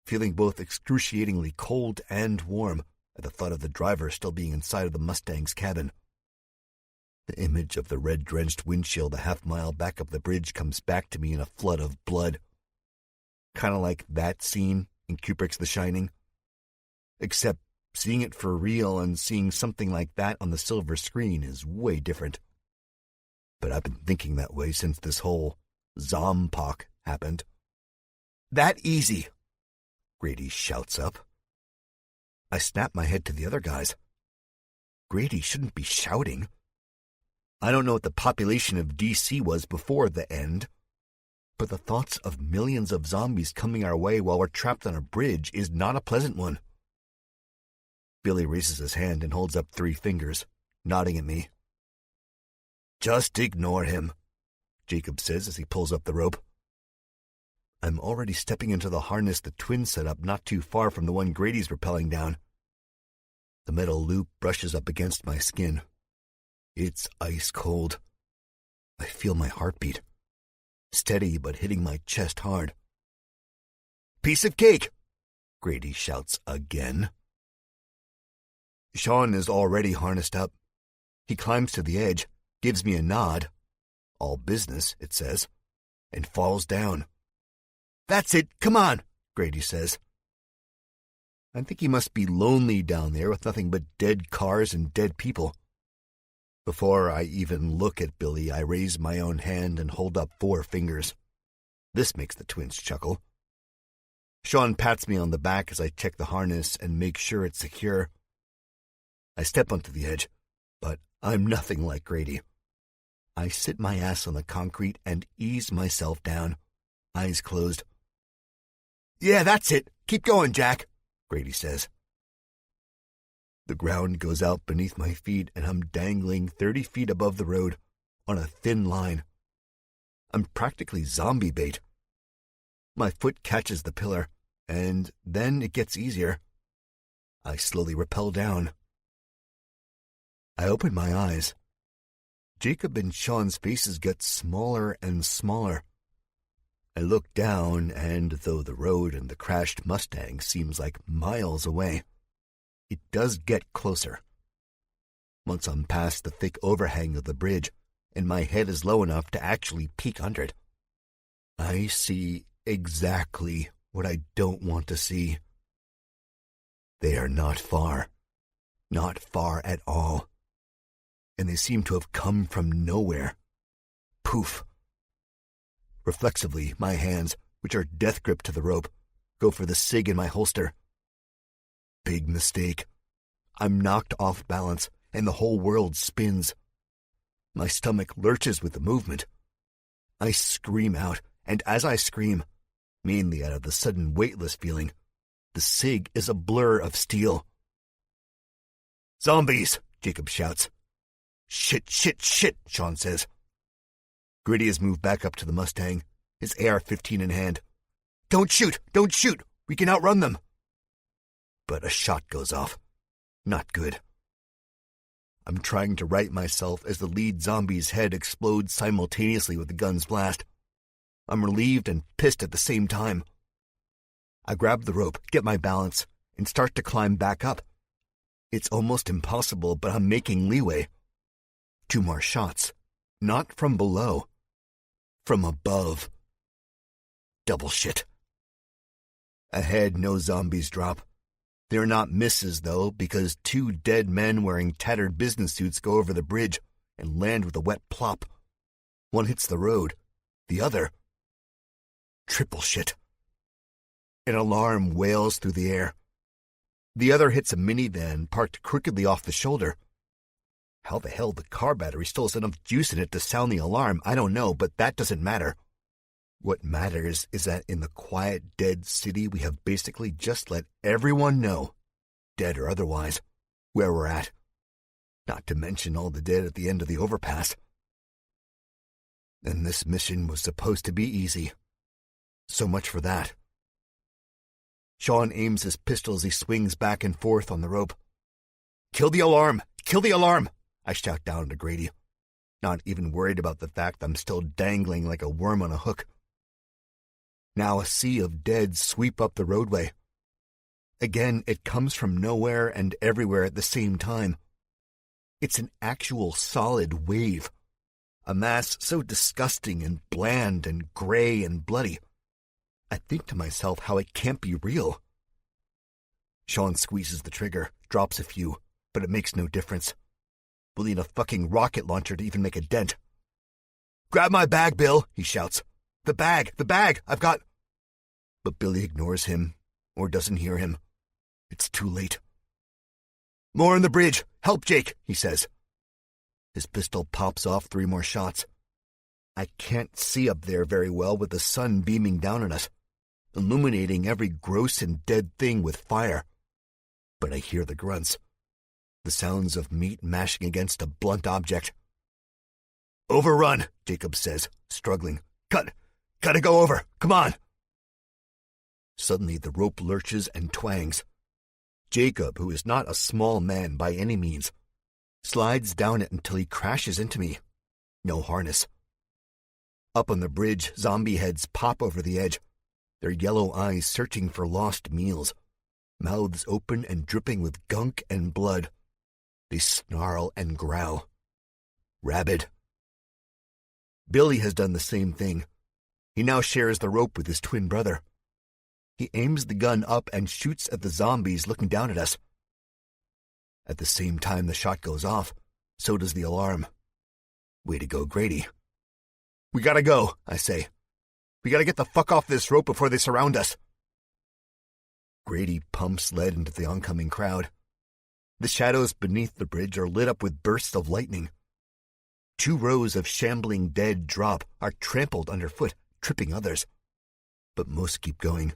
feeling both excruciatingly cold and warm at the thought of the driver still being inside of the Mustang's cabin. The image of the red-drenched windshield a half-mile back up the bridge comes back to me in a flood of blood. Kind of like that scene in Kubrick's The Shining. Except seeing it for real and seeing something like that on the silver screen is way different. But I've been thinking that way since this whole Zompoc happened. "That easy," Grady shouts up. I snap my head to the other guys. Grady shouldn't be shouting. I don't know what the population of DC was before the end, but the thoughts of millions of zombies coming our way while we're trapped on a bridge is not a pleasant one. Billy raises his hand and holds up 3 fingers, nodding at me. "Just ignore him," Jacob says as he pulls up the rope. I'm already stepping into the harness the twins set up not too far from the one Grady's rappelling down. The metal loop brushes up against my skin. It's ice cold. I feel my heartbeat, steady but hitting my chest hard. "Piece of cake!" Grady shouts again. Sean is already harnessed up. He climbs to the edge, gives me a nod, all business, it says, and falls down. "That's it, come on," Grady says. I think he must be lonely down there with nothing but dead cars and dead people. Before I even look at Billy, I raise my own hand and hold up 4 fingers. This makes the twins chuckle. Sean pats me on the back as I check the harness and make sure it's secure. I step onto the edge, but I'm nothing like Grady. I sit my ass on the concrete and ease myself down, eyes closed. "Yeah, that's it. Keep going, Jack," Grady says. The ground goes out beneath my feet and I'm dangling 30 feet above the road on a thin line. I'm practically zombie bait. My foot catches the pillar, and then it gets easier. I slowly rappel down. I open my eyes. Jacob and Sean's faces get smaller and smaller. I look down, and though the road and the crashed Mustang seems like miles away, it does get closer. Once I'm past the thick overhang of the bridge, and my head is low enough to actually peek under it, I see exactly what I don't want to see. They are not far at all, and they seem to have come from nowhere. Poof. Reflexively, my hands, which are death grip to the rope, go for the cig in my holster. Big mistake. I'm knocked off balance, and the whole world spins. My stomach lurches with the movement. I scream out, and as I scream, mainly out of the sudden weightless feeling, the cig is a blur of steel. "Zombies!" Jacob shouts. "Shit, shit, shit," Sean says. Gritty has moved back up to the Mustang, his AR-15 in hand. Don't shoot! We can outrun them!" But a shot goes off. Not good. I'm trying to right myself as the lead zombie's head explodes simultaneously with the gun's blast. I'm relieved and pissed at the same time. I grab the rope, get my balance, and start to climb back up. It's almost impossible, but I'm making leeway. 2 more shots. Not from below. From above. Double shit. Ahead, no zombies drop. They're not misses, though, because 2 dead men wearing tattered business suits go over the bridge and land with a wet plop. One hits the road. The other... triple shit. An alarm wails through the air. The other hits a minivan parked crookedly off the shoulder. How the hell the car battery still has enough juice in it to sound the alarm, I don't know, but that doesn't matter. What matters is that in the quiet, dead city, we have basically just let everyone know, dead or otherwise, where we're at. Not to mention all the dead at the end of the overpass. And this mission was supposed to be easy. So much for that. Sean aims his pistol as he swings back and forth on the rope. "Kill the alarm! Kill the alarm!" I shout down to Grady, not even worried about the fact I'm still dangling like a worm on a hook. Now a sea of dead sweep up the roadway. Again, it comes from nowhere and everywhere at the same time. It's an actual solid wave. A mass so disgusting and bland and gray and bloody. I think to myself how it can't be real. Sean squeezes the trigger, drops a few, but it makes no difference. We'll need a fucking rocket launcher to even make a dent. "Grab my bag, Bill," he shouts. The bag! I've got..." But Billy ignores him, or doesn't hear him. It's too late. "More on the bridge! Help, Jake!" he says. His pistol pops off 3 more shots. I can't see up there very well with the sun beaming down on us, illuminating every gross and dead thing with fire. But I hear the grunts. The sounds of meat mashing against a blunt object. "Overrun," Jacob says, struggling. Gotta go over. Come on." Suddenly the rope lurches and twangs. Jacob, who is not a small man by any means, slides down it until he crashes into me. No harness. Up on the bridge, zombie heads pop over the edge, their yellow eyes searching for lost meals, mouths open and dripping with gunk and blood, They snarl and growl. Rabid. Billy has done the same thing. He now shares the rope with his twin brother. He aims the gun up and shoots at the zombies looking down at us. At the same time the shot goes off, so does the alarm. Way to go, Grady. We gotta go, I say. We gotta get the fuck off this rope before they surround us. Grady pumps lead into the oncoming crowd. The shadows beneath the bridge are lit up with bursts of lightning. 2 rows of shambling dead drop are trampled underfoot, tripping others. But most keep going.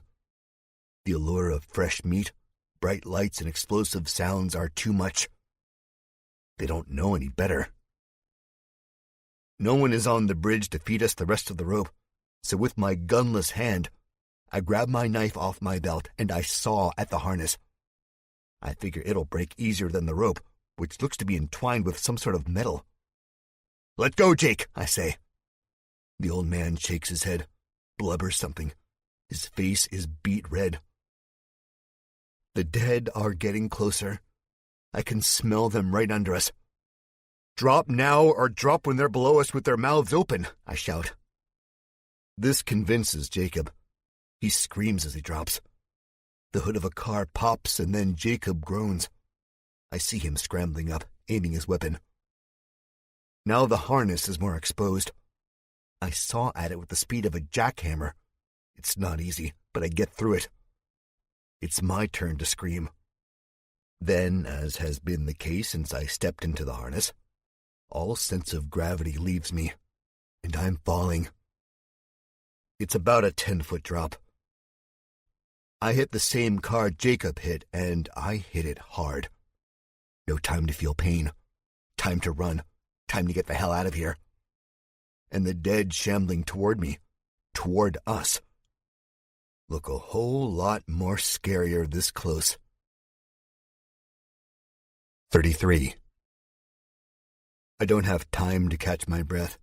The allure of fresh meat, bright lights, and explosive sounds are too much. They don't know any better. No one is on the bridge to feed us the rest of the rope, so with my gunless hand, I grab my knife off my belt and I saw at the harness. I figure it'll break easier than the rope, which looks to be entwined with some sort of metal. Let go, Jake, I say. The old man shakes his head, blubbers something. His face is beet red. The dead are getting closer. I can smell them right under us. Drop now or drop when they're below us with their mouths open, I shout. This convinces Jacob. He screams as he drops. The hood of a car pops and then Jacob groans. I see him scrambling up, aiming his weapon. Now the harness is more exposed. I saw at it with the speed of a jackhammer. It's not easy, but I get through it. It's my turn to scream. Then, as has been the case since I stepped into the harness, all sense of gravity leaves me, and I'm falling. It's about a 10-foot drop. I hit the same car Jacob hit, and I hit it hard. No time to feel pain. Time to run. Time to get the hell out of here. And the dead shambling toward me, toward us, look a whole lot more scarier this close. 33. I don't have time to catch my breath.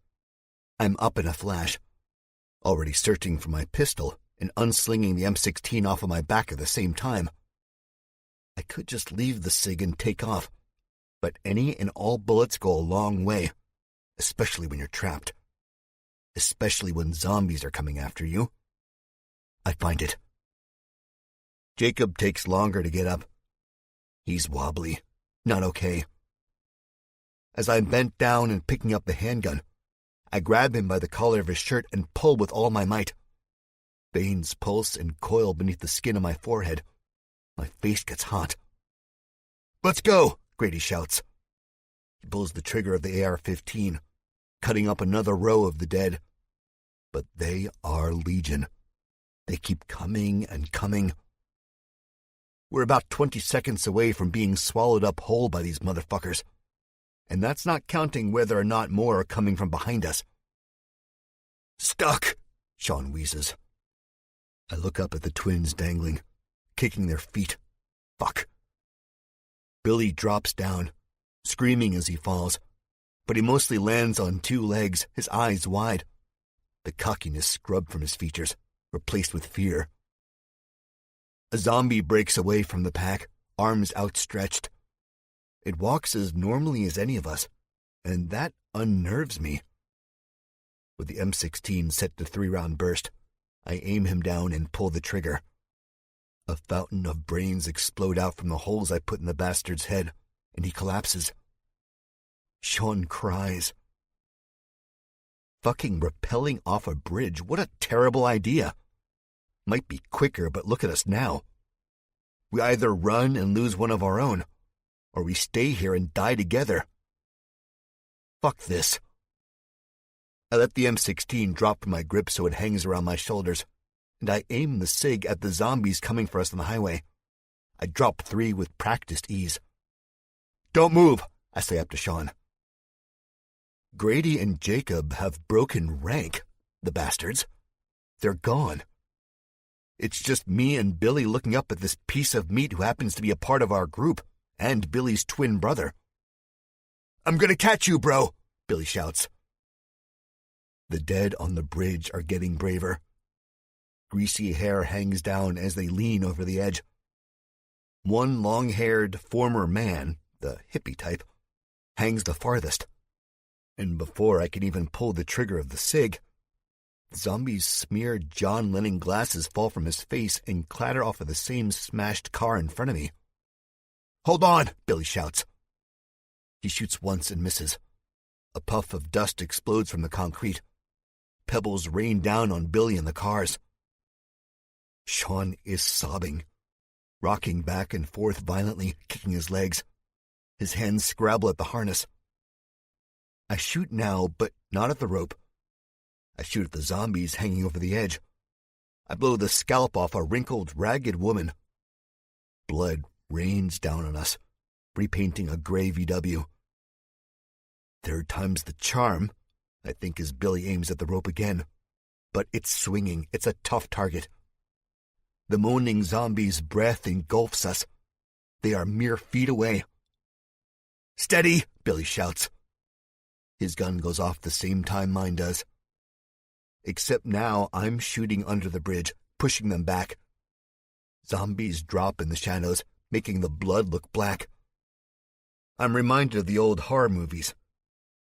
I'm up in a flash, already searching for my pistol and unslinging the M16 off of my back at the same time. I could just leave the SIG and take off, but any and all bullets go a long way, especially when you're trapped. Especially when zombies are coming after you. I find it. Jacob takes longer to get up. He's wobbly, not okay. As I'm bent down and picking up the handgun, I grab him by the collar of his shirt and pull with all my might. Veins pulse and coil beneath the skin of my forehead. My face gets hot. Let's go, Grady shouts. He pulls the trigger of the AR-15, cutting up another row of the dead. But they are legion. They keep coming and coming. We're about 20 seconds away from being swallowed up whole by these motherfuckers. And that's not counting whether or not more are coming from behind us. Stuck, Sean wheezes. I look up at the twins dangling, kicking their feet. Fuck. Billy drops down, screaming as he falls, but he mostly lands on 2 legs, his eyes wide. The cockiness scrubbed from his features, replaced with fear. A zombie breaks away from the pack, arms outstretched. It walks as normally as any of us, and that unnerves me. With the M16 set to 3-round burst, I aim him down and pull the trigger. A fountain of brains explode out from the holes I put in the bastard's head, and he collapses. Sean cries. Fucking rappelling off a bridge, what a terrible idea. Might be quicker, but look at us now. We either run and lose one of our own, or we stay here and die together. Fuck this. I let the M16 drop from my grip so it hangs around my shoulders, and I aim the SIG at the zombies coming for us on the highway. I drop 3 with practiced ease. Don't move, I say up to Sean. Grady and Jacob have broken rank, the bastards. They're gone. It's just me and Billy looking up at this piece of meat who happens to be a part of our group, and Billy's twin brother. I'm gonna catch you, bro, Billy shouts. The dead on the bridge are getting braver. Greasy hair hangs down as they lean over the edge. One long-haired former man, the hippie type, hangs the farthest. And before I can even pull the trigger of the cig, the zombie's smeared John Lennon glasses fall from his face and clatter off of the same smashed car in front of me. "Hold on!" Billy shouts. He shoots once and misses. A puff of dust explodes from the concrete. Pebbles rain down on Billy and the cars. Sean is sobbing, rocking back and forth violently, kicking his legs. His hands scrabble at the harness. I shoot now, but not at the rope. I shoot at the zombies hanging over the edge. I blow the scalp off a wrinkled, ragged woman. Blood rains down on us, repainting a gray VW. Third time's the charm, I think, as Billy aims at the rope again. But it's swinging. It's a tough target. The moaning zombie's breath engulfs us. They are mere feet away. "Steady!" Billy shouts. His gun goes off the same time mine does. Except now I'm shooting under the bridge, pushing them back. Zombies drop in the shadows, making the blood look black. I'm reminded of the old horror movies.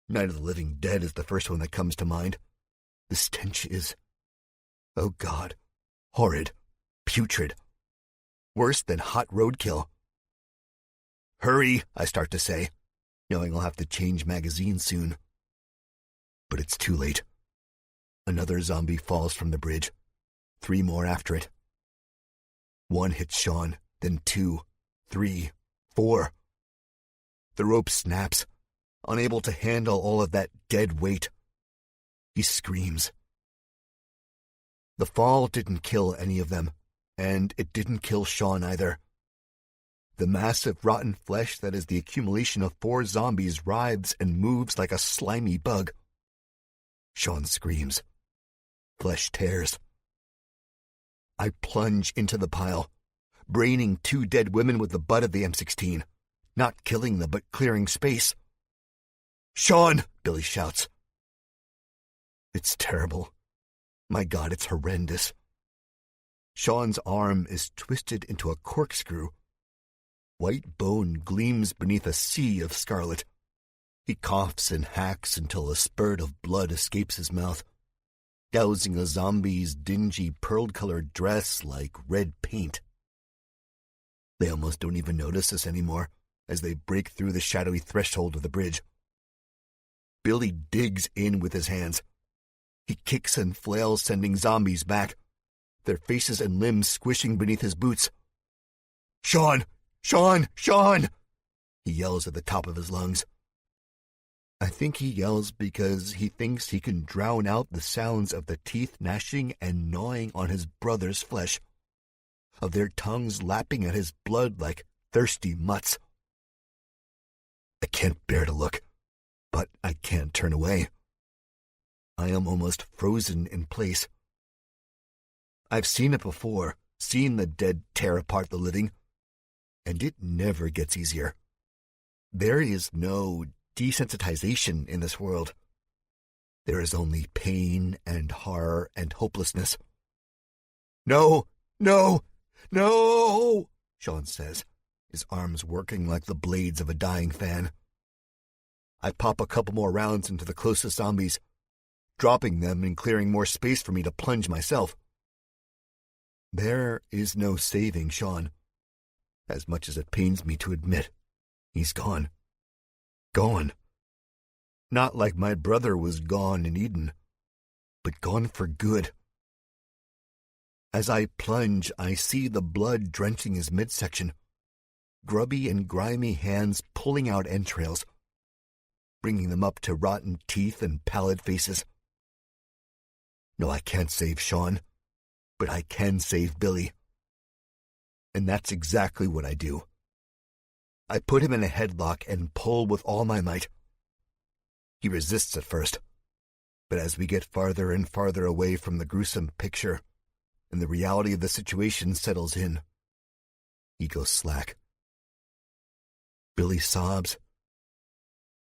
Night of the Living Dead is the first one that comes to mind. The stench is, oh God, horrid, putrid. Worse than hot roadkill. "Hurry," I start to say, knowing I'll have to change magazines soon. But it's too late. Another zombie falls from the bridge. 3 more after it. One hits Sean, then 2, 3, 4. The rope snaps, unable to handle all of that dead weight. He screams. The fall didn't kill any of them, and it didn't kill Sean either. The massive rotten flesh that is the accumulation of 4 zombies writhes and moves like a slimy bug. Sean screams. Flesh tears. I plunge into the pile, braining 2 dead women with the butt of the M16, not killing them but clearing space. "Sean!" Billy shouts. It's terrible. My God, it's horrendous. Sean's arm is twisted into a corkscrew. White bone gleams beneath a sea of scarlet. He coughs and hacks until a spurt of blood escapes his mouth, dousing a zombie's dingy pearl-colored dress like red paint. They almost don't even notice us anymore as they break through the shadowy threshold of the bridge. Billy digs in with his hands. He kicks and flails, sending zombies back, their faces and limbs squishing beneath his boots. "Sean! Sean! Sean!" he yells at the top of his lungs. I think he yells because he thinks he can drown out the sounds of the teeth gnashing and gnawing on his brother's flesh, of their tongues lapping at his blood like thirsty mutts. I can't bear to look, but I can't turn away. I am almost frozen in place. I've seen it before, seen the dead tear apart the living, and it never gets easier. There is no desensitization in this world. There is only pain and horror and hopelessness. "No, no, no," Sean says, his arms working like the blades of a dying fan. I pop a couple more rounds into the closest zombies, dropping them and clearing more space for me to plunge myself. There is no saving Sean. As much as it pains me to admit, he's gone. Gone. Not like my brother was gone in Eden, but gone for good. As I plunge, I see the blood drenching his midsection, grubby and grimy hands pulling out entrails, bringing them up to rotten teeth and pallid faces. No, I can't save Sean, but I can save Billy. And that's exactly what I do. I put him in a headlock and pull with all my might. He resists at first, but as we get farther and farther away from the gruesome picture, and the reality of the situation settles in, he goes slack. Billy sobs,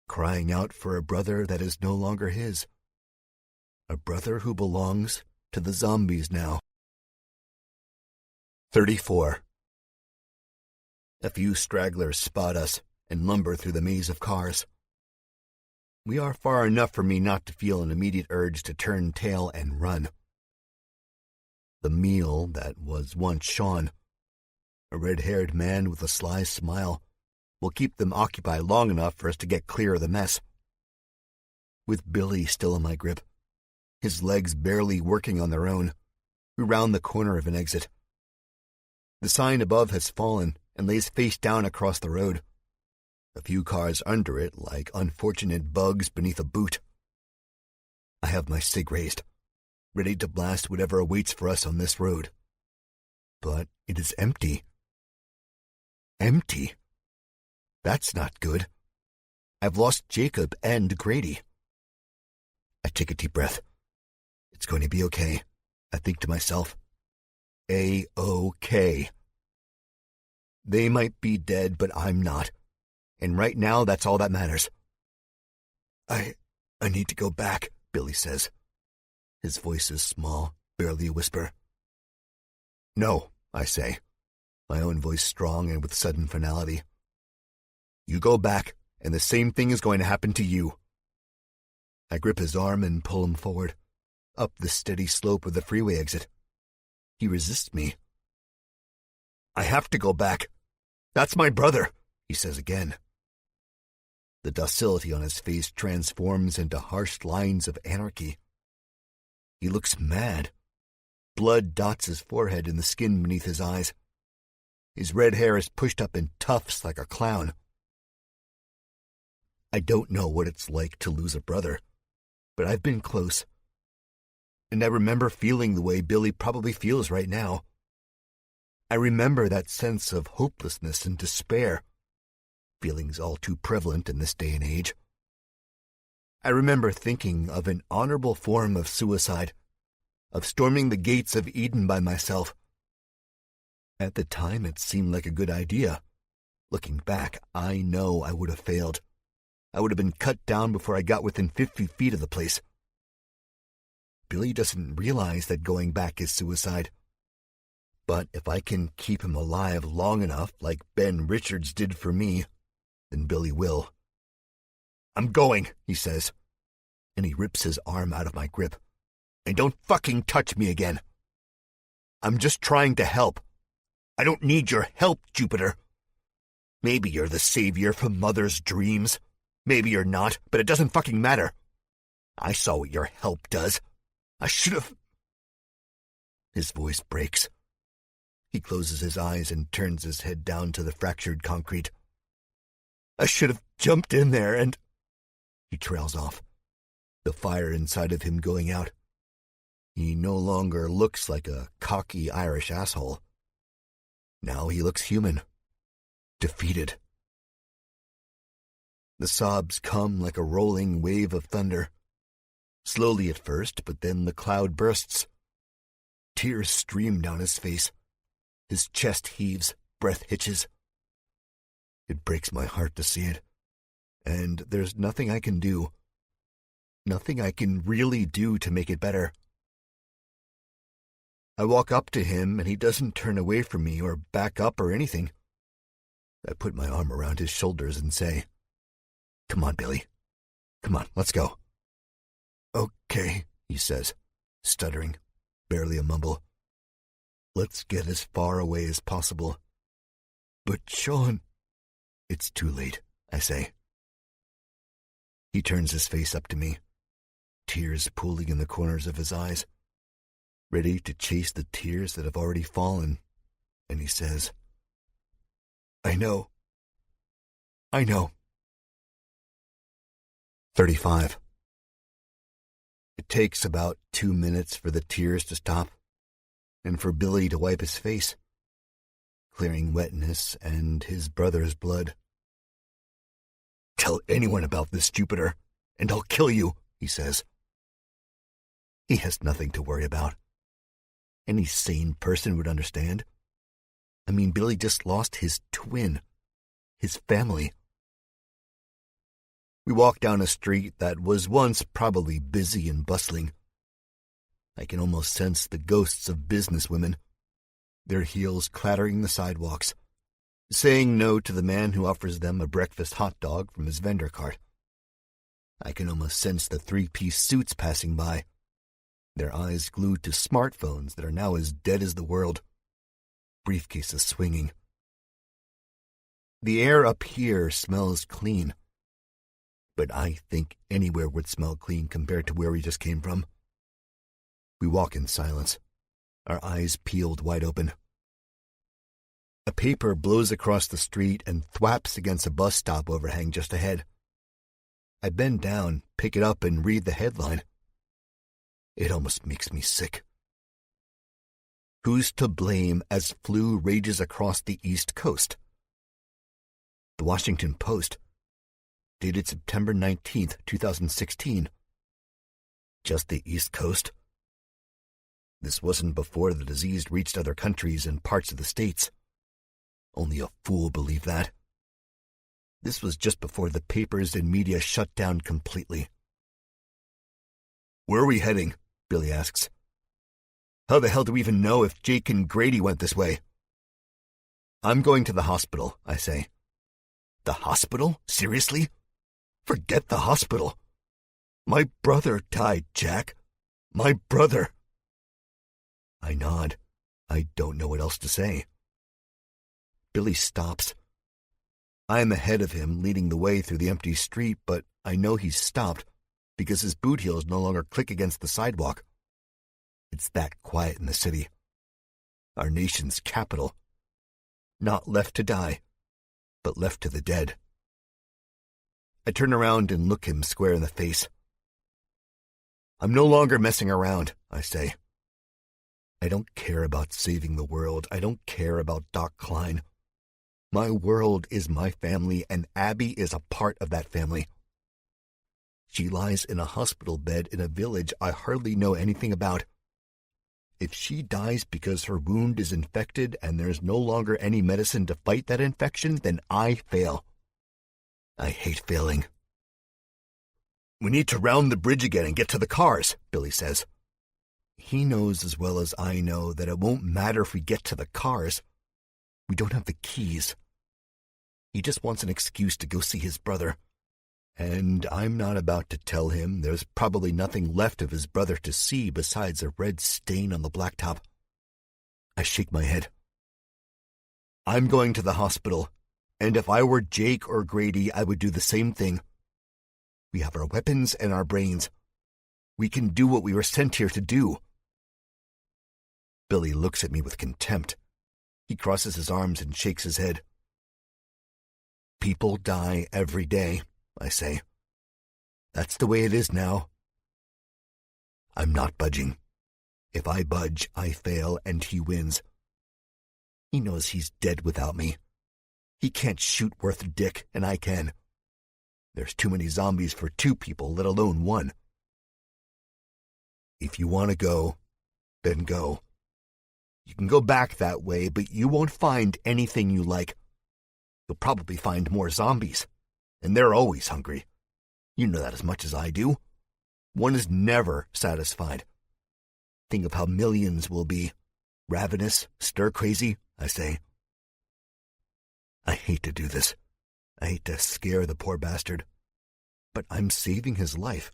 crying out for a brother that is no longer his, a brother who belongs to the zombies now. 34. A few stragglers spot us, and lumber through the maze of cars. We are far enough for me not to feel an immediate urge to turn tail and run. The meal that was once Sean, a red-haired man with a sly smile, will keep them occupied long enough for us to get clear of the mess. With Billy still in my grip, his legs barely working on their own, we round the corner of an exit. The sign above has fallen and lays face down across the road, a few cars under it like unfortunate bugs beneath a boot. I have my cig raised, ready to blast whatever awaits for us on this road. But it is empty. Empty? That's not good. I've lost Jacob and Grady. I take a deep breath. It's going to be okay, I think to myself. A-OK. They might be dead, but I'm not. And right now, that's all that matters. I need to go back, Billy says. His voice is small, barely a whisper. No, I say, my own voice strong and with sudden finality. You go back, and the same thing is going to happen to you. I grip his arm and pull him forward, up the steady slope of the freeway exit. He resists me. I have to go back. That's my brother, he says again. The docility on his face transforms into harsh lines of anarchy. He looks mad. Blood dots his forehead and the skin beneath his eyes. His red hair is pushed up in tufts like a clown. I don't know what it's like to lose a brother, but I've been close. And I remember feeling the way Billy probably feels right now. I remember that sense of hopelessness and despair, feelings all too prevalent in this day and age. I remember thinking of an honorable form of suicide, of storming the gates of Eden by myself. At the time, it seemed like a good idea. Looking back, I know I would have failed. I would have been cut down before I got within 50 feet of the place. Billy doesn't realize that going back is suicide. But if I can keep him alive long enough, like Ben Richards did for me, then Billy will. I'm going, he says, and he rips his arm out of my grip. And don't fucking touch me again. I'm just trying to help. I don't need your help, Jupiter. Maybe you're the savior from Mother's dreams. Maybe you're not, but it doesn't fucking matter. I saw what your help does. I should have... His voice breaks. He closes his eyes and turns his head down to the fractured concrete. I should have jumped in there and... He trails off, the fire inside of him going out. He no longer looks like a cocky Irish asshole. Now he looks human, defeated. The sobs come like a rolling wave of thunder. Slowly at first, but then the cloud bursts. Tears stream down his face. His chest heaves, breath hitches. It breaks my heart to see it. And there's nothing I can do. Nothing I can really do to make it better. I walk up to him, and he doesn't turn away from me or back up or anything. I put my arm around his shoulders and say, Come on, Billy. Come on, let's go. Okay, he says, stuttering, barely a mumble. Let's get as far away as possible. But Sean... It's too late, I say. He turns his face up to me, tears pooling in the corners of his eyes, ready to chase the tears that have already fallen, and he says, I know. 35. It takes about 2 minutes for the tears to stop, and for Billy to wipe his face, clearing wetness and his brother's blood. Tell anyone about this, Jupiter, and I'll kill you, he says. He has nothing to worry about. Any sane person would understand. I mean, Billy just lost his twin, his family. We walk down a street that was once probably busy and bustling. I can almost sense the ghosts of businesswomen, their heels clattering the sidewalks, saying no to the man who offers them a breakfast hot dog from his vendor cart. I can almost sense the three-piece suits passing by, their eyes glued to smartphones that are now as dead as the world, briefcases swinging. The air up here smells clean, but I think anywhere would smell clean compared to where we just came from. We walk in silence, our eyes peeled wide open. A paper blows across the street and thwaps against a bus stop overhang just ahead. I bend down, pick it up, and read the headline. It almost makes me sick. Who's to blame as flu rages across the East Coast? The Washington Post, dated September 19th, 2016. Just the East Coast? This wasn't before the disease reached other countries and parts of the states. Only a fool believed that. This was just before the papers and media shut down completely. Where are we heading? Billy asks. How the hell do we even know if Jake and Grady went this way? I'm going to the hospital, I say. The hospital? Seriously? Forget the hospital. My brother died, Jack. My brother. I nod. I don't know what else to say. Billy stops. I am ahead of him, leading the way through the empty street, but I know he's stopped because his boot heels no longer click against the sidewalk. It's that quiet in the city. Our nation's capital. Not left to die, but left to the dead. I turn around and look him square in the face. I'm no longer messing around, I say. I don't care about saving the world. I don't care about Doc Klein. My world is my family, and Abby is a part of that family. She lies in a hospital bed in a village I hardly know anything about. If she dies because her wound is infected and there's no longer any medicine to fight that infection, then I fail. I hate failing. We need to round the bridge again and get to the cars, Billy says. He knows as well as I know that it won't matter if we get to the cars. We don't have the keys. He just wants an excuse to go see his brother. And I'm not about to tell him there's probably nothing left of his brother to see besides a red stain on the blacktop. I shake my head. I'm going to the hospital, and if I were Jake or Grady, I would do the same thing. We have our weapons and our brains. We can do what we were sent here to do. Billy looks at me with contempt. He crosses his arms and shakes his head. People die every day, I say. That's the way it is now. I'm not budging. If I budge, I fail, and he wins. He knows he's dead without me. He can't shoot worth a dick, and I can. There's too many zombies for two people, let alone one. If you want to go, then go. You can go back that way, but you won't find anything you like. You'll probably find more zombies, and they're always hungry. You know that as much as I do. One is never satisfied. Think of how millions will be. Ravenous, stir-crazy, I say. I hate to do this. I hate to scare the poor bastard. But I'm saving his life.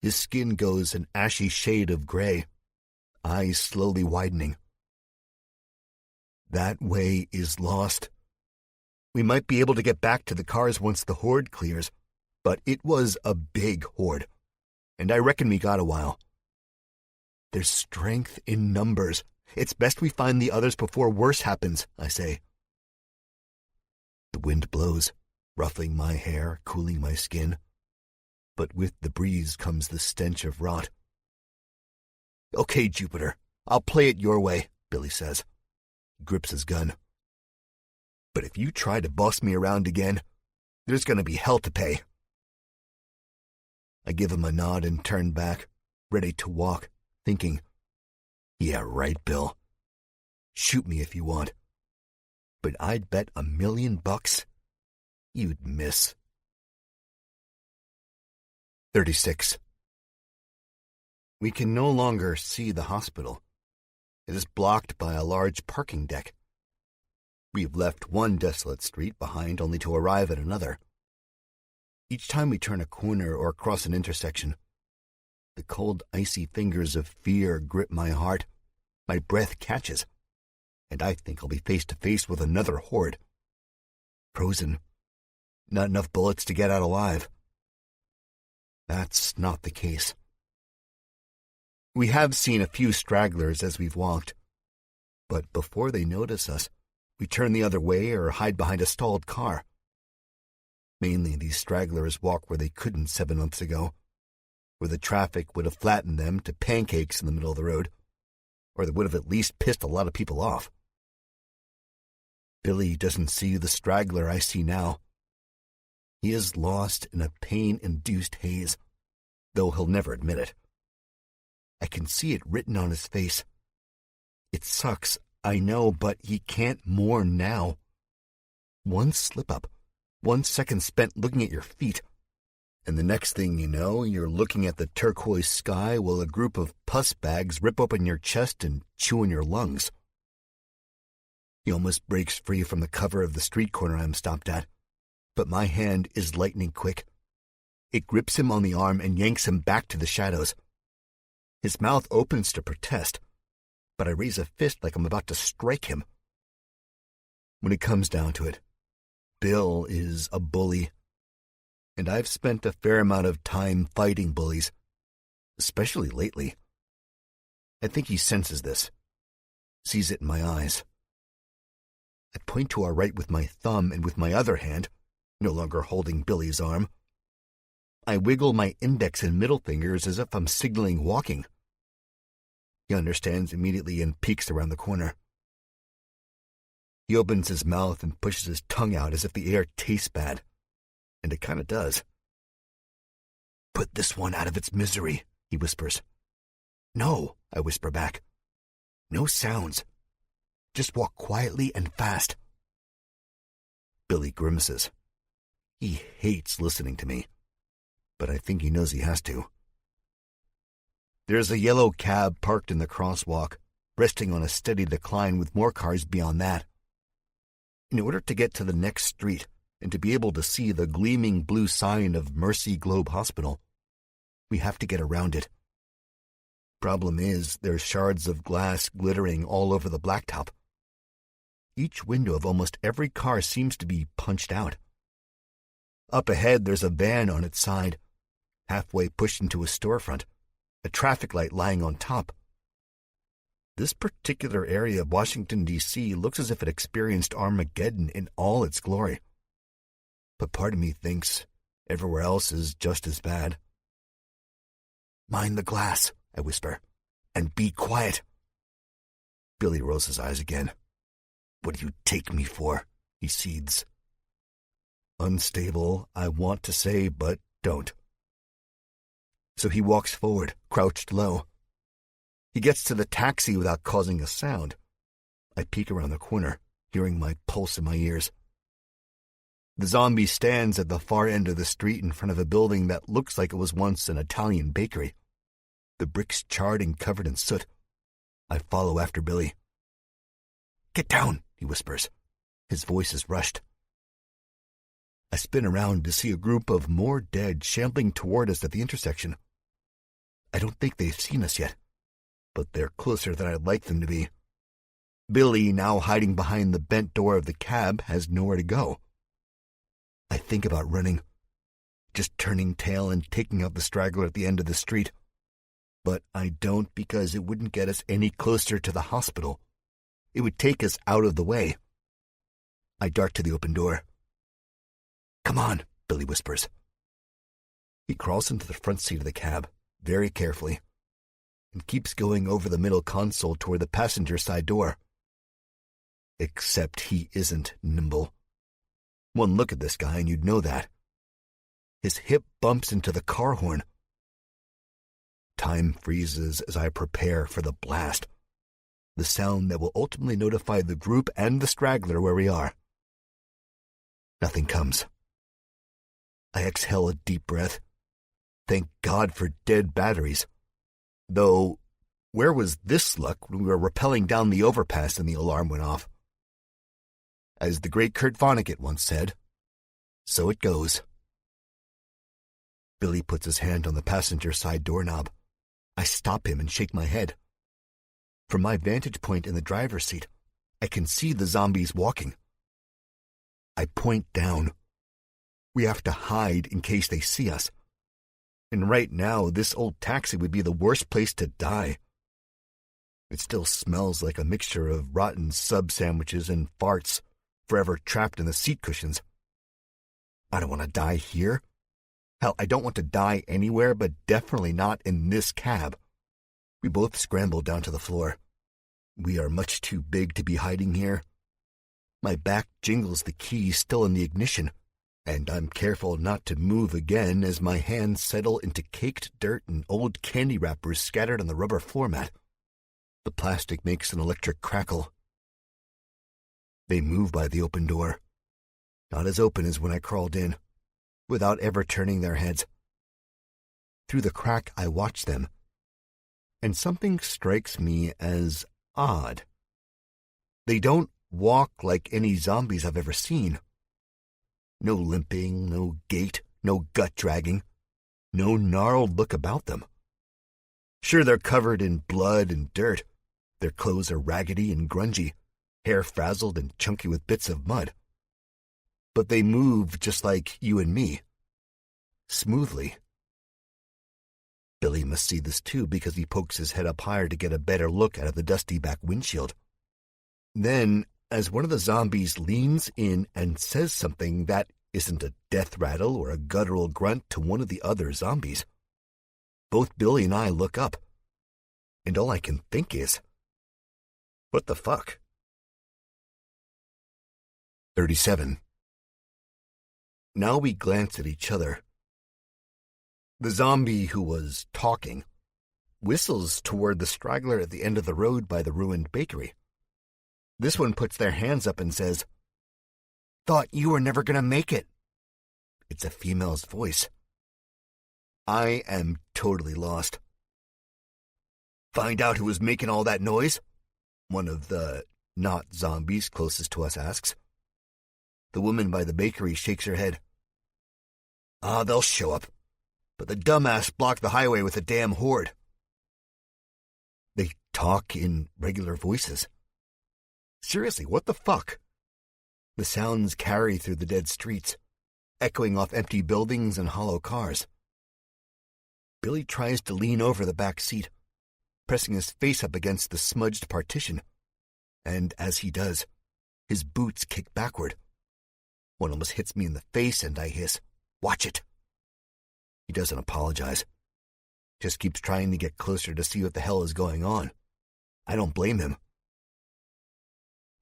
His skin goes an ashy shade of gray, eyes slowly widening. That way is lost. We might be able to get back to the cars once the horde clears, but it was a big horde, and I reckon we got a while. There's strength in numbers. It's best we find the others before worse happens, I say. The wind blows, ruffling my hair, cooling my skin. But with the breeze comes the stench of rot. Okay, Jupiter, I'll play it your way, Billy says. He grips his gun. But if you try to boss me around again, there's going to be hell to pay. I give him a nod and turn back, ready to walk, thinking, yeah, right, Bill. Shoot me if you want. But I'd bet $1 million you'd miss. 36. We can no longer see the hospital. It is blocked by a large parking deck. We've left one desolate street behind only to arrive at another. Each time we turn a corner or cross an intersection, the cold, icy fingers of fear grip my heart. My breath catches, and I think I'll be face to face with another horde. Frozen. Not enough bullets to get out alive. That's not the case. We have seen a few stragglers as we've walked, but before they notice us, we turn the other way or hide behind a stalled car. Mainly these stragglers walk where they couldn't 7 months ago, where the traffic would have flattened them to pancakes in the middle of the road, or that would have at least pissed a lot of people off. Billy doesn't see the straggler I see now. He is lost in a pain-induced haze, though he'll never admit it. I can see it written on his face. It sucks, I know, but he can't mourn now. One slip-up, 1 second spent looking at your feet, and the next thing you know, you're looking at the turquoise sky while a group of pus bags rip open your chest and chew in your lungs. He almost breaks free from the cover of the street corner I'm stopped at, but my hand is lightning quick. It grips him on the arm and yanks him back to the shadows. His mouth opens to protest, but I raise a fist like I'm about to strike him. When it comes down to it, Bill is a bully, and I've spent a fair amount of time fighting bullies, especially lately. I think he senses this, sees it in my eyes. I point to our right with my thumb, and with my other hand, no longer holding Billy's arm, I wiggle my index and middle fingers as if I'm signaling walking. He understands immediately and peeks around the corner. He opens his mouth and pushes his tongue out as if the air tastes bad, and it kind of does. "Put this one out of its misery," he whispers. "No," I whisper back. "No sounds. Just walk quietly and fast." Billy grimaces. He hates listening to me, but I think he knows he has to. There's a yellow cab parked in the crosswalk, resting on a steady decline with more cars beyond that. In order to get to the next street and to be able to see the gleaming blue sign of Mercy Globe Hospital, we have to get around it. Problem is, there's shards of glass glittering all over the blacktop. Each window of almost every car seems to be punched out. Up ahead, there's a van on its side, halfway pushed into a storefront, a traffic light lying on top. This particular area of Washington, D.C. looks as if it experienced Armageddon in all its glory. But part of me thinks everywhere else is just as bad. "Mind the glass," I whisper, "and be quiet." Billy rolls his eyes again. "What do you take me for?" he seethes. Unstable, I want to say, but don't. So he walks forward, crouched low. He gets to the taxi without causing a sound. I peek around the corner, hearing my pulse in my ears. The zombie stands at the far end of the street in front of a building that looks like it was once an Italian bakery. The bricks charred and covered in soot. I follow after Billy. "Get down," he whispers. His voice is rushed. I spin around to see a group of more dead shambling toward us at the intersection. I don't think they've seen us yet, but they're closer than I'd like them to be. Billy, now hiding behind the bent door of the cab, has nowhere to go. I think about running, just turning tail and taking out the straggler at the end of the street. But I don't, because it wouldn't get us any closer to the hospital. It would take us out of the way. I dart to the open door. "Come on," Billy whispers. He crawls into the front seat of the cab, very carefully, and keeps going over the middle console toward the passenger side door. Except he isn't nimble. One look at this guy and you'd know that. His hip bumps into the car horn. Time freezes as I prepare for the blast, the sound that will ultimately notify the group and the straggler where we are. Nothing comes. I exhale a deep breath. Thank God for dead batteries. Though, where was this luck when we were rappelling down the overpass and the alarm went off? As the great Kurt Vonnegut once said, so it goes. Billy puts his hand on the passenger side doorknob. I stop him and shake my head. From my vantage point in the driver's seat, I can see the zombies walking. I point down. We have to hide in case they see us. And right now, this old taxi would be the worst place to die. It still smells like a mixture of rotten sub sandwiches and farts, forever trapped in the seat cushions. I don't want to die here. Hell, I don't want to die anywhere, but definitely not in this cab. We both scramble down to the floor. We are much too big to be hiding here. My back jingles the key still in the ignition, and I'm careful not to move again as my hands settle into caked dirt and old candy wrappers scattered on the rubber floor mat. The plastic makes an electric crackle. They move by the open door, not as open as when I crawled in, without ever turning their heads. Through the crack I watch them, and something strikes me as odd. They don't walk like any zombies I've ever seen. No limping, no gait, no gut dragging, no gnarled look about them. Sure, they're covered in blood and dirt. Their clothes are raggedy and grungy, hair frazzled and chunky with bits of mud. But they move just like you and me. Smoothly. Billy must see this too because he pokes his head up higher to get a better look out of the dusty back windshield. Then, as one of the zombies leans in and says something that isn't a death rattle or a guttural grunt to one of the other zombies, both Billy and I look up, and all I can think is, what the fuck? 37. Now we glance at each other. The zombie who was talking whistles toward the straggler at the end of the road by the ruined bakery. This one puts their hands up and says, "Thought you were never going to make it." It's a female's voice. I am totally lost. "Find out who was making all that noise?" one of the not zombies closest to us asks. The woman by the bakery shakes her head. They'll show up. But the dumbass blocked the highway with a damn horde." They talk in regular voices. Seriously, what the fuck? The sounds carry through the dead streets, echoing off empty buildings and hollow cars. Billy tries to lean over the back seat, pressing his face up against the smudged partition, and as he does, his boots kick backward. One almost hits me in the face and I hiss, "Watch it." He doesn't apologize. Just keeps trying to get closer to see what the hell is going on. I don't blame him.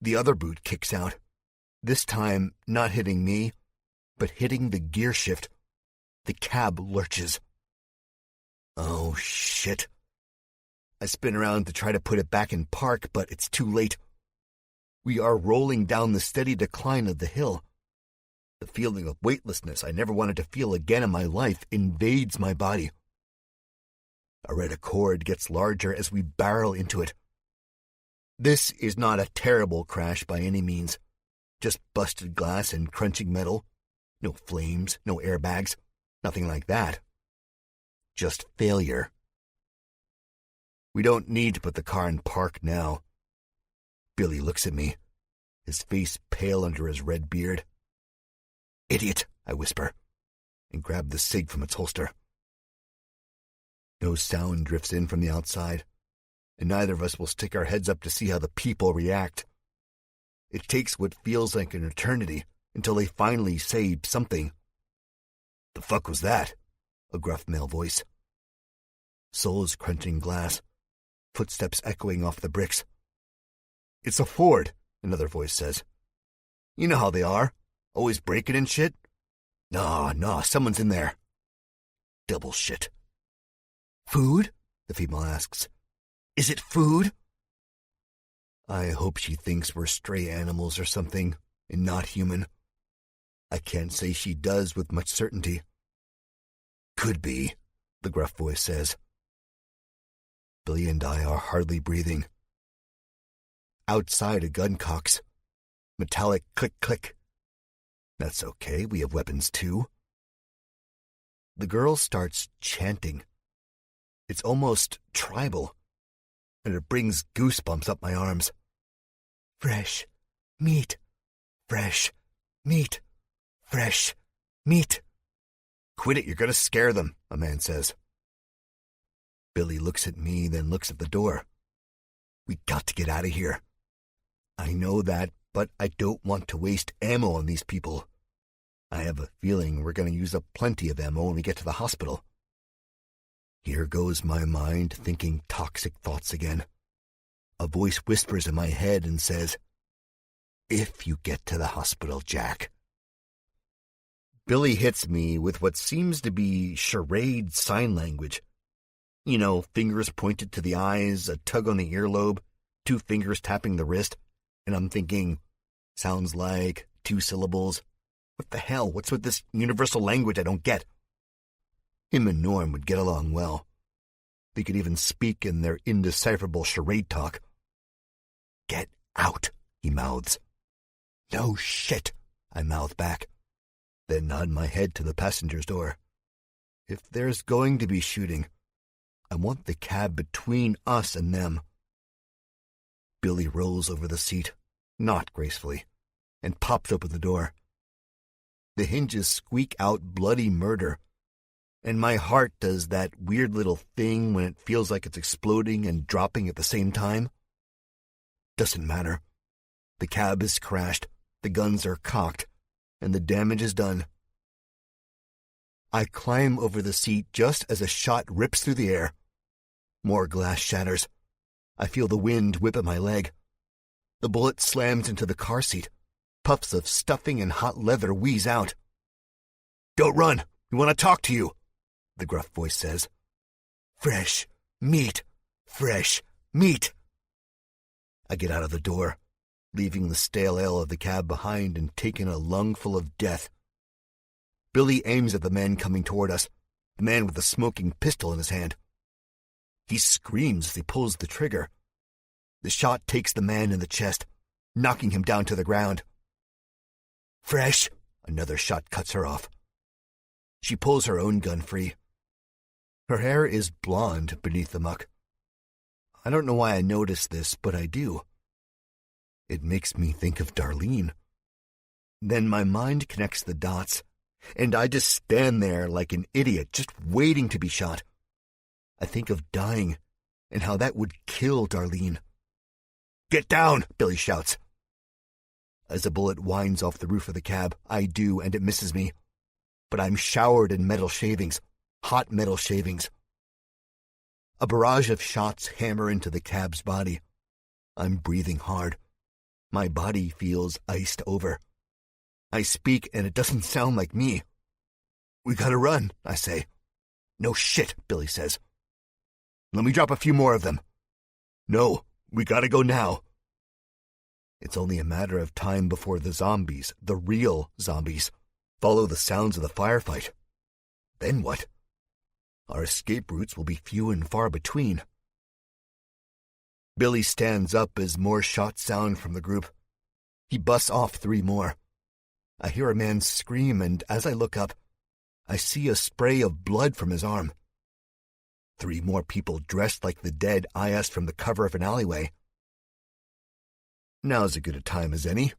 The other boot kicks out, this time not hitting me, but hitting the gear shift. The cab lurches. Oh, shit. I spin around to try to put it back in park, but it's too late. We are rolling down the steady decline of the hill. The feeling of weightlessness I never wanted to feel again in my life invades my body. A red Accord gets larger as we barrel into it. This is not a terrible crash by any means. Just busted glass and crunching metal. No flames, no airbags, nothing like that. Just failure. We don't need to put the car in park now. Billy looks at me, his face pale under his red beard. "Idiot," I whisper, and grab the cig from its holster. No sound drifts in from the outside, and neither of us will stick our heads up to see how the people react. It takes what feels like an eternity until they finally say something. "The fuck was that?" a gruff male voice. Soles crunching glass, footsteps echoing off the bricks. "It's a Ford," another voice says. "You know how they are. Always breaking and shit." Nah, someone's in there." Double shit. "Food?" the female asks. "Is it food?" I hope she thinks we're stray animals or something, and not human. I can't say she does with much certainty. "Could be," the gruff voice says. Billy and I are hardly breathing. Outside a gun cocks. Metallic click-click. That's okay, we have weapons too. The girl starts chanting. It's almost tribal, and it brings goosebumps up my arms. Fresh meat, fresh meat, fresh meat. Quit it, you're going to scare them, a man says. Billy looks at me, then looks at the door. We got to get out of here. I know that, but I don't want to waste ammo on these people. I have a feeling we're going to use up plenty of ammo when we get to the hospital. Here goes my mind thinking toxic thoughts again. A voice whispers in my head and says, "If you get to the hospital, Jack." Billy hits me with what seems to be charade sign language. You know, fingers pointed to the eyes, a tug on the earlobe, 2 fingers tapping the wrist, and I'm thinking, sounds like 2 syllables. What the hell? What's with this universal language I don't get? Him and Norm would get along well. They could even speak in their indecipherable charade talk. "Get out," he mouths. "No shit," I mouth back, then nod my head to the passenger's door. If there's going to be shooting, I want the cab between us and them. Billy rolls over the seat, not gracefully, and pops open the door. The hinges squeak out bloody murder, and my heart does that weird little thing when it feels like it's exploding and dropping at the same time. Doesn't matter. The cab is crashed, the guns are cocked, and the damage is done. I climb over the seat just as a shot rips through the air. More glass shatters. I feel the wind whip at my leg. The bullet slams into the car seat. Puffs of stuffing and hot leather wheeze out. "Don't run! We want to talk to you," the gruff voice says. "Fresh meat! Fresh meat!" I get out of the door, leaving the stale ale of the cab behind and taking a lungful of death. Billy aims at the man coming toward us, the man with the smoking pistol in his hand. He screams as he pulls the trigger. The shot takes the man in the chest, knocking him down to the ground. "Fresh!" Another shot cuts her off. She pulls her own gun free. Her hair is blonde beneath the muck. I don't know why I noticed this, but I do. It makes me think of Darlene. Then my mind connects the dots, and I just stand there like an idiot, just waiting to be shot. I think of dying, and how that would kill Darlene. "Get down!" Billy shouts. As a bullet winds off the roof of the cab, I do, and it misses me. But I'm showered in metal shavings, hot metal shavings. A barrage of shots hammer into the cab's body. I'm breathing hard. My body feels iced over. I speak, and it doesn't sound like me. "We gotta run," I say. "No shit," Billy says. "Let me drop a few more of them." "No, we gotta go now." It's only a matter of time before the zombies, the real zombies, follow the sounds of the firefight. Then what? Our escape routes will be few and far between. Billy stands up as more shots sound from the group. He busts off 3 more. I hear a man scream, and as I look up, I see a spray of blood from his arm. 3 more people dressed like the dead eye us from the cover of an alleyway. Now's as good a time as any.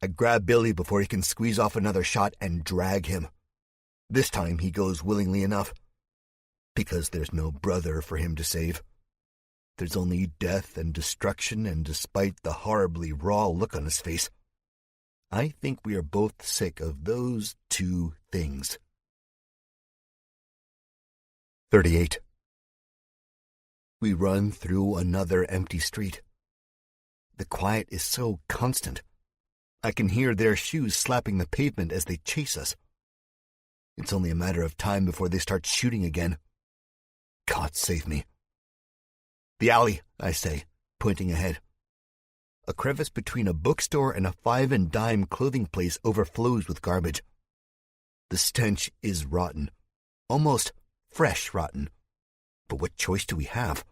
I grab Billy before he can squeeze off another shot and drag him. This time he goes willingly enough, because there's no brother for him to save. There's only death and destruction, and despite the horribly raw look on his face, I think we are both sick of those 2 things. 38. We run through another empty street. The quiet is so constant. I can hear their shoes slapping the pavement as they chase us. It's only a matter of time before they start shooting again. God save me. "The alley," I say, pointing ahead. A crevice between a bookstore and a 5-and-dime clothing place overflows with garbage. The stench is rotten, almost fresh rotten. But what choice do we have?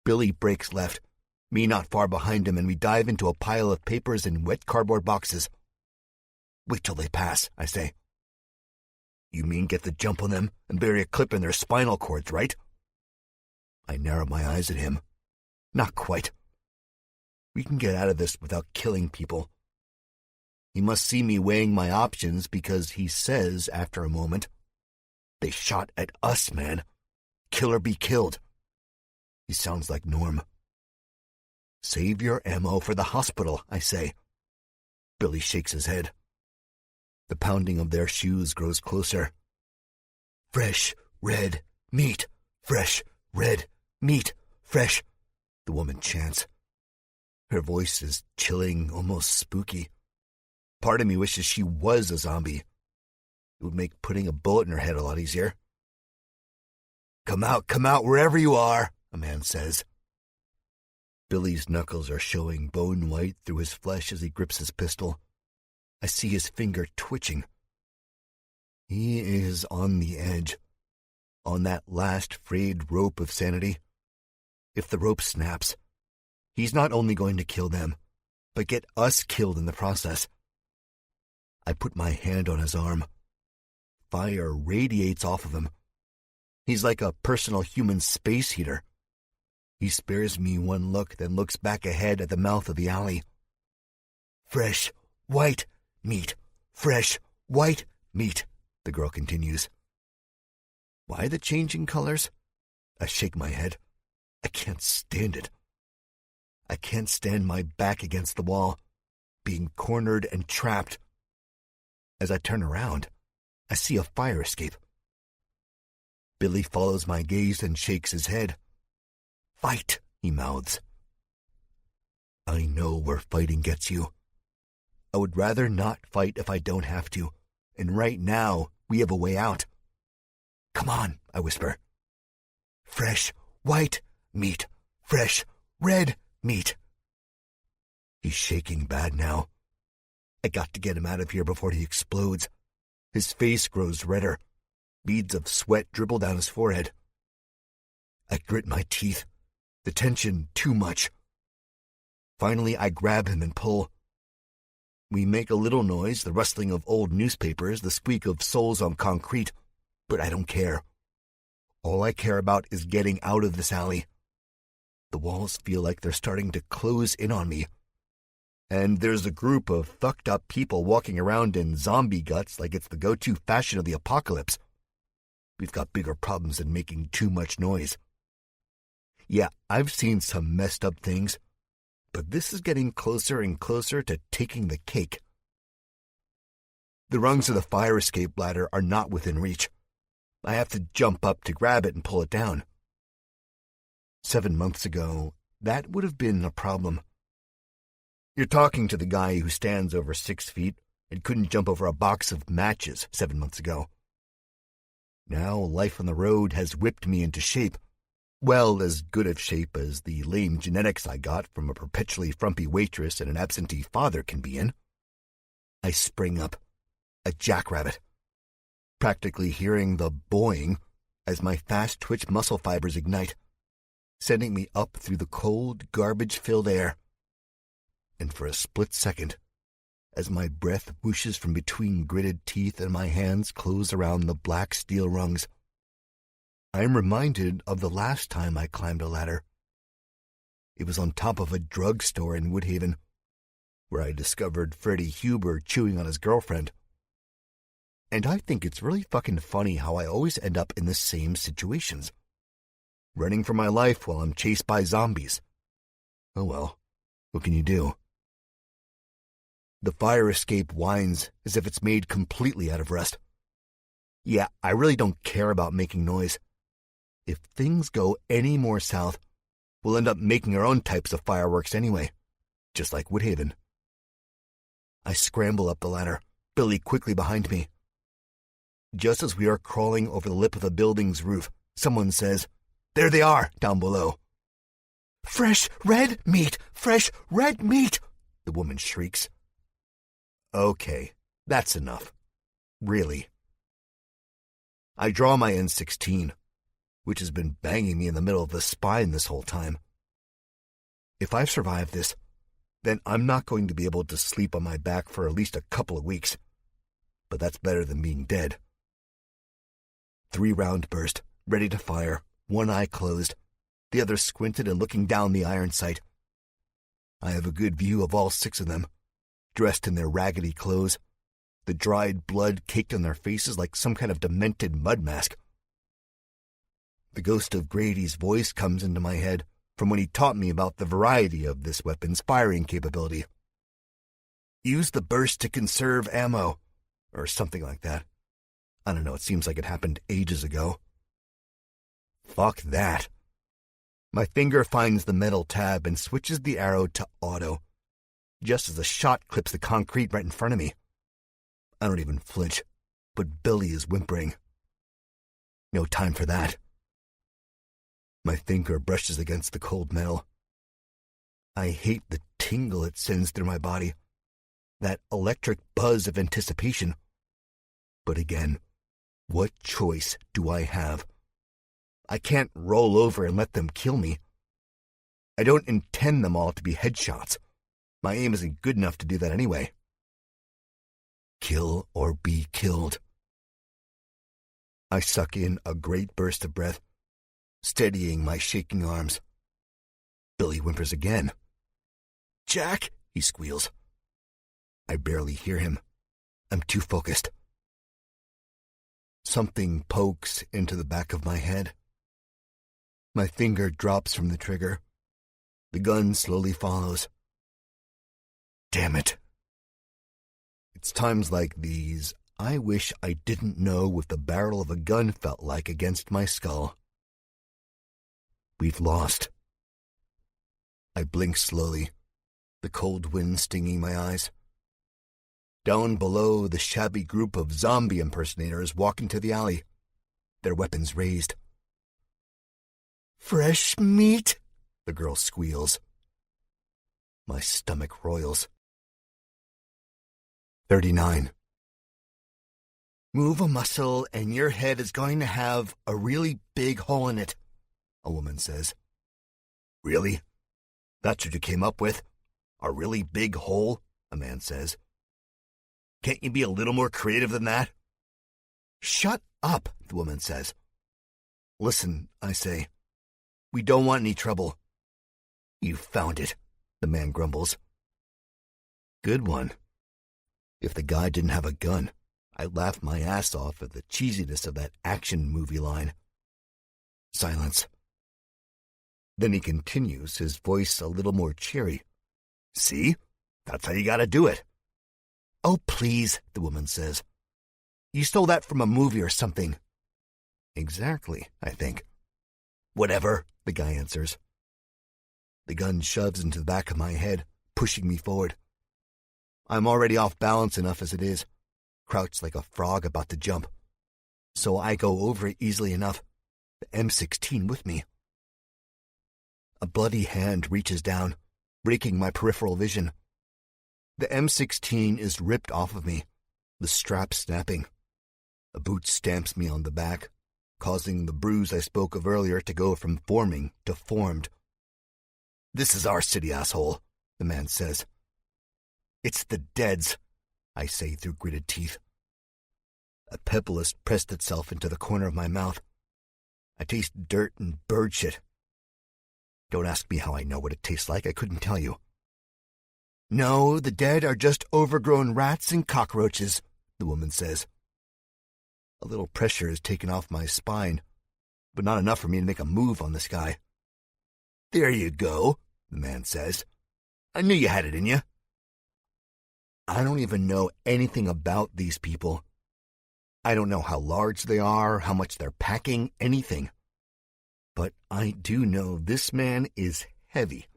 Billy breaks left, Me not far behind him, and we dive into a pile of papers and wet cardboard boxes. Wait till they pass, I say. You mean get the jump on them and bury a clip in their spinal cords, right? I narrow my eyes at him. Not quite. We can get out of this without killing people. He must see me weighing my options because he says, after a moment, they shot at us, man. Kill or be killed. He sounds like Norm. Save your ammo for the hospital, I say. Billy shakes his head. The pounding of their shoes grows closer. Fresh, red meat. Fresh, red meat. Fresh, the woman chants. Her voice is chilling, almost spooky. Part of me wishes she was a zombie. It would make putting a bullet in her head a lot easier. Come out, wherever you are, a man says. Billy's knuckles are showing bone white through his flesh as he grips his pistol. I see his finger twitching. He is on the edge, on that last frayed rope of sanity. If the rope snaps, he's not only going to kill them, but get us killed in the process. I put my hand on his arm. Fire radiates off of him. He's like a personal human space heater. He spares me one look, then looks back ahead at the mouth of the alley. Fresh, white meat. Fresh, white meat, the girl continues. Why the changing colors? I shake my head. I can't stand it. I can't stand my back against the wall, being cornered and trapped. As I turn around, I see a fire escape. Billy follows my gaze and shakes his head. Fight, he mouths. I know where fighting gets you. I would rather not fight if I don't have to, and right now we have a way out. Come on, I whisper. Fresh, white meat. Fresh, red meat. He's shaking bad now. I got to get him out of here before he explodes. His face grows redder. Beads of sweat dribble down his forehead. I grit my teeth. The tension too much. Finally, I grab him and pull. We make a little noise, the rustling of old newspapers, the squeak of soles on concrete, but I don't care. All I care about is getting out of this alley. The walls feel like they're starting to close in on me. And there's a group of fucked up people walking around in zombie guts like it's the go-to fashion of the apocalypse. We've got bigger problems than making too much noise. Yeah, I've seen some messed up things, but this is getting closer and closer to taking the cake. The rungs of the fire escape ladder are not within reach. I have to jump up to grab it and pull it down. 7 months ago, that would have been a problem. You're talking to the guy who stands over 6 feet and couldn't jump over a box of matches 7 months ago. Now life on the road has whipped me into shape. Well, as good of shape as the lame genetics I got from a perpetually frumpy waitress and an absentee father can be in. I spring up, a jackrabbit, practically hearing the boing as my fast-twitch muscle fibers ignite, sending me up through the cold, garbage-filled air. And for a split second, as my breath whooshes from between gritted teeth and my hands close around the black steel rungs, I am reminded of the last time I climbed a ladder. It was on top of a drugstore in Woodhaven, where I discovered Freddie Huber chewing on his girlfriend. And I think it's really fucking funny how I always end up in the same situations. Running for my life while I'm chased by zombies. Oh well, what can you do? The fire escape whines as if it's made completely out of rust. Yeah, I really don't care about making noise. If things go any more south, we'll end up making our own types of fireworks anyway, just like Woodhaven. I scramble up the ladder, Billy quickly behind me. Just as we are crawling over the lip of the building's roof, someone says, "There they are, down below." "Fresh red meat! Fresh red meat!" the woman shrieks. Okay, that's enough. Really. I draw my N16, which has been banging me in the middle of the spine this whole time. If I survive this, then I'm not going to be able to sleep on my back for at least a couple of weeks. But that's better than being dead. 3-round burst, ready to fire, one eye closed, the other squinted and looking down the iron sight. I have a good view of all 6 of them, dressed in their raggedy clothes, the dried blood caked on their faces like some kind of demented mud mask. The ghost of Grady's voice comes into my head from when he taught me about the variety of this weapon's firing capability. Use the burst to conserve ammo, or something like that. I don't know, it seems like it happened ages ago. Fuck that. My finger finds the metal tab and switches the arrow to auto, just as a shot clips the concrete right in front of me. I don't even flinch, but Billy is whimpering. No time for that. My finger brushes against the cold metal. I hate the tingle it sends through my body, that electric buzz of anticipation. But again, what choice do I have? I can't roll over and let them kill me. I don't intend them all to be headshots. My aim isn't good enough to do that anyway. Kill or be killed. I suck in a great burst of breath, steadying my shaking arms. Billy whimpers again. "Jack," he squeals. I barely hear him. I'm too focused. Something pokes into the back of my head. My finger drops from the trigger. The gun slowly follows. Damn it. It's times like these I wish I didn't know what the barrel of a gun felt like against my skull. We've lost. I blink slowly, the cold wind stinging my eyes. Down below, the shabby group of zombie impersonators walk into the alley, their weapons raised. "Fresh meat?" the girl squeals. My stomach roils. 39. "Move a muscle and your head is going to have a really big hole in it," a woman says. "Really? That's what you came up with? A really big hole?" a man says. "Can't you be a little more creative than that?" "Shut up," the woman says. "Listen," I say. "We don't want any trouble." "You found it," the man grumbles. Good one. If the guy didn't have a gun, I'd laugh my ass off at the cheesiness of that action movie line. Silence. Then he continues, his voice a little more cheery. "See? That's how you gotta do it." "Oh, please," the woman says. "You stole that from a movie or something." "Exactly," I think. "Whatever," the guy answers. The gun shoves into the back of my head, pushing me forward. I'm already off balance enough as it is, crouched like a frog about to jump. So I go over it easily enough, the M16 with me. A bloody hand reaches down, breaking my peripheral vision. The M16 is ripped off of me, the strap snapping. A boot stamps me on the back, causing the bruise I spoke of earlier to go from forming to formed. "This is our city, asshole," the man says. "It's the dead's," I say through gritted teeth. A pebble has pressed itself into the corner of my mouth. I taste dirt and bird shit. Don't ask me how I know what it tastes like. I couldn't tell you. "No, the dead are just overgrown rats and cockroaches," the woman says. A little pressure is taken off my spine, but not enough for me to make a move on this guy. "There you go," the man says. "I knew you had it in you." I don't even know anything about these people. I don't know how large they are, how much they're packing, anything. But I do know this man is heavy.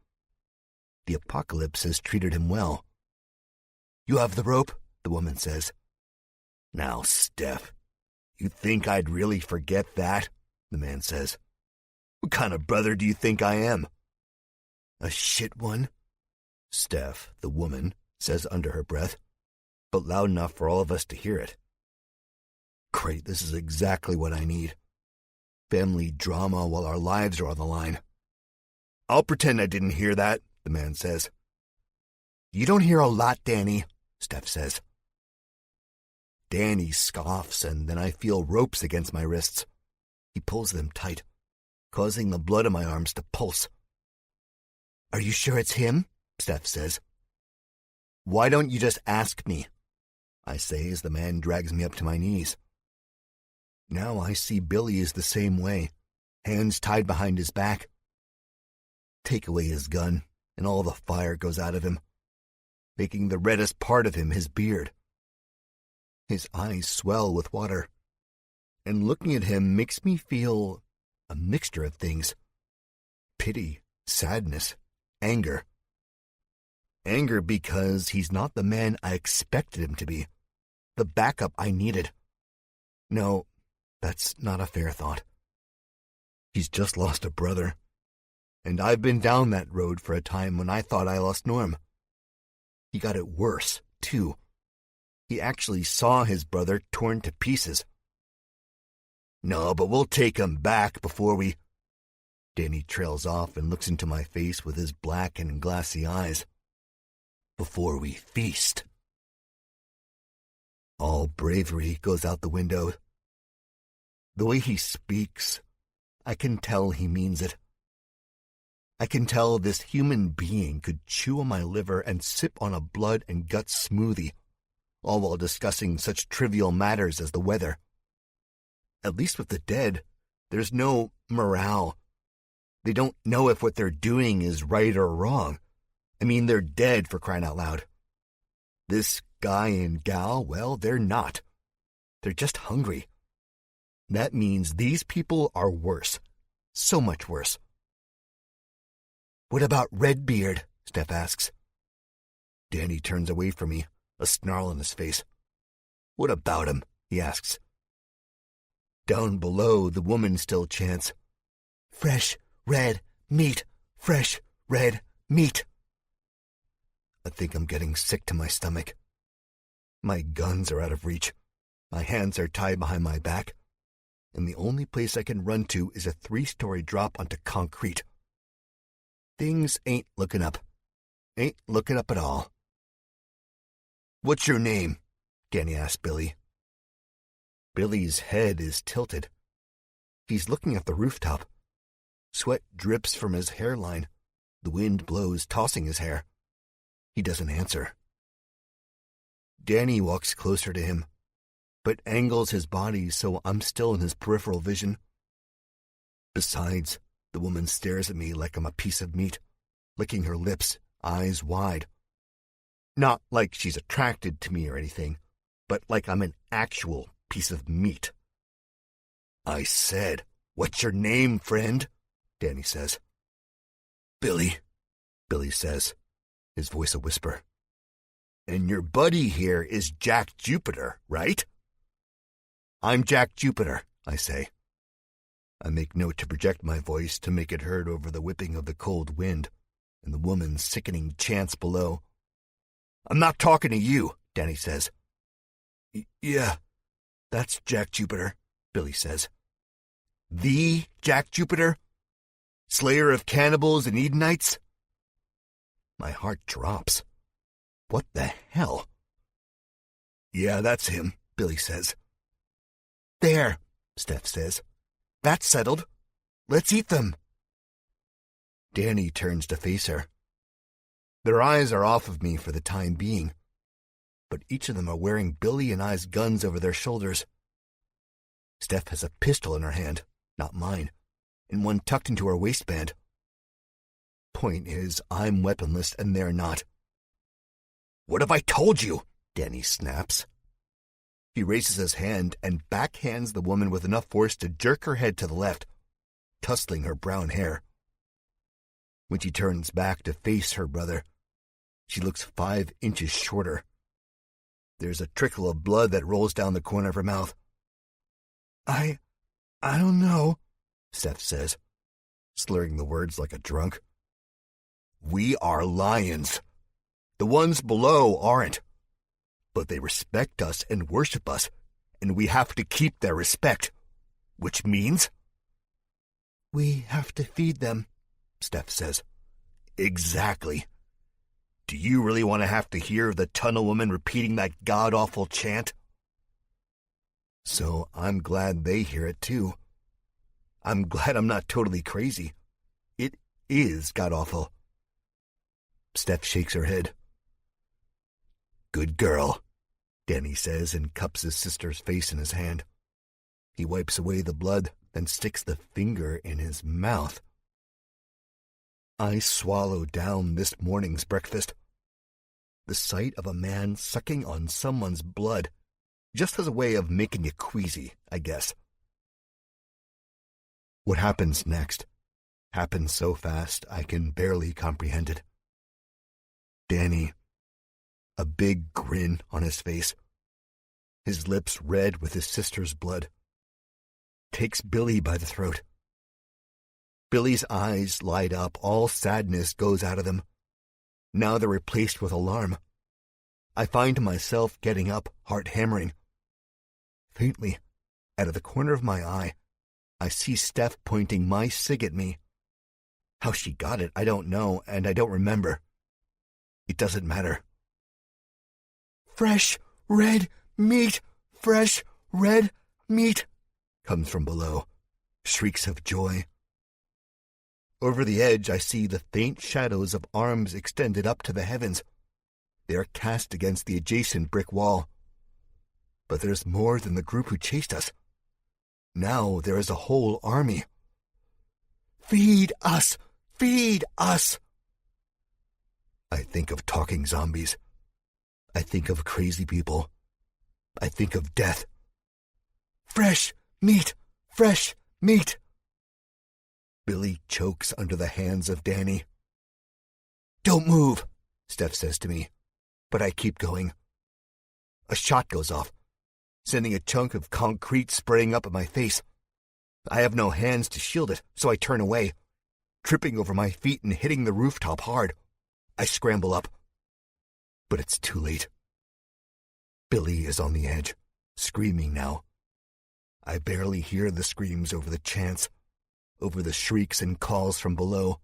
The apocalypse has treated him well. "You have the rope?" the woman says. "Now, Steph, you think I'd really forget that?" the man says. "What kind of brother do you think I am?" "A shit one?" Steph, the woman, says under her breath, but loud enough for all of us to hear it. Great, this is exactly what I need. Family drama while our lives are on the line. "I'll pretend I didn't hear that," the man says. You don't hear a lot, Danny, Steph says. Danny scoffs, and then I feel ropes against my wrists. He pulls them tight, causing the blood in my arms to pulse. Are you sure it's him? Steph says. Why don't you just ask me? I say as the man drags me up to my knees. Now I see Billy is the same way, hands tied behind his back. Take away his gun, and all the fire goes out of him, making the reddest part of him his beard. His eyes swell with water, and looking at him makes me feel a mixture of things. Pity, sadness, anger. Anger because he's not the man I expected him to be, the backup I needed. No, that's not a fair thought. He's just lost a brother, and I've been down that road for a time when I thought I lost Norm. He got it worse, too. He actually saw his brother torn to pieces. No, but we'll take him back before we... Danny trails off and looks into my face with his black and glassy eyes. Before we feast. All bravery goes out the window. The way he speaks, I can tell he means it. I can tell this human being could chew on my liver and sip on a blood and guts smoothie, all while discussing such trivial matters as the weather. At least with the dead, there's no morale. They don't know if what they're doing is right or wrong. I mean, they're dead, for crying out loud. This guy and gal, well, they're not. They're just hungry. That means these people are worse. So much worse. What about Redbeard? Steph asks. Danny turns away from me, a snarl in his face. What about him? He asks. Down below, the woman still chants, Fresh, red, meat, fresh, red, meat. I think I'm getting sick to my stomach. My guns are out of reach. My hands are tied behind my back. And the only place I can run to is a 3-story drop onto concrete. Things ain't looking up. Ain't looking up at all. What's your name? Danny asks Billy. Billy's head is tilted. He's looking at the rooftop. Sweat drips from his hairline. The wind blows, tossing his hair. He doesn't answer. Danny walks closer to him, but angles his body so I'm still in his peripheral vision. Besides, the woman stares at me like I'm a piece of meat, licking her lips, eyes wide. Not like she's attracted to me or anything, but like I'm an actual piece of meat. I said, What's your name, friend? Danny says. Billy, Billy says, his voice a whisper. And your buddy here is Jack Jupiter, right? I'm Jack Jupiter, I say. I make note to project my voice to make it heard over the whipping of the cold wind and the woman's sickening chants below. I'm not talking to you, Danny says. Yeah, that's Jack Jupiter, Billy says. The Jack Jupiter? Slayer of cannibals and Edenites? My heart drops. What the hell? Yeah, that's him, Billy says. There, Steph says. That's settled. Let's eat them. Danny turns to face her. Their eyes are off of me for the time being, but each of them are wearing Billy and I's guns over their shoulders. Steph has a pistol in her hand, not mine, and one tucked into her waistband. Point is, I'm weaponless and they're not. What have I told you? Danny snaps. He raises his hand and backhands the woman with enough force to jerk her head to the left, tussling her brown hair. When she turns back to face her brother, she looks 5 inches shorter. There's a trickle of blood that rolls down the corner of her mouth. I don't know, Steph says, slurring the words like a drunk. We are lions. The ones below aren't. But they respect us and worship us, and we have to keep their respect. Which means? We have to feed them, Steph says. Exactly. Do you really want to have to hear the tunnel woman repeating that god-awful chant? So I'm glad they hear it too. I'm glad I'm not totally crazy. It is god-awful. Steph shakes her head. Good girl, Danny says and cups his sister's face in his hand. He wipes away the blood, then sticks the finger in his mouth. I swallow down this morning's breakfast. The sight of a man sucking on someone's blood, just as a way of making you queasy, I guess. What happens next happens so fast I can barely comprehend it. Danny, a big grin on his face, his lips red with his sister's blood, takes Billy by the throat. Billy's eyes light up, all sadness goes out of them. Now they're replaced with alarm. I find myself getting up, heart hammering. Faintly, out of the corner of my eye, I see Steph pointing my cig at me. How she got it, I don't know, and I don't remember. It doesn't matter. Fresh, red meat! Fresh, red meat! Comes from below. Shrieks of joy. Over the edge, I see the faint shadows of arms extended up to the heavens. They are cast against the adjacent brick wall. But there's more than the group who chased us. Now there is a whole army. Feed us! Feed us! I think of talking zombies. I think of crazy people. I think of death. Fresh meat! Fresh meat! Billy chokes under the hands of Danny. Don't move, Steph says to me, but I keep going. A shot goes off, sending a chunk of concrete spraying up at my face. I have no hands to shield it, so I turn away, tripping over my feet and hitting the rooftop hard. I scramble up, but it's too late. Billy is on the edge, screaming now. I barely hear the screams over the chants, over the shrieks and calls from below.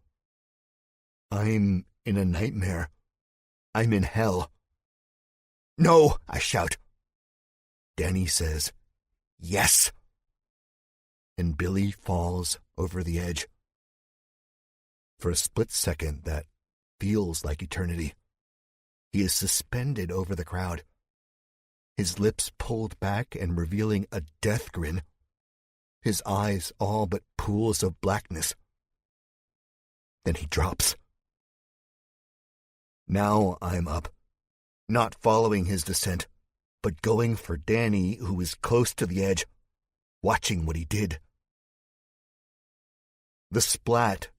I'm in a nightmare. I'm in hell. No, I shout. Danny says, yes. And Billy falls over the edge. For a split second that feels like eternity. He is suspended over the crowd, his lips pulled back and revealing a death grin, his eyes all but pools of blackness. Then he drops. Now I'm up, not following his descent, but going for Danny, who is close to the edge, watching what he did. The splat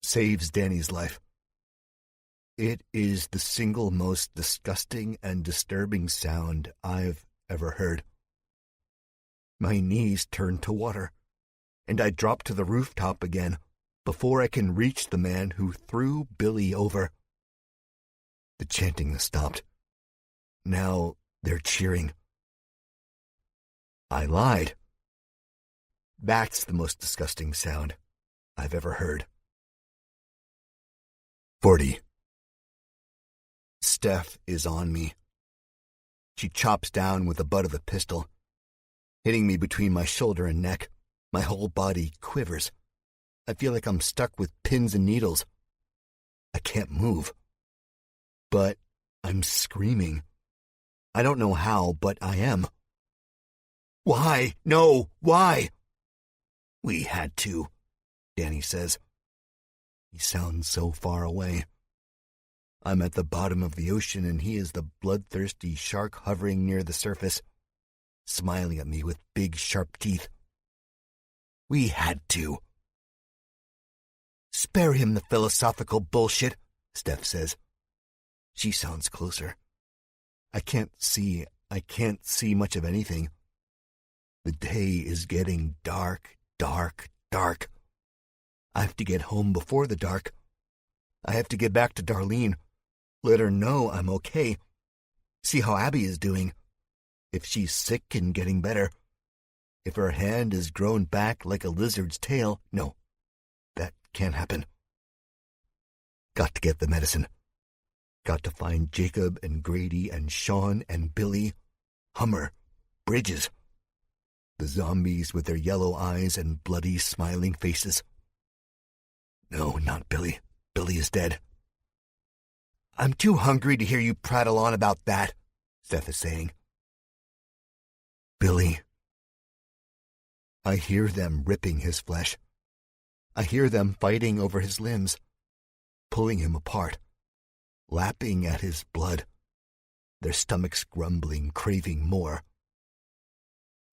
saves Danny's life. It is the single most disgusting and disturbing sound I've ever heard. My knees turn to water, and I drop to the rooftop again before I can reach the man who threw Billy over. The chanting has stopped. Now they're cheering. I lied. That's the most disgusting sound I've ever heard. 40. Steph is on me. She chops down with the butt of the pistol, hitting me between my shoulder and neck. My whole body quivers. I feel like I'm stuck with pins and needles. I can't move. But I'm screaming. I don't know how, but I am. Why? No, why? We had to, Danny says. He sounds so far away. I'm at the bottom of the ocean, and he is the bloodthirsty shark hovering near the surface, smiling at me with big, sharp teeth. We had to. Spare him the philosophical bullshit, Steph says. She sounds closer. I can't see much of anything. The day is getting dark, dark, dark. I have to get home before the dark. I have to get back to Darlene. Let her know I'm okay. See how Abby is doing. If she's sick and getting better. If her hand is grown back like a lizard's tail. No, that can't happen. Got to get the medicine. Got to find Jacob and Grady and Sean and Billy, Hummer, Bridges. The zombies with their yellow eyes and bloody, smiling faces. No, not Billy. Billy is dead. I'm too hungry to hear you prattle on about that, Steph is saying. Billy. I hear them ripping his flesh. I hear them fighting over his limbs, pulling him apart, lapping at his blood, their stomachs grumbling, craving more.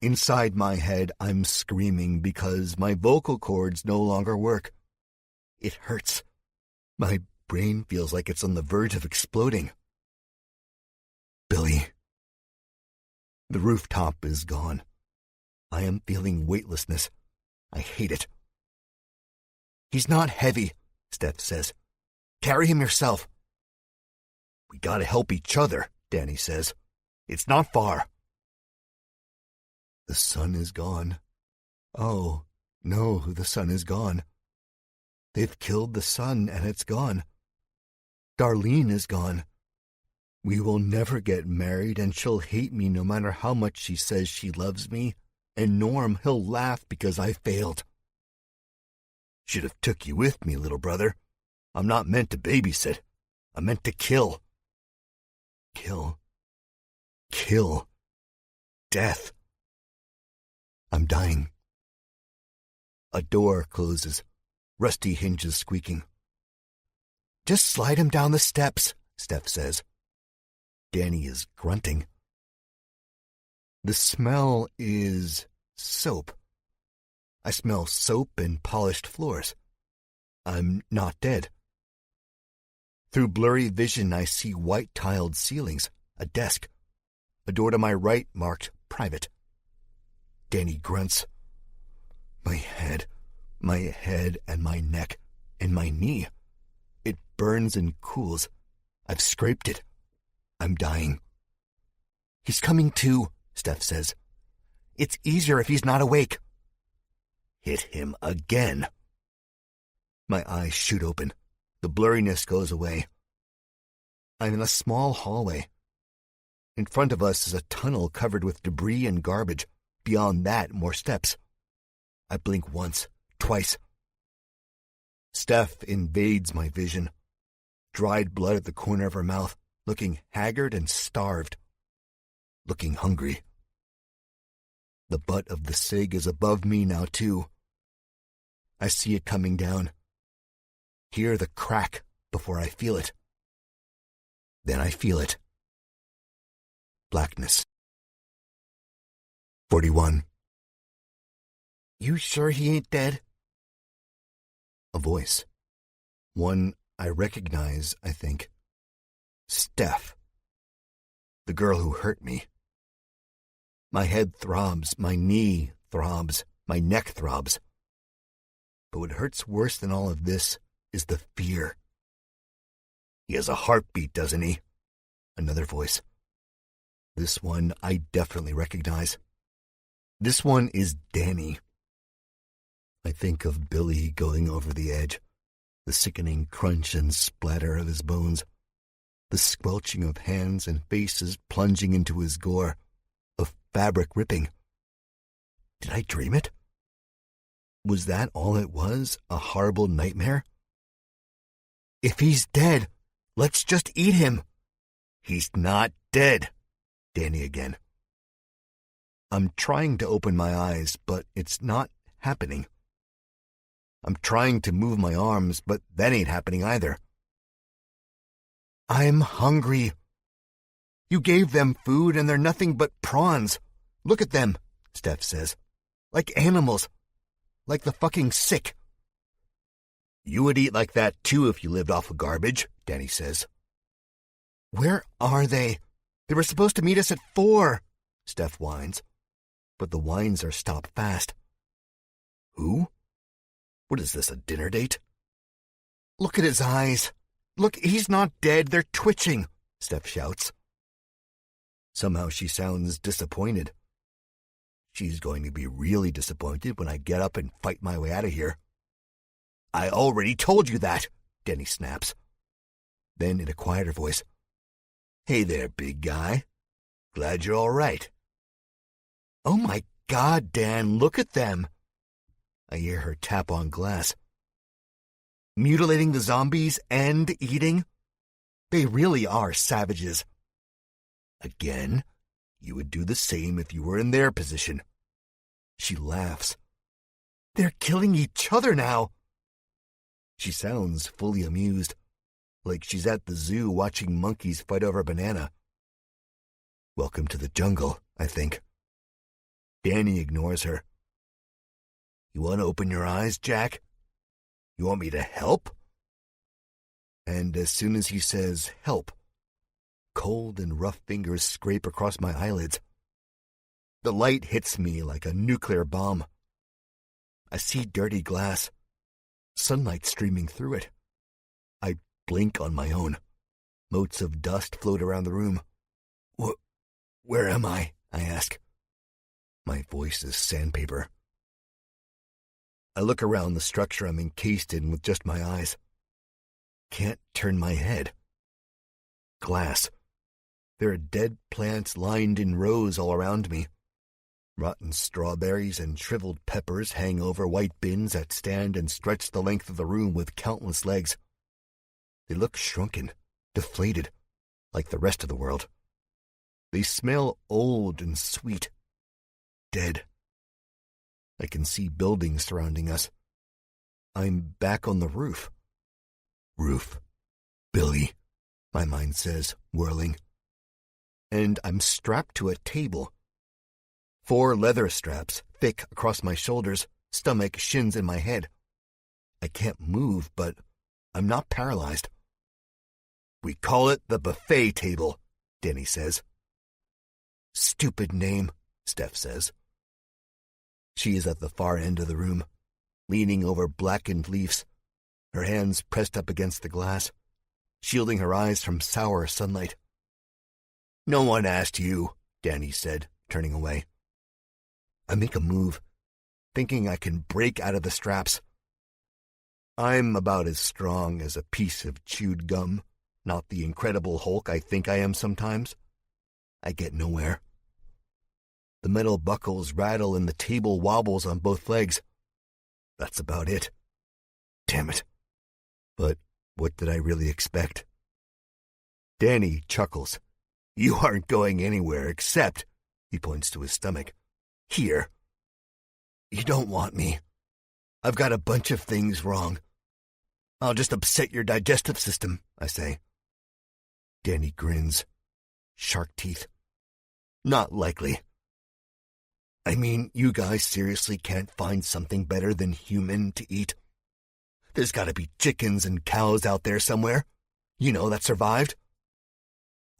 Inside my head, I'm screaming because my vocal cords no longer work. It hurts. My brain feels like it's on the verge of exploding. Billy. The rooftop is gone. I am feeling weightlessness. I hate it. He's not heavy, Steph says. Carry him yourself. We gotta help each other, Danny says. It's not far. The sun is gone. Oh, no, the sun is gone. They've killed the sun and it's gone. Darlene is gone. We will never get married and she'll hate me no matter how much she says she loves me, and Norm, he'll laugh because I failed. Should have took you with me, little brother. I'm not meant to babysit. I'm meant to kill. Kill. Kill. Death. I'm dying. A door closes, rusty hinges squeaking. Just slide him down the steps, Steph says. Danny is grunting. The smell is soap. I smell soap and polished floors. I'm not dead. Through blurry vision, I see white-tiled ceilings, a desk, a door to my right marked private. Danny grunts. My head and my neck and my knee. It burns and cools. I've scraped it. I'm dying. He's coming to, Steph says. It's easier if he's not awake. Hit him again. My eyes shoot open. The blurriness goes away. I'm in a small hallway. In front of us is a tunnel covered with debris and garbage. Beyond that, more steps. I blink once, twice. Steph invades my vision. Dried blood at the corner of her mouth, looking haggard and starved. Looking hungry. The butt of the cig is above me now, too. I see it coming down. Hear the crack before I feel it. Then I feel it. Blackness. 41. You sure he ain't dead? A voice. One I recognize, I think. Steph. The girl who hurt me. My head throbs, my knee throbs, my neck throbs. But what hurts worse than all of this is the fear. He has a heartbeat, doesn't he? Another voice. This one I definitely recognize. This one is Danny. I think of Billy going over the edge, the sickening crunch and splatter of his bones, the squelching of hands and faces plunging into his gore, of fabric ripping. Did I dream it? Was that all it was, a horrible nightmare? If he's dead, let's just eat him. He's not dead, Danny again. I'm trying to open my eyes, but it's not happening. I'm trying to move my arms, but that ain't happening either. I'm hungry. You gave them food and they're nothing but prawns. Look at them, Steph says. Like animals. Like the fucking sick. You would eat like that too if you lived off of garbage, Danny says. Where are they? They were supposed to meet us at 4, Steph whines. But the whines are stopped fast. Who? What is this, a dinner date? Look at his eyes. Look, he's not dead. They're twitching, Steph shouts. Somehow she sounds disappointed. She's going to be really disappointed when I get up and fight my way out of here. I already told you that, Danny snaps. Then in a quieter voice, "Hey there, big guy. Glad you're all right." "Oh my God, Dan, look at them." I hear her tap on glass. "Mutilating the zombies and eating? They really are savages." "Again, you would do the same if you were in their position." She laughs. "They're killing each other now." She sounds fully amused, like she's at the zoo watching monkeys fight over a banana. Welcome to the jungle, I think. Danny ignores her. "You want to open your eyes, Jack? You want me to help?" And as soon as he says help, cold and rough fingers scrape across my eyelids. The light hits me like a nuclear bomb. I see dirty glass, sunlight streaming through it. I blink on my own. Motes of dust float around the room. Where am I?" I ask. My voice is sandpaper. I look around the structure I'm encased in with just my eyes. Can't turn my head. Glass. There are dead plants lined in rows all around me. Rotten strawberries and shriveled peppers hang over white bins that stand and stretch the length of the room with countless legs. They look shrunken, deflated, like the rest of the world. They smell old and sweet. Dead. I can see buildings surrounding us. I'm back on the roof. Roof. Billy, my mind says, whirling. And I'm strapped to a table. 4 leather straps, thick across my shoulders, stomach, shins, and my head. I can't move, but I'm not paralyzed. "We call it the buffet table," Danny says. "Stupid name," Steph says. She is at the far end of the room, leaning over blackened leaves, her hands pressed up against the glass, shielding her eyes from sour sunlight. "No one asked you," Danny said, turning away. I make a move, thinking I can break out of the straps. I'm about as strong as a piece of chewed gum, not the Incredible Hulk I think I am sometimes. I get nowhere. The metal buckles rattle and the table wobbles on both legs. That's about it. Damn it. But what did I really expect? Danny chuckles. "You aren't going anywhere except," he points to his stomach, "here. You don't want me. I've got a bunch of things wrong. I'll just upset your digestive system," I say. Danny grins. Shark teeth. "Not likely. I mean, you guys seriously can't find something better than human to eat? There's got to be chickens and cows out there somewhere, that survived."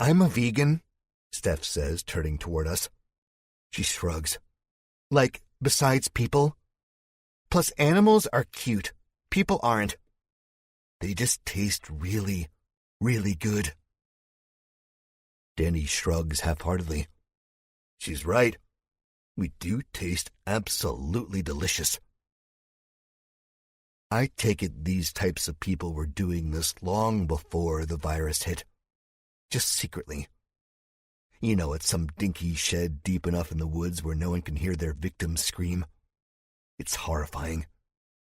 "I'm a vegan," Steph says, turning toward us. She shrugs. "Like, besides people. Plus, animals are cute. People aren't. They just taste really, really good." Danny shrugs half-heartedly. She's right. We do taste absolutely delicious. I take it these types of people were doing this long before the virus hit. Just secretly. At some dinky shed deep enough in the woods where no one can hear their victims scream. It's horrifying.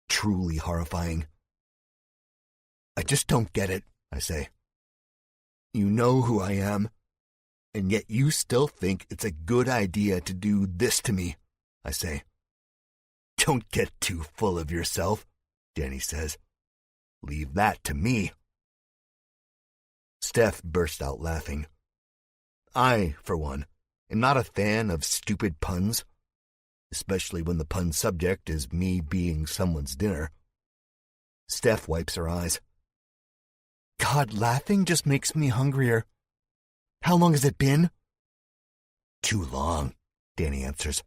Truly horrifying. "I just don't get it," I say. "You know who I am, and yet you still think it's a good idea to do this to me," I say. "Don't get too full of yourself," Danny says. "Leave that to me." Steph burst out laughing. I, for one, am not a fan of stupid puns, especially when the pun subject is me being someone's dinner. Steph wipes her eyes. "God, laughing just makes me hungrier. How long has it been?" "Too long," Danny answers.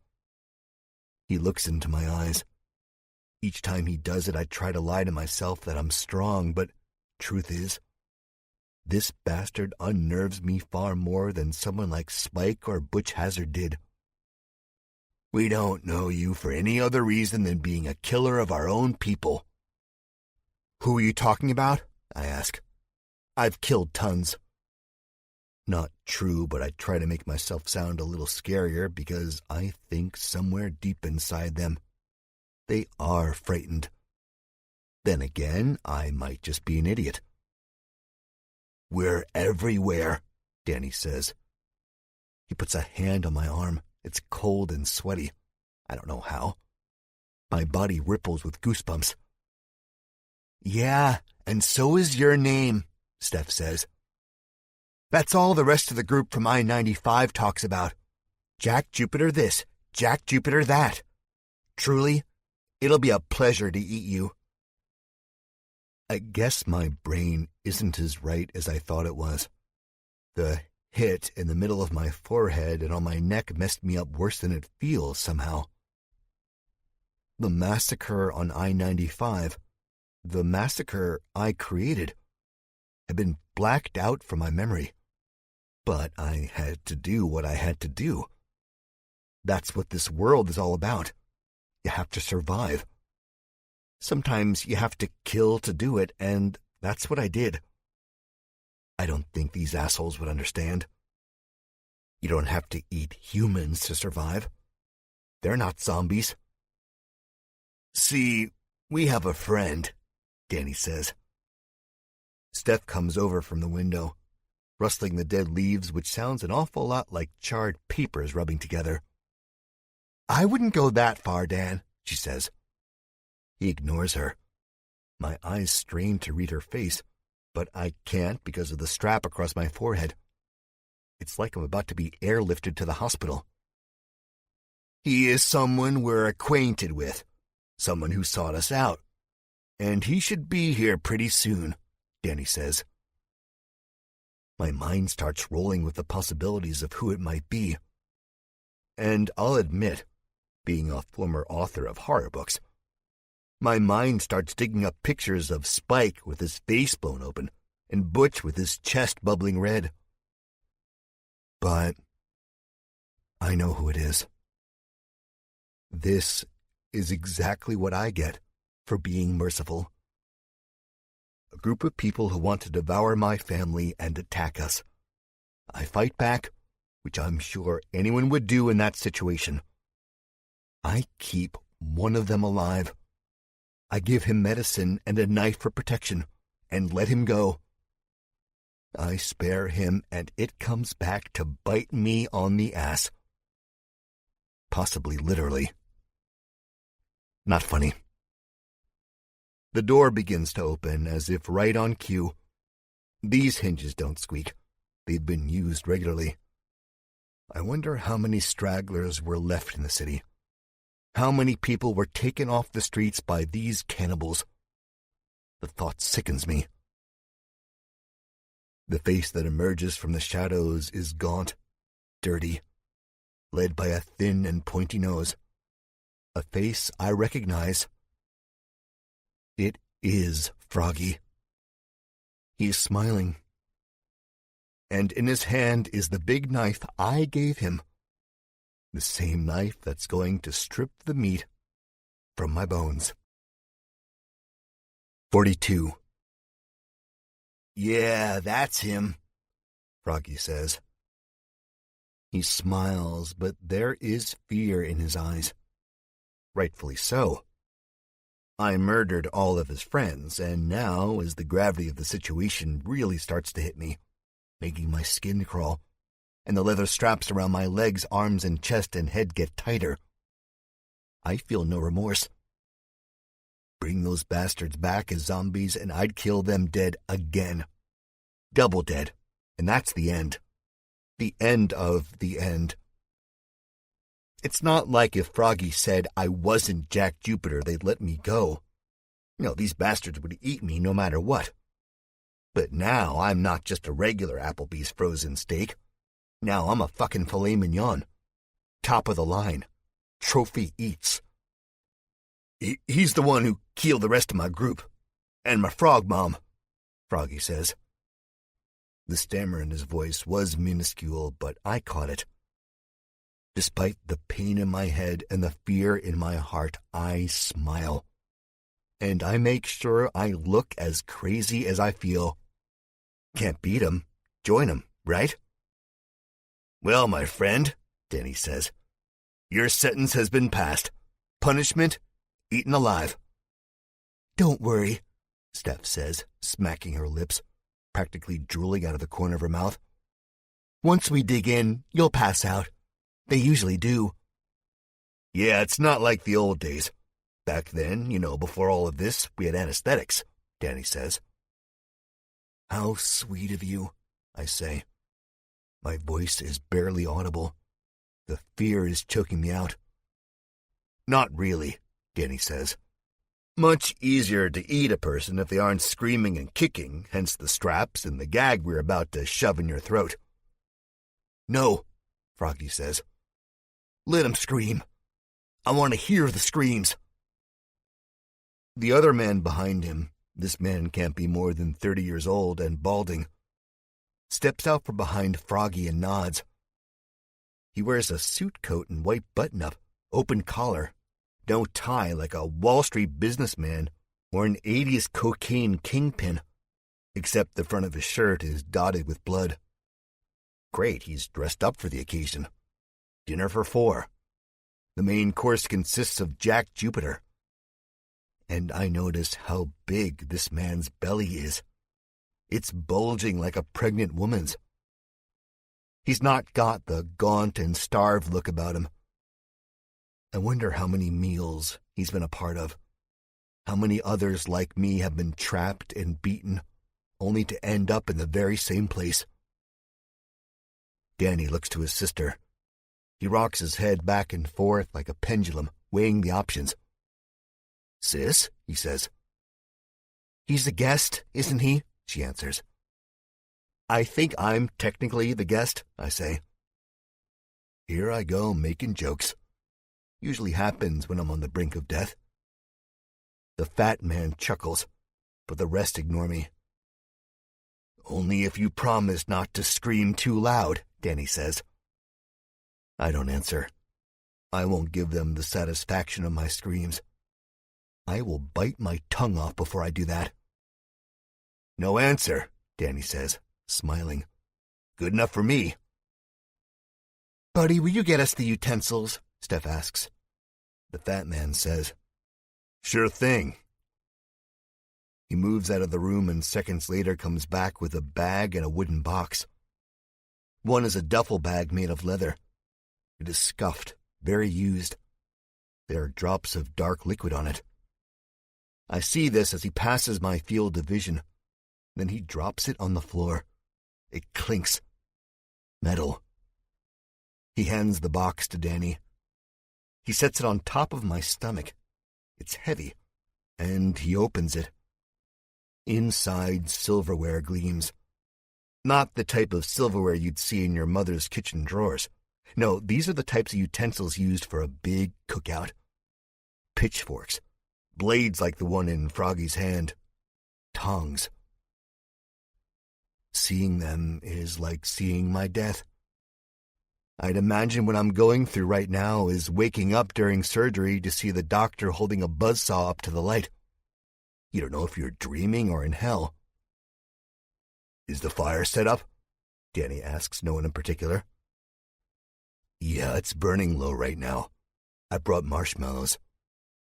He looks into my eyes. Each time he does it, I try to lie to myself that I'm strong, but truth is, this bastard unnerves me far more than someone like Spike or Butch Hazard did. "We don't know you for any other reason than being a killer of our own people." "Who are you talking about?" I ask. I've killed tons. Not true, but I try to make myself sound a little scarier because I think somewhere deep inside them, they are frightened. Then again, I might just be an idiot. We're everywhere, Danny says. He puts a hand on my arm. It's cold and sweaty. I don't know how. My body ripples with goosebumps. Yeah, and so is your name, Steph says. That's all the rest of the group from I-95 talks about. Jack Jupiter this, Jack Jupiter that. Truly, it'll be a pleasure to eat you. I guess my brain isn't as right as I thought it was. The hit in the middle of my forehead and on my neck messed me up worse than it feels somehow. The massacre on I-95, the massacre I created, had been blacked out from my memory. But I had to do what I had to do. That's what this world is all about. You have to survive. Sometimes you have to kill to do it, and that's what I did. I don't think these assholes would understand. You don't have to eat humans to survive. They're not zombies. See, we have a friend, Danny says. Steph comes over from the window, rustling the dead leaves, which sounds an awful lot like charred papers rubbing together. I wouldn't go that far, Dan, she says. He ignores her. My eyes strain to read her face, but I can't because of the strap across my forehead. It's like I'm about to be airlifted to the hospital. He is someone we're acquainted with, someone who sought us out, and he should be here pretty soon, Danny says. My mind starts rolling with the possibilities of who it might be. And I'll admit, being a former author of horror books, my mind starts digging up pictures of Spike with his face blown open and Butch with his chest bubbling red. But I know who it is. This is exactly what I get for being merciful. A group of people who want to devour my family and attack us. I fight back, which I'm sure anyone would do in that situation. I keep one of them alive. I give him medicine and a knife for protection, and let him go. I spare him, and it comes back to bite me on the ass. Possibly literally. Not funny. The door begins to open as if right on cue. These hinges don't squeak. They've been used regularly. I wonder how many stragglers were left in the city. How many people were taken off the streets by these cannibals? The thought sickens me. The face that emerges from the shadows is gaunt, dirty, led by a thin and pointy nose. A face I recognize. It is Froggy. He is smiling. And in his hand is the big knife I gave him. The same knife that's going to strip the meat from my bones. 42. Yeah, that's him, Froggy says. He smiles, but there is fear in his eyes. Rightfully so. I murdered all of his friends, and now, as the gravity of the situation really starts to hit me, making my skin crawl, and the leather straps around my legs, arms, and chest and head get tighter, I feel no remorse. Bring those bastards back as zombies, and I'd kill them dead again. Double dead, and that's the end. The end of the end. It's not like if Froggy said I wasn't Jack Jupiter, they'd let me go. No, these bastards would eat me no matter what. But now I'm not just a regular Applebee's frozen steak. Now I'm a fucking filet mignon. Top of the line. Trophy eats. He's the one who killed the rest of my group. And my frog mom, Froggy says. The stammer in his voice was minuscule, but I caught it. Despite the pain in my head and the fear in my heart, I smile. And I make sure I look as crazy as I feel. Can't beat 'em. Join 'em, right? Well, my friend, Danny says, your sentence has been passed. Punishment, eaten alive. Don't worry, Steph says, smacking her lips, practically drooling out of the corner of her mouth. Once we dig in, you'll pass out. They usually do. Yeah, it's not like the old days. Back then, before all of this, we had anesthetics, Danny says. How sweet of you, I say. My voice is barely audible. The fear is choking me out. Not really, Danny says. Much easier to eat a person if they aren't screaming and kicking, hence the straps and the gag we're about to shove in your throat. No, Froggy says. Let 'em scream. I want to hear the screams. The other man behind him, this man can't be more than 30 years old and balding, steps out from behind Froggy and nods. He wears a suit coat and white button-up, open collar, no tie like a Wall Street businessman or an 80s cocaine kingpin, except the front of his shirt is dotted with blood. Great, he's dressed up for the occasion. Dinner for 4. The main course consists of Jack Jupiter. And I notice how big this man's belly is. It's bulging like a pregnant woman's. He's not got the gaunt and starved look about him. I wonder how many meals he's been a part of. How many others like me have been trapped and beaten, only to end up in the very same place. Danny looks to his sister. He rocks his head back and forth like a pendulum, weighing the options. Sis, he says. He's a guest, isn't he? She answers. I think I'm technically the guest, I say. Here I go making jokes. Usually happens when I'm on the brink of death. The fat man chuckles, but the rest ignore me. Only if you promise not to scream too loud, Danny says. I don't answer. I won't give them the satisfaction of my screams. I will bite my tongue off before I do that. No answer, Danny says, smiling. Good enough for me. Buddy, will you get us the utensils? Steph asks. The fat man says, Sure thing. He moves out of the room and seconds later comes back with a bag and a wooden box. One is a duffel bag made of leather. It is scuffed, very used. There are drops of dark liquid on it. I see this as he passes my field of vision. Then he drops it on the floor. It clinks. Metal. He hands the box to Danny. He sets it on top of my stomach. It's heavy, and he opens it. Inside, silverware gleams. Not the type of silverware you'd see in your mother's kitchen drawers. No, these are the types of utensils used for a big cookout. Pitchforks. Blades like the one in Froggy's hand. Tongs. Seeing them is like seeing my death. I'd imagine what I'm going through right now is waking up during surgery to see the doctor holding a buzzsaw up to the light. You don't know if you're dreaming or in hell. Is the fire set up? Danny asks no one in particular. Yeah, it's burning low right now. I brought marshmallows.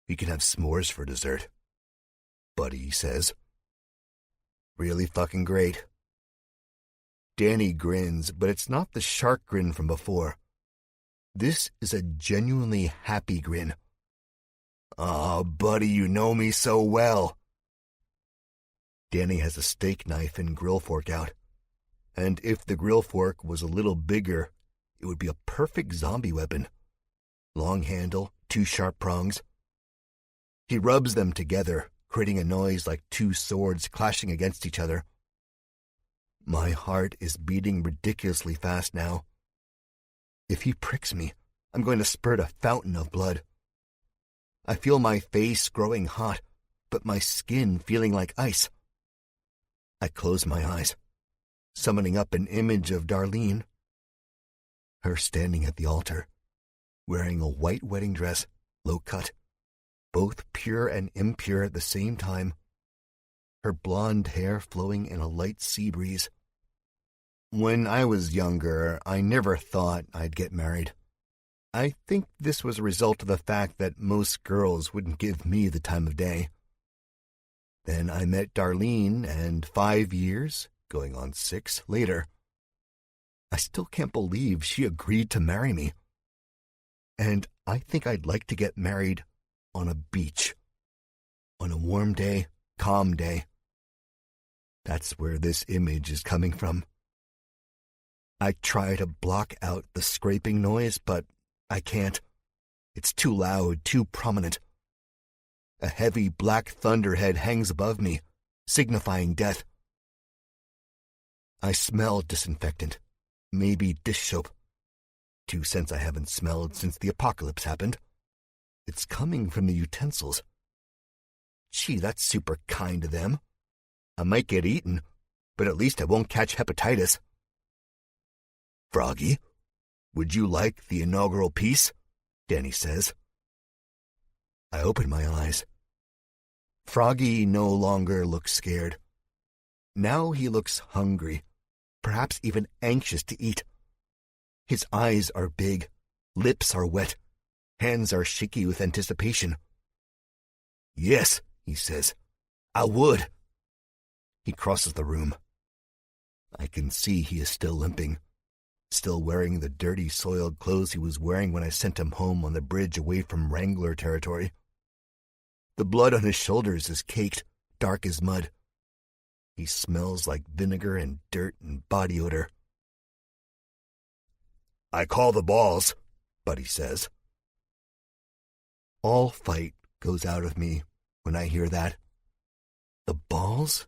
We can have s'mores for dessert. Buddy says. Really fucking great. Danny grins, but it's not the shark grin from before. This is a genuinely happy grin. Aw, buddy, you know me so well. Danny has a steak knife and grill fork out. And if the grill fork was a little bigger, it would be a perfect zombie weapon. Long handle, 2 sharp prongs. He rubs them together, creating a noise like 2 swords clashing against each other. My heart is beating ridiculously fast now. If he pricks me, I'm going to spurt a fountain of blood. I feel my face growing hot, but my skin feeling like ice. I close my eyes, summoning up an image of Darlene. Her standing at the altar, wearing a white wedding dress, low cut, both pure and impure at the same time. her blonde hair flowing in a light sea breeze. When I was younger, I never thought I'd get married. I think this was a result of the fact that most girls wouldn't give me the time of day. Then I met Darlene, and 5 years, going on 6, later, I still can't believe she agreed to marry me. And I think I'd like to get married on a beach. On a warm day, calm day. That's where this image is coming from. I try to block out the scraping noise, but I can't. It's too loud, too prominent. A heavy black thunderhead hangs above me, signifying death. I smell disinfectant, maybe dish soap. 2 scents I haven't smelled since the apocalypse happened. It's coming from the utensils. Gee, that's super kind of them. I might get eaten, but at least I won't catch hepatitis. Froggy, would you like the inaugural piece? Danny says. I open my eyes. Froggy no longer looks scared. Now he looks hungry, perhaps even anxious to eat. His eyes are big, lips are wet, hands are shaky with anticipation. Yes, he says, I would. He crosses the room. I can see he is still limping, still wearing the dirty, soiled clothes he was wearing when I sent him home on the bridge away from Wrangler territory. The blood on his shoulders is caked, dark as mud. He smells like vinegar and dirt and body odor. I call the balls, Buddy says. All fight goes out of me when I hear that. The balls?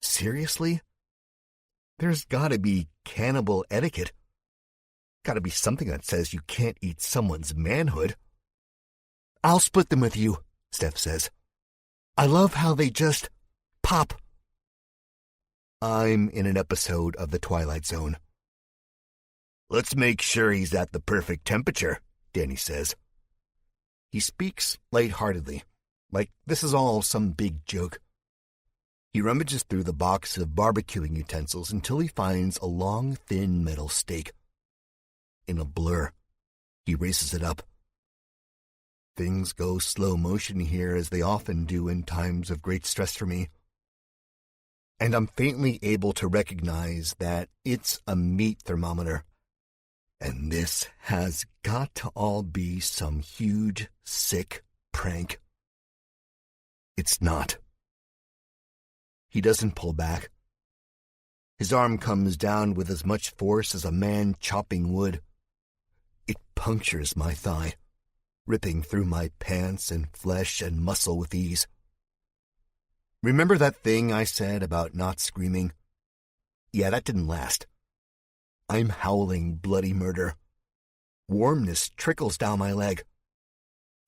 Seriously? There's gotta be cannibal etiquette. Gotta be something that says you can't eat someone's manhood. I'll split them with you, Steph says. I love how they just pop. I'm in an episode of The Twilight Zone. Let's make sure he's at the perfect temperature, Danny says. He speaks lightheartedly, like this is all some big joke. He rummages through the box of barbecuing utensils until he finds a long, thin metal stake. In a blur, he races it up. Things go slow motion here, as they often do in times of great stress for me. And I'm faintly able to recognize that it's a meat thermometer. And this has got to all be some huge, sick prank. It's not. He doesn't pull back. His arm comes down with as much force as a man chopping wood. It punctures my thigh, ripping through my pants and flesh and muscle with ease. Remember that thing I said about not screaming? Yeah, that didn't last. I'm howling bloody murder. Warmness trickles down my leg.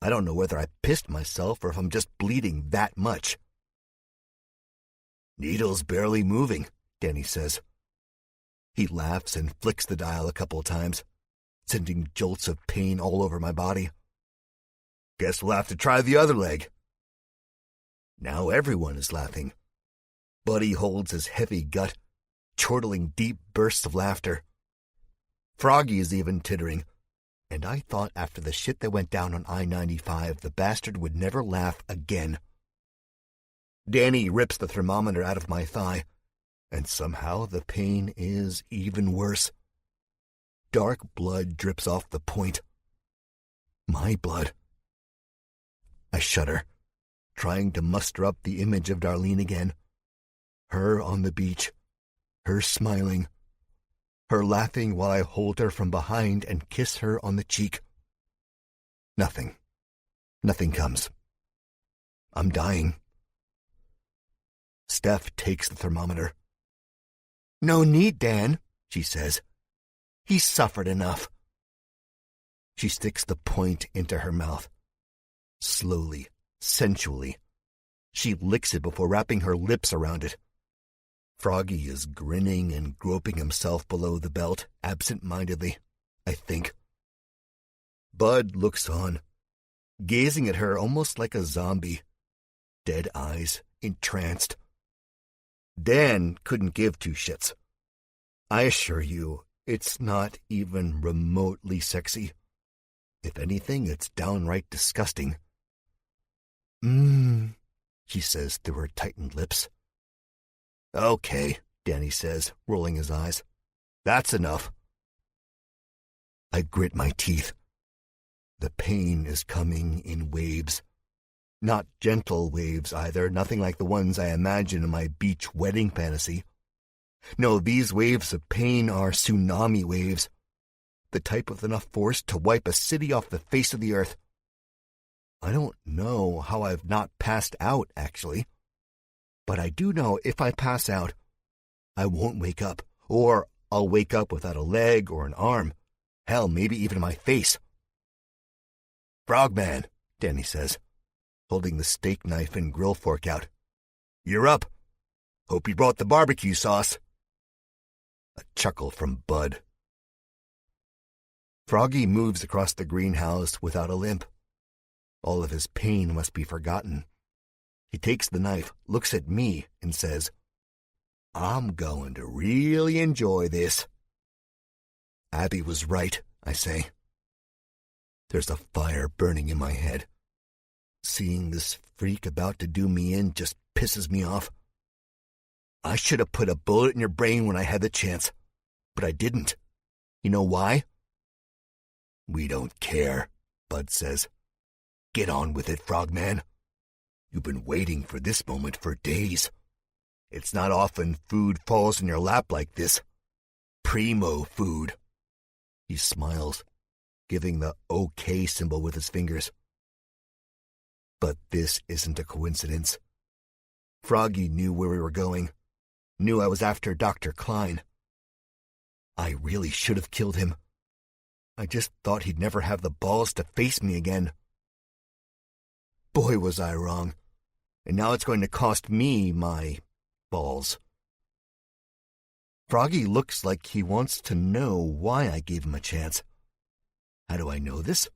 I don't know whether I pissed myself or if I'm just bleeding that much. Needle's barely moving, Danny says. He laughs and flicks the dial a couple times, sending jolts of pain all over my body. Guess we'll have to try the other leg. Now everyone is laughing. Buddy holds his heavy gut, chortling deep bursts of laughter. Froggy is even tittering, and I thought after the shit that went down on I-95, the bastard would never laugh again. Danny rips the thermometer out of my thigh, and somehow the pain is even worse. Dark blood drips off the point. My blood. I shudder, trying to muster up the image of Darlene again. Her on the beach, her smiling, her laughing while I hold her from behind and kiss her on the cheek. Nothing. Nothing comes. I'm dying. Steph takes the thermometer. No need, Dan, she says. He's suffered enough. She sticks the point into her mouth. Slowly, sensually. She licks it before wrapping her lips around it. Froggy is grinning and groping himself below the belt, absent-mindedly, I think. Bud looks on, gazing at her almost like a zombie. Dead eyes, entranced. Dan couldn't give two shits. I assure you, it's not even remotely sexy. If anything, it's downright disgusting. She says through her tightened lips. Okay, Danny says, rolling his eyes. That's enough. I grit my teeth. The pain is coming in waves. Not gentle waves either, nothing like the ones I imagine in my beach wedding fantasy. No, these waves of pain are tsunami waves, the type with enough force to wipe a city off the face of the earth. I don't know how I've not passed out, actually. But I do know if I pass out, I won't wake up, or I'll wake up without a leg or an arm. Hell, maybe even my face. Frogman, Danny says, holding the steak knife and grill fork out. You're up. Hope you brought the barbecue sauce. A chuckle from Bud. Froggy moves across the greenhouse without a limp. All of his pain must be forgotten. He takes the knife, looks at me, and says, I'm going to really enjoy this. Abby was right, I say. There's a fire burning in my head. Seeing this freak about to do me in just pisses me off. I should have put a bullet in your brain when I had the chance, but I didn't. You know why? We don't care, Bud says. Get on with it, Frogman. You've been waiting for this moment for days. It's not often food falls in your lap like this. Primo food. He smiles, giving the OK symbol with his fingers. But this isn't a coincidence. Froggy knew where we were going, knew I was after Dr. Klein. I really should have killed him. I just thought he'd never have the balls to face me again. Boy, was I wrong. And now it's going to cost me my balls. Froggy looks like he wants to know why I gave him a chance. How do I know this?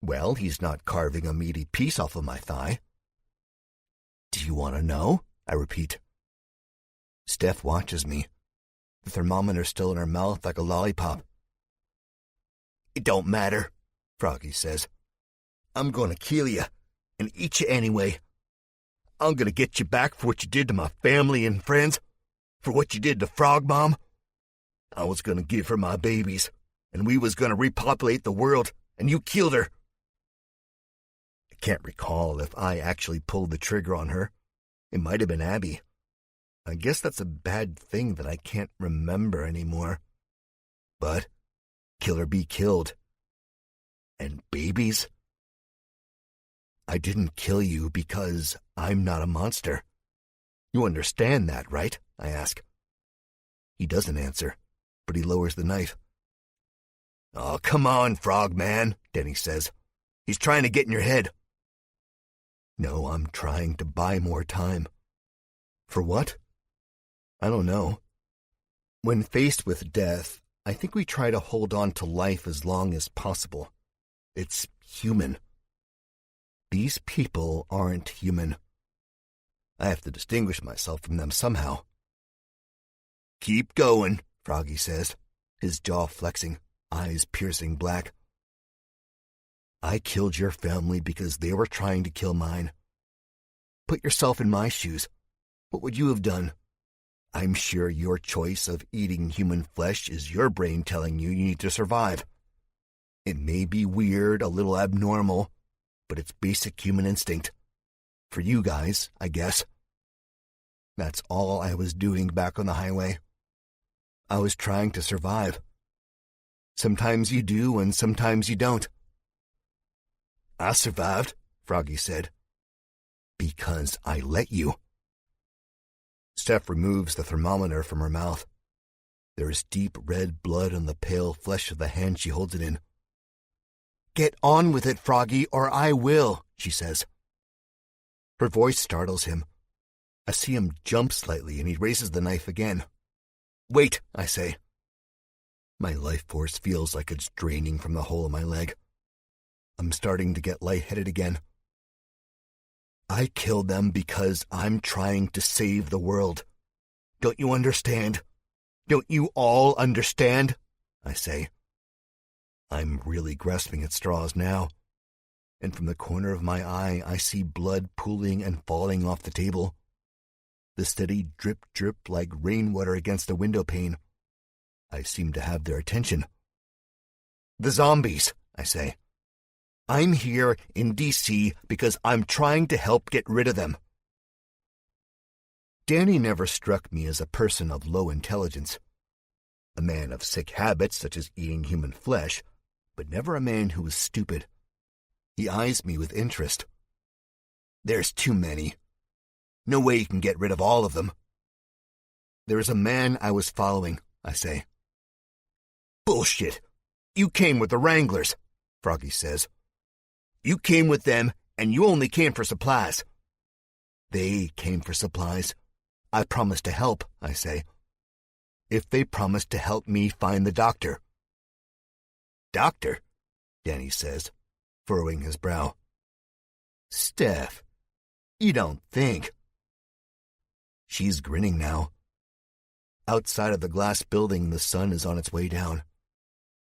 Well, he's not carving a meaty piece off of my thigh. Do you want to know? I repeat. Steph watches me, the thermometer still in her mouth like a lollipop. It don't matter, Froggy says. I'm going to kill you and eat you anyway. I'm going to get you back for what you did to my family and friends, for what you did to Frog Mom. I was going to give her my babies, and we was going to repopulate the world, and you killed her. I can't recall if I actually pulled the trigger on her. It might have been Abby. I guess that's a bad thing that I can't remember anymore. But kill or be killed. And babies? I didn't kill you because I'm not a monster. You understand that, right? I ask. He doesn't answer, but he lowers the knife. Oh, come on, Frogman, Denny says. He's trying to get in your head. No, I'm trying to buy more time. For what? I don't know. When faced with death, I think we try to hold on to life as long as possible. It's human. These people aren't human. I have to distinguish myself from them somehow. Keep going, Froggy says, his jaw flexing, eyes piercing black. I killed your family because they were trying to kill mine. Put yourself in my shoes. What would you have done? I'm sure your choice of eating human flesh is your brain telling you need to survive. It may be weird, a little abnormal, but it's basic human instinct. For you guys, I guess. That's all I was doing back on the highway. I was trying to survive. Sometimes you do and sometimes you don't. I survived, Froggy said. Because I let you. Steph removes the thermometer from her mouth. There is deep red blood on the pale flesh of the hand she holds it in. Get on with it, Froggy, or I will, she says. Her voice startles him. I see him jump slightly and he raises the knife again. Wait, I say. My life force feels like it's draining from the hole of my leg. I'm starting to get lightheaded again. I killed them because I'm trying to save the world. Don't you understand? Don't you all understand? I say. I'm really grasping at straws now, and from the corner of my eye I see blood pooling and falling off the table. The steady drip like rainwater against the window pane. I seem to have their attention. The zombies, I say. I'm here in D.C. because I'm trying to help get rid of them. Danny never struck me as a person of low intelligence. A man of sick habits such as eating human flesh, but never a man who was stupid. He eyes me with interest. There's too many. No way you can get rid of all of them. There is a man I was following, I say. Bullshit. You came with the Wranglers, Froggy says. You came with them, and you only came for supplies. They came for supplies. I promised to help, I say. If they promised to help me find the doctor. Doctor? Danny says, furrowing his brow. Steph, you don't think. She's grinning now. Outside of the glass building, the sun is on its way down.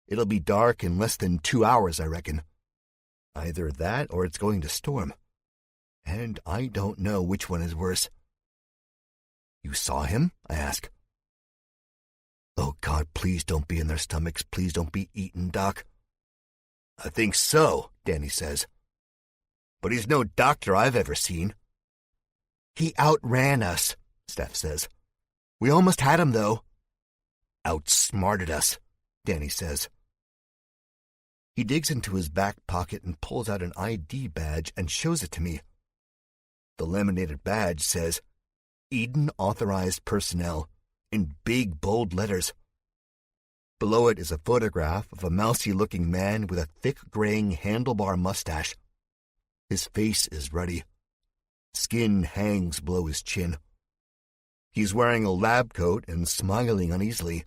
It'll be dark in less than 2 hours, I reckon. Either that or it's going to storm. And I don't know which one is worse. You saw him? I ask. Oh, God, please don't be in their stomachs. Please don't be eaten, Doc. I think so, Danny says. But he's no doctor I've ever seen. He outran us, Steph says. We almost had him, though. Outsmarted us, Danny says. He digs into his back pocket and pulls out an ID badge and shows it to me. The laminated badge says, Eden Authorized Personnel, in big, bold letters. Below it is a photograph of a mousy-looking man with a thick, graying handlebar mustache. His face is ruddy. Skin hangs below his chin. He's wearing a lab coat and smiling uneasily.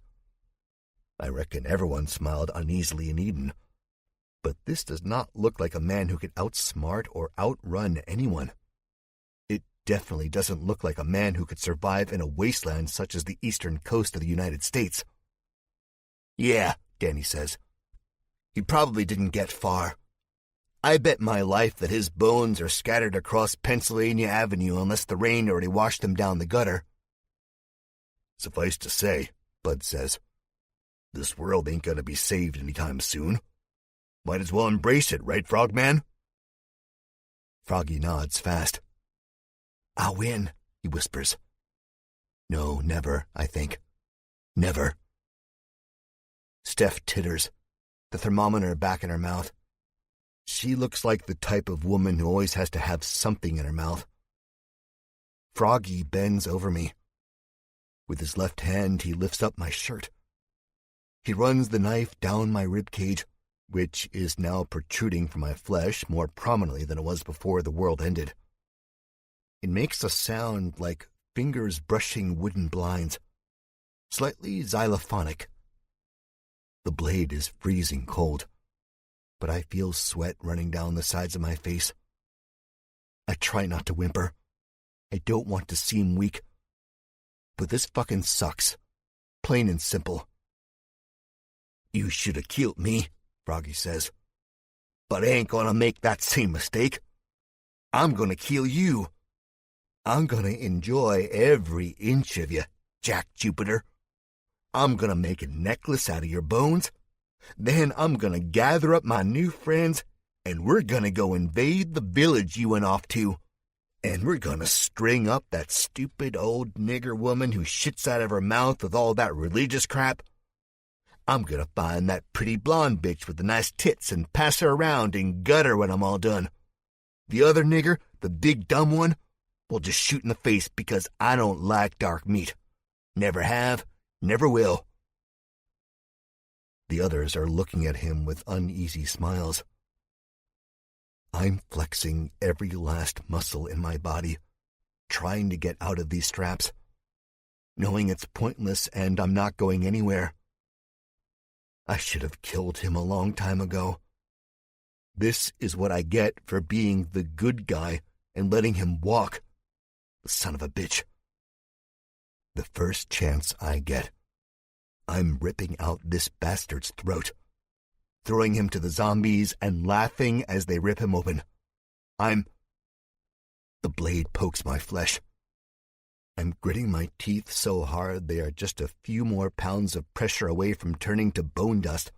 I reckon everyone smiled uneasily in Eden. But this does not look like a man who could outsmart or outrun anyone. It definitely doesn't look like a man who could survive in a wasteland such as the eastern coast of the United States. Yeah, Danny says. He probably didn't get far. I bet my life that his bones are scattered across Pennsylvania Avenue unless the rain already washed them down the gutter. Suffice to say, Bud says, this world ain't gonna be saved anytime soon. Might as well embrace it, right, Frogman? Froggy nods fast. I'll win, he whispers. No, never, I think. Never. Steph titters, the thermometer back in her mouth. She looks like the type of woman who always has to have something in her mouth. Froggy bends over me. With his left hand, he lifts up my shirt. He runs the knife down my rib cage, which is now protruding from my flesh more prominently than it was before the world ended. It makes a sound like fingers brushing wooden blinds, slightly xylophonic. The blade is freezing cold, but I feel sweat running down the sides of my face. I try not to whimper. I don't want to seem weak. But this fucking sucks. Plain and simple. You should have killed me, Froggy says. But I ain't gonna make that same mistake. I'm gonna kill you. I'm gonna enjoy every inch of you, Jack Jupiter. I'm gonna make a necklace out of your bones. Then I'm gonna gather up my new friends, and we're gonna go invade the village you went off to. And we're gonna string up that stupid old nigger woman who shits out of her mouth with all that religious crap. I'm gonna find that pretty blonde bitch with the nice tits and pass her around and gut her when I'm all done. The other nigger, the big dumb one, will just shoot in the face because I don't like dark meat. Never have, never will. The others are looking at him with uneasy smiles. I'm flexing every last muscle in my body, trying to get out of these straps, knowing it's pointless and I'm not going anywhere. I should have killed him a long time ago. This is what I get for being the good guy and letting him walk. The son of a bitch. The first chance I get, I'm ripping out this bastard's throat, throwing him to the zombies and laughing as they rip him open. The blade pokes my flesh. I'm gritting my teeth so hard they are just a few more pounds of pressure away from turning to bone dust.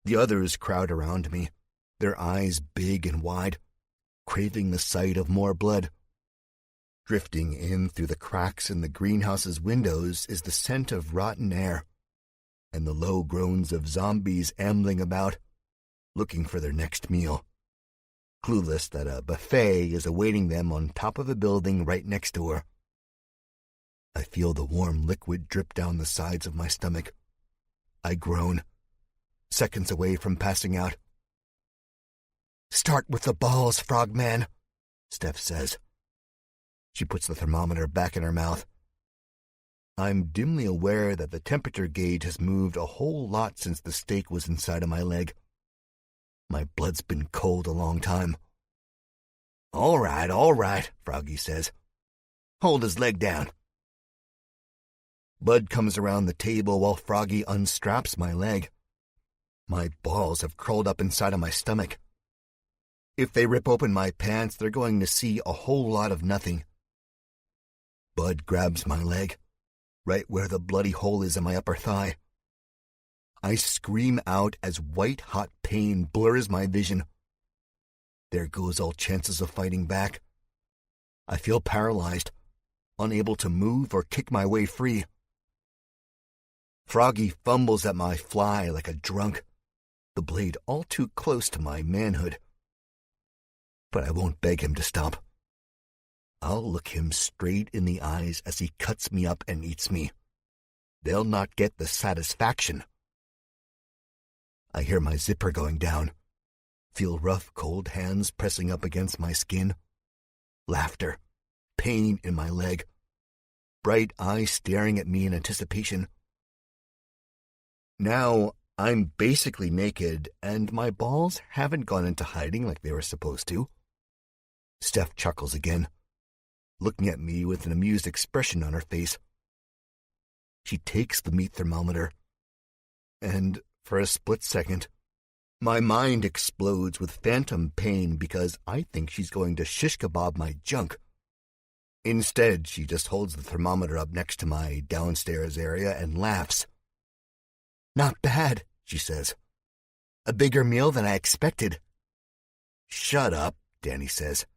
The others crowd around me, their eyes big and wide, craving the sight of more blood. Drifting in through the cracks in the greenhouse's windows is the scent of rotten air, and the low groans of zombies ambling about, looking for their next meal, clueless that a buffet is awaiting them on top of a building right next door. I feel the warm liquid drip down the sides of my stomach. I groan, seconds away from passing out. "Start with the balls, Frogman," Steph says. She puts the thermometer back in her mouth. I'm dimly aware that the temperature gauge has moved a whole lot since the steak was inside of my leg. My blood's been cold a long time. All right, Froggy says. Hold his leg down." Bud comes around the table while Froggy unstraps my leg. My balls have crawled up inside of my stomach. If they rip open my pants, they're going to see a whole lot of nothing. Bud grabs my leg, right where the bloody hole is in my upper thigh. I scream out as white-hot pain blurs my vision. There goes all chances of fighting back. I feel paralyzed, unable to move or kick my way free. Froggy fumbles at my fly like a drunk, the blade all too close to my manhood. But I won't beg him to stop. I'll look him straight in the eyes as he cuts me up and eats me. They'll not get the satisfaction. I hear my zipper going down, feel rough, cold hands pressing up against my skin. Laughter, pain in my leg, bright eyes staring at me in anticipation. Now I'm basically naked, and my balls haven't gone into hiding like they were supposed to. Steph chuckles again, looking at me with an amused expression on her face. She takes the meat thermometer, and for a split second, my mind explodes with phantom pain because I think she's going to shish kebab my junk. Instead, she just holds the thermometer up next to my downstairs area and laughs. "Not bad," she says. "A bigger meal than I expected." "Shut up," Danny says.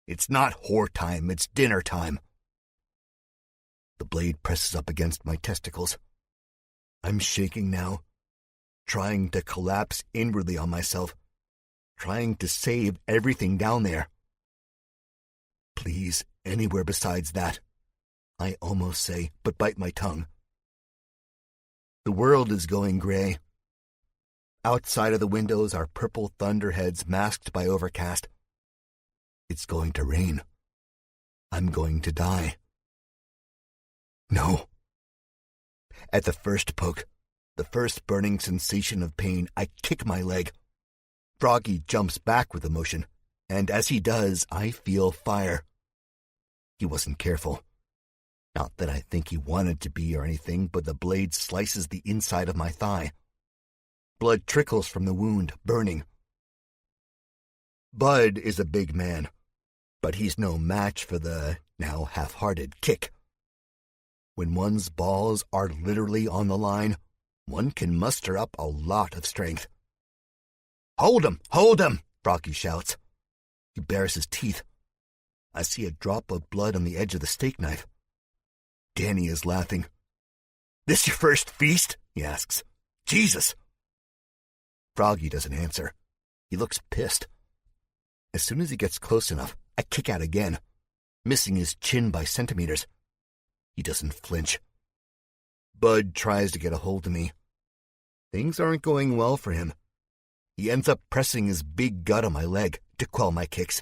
"It's not whore time, it's dinner time." The blade presses up against my testicles. I'm shaking now, trying to collapse inwardly on myself, trying to save everything down there. "Please, anywhere besides that," I almost say, but bite my tongue. The world is going gray. Outside of the windows are purple thunderheads masked by overcast. It's going to rain. I'm going to die. No. At the first poke, the first burning sensation of pain, I kick my leg. Froggy jumps back with emotion, and as he does, I feel fire. He wasn't careful. Not that I think he wanted to be or anything, but the blade slices the inside of my thigh. Blood trickles from the wound, burning. Bud is a big man, but he's no match for the now half-hearted kick. When one's balls are literally on the line, one can muster up a lot of strength. Hold him! Hold him! Froggy shouts. He bares his teeth. I see a drop of blood on the edge of the steak knife. Danny is laughing. "This your first feast?" he asks. "Jesus!" Froggy doesn't answer. He looks pissed. As soon as he gets close enough, I kick out again, missing his chin by centimeters. He doesn't flinch. Bud tries to get a hold of me. Things aren't going well for him. He ends up pressing his big gut on my leg to quell my kicks.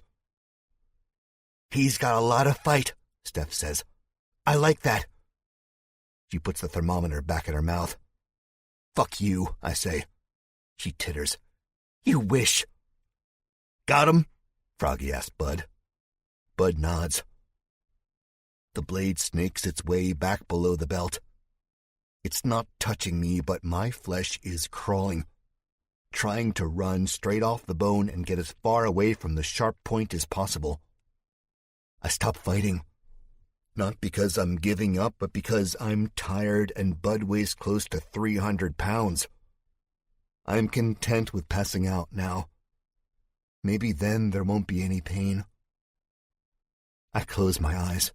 "He's got a lot of fight," Steph says. "I like that." She puts the thermometer back in her mouth. "Fuck you," I say. She titters. "You wish." "Got him?" Froggy asks Bud. Bud nods. The blade snakes its way back below the belt. It's not touching me, but my flesh is crawling, trying to run straight off the bone and get as far away from the sharp point as possible. I stop fighting, not because I'm giving up, but because I'm tired and Bud weighs close to 300 pounds. I'm content with passing out now. Maybe then there won't be any pain. I close my eyes,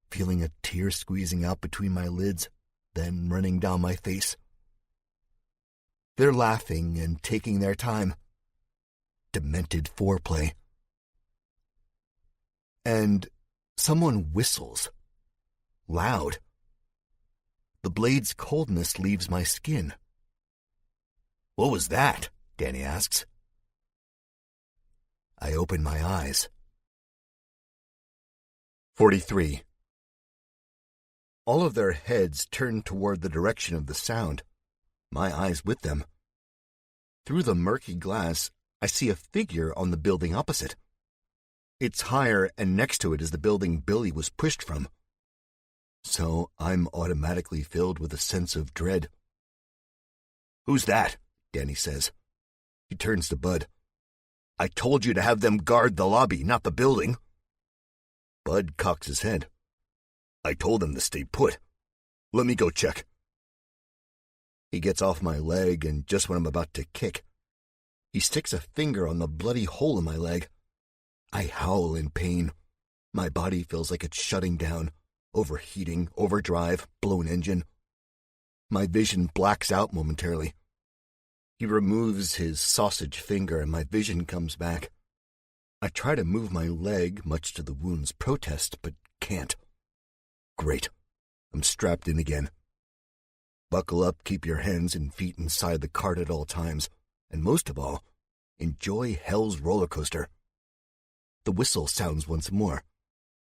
feeling a tear squeezing out between my lids, then running down my face. They're laughing and taking their time. Demented foreplay. And someone whistles. Loud. The blade's coldness leaves my skin. "What was that?" Danny asks. I open my eyes. 43. All of their heads turn toward the direction of the sound, my eyes with them. Through the murky glass, I see a figure on the building opposite. It's higher, and next to it is the building Billy was pushed from. So I'm automatically filled with a sense of dread. "Who's that?" Danny says. He turns to Bud. "I told you to have them guard the lobby, not the building." Bud cocks his head. "I told them to stay put. Let me go check." He gets off my leg, and just when I'm about to kick, he sticks a finger on the bloody hole in my leg. I howl in pain. My body feels like it's shutting down, overheating, overdrive, blown engine. My vision blacks out momentarily. He removes his sausage finger, and my vision comes back. I try to move my leg, much to the wound's protest, but can't. Great. I'm strapped in again. Buckle up, keep your hands and feet inside the cart at all times, and most of all, enjoy hell's roller coaster. The whistle sounds once more.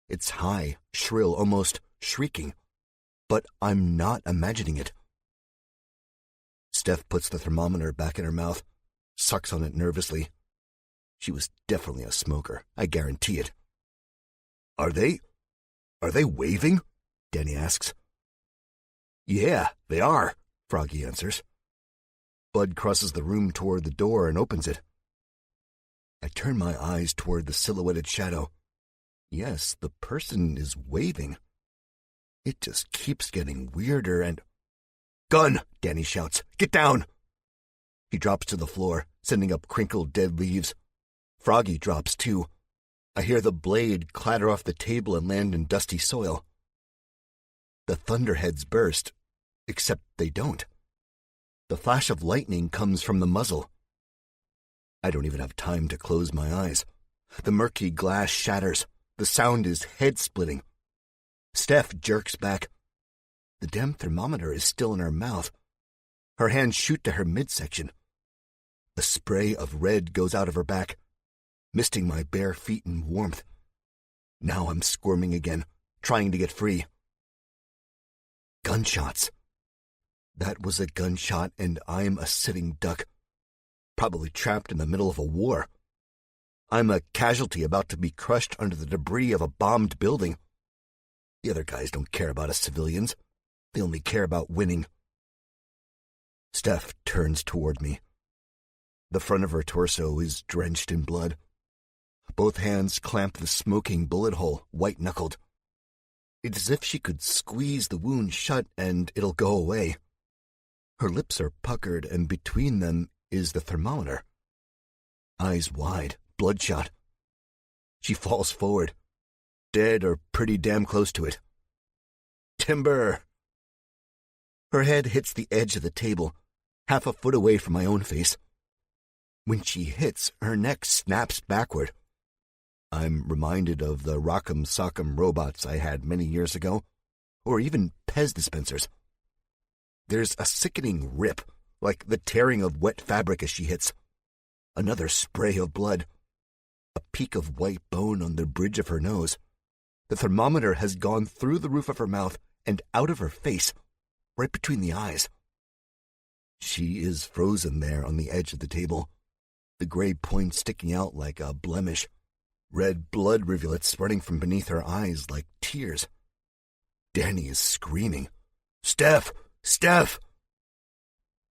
It's high, shrill, almost shrieking, but I'm not imagining it. Steph puts the thermometer back in her mouth, sucks on it nervously. She was definitely a smoker, I guarantee it. Are they waving?" Danny asks. "Yeah, they are," Froggy answers. Bud crosses the room toward the door and opens it. I turn my eyes toward the silhouetted shadow. Yes, the person is waving. It just keeps getting weirder and... "Gun!" Danny shouts. "Get down!" He drops to the floor, sending up crinkled dead leaves. Froggy drops too. I hear the blade clatter off the table and land in dusty soil. The thunderheads burst, except they don't. The flash of lightning comes from the muzzle. I don't even have time to close my eyes. The murky glass shatters. The sound is head-splitting. Steph jerks back. The damn thermometer is still in her mouth. Her hands shoot to her midsection. A spray of red goes out of her back, misting my bare feet in warmth. Now I'm squirming again, trying to get free. Gunshots. That was a gunshot, and I'm a sitting duck, probably trapped in the middle of a war. I'm a casualty about to be crushed under the debris of a bombed building. The other guys don't care about us civilians. They only care about winning. Steph turns toward me. The front of her torso is drenched in blood. Both hands clamp the smoking bullet hole, white-knuckled. It's as if she could squeeze the wound shut and it'll go away. Her lips are puckered, and between them is the thermometer. Eyes wide, bloodshot. She falls forward, dead or pretty damn close to it. Timber! Her head hits the edge of the table, half a foot away from my own face. When she hits, her neck snaps backward. I'm reminded of the Rock'em Sock'em robots I had many years ago, or even Pez dispensers. There's a sickening rip, like the tearing of wet fabric as she hits. Another spray of blood. A peak of white bone on the bridge of her nose. The thermometer has gone through the roof of her mouth and out of her face, right between the eyes. She is frozen there on the edge of the table, the gray point sticking out like a blemish. red blood rivulets running from beneath her eyes like tears. Danny is screaming, "Steph! Steph!"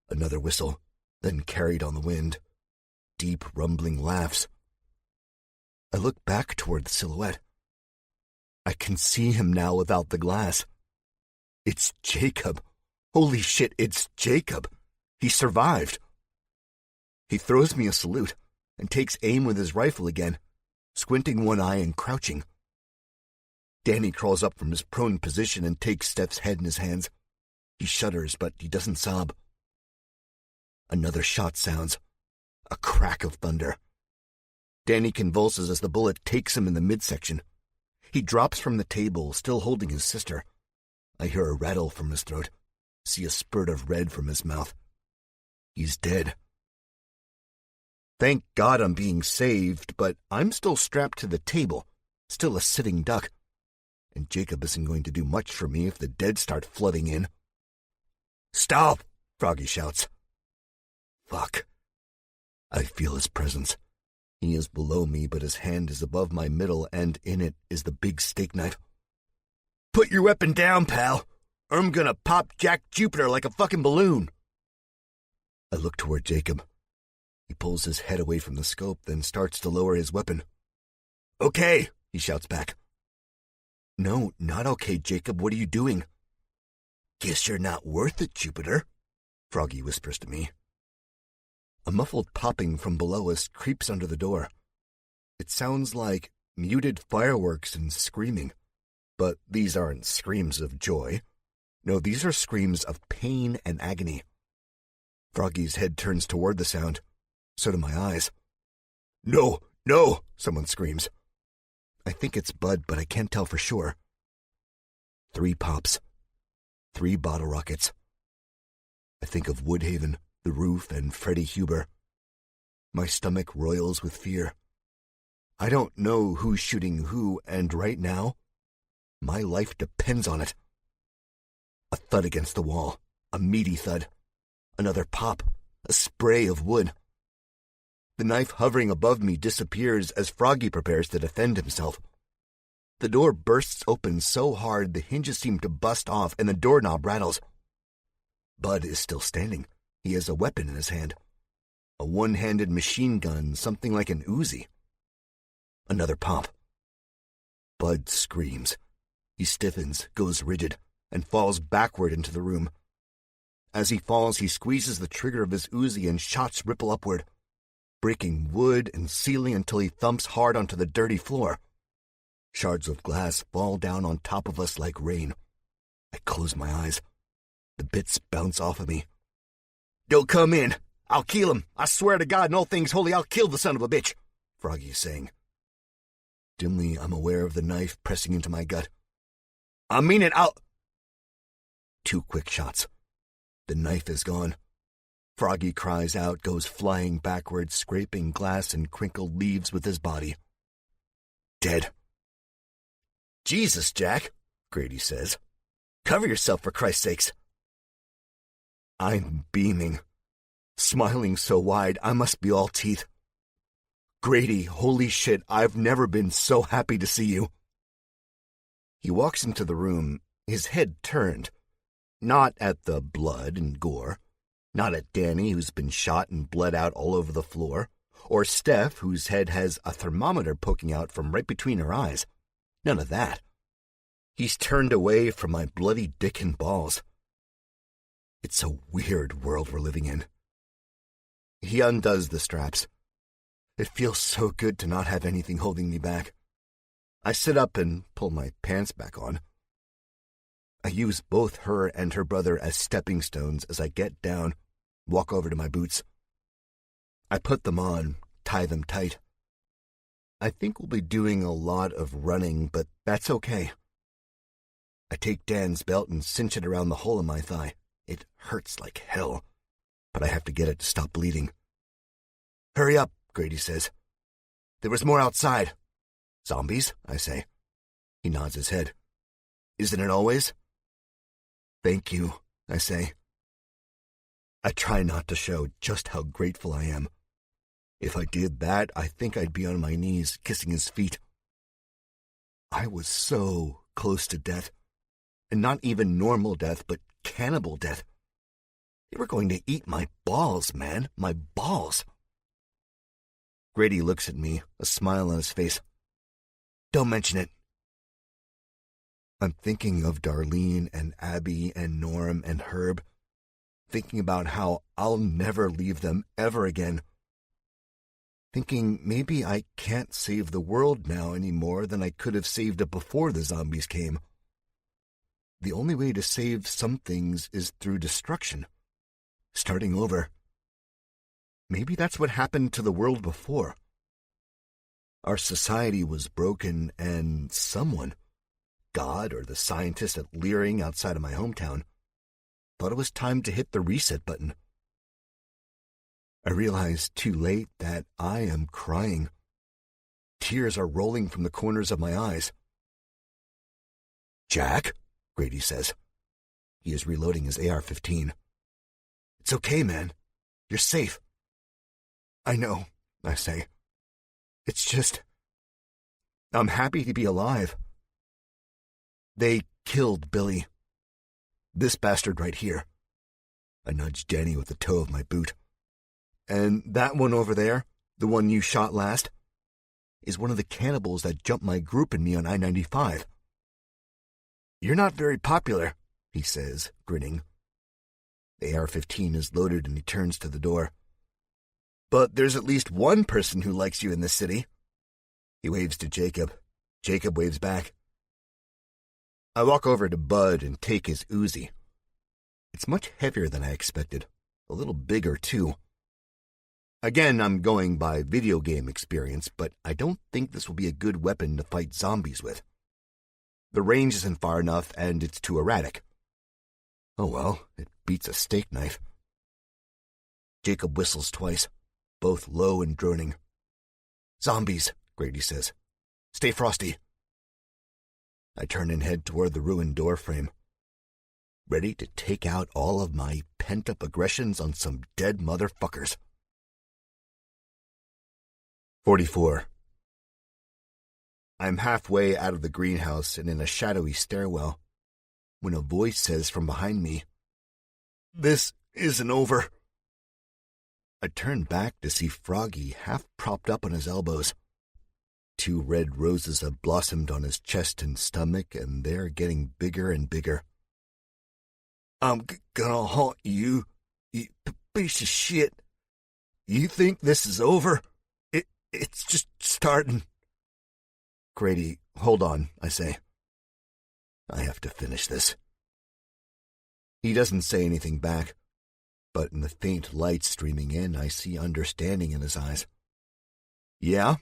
Another whistle, then carried on the wind. Deep, rumbling laughs. I look back toward the silhouette. I can see him now without the glass. It's Jacob. Holy shit, it's Jacob. He survived. He throws me a salute and takes aim with his rifle again, squinting one eye and crouching. Danny crawls up from his prone position and takes Steph's head in his hands. He shudders, but he doesn't sob. Another shot sounds. A crack of thunder. Danny convulses as the bullet takes him in the midsection. He drops from the table, still holding his sister. I hear a rattle from his throat, see a spurt of red from his mouth. He's dead. Thank God I'm being saved, but I'm still strapped to the table, still a sitting duck. And Jacob isn't going to do much for me if the dead start flooding in. "Stop!" Froggy shouts. Fuck. I feel his presence. He is below me, but his hand is above my middle, and in it is the big steak knife. "Put your weapon down, pal, or I'm gonna pop Jack Jupiter like a fucking balloon." I look toward Jacob. He pulls his head away from the scope, then starts to lower his weapon. "Okay," he shouts back. "No, not okay, Jacob. What are you doing?" "Guess you're not worth it, Jupiter," Froggy whispers to me. A muffled popping from below us creeps under the door. It sounds like muted fireworks and screaming. But these aren't screams of joy. No, these are screams of pain and agony. Froggy's head turns toward the sound. So do my eyes. "No, no," someone screams. I think it's Bud, but I can't tell for sure. 3 pops. 3 bottle rockets. I think of Woodhaven, the roof, and Freddie Huber. My stomach roils with fear. I don't know who's shooting who, and right now, my life depends on it. A thud against the wall, a meaty thud. Another pop, a spray of wood. The knife hovering above me disappears as Froggy prepares to defend himself. The door bursts open so hard the hinges seem to bust off and the doorknob rattles. Bud is still standing. He has a weapon in his hand. A one-handed machine gun, something like an Uzi. Another pop. Bud screams. He stiffens, goes rigid, and falls backward into the room. As he falls, he squeezes the trigger of his Uzi and shots ripple upward, breaking wood and ceiling until he thumps hard onto the dirty floor. Shards of glass fall down on top of us like rain. I close my eyes. The bits bounce off of me. "Don't come in. I'll kill him. I swear to God and all things holy, I'll kill the son of a bitch," Froggy is saying. Dimly, I'm aware of the knife pressing into my gut. "I mean it, I'll—" 2 quick shots. The knife is gone. Froggy cries out, goes flying backwards, scraping glass and crinkled leaves with his body. Dead. "Jesus, Jack," Grady says. "Cover yourself, for Christ's sakes." I'm beaming, smiling so wide I must be all teeth. "Grady, holy shit, I've never been so happy to see you." He walks into the room, his head turned, not at the blood and gore, not at Danny, who's been shot and bled out all over the floor, or Steph, whose head has a thermometer poking out from right between her eyes. None of that. He's turned away from my bloody dick and balls. It's a weird world we're living in. He undoes the straps. It feels so good to not have anything holding me back. I sit up and pull my pants back on. I use both her and her brother as stepping stones as I get down, walk over to my boots. I put them on, tie them tight. I think we'll be doing a lot of running, but that's okay. I take Dan's belt and cinch it around the hole in my thigh. It hurts like hell, but I have to get it to stop bleeding. "Hurry up," Grady says. "There was more outside." "Zombies?" I say. He nods his head. "Isn't it always?" "Thank you," I say. I try not to show just how grateful I am. If I did that, I think I'd be on my knees, kissing his feet. I was so close to death. And not even normal death, but cannibal death. They were going to eat my balls, man. My balls. Grady looks at me, a smile on his face. Don't mention it. I'm thinking of Darlene and Abby and Norm and Herb, thinking about how I'll never leave them ever again. Thinking maybe I can't save the world now any more than I could have saved it before the zombies came. The only way to save some things is through destruction. Starting over. Maybe that's what happened to the world before. Our society was broken and someone, God or the scientist at Leering outside of my hometown, thought it was time to hit the reset button. I realized too late that I am crying. Tears are rolling from the corners of my eyes. Jack, Grady says. He is reloading his AR-15. It's okay, man. You're safe. I know, I say. It's just, I'm happy to be alive. They killed Billy. This bastard right here. I nudged Danny with the toe of my boot. And that one over there, the one you shot last, is one of the cannibals that jumped my group and me on I-95. You're not very popular, he says, grinning. The AR-15 is loaded and he turns to the door. But there's at least one person who likes you in this city. He waves to Jacob. Jacob waves back. I walk over to Bud and take his Uzi. It's much heavier than I expected. A little bigger, too. Again, I'm going by video game experience, but I don't think this will be a good weapon to fight zombies with. The range isn't far enough, and it's too erratic. Oh well, it beats a steak knife. Jacob whistles twice, both low and droning. Zombies, Grady says. Stay frosty. I turn and head toward the ruined door frame, ready to take out all of my pent-up aggressions on some dead motherfuckers. 44. I'm halfway out of the greenhouse and in a shadowy stairwell when a voice says from behind me, This isn't over. I turn back to see Froggy half propped up on his elbows. 2 red roses have blossomed on his chest and stomach, and they're getting bigger and bigger. I'm gonna haunt you, you piece of shit. You think this is over? It's just starting. Grady, hold on, I say. I have to finish this. He doesn't say anything back, but in the faint light streaming in, I see understanding in his eyes. Yeah?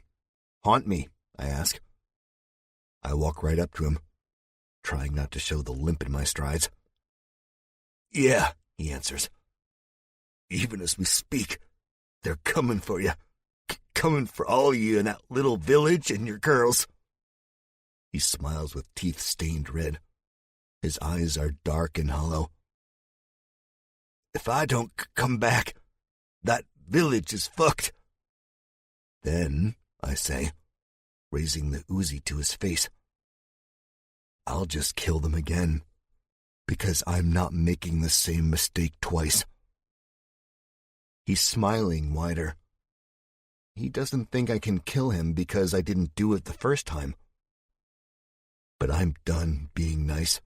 Haunt me, I ask. I walk right up to him, trying not to show the limp in my strides. Yeah, he answers. Even as we speak, they're coming for you. Coming for all of you in that little village and your girls. He smiles with teeth stained red. His eyes are dark and hollow. If I don't come back, that village is fucked. Then, I say, raising the Uzi to his face, I'll just kill them again, because I'm not making the same mistake twice. He's smiling wider. He doesn't think I can kill him because I didn't do it the first time. But I'm done being nice.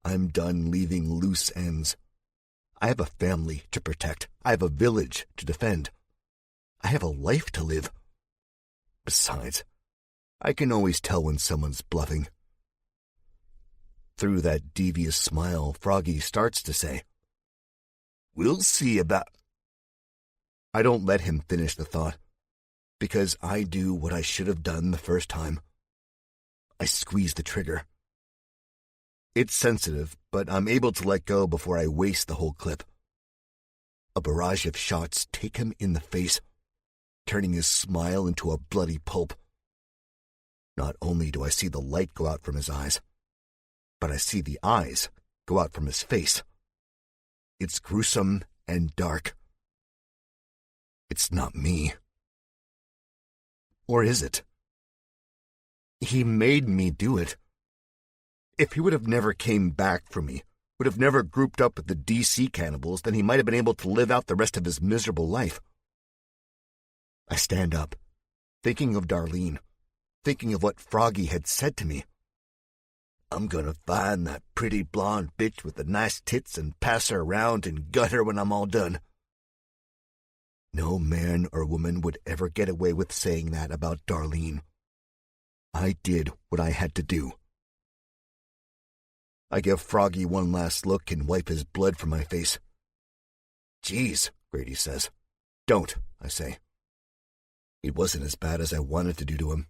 I'm done leaving loose ends. I have a family to protect. I have a village to defend. I have a life to live. Besides, I can always tell when someone's bluffing. Through that devious smile, Froggy starts to say, We'll see about... I don't let him finish the thought, because I do what I should have done the first time. I squeeze the trigger. It's sensitive, but I'm able to let go before I waste the whole clip. A barrage of shots take him in the face, turning his smile into a bloody pulp. Not only do I see the light go out from his eyes, but I see the eyes go out from his face. It's gruesome and dark. It's not me, Or is it? He made me do it. If he would have never came back for me, would have never grouped up with the DC cannibals, then he might have been able to live out the rest of his miserable life. I stand up, thinking of Darlene, thinking of what Froggy had said to me. I'm gonna find that pretty blonde bitch with the nice tits and pass her around and gut her when I'm all done. No man or woman would ever get away with saying that about Darlene. I did what I had to do. I give Froggy one last look and wipe his blood from my face. Geez, Grady says. Don't, I say. It wasn't as bad as I wanted to do to him.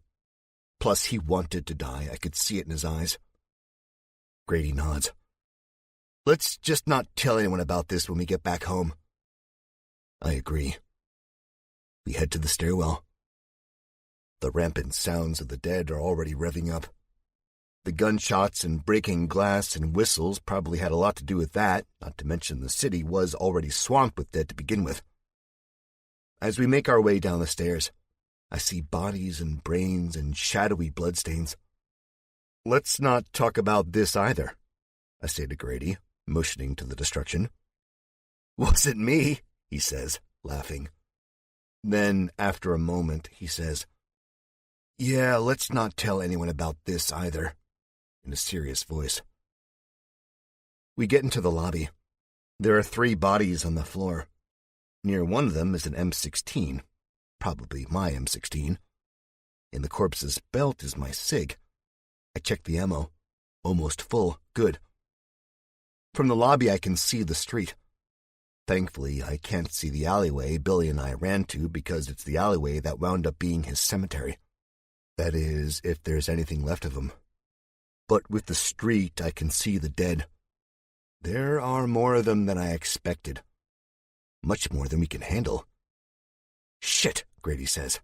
Plus, he wanted to die. I could see it in his eyes. Grady nods. Let's just not tell anyone about this when we get back home. I agree. We head to the stairwell. The rampant sounds of the dead are already revving up. The gunshots and breaking glass and whistles probably had a lot to do with that, not to mention the city was already swamped with dead to begin with. As we make our way down the stairs, I see bodies and brains and shadowy bloodstains. Let's not talk about this either, I say to Grady, motioning to the destruction. Wasn't me, he says, laughing. Then, after a moment, he says, Yeah, let's not tell anyone about this either, in a serious voice. We get into the lobby. There are 3 bodies on the floor. Near one of them is an M16, probably my M16. In the corpse's belt is my SIG. I check the ammo. Almost full. Good. From the lobby I can see the street. Thankfully, I can't see the alleyway Billy and I ran to because it's the alleyway that wound up being his cemetery. That is, if there's anything left of him. But with the street, I can see the dead. There are more of them than I expected. Much more than we can handle. Shit, Grady says.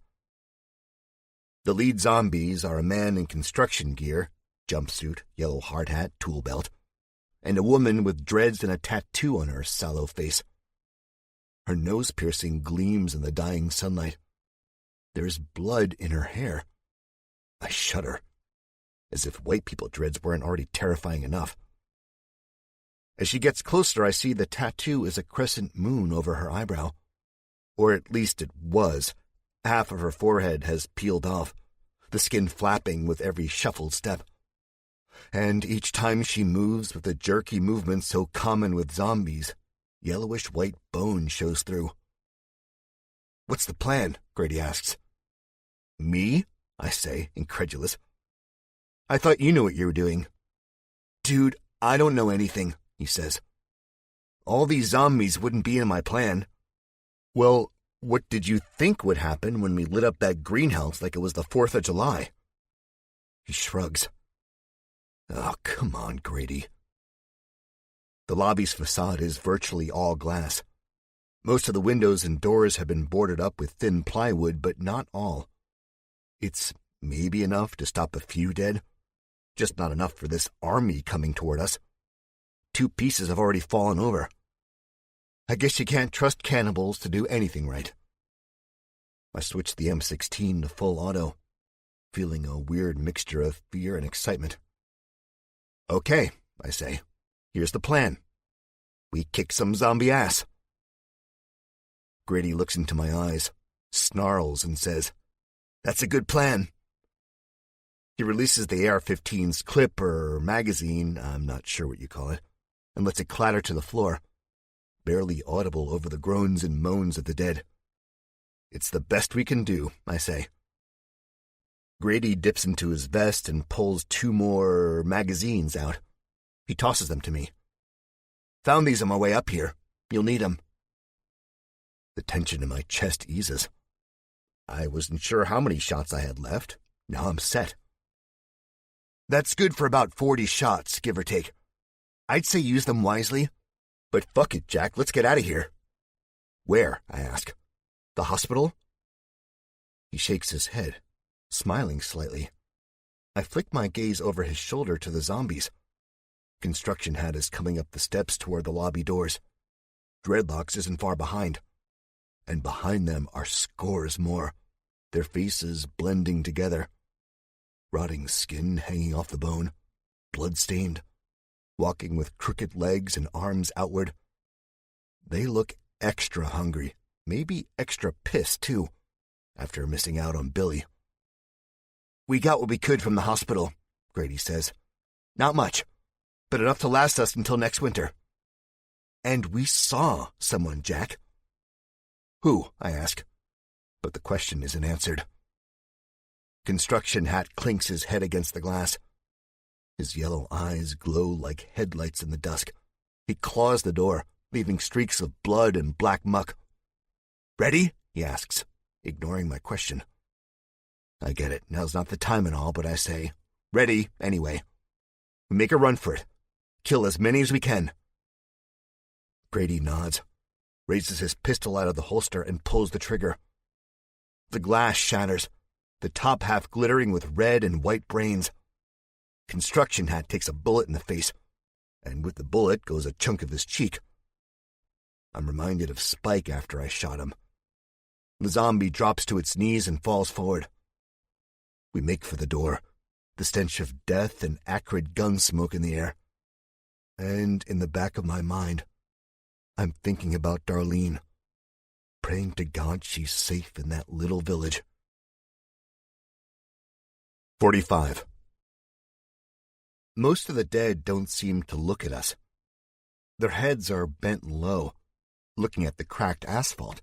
The lead zombies are a man in construction gear, jumpsuit, yellow hard hat, tool belt, and a woman with dreads and a tattoo on her sallow face. Her nose piercing gleams in the dying sunlight. There's blood in her hair. I shudder, as if white people dreads weren't already terrifying enough. As she gets closer, I see the tattoo is a crescent moon over her eyebrow. Or at least it was. Half of her forehead has peeled off, the skin flapping with every shuffled step. And each time she moves with the jerky movement so common with zombies, yellowish-white bone shows through. What's the plan? Grady asks. Me? I say, incredulous. I thought you knew what you were doing. Dude, I don't know anything, he says. All these zombies wouldn't be in my plan. Well, what did you think would happen when we lit up that greenhouse like it was the 4th of July? He shrugs. Oh, come on, Grady. The lobby's facade is virtually all glass. Most of the windows and doors have been boarded up with thin plywood, but not all. It's maybe enough to stop a few dead, just not enough for this army coming toward us. 2 pieces have already fallen over. I guess you can't trust cannibals to do anything right. I switch the M16 to full auto, feeling a weird mixture of fear and excitement. Okay, I say. Here's the plan. We kick some zombie ass. Grady looks into my eyes, snarls, and says, That's a good plan. He releases the AR-15's clip or magazine, I'm not sure what you call it, and lets it clatter to the floor, barely audible over the groans and moans of the dead. It's the best we can do, I say. Grady dips into his vest and pulls 2 more magazines out. He tosses them to me. Found these on my way up here. You'll need them. The tension in my chest eases. I wasn't sure how many shots I had left. Now I'm set. That's good for about 40 shots, give or take. I'd say use them wisely. But fuck it, Jack, let's get out of here. Where? I ask. The hospital? He shakes his head, smiling slightly. I flick my gaze over his shoulder to the zombies. Construction hat is coming up the steps toward the lobby doors. Dreadlocks isn't far behind. And behind them are scores more. their faces blending together. Rotting skin hanging off the bone, blood-stained, walking with crooked legs and arms outward. They look extra hungry, maybe extra pissed, too, after missing out on Billy. "We got what we could from the hospital," Grady says. "Not much, but enough to last us until next winter." "And we saw someone, Jack." "Who?" I ask, but the question isn't answered. Construction Hat clinks his head against the glass. His yellow eyes glow like headlights in the dusk. He claws the door, leaving streaks of blood and black muck. "Ready?" he asks, ignoring my question. I get it, now's not the time and all, but I say, "Ready, anyway." We make a run for it. Kill as many as we can. Grady nods, raises his pistol out of the holster and pulls the trigger. The glass shatters, the top half glittering with red and white brains. Construction Hat takes a bullet in the face, and with the bullet goes a chunk of his cheek. I'm reminded of Spike after I shot him. The zombie drops to its knees and falls forward. We make for the door, the stench of death and acrid gun smoke in the air. And in the back of my mind, I'm thinking about Darlene, praying to God she's safe in that little village. 45. Most of the dead don't seem to look at us. Their heads are bent low, looking at the cracked asphalt,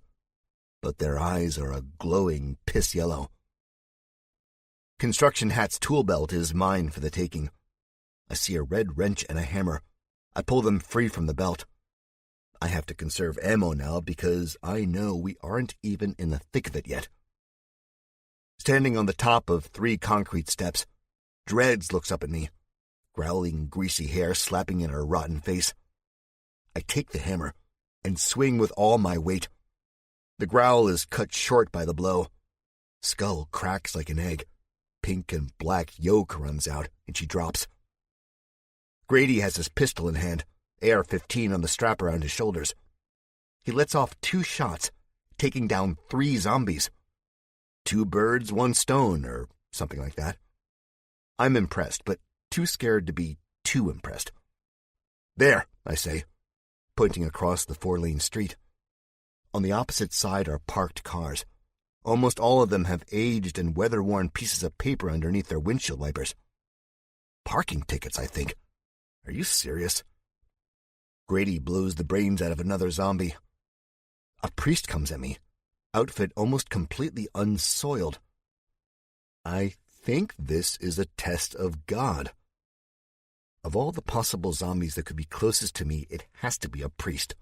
but their eyes are a glowing piss yellow. Construction Hat's tool belt is mine for the taking. I see a red wrench and a hammer. I pull them free from the belt. I have to conserve ammo now because I know we aren't even in the thick of it yet. Standing on the top of 3 concrete steps, Dreads looks up at me, growling greasy hair slapping in her rotten face. I take the hammer and swing with all my weight. The growl is cut short by the blow. Skull cracks like an egg. Pink and black yolk runs out, and she drops. Grady has his pistol in hand, AR-15 on the strap around his shoulders. He lets off 2 shots, taking down 3 zombies. 2 birds, 1 stone, or something like that. I'm impressed, but too scared to be too impressed. "There," I say, pointing across the 4-lane street. On the opposite side are parked cars. Almost all of them have aged and weather-worn pieces of paper underneath their windshield wipers. Parking tickets, I think. Are you serious? Grady blows the brains out of another zombie. A priest comes at me, outfit almost completely unsoiled. I think this is a test of God. Of all the possible zombies that could be closest to me, it has to be a priest.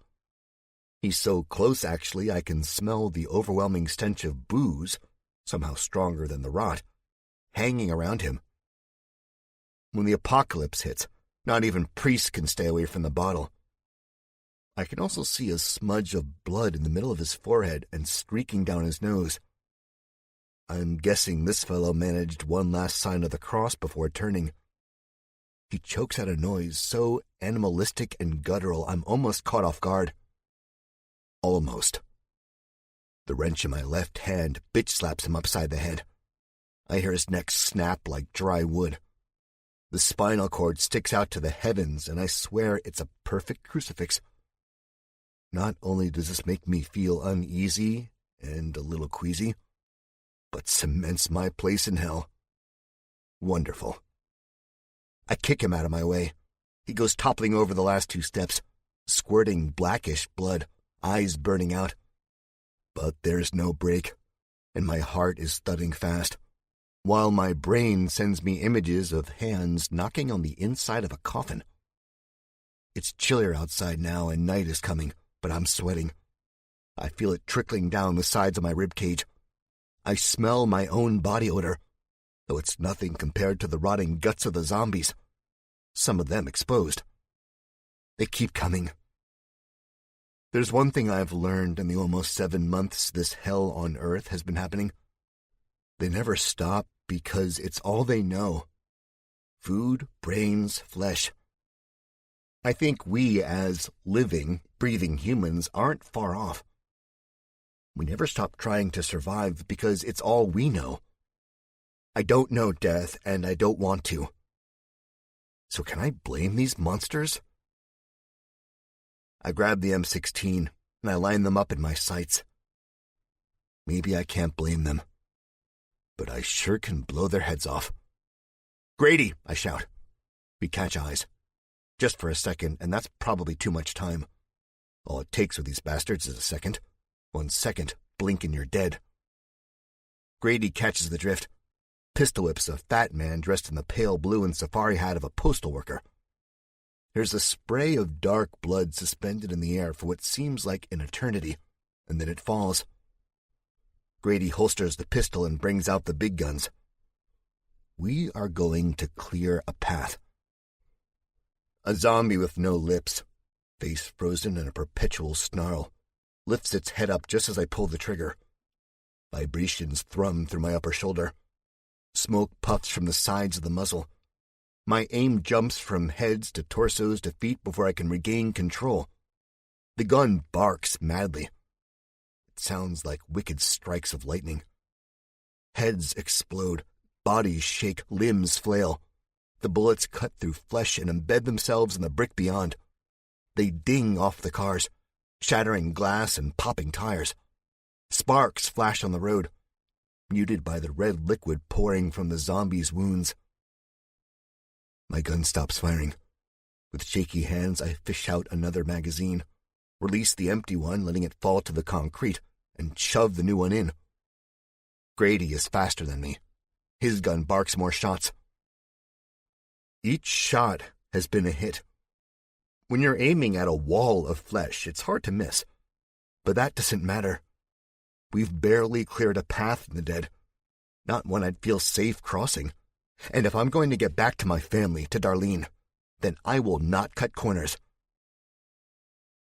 He's so close, actually, I can smell the overwhelming stench of booze, somehow stronger than the rot, hanging around him. When the apocalypse hits, not even priests can stay away from the bottle. I can also see a smudge of blood in the middle of his forehead and streaking down his nose. I'm guessing this fellow managed one last sign of the cross before turning. He chokes out a noise so animalistic and guttural I'm almost caught off guard. Almost. The wrench in my left hand bitch slaps him upside the head. I hear his neck snap like dry wood. The spinal cord sticks out to the heavens, and I swear it's a perfect crucifix. Not only does this make me feel uneasy and a little queasy, but cements my place in hell. Wonderful. I kick him out of my way. He goes toppling over the last 2 steps, squirting blackish blood, eyes burning out. But there's no break, and my heart is thudding fast, while my brain sends me images of hands knocking on the inside of a coffin. It's chillier outside now, and night is coming, but I'm sweating. I feel it trickling down the sides of my ribcage. I smell my own body odor, though it's nothing compared to the rotting guts of the zombies, some of them exposed. They keep coming. There's one thing I've learned in the almost 7 months this hell on earth has been happening. They never stop because it's all they know. Food, brains, flesh. I think we as living, breathing humans aren't far off. We never stop trying to survive because it's all we know. I don't know death, and I don't want to. So can I blame these monsters? I grab the M16, and I line them up in my sights. Maybe I can't blame them, but I sure can blow their heads off. "Grady!" I shout. We catch eyes. Just for a second, and that's probably too much time. All it takes with these bastards is a second. 1 second, blink and you're dead. Grady catches the drift. Pistol whips a fat man dressed in the pale blue and safari hat of a postal worker. There's a spray of dark blood suspended in the air for what seems like an eternity, and then it falls. Grady holsters the pistol and brings out the big guns. We are going to clear a path. A zombie with no lips, face frozen in a perpetual snarl, lifts its head up just as I pull the trigger. Vibrations thrum through my upper shoulder. Smoke puffs from the sides of the muzzle. My aim jumps from heads to torsos to feet before I can regain control. The gun barks madly. It sounds like wicked strikes of lightning. Heads explode, bodies shake, limbs flail. The bullets cut through flesh and embed themselves in the brick beyond. They ding off the cars, shattering glass and popping tires. Sparks flash on the road, muted by the red liquid pouring from the zombies' wounds. My gun stops firing. With shaky hands, I fish out another magazine, release the empty one, letting it fall to the concrete, and shove the new one in. Grady is faster than me. His gun barks more shots. Each shot has been a hit. When you're aiming at a wall of flesh, it's hard to miss. But that doesn't matter. We've barely cleared a path in the dead, not one I'd feel safe crossing. And if I'm going to get back to my family, to Darlene, then I will not cut corners.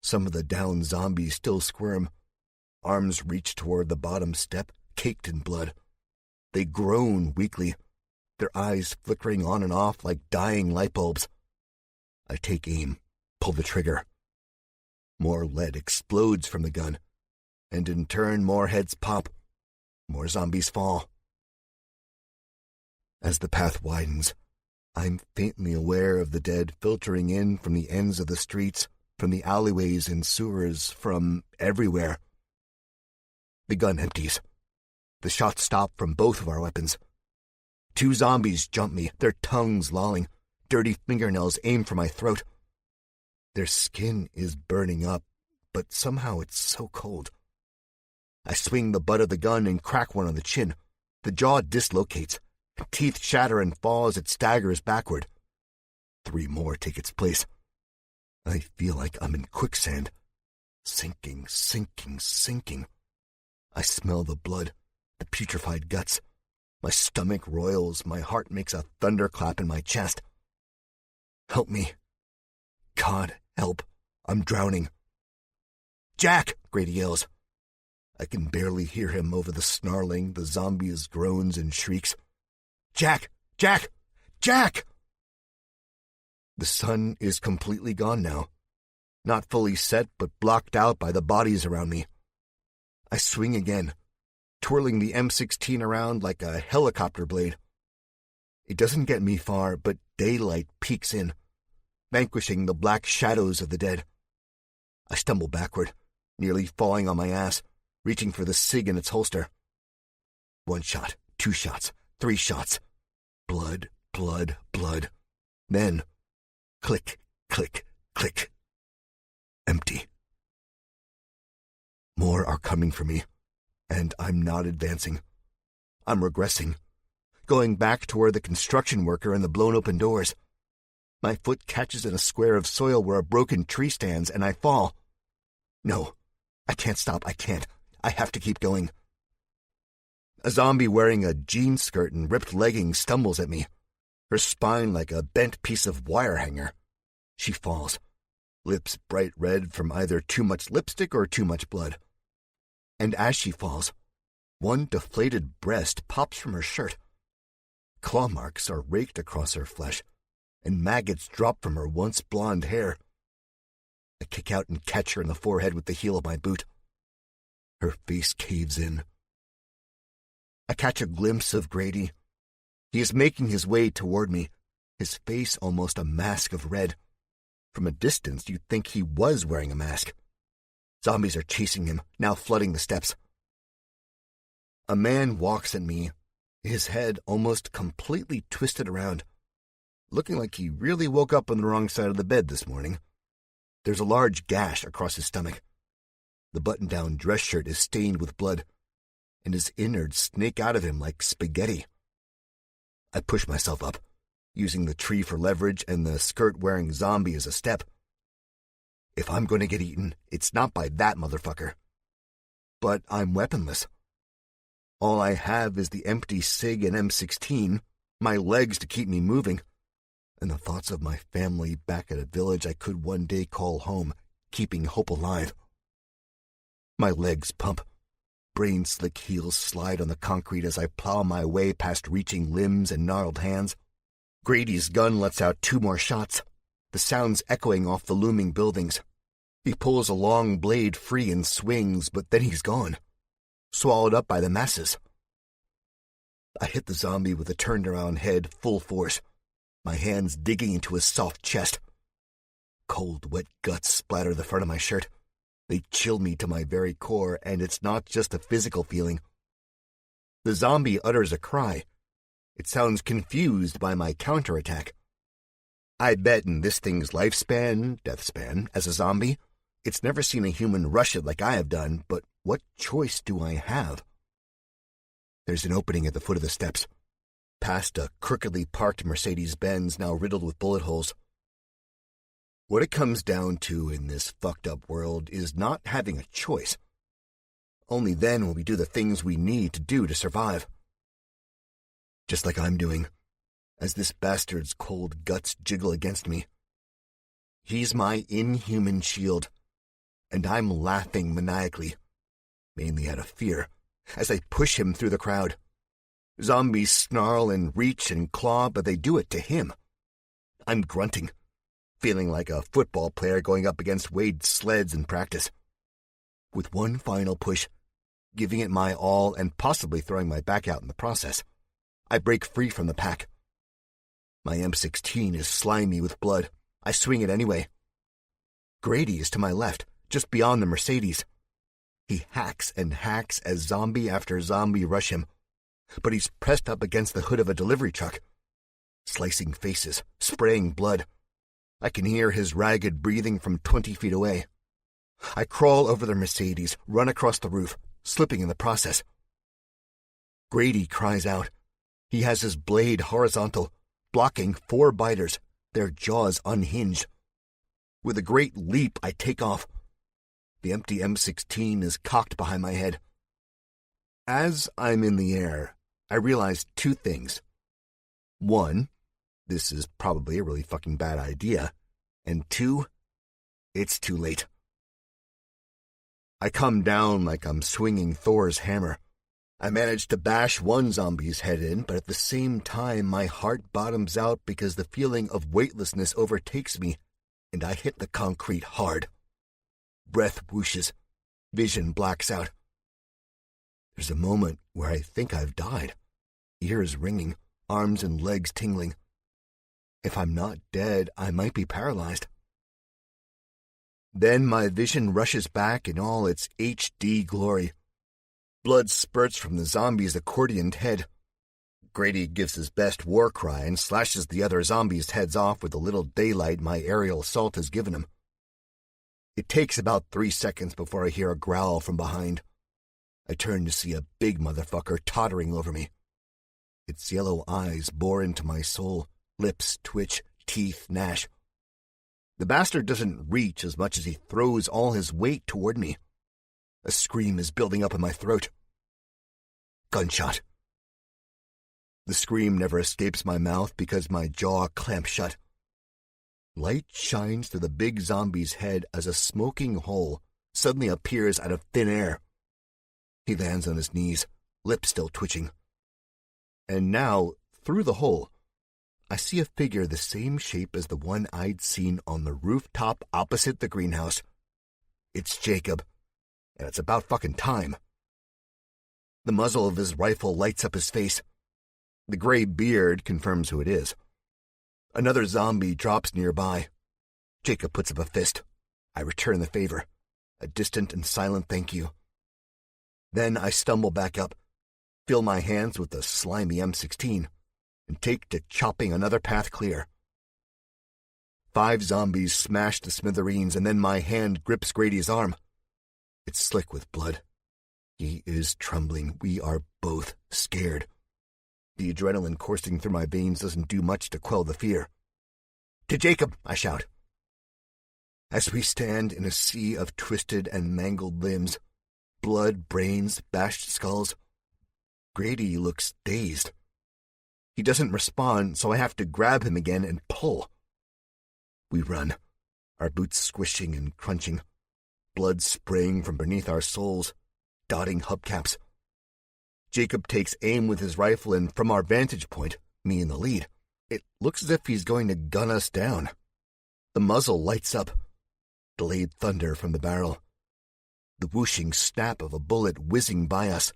Some of the downed zombies still squirm. Arms reach toward the bottom step, caked in blood. They groan weakly, their eyes flickering on and off like dying light bulbs. I take aim, pull the trigger. More lead explodes from the gun, and in turn more heads pop, more zombies fall. As the path widens, I'm faintly aware of the dead filtering in from the ends of the streets, from the alleyways and sewers, from everywhere. The gun empties. The shots stop from both of our weapons. 2 zombies jump me, their tongues lolling, dirty fingernails aim for my throat. Their skin is burning up, but somehow it's so cold. I swing the butt of the gun and crack one on the chin. The jaw dislocates. Teeth shatter and fall as it staggers backward. 3 more take its place. I feel like I'm in quicksand. Sinking, sinking, sinking. I smell the blood, the putrefied guts. My stomach roils, my heart makes a thunderclap in my chest. Help me. God, help. I'm drowning. "Jack!" Grady yells. I can barely hear him over the snarling, the zombies' groans and shrieks. "Jack! Jack! Jack!" The sun is completely gone now. Not fully set, but blocked out by the bodies around me. I swing again, twirling the M16 around like a helicopter blade. It doesn't get me far, but daylight peeks in, vanquishing the black shadows of the dead. I stumble backward, nearly falling on my ass, reaching for the SIG in its holster. 1 shot, 2 shots, 3 shots. Blood, blood, blood. Then, click, click, click. Empty. More are coming for me, and I'm not advancing. I'm regressing, going back toward the construction worker and the blown-open doors. My foot catches in a square of soil where a broken tree stands, and I fall. No, I can't stop, I can't. I have to keep going. A zombie wearing a jean skirt and ripped leggings stumbles at me, her spine like a bent piece of wire hanger. She falls, lips bright red from either too much lipstick or too much blood. And as she falls, one deflated breast pops from her shirt. Claw marks are raked across her flesh, and maggots drop from her once blonde hair. I kick out and catch her in the forehead with the heel of my boot. Her face caves in. I catch a glimpse of Grady. He is making his way toward me, his face almost a mask of red. From a distance, you'd think he was wearing a mask. Zombies are chasing him, now flooding the steps. A man walks at me, his head almost completely twisted around, looking like he really woke up on the wrong side of the bed this morning. There's a large gash across his stomach. The button-down dress shirt is stained with blood, and his innards snake out of him like spaghetti. I push myself up, using the tree for leverage and the skirt-wearing zombie as a step. If I'm going to get eaten, it's not by that motherfucker. But I'm weaponless. All I have is the empty SIG and M16, my legs to keep me moving, and the thoughts of my family back at a village I could one day call home, keeping hope alive. My legs pump. Brain-slick heels slide on the concrete as I plow my way past reaching limbs and gnarled hands. Grady's gun lets out 2 more shots, the sounds echoing off the looming buildings. He pulls a long blade free and swings, but then he's gone, swallowed up by the masses. I hit the zombie with a turned-around head full force, my hands digging into his soft chest. Cold, wet guts splatter the front of my shirt. They chill me to my very core, and it's not just a physical feeling. The zombie utters a cry. It sounds confused by my counterattack. I bet in this thing's lifespan, deathspan, as a zombie, it's never seen a human rush it like I have done, but what choice do I have? There's an opening at the foot of the steps, past a crookedly parked Mercedes-Benz now riddled with bullet holes. What it comes down to in this fucked-up world is not having a choice. Only then will we do the things we need to do to survive. Just like I'm doing, as this bastard's cold guts jiggle against me. He's my inhuman shield, and I'm laughing maniacally, mainly out of fear, as I push him through the crowd. Zombies snarl and reach and claw, but they do it to him. I'm grunting, feeling like a football player going up against Wade's sleds in practice. With one final push, giving it my all and possibly throwing my back out in the process, I break free from the pack. My M16 is slimy with blood. I swing it anyway. Grady is to my left, just beyond the Mercedes. He hacks and hacks as zombie after zombie rush him, but he's pressed up against the hood of a delivery truck, slicing faces, spraying blood. I can hear his ragged breathing from 20 feet away. I crawl over the Mercedes, run across the roof, slipping in the process. Grady cries out. He has his blade horizontal, blocking 4 biters, their jaws unhinged. With a great leap, I take off. The empty M16 is cocked behind my head. As I'm in the air, I realize 2 things. 1, this is probably a really fucking bad idea. And 2, it's too late. I come down like I'm swinging Thor's hammer. I manage to bash one zombie's head in, but at the same time my heart bottoms out because the feeling of weightlessness overtakes me, and I hit the concrete hard. Breath whooshes. Vision blacks out. There's a moment where I think I've died. Ears ringing, arms and legs tingling. If I'm not dead, I might be paralyzed. Then my vision rushes back in all its HD glory. Blood spurts from the zombie's accordioned head. Grady gives his best war cry and slashes the other zombies' heads off with the little daylight my aerial assault has given him. It takes about 3 seconds before I hear a growl from behind. I turn to see a big motherfucker tottering over me. Its yellow eyes bore into my soul, lips twitch, teeth gnash. The bastard doesn't reach as much as he throws all his weight toward me. A scream is building up in my throat. Gunshot. The scream never escapes my mouth because my jaw clamps shut. Light shines through the big zombie's head as a smoking hole suddenly appears out of thin air. He lands on his knees, lips still twitching. And now, through the hole, I see a figure the same shape as the one I'd seen on the rooftop opposite the greenhouse. It's Jacob. and it's about fucking time. The muzzle of his rifle lights up his face. The gray beard confirms who it is. Another zombie drops nearby. Jacob puts up a fist. I return the favor, a distant and silent thank you. Then I stumble back up, fill my hands with the slimy M16, and take to chopping another path clear. 5 zombies smash to smithereens, and then my hand grips Grady's arm. It's slick with blood. He is trembling. We are both scared. The adrenaline coursing through my veins doesn't do much to quell the fear. To Jacob, I shout. As we stand in a sea of twisted and mangled limbs, blood, brains, bashed skulls, Grady looks dazed. He doesn't respond, so I have to grab him again and pull. We run, our boots squishing and crunching, blood spraying from beneath our soles, dotting hubcaps. Jacob takes aim with his rifle, and from our vantage point, me in the lead, it looks as if he's going to gun us down. The muzzle lights up, delayed thunder from the barrel, the whooshing snap of a bullet whizzing by us,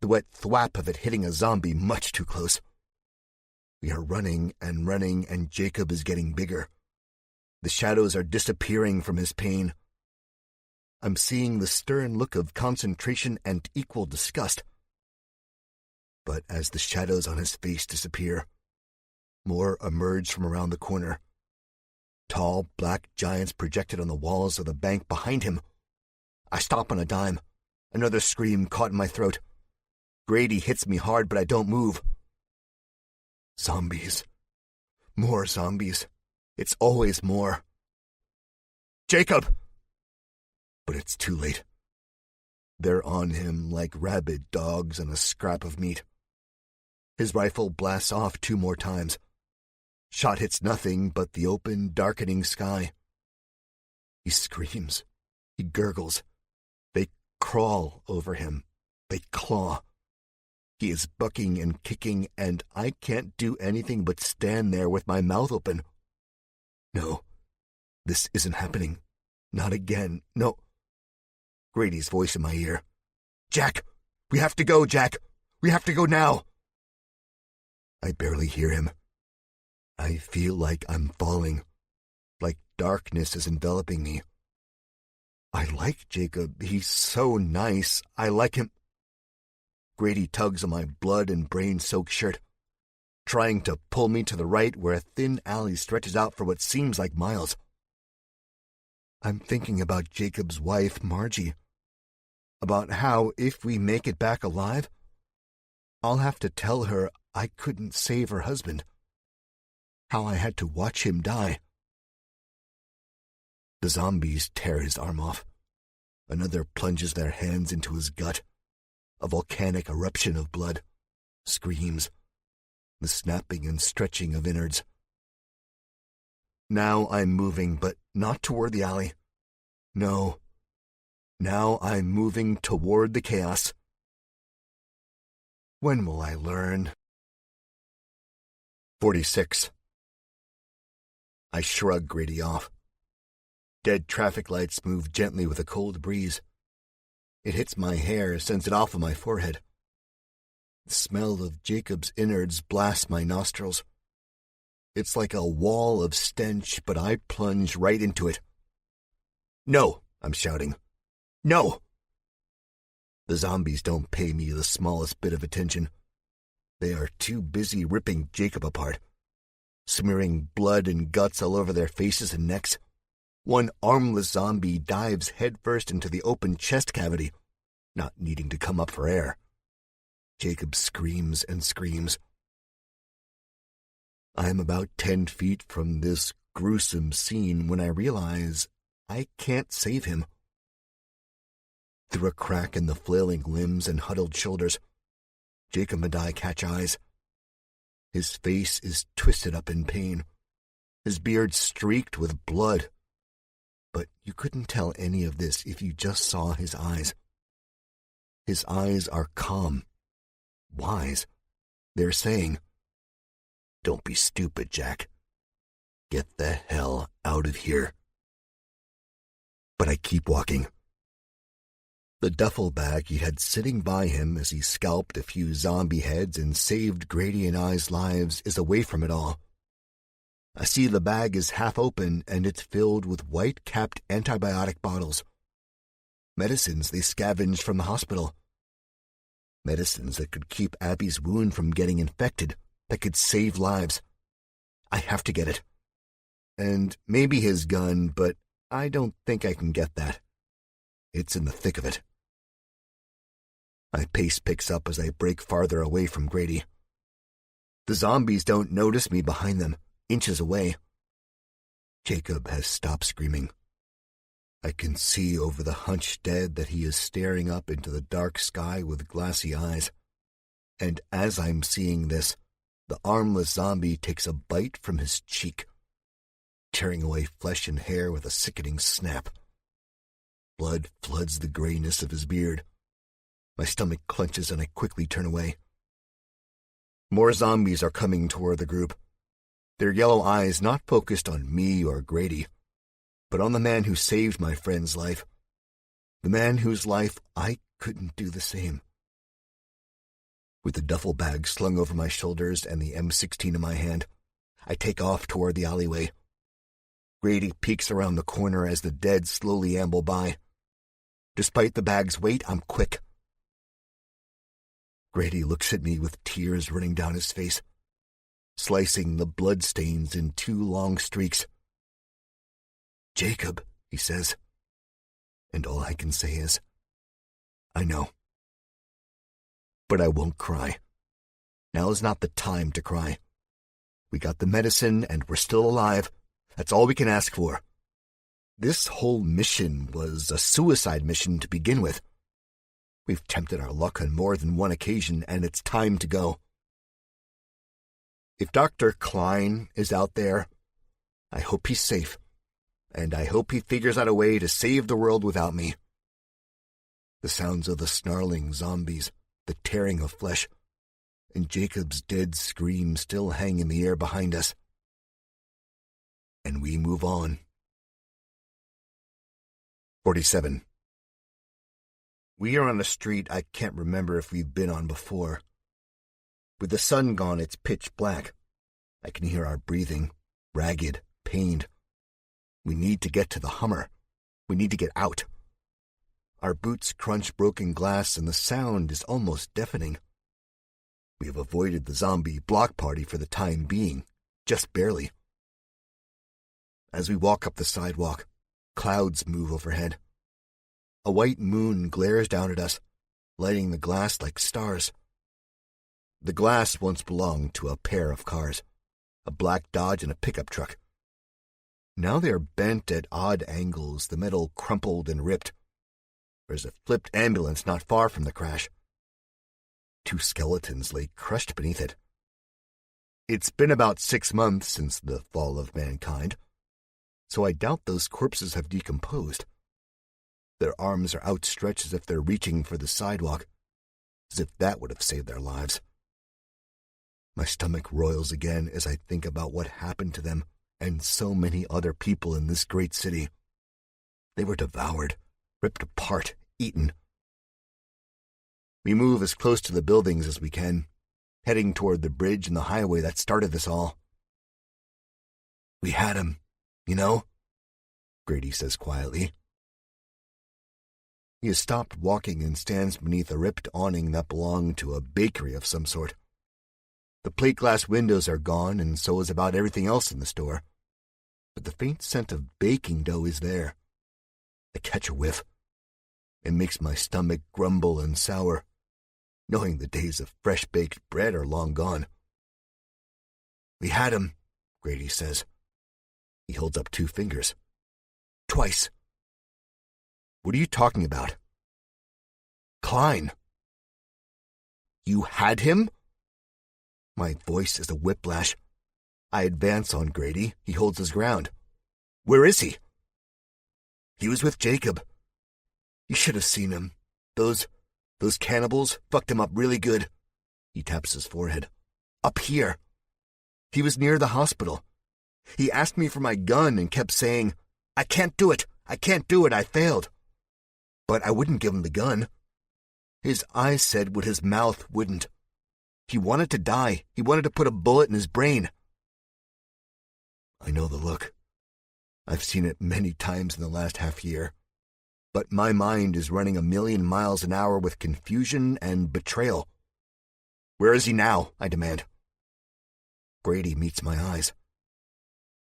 the wet thwap of it hitting a zombie much too close. We are running, and Jacob is getting bigger. The shadows are disappearing from his pain. I'm seeing the stern look of concentration and equal disgust. But as the shadows on his face disappear, more emerge from around the corner. Tall, black giants projected on the walls of the bank behind him. I stop on a dime. Another scream caught in my throat. Grady hits me hard, but I don't move. Zombies. More zombies. It's always more. Jacob! But it's too late. They're on him like rabid dogs on a scrap of meat. His rifle blasts off 2 more times. Shot hits nothing but the open, darkening sky. He screams. He gurgles. They crawl over him. They claw. He is bucking and kicking, and I can't do anything but stand there with my mouth open. No, this isn't happening. Not again. No. Grady's voice in my ear. Jack! We have to go, Jack! We have to go now! I barely hear him. I feel like I'm falling, like darkness is enveloping me. I like Jacob. He's so nice. I like him. Grady tugs on my blood and brain-soaked shirt, trying to pull me to the right where a thin alley stretches out for what seems like miles. I'm thinking about Jacob's wife, Margie, about how, if we make it back alive, I'll have to tell her I couldn't save her husband, how I had to watch him die. The zombies tear his arm off. Another plunges their hands into his gut. A volcanic eruption of blood. Screams. The snapping and stretching of innards. Now I'm moving, but not toward the alley. No. Now I'm moving toward the chaos. When will I learn? 46. I shrug Grady off. Dead traffic lights move gently with a cold breeze. It hits my hair, sends it off of my forehead. The smell of Jacob's innards blasts my nostrils. It's like a wall of stench, but I plunge right into it. No, I'm shouting. No! The zombies don't pay me the smallest bit of attention. They are too busy ripping Jacob apart, smearing blood and guts all over their faces and necks. One armless zombie dives headfirst into the open chest cavity, not needing to come up for air. Jacob screams and screams. I am about 10 feet from this gruesome scene when I realize I can't save him. Through a crack in the flailing limbs and huddled shoulders, Jacob and I catch eyes. His face is twisted up in pain, his beard streaked with blood. But you couldn't tell any of this if you just saw his eyes. His eyes are calm, wise. They're saying, "Don't be stupid, Jack. Get the hell out of here." But I keep walking. The duffel bag he had sitting by him as he scalped a few zombie heads and saved Grady and I's lives is away from it all. I see the bag is half open and it's filled with white-capped antibiotic bottles. Medicines they scavenged from the hospital. Medicines that could keep Abby's wound from getting infected, that could save lives. I have to get it. And maybe his gun, but I don't think I can get that. It's in the thick of it. My pace picks up as I break farther away from Grady. The zombies don't notice me behind them, inches away. Jacob has stopped screaming. I can see over the hunched dead that he is staring up into the dark sky with glassy eyes. And as I'm seeing this, the armless zombie takes a bite from his cheek, tearing away flesh and hair with a sickening snap. Blood floods the grayness of his beard. My stomach clenches and I quickly turn away. More zombies are coming toward the group, their yellow eyes not focused on me or Grady, but on the man who saved my friend's life, the man whose life I couldn't do the same. With the duffel bag slung over my shoulders and the M16 in my hand, I take off toward the alleyway. Grady peeks around the corner as the dead slowly amble by. Despite the bag's weight, I'm quick. Grady looks at me with tears running down his face, slicing the bloodstains in 2 long streaks. "Jacob," he says, and all I can say is, "I know." But I won't cry. Now is not the time to cry. We got the medicine and we're still alive. That's all we can ask for. This whole mission was a suicide mission to begin with. We've tempted our luck on more than one occasion, and it's time to go. If Dr. Klein is out there, I hope he's safe, and I hope he figures out a way to save the world without me. The sounds of the snarling zombies, the tearing of flesh, and Jacob's dead scream still hang in the air behind us. And we move on. 47. We are on a street I can't remember if we've been on before. With the sun gone, it's pitch black. I can hear our breathing, ragged, pained. We need to get to the Hummer. We need to get out. Our boots crunch broken glass and the sound is almost deafening. We have avoided the zombie block party for the time being, just barely. As we walk up the sidewalk, clouds move overhead. A white moon glares down at us, lighting the glass like stars. The glass once belonged to a pair of cars, a black Dodge and a pickup truck. Now they are bent at odd angles, the metal crumpled and ripped. There's a flipped ambulance not far from the crash. 2 skeletons lay crushed beneath it. It's been about 6 months since the fall of mankind, so I doubt those corpses have decomposed. Their arms are outstretched as if they're reaching for the sidewalk, as if that would have saved their lives. My stomach roils again as I think about what happened to them and so many other people in this great city. They were devoured, ripped apart, eaten. We move as close to the buildings as we can, heading toward the bridge and the highway that started this all. "We had him, you know," Grady says quietly. He has stopped walking and stands beneath a ripped awning that belonged to a bakery of some sort. The plate glass windows are gone, and so is about everything else in the store. But the faint scent of baking dough is there. I catch a whiff. It makes my stomach grumble and sour, knowing the days of fresh-baked bread are long gone. "We had him," Grady says. He holds up 2 fingers. "Twice." "What are you talking about?" "Klein." "You had him?" My voice is a whiplash. I advance on Grady. He holds his ground. "Where is he?" "He was with Jacob. You should have seen him. Those cannibals fucked him up really good." He taps his forehead. "Up here. He was near the hospital. He asked me for my gun and kept saying, 'I can't do it. I can't do it. I failed.' But I wouldn't give him the gun. His eyes said what his mouth wouldn't. He wanted to die. He wanted to put a bullet in his brain. I know the look. I've seen it many times in the last half year. But my mind is running 1,000,000 miles an hour with confusion and betrayal. Where is he now? I demand. Grady meets my eyes.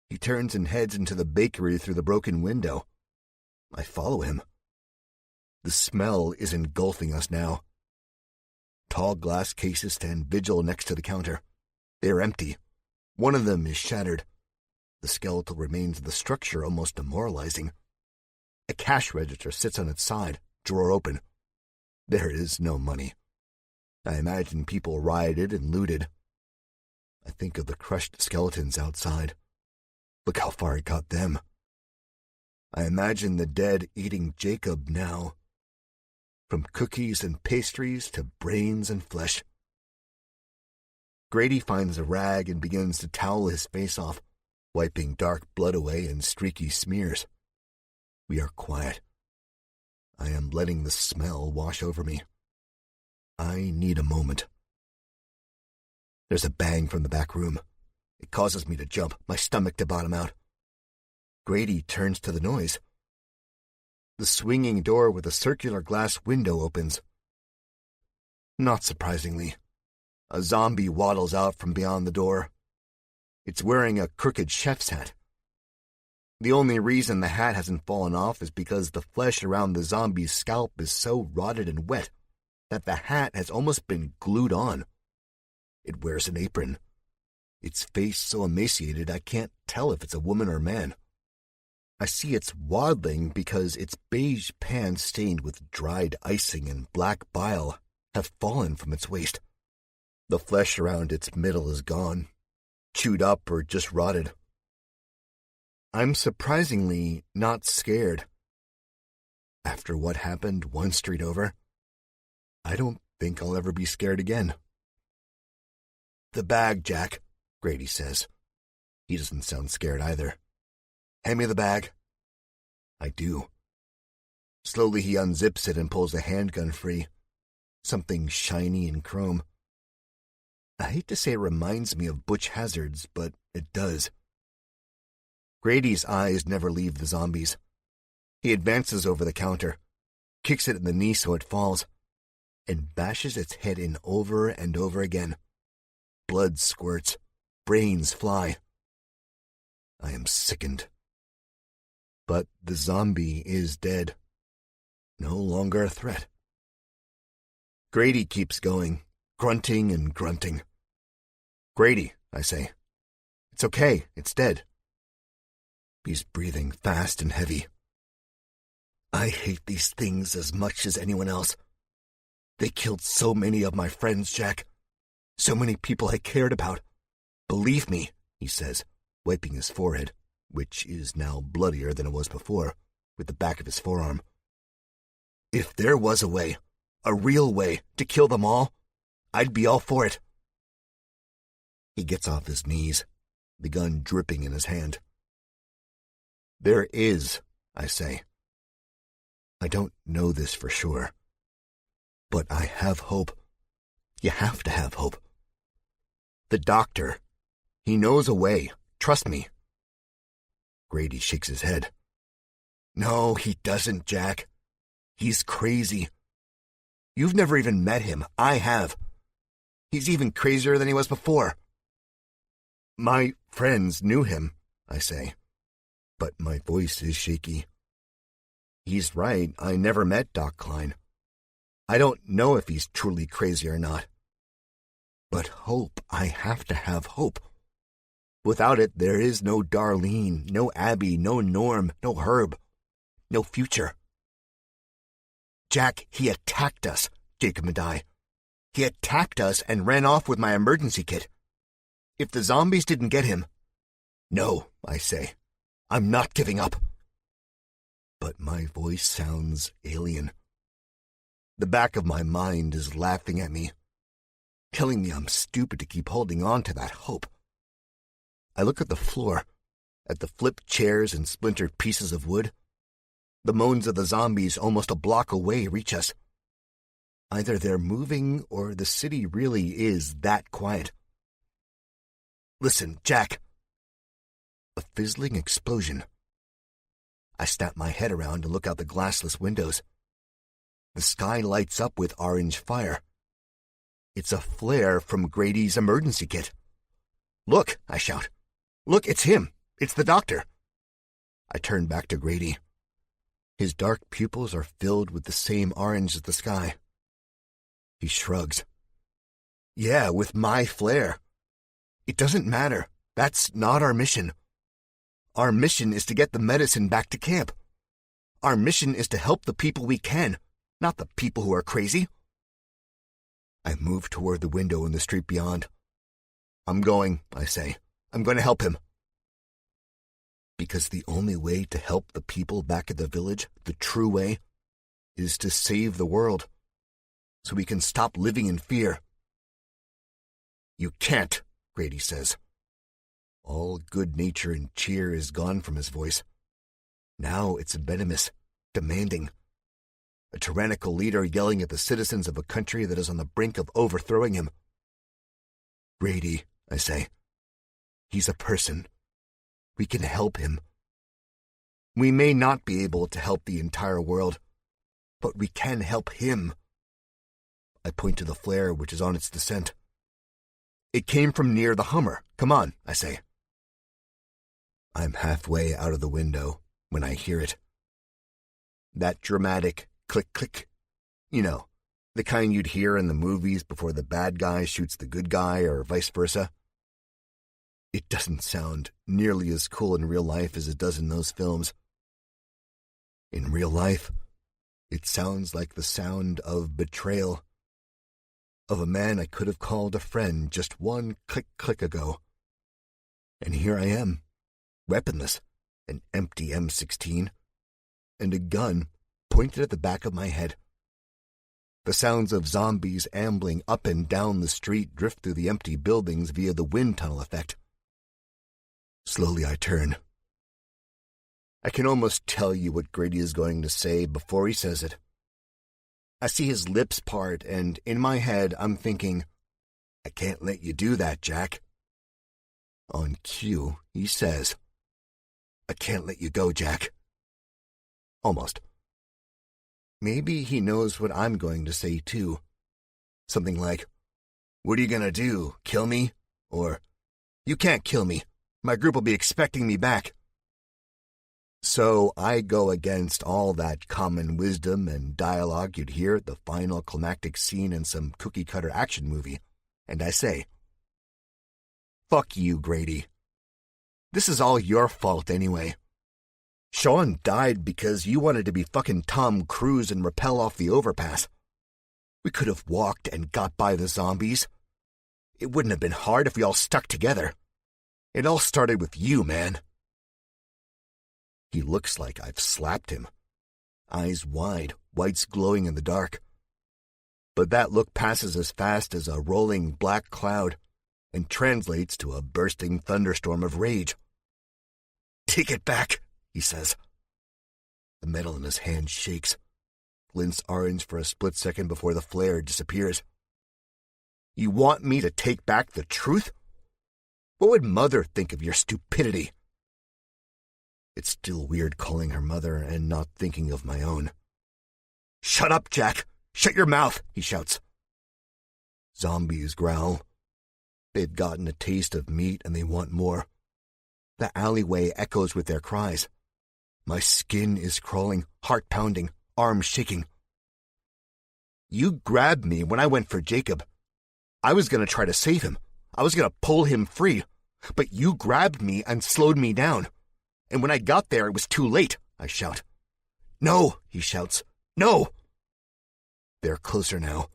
He turns and heads into the bakery through the broken window. I follow him. The smell is engulfing us now. Tall glass cases stand vigil next to the counter. They are empty. One of them is shattered. The skeletal remains of the structure almost demoralizing. A cash register sits on its side, drawer open. There is no money. I imagine people rioted and looted. I think of the crushed skeletons outside. Look how far it got them. I imagine the dead eating Jacob now. From cookies and pastries to brains and flesh. Grady finds a rag and begins to towel his face off, wiping dark blood away and streaky smears. We are quiet. I am letting the smell wash over me. I need a moment. There's a bang from the back room. It causes me to jump, my stomach to bottom out. Grady turns to the noise. The swinging door with a circular glass window opens. Not surprisingly, a zombie waddles out from beyond the door. It's wearing a crooked chef's hat. The only reason the hat hasn't fallen off is because the flesh around the zombie's scalp is so rotted and wet that the hat has almost been glued on. It wears an apron. Its face so emaciated I can't tell if it's a woman or man. I see it's waddling because its beige pants stained with dried icing and black bile have fallen from its waist. The flesh around its middle is gone, chewed up or just rotted. I'm surprisingly not scared. After what happened one street over, I don't think I'll ever be scared again. The bag, Jack, Grady says. He doesn't sound scared either. Hand me the bag. I do. Slowly he unzips it and pulls the handgun free. Something shiny and chrome. I hate to say it reminds me of Butch Hazard's, but it does. Grady's eyes never leave the zombies. He advances over the counter, kicks it in the knee so it falls, and bashes its head in over and over again. Blood squirts. Brains fly. I am sickened. But the zombie is dead. No longer a threat. Grady keeps going, grunting and grunting. Grady, I say. It's okay, it's dead. He's breathing fast and heavy. I hate these things as much as anyone else. They killed so many of my friends, Jack. So many people I cared about. Believe me, he says, wiping his forehead, which is now bloodier than it was before, with the back of his forearm. If there was a way, a real way, to kill them all, I'd be all for it. He gets off his knees, the gun dripping in his hand. There is, I say. I don't know this for sure, but I have hope. You have to have hope. The doctor, he knows a way. Trust me. Grady shakes his head. No, he doesn't, Jack. He's crazy. You've never even met him. I have. He's even crazier than he was before. My friends knew him, I say, but my voice is shaky. He's right, I never met Doc Klein. I don't know if he's truly crazy or not. But hope, I have to have hope. Without it, there is no Darlene, no Abby, no Norm, no Herb, no future. Jack, he attacked us, Jacob and I. He attacked us and ran off with my emergency kit. If the zombies didn't get him... No, I say. I'm not giving up. But my voice sounds alien. The back of my mind is laughing at me, telling me I'm stupid to keep holding on to that hope. I look at the floor, at the flipped chairs and splintered pieces of wood. The moans of the zombies almost a block away reach us. Either they're moving or the city really is that quiet. Listen, Jack. A fizzling explosion. I snap my head around to look out the glassless windows. The sky lights up with orange fire. It's a flare from Grady's emergency kit. Look, I shout. Look, it's him. It's the doctor. I turn back to Grady. His dark pupils are filled with the same orange as the sky. He shrugs. Yeah, with my flare. It doesn't matter. That's not our mission. Our mission is to get the medicine back to camp. Our mission is to help the people we can, not the people who are crazy. I move toward the window in the street beyond. I'm going, I say. I'm going to help him. Because the only way to help the people back at the village, the true way, is to save the world, so we can stop living in fear. You can't, Grady says. All good nature and cheer is gone from his voice. Now it's venomous, demanding. A tyrannical leader yelling at the citizens of a country that is on the brink of overthrowing him. Grady, I say. He's a person. We can help him. We may not be able to help the entire world, but we can help him. I point to the flare which is on its descent. It came from near the Hummer. Come on, I say. I'm halfway out of the window when I hear it. That dramatic click-click. You know, the kind you'd hear in the movies before the bad guy shoots the good guy or vice versa. It doesn't sound nearly as cool in real life as it does in those films. In real life, it sounds like the sound of betrayal. Of a man I could have called a friend just one click-click ago. And here I am, weaponless, an empty M16, and a gun pointed at the back of my head. The sounds of zombies ambling up and down the street drift through the empty buildings via the wind tunnel effect. Slowly I turn. I can almost tell you what Grady is going to say before he says it. I see his lips part, and in my head I'm thinking, I can't let you do that, Jack. On cue, he says, I can't let you go, Jack. Almost. Maybe he knows what I'm going to say, too. Something like, what are you going to do, kill me? Or, you can't kill me. My group will be expecting me back. So I go against all that common wisdom and dialogue you'd hear at the final climactic scene in some cookie-cutter action movie, and I say, fuck you, Grady. This is all your fault anyway. Sean died because you wanted to be fucking Tom Cruise and rappel off the overpass. We could have walked and got by the zombies. It wouldn't have been hard if we all stuck together. It all started with you, man. He looks like I've slapped him. Eyes wide, whites glowing in the dark. But that look passes as fast as a rolling black cloud and translates to a bursting thunderstorm of rage. Take it back, he says. The metal in his hand shakes, glints orange for a split second before the flare disappears. You want me to take back the truth? What would Mother think of your stupidity? It's still weird calling her mother and not thinking of my own. Shut up, Jack! Shut your mouth, he shouts. Zombies growl. They've gotten a taste of meat and they want more. The alleyway echoes with their cries. My skin is crawling, heart pounding, arms shaking. You grabbed me when I went for Jacob. I was going to try to save him. I was going to pull him free, but you grabbed me and slowed me down. And when I got there, it was too late, I shout. No, he shouts. No! They're closer now.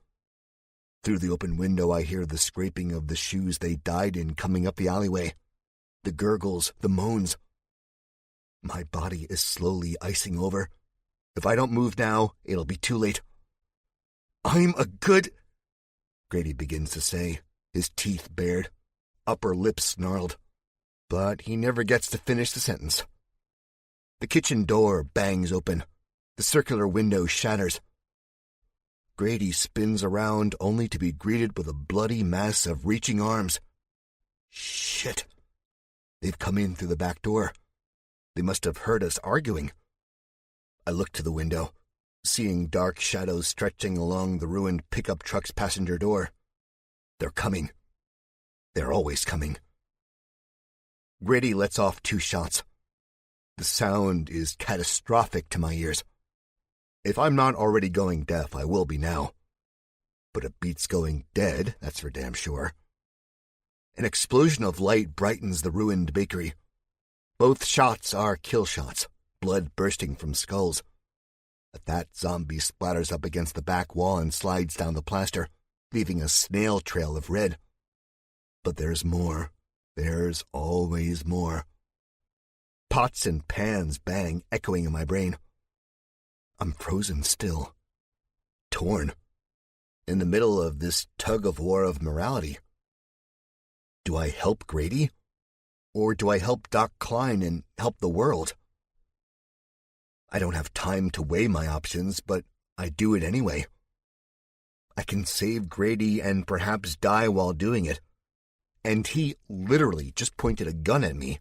Through the open window, I hear the scraping of the shoes they died in coming up the alleyway. The gurgles, the moans. My body is slowly icing over. If I don't move now, it'll be too late. I'm a good... Grady begins to say, his teeth bared, upper lip snarled. But he never gets to finish the sentence. The kitchen door bangs open. The circular window shatters. Grady spins around only to be greeted with a bloody mass of reaching arms. Shit. They've come in through the back door. They must have heard us arguing. I look to the window, seeing dark shadows stretching along the ruined pickup truck's passenger door. They're coming. They're always coming. Grady lets off 2 shots. The sound is catastrophic to my ears. If I'm not already going deaf, I will be now. But it beats going dead, that's for damn sure. An explosion of light brightens the ruined bakery. Both shots are kill shots, blood bursting from skulls. A fat zombie splatters up against the back wall and slides down the plaster, leaving a snail trail of red. But there's more. There's always more. Pots and pans bang, echoing in my brain. I'm frozen still. Torn. In the middle of this tug-of-war of morality. Do I help Grady? Or do I help Doc Klein and help the world? I don't have time to weigh my options, but I do it anyway. I can save Grady and perhaps die while doing it. And he literally just pointed a gun at me.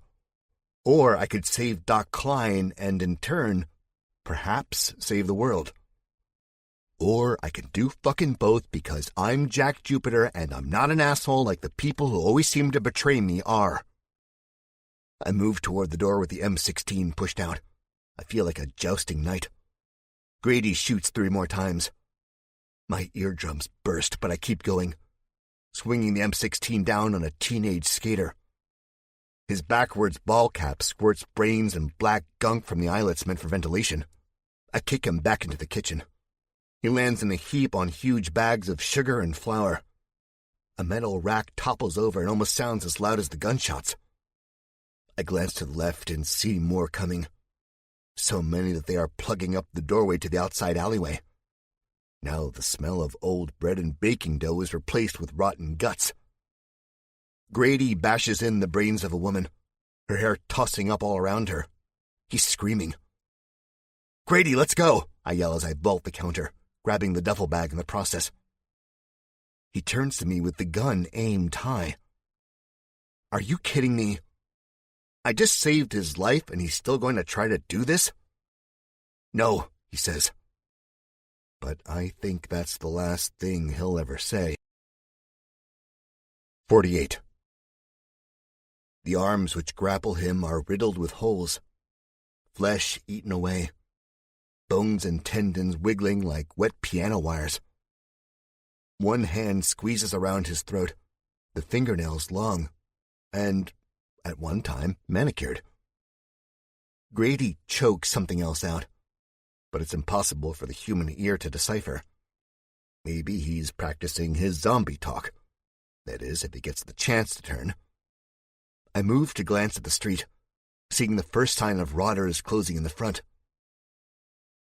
Or I could save Doc Klein and in turn, perhaps save the world. Or I could do fucking both because I'm Jack Jupiter and I'm not an asshole like the people who always seem to betray me are. I move toward the door with the M16 pushed out. I feel like a jousting knight. Grady shoots 3 more times. My eardrums burst, but I keep going, swinging the M16 down on a teenage skater. His backwards ball cap squirts brains and black gunk from the eyelets meant for ventilation. I kick him back into the kitchen. He lands in a heap on huge bags of sugar and flour. A metal rack topples over and almost sounds as loud as the gunshots. I glance to the left and see more coming. So many that they are plugging up the doorway to the outside alleyway. Now the smell of old bread and baking dough is replaced with rotten guts. Grady bashes in the brains of a woman, her hair tossing up all around her. He's screaming. "Grady, let's go!" I yell as I vault the counter, grabbing the duffel bag in the process. He turns to me with the gun aimed high. "Are you kidding me? I just saved his life and he's still going to try to do this?" "No," he says. But I think that's the last thing he'll ever say. 48. The arms which grapple him are riddled with holes, flesh eaten away, bones and tendons wiggling like wet piano wires. One hand squeezes around his throat, the fingernails long, and, at one time, manicured. Grady chokes something else out, but it's impossible for the human ear to decipher. Maybe he's practicing his zombie talk. That is, if he gets the chance to turn. I move to glance at the street, seeing the first sign of rotters closing in the front.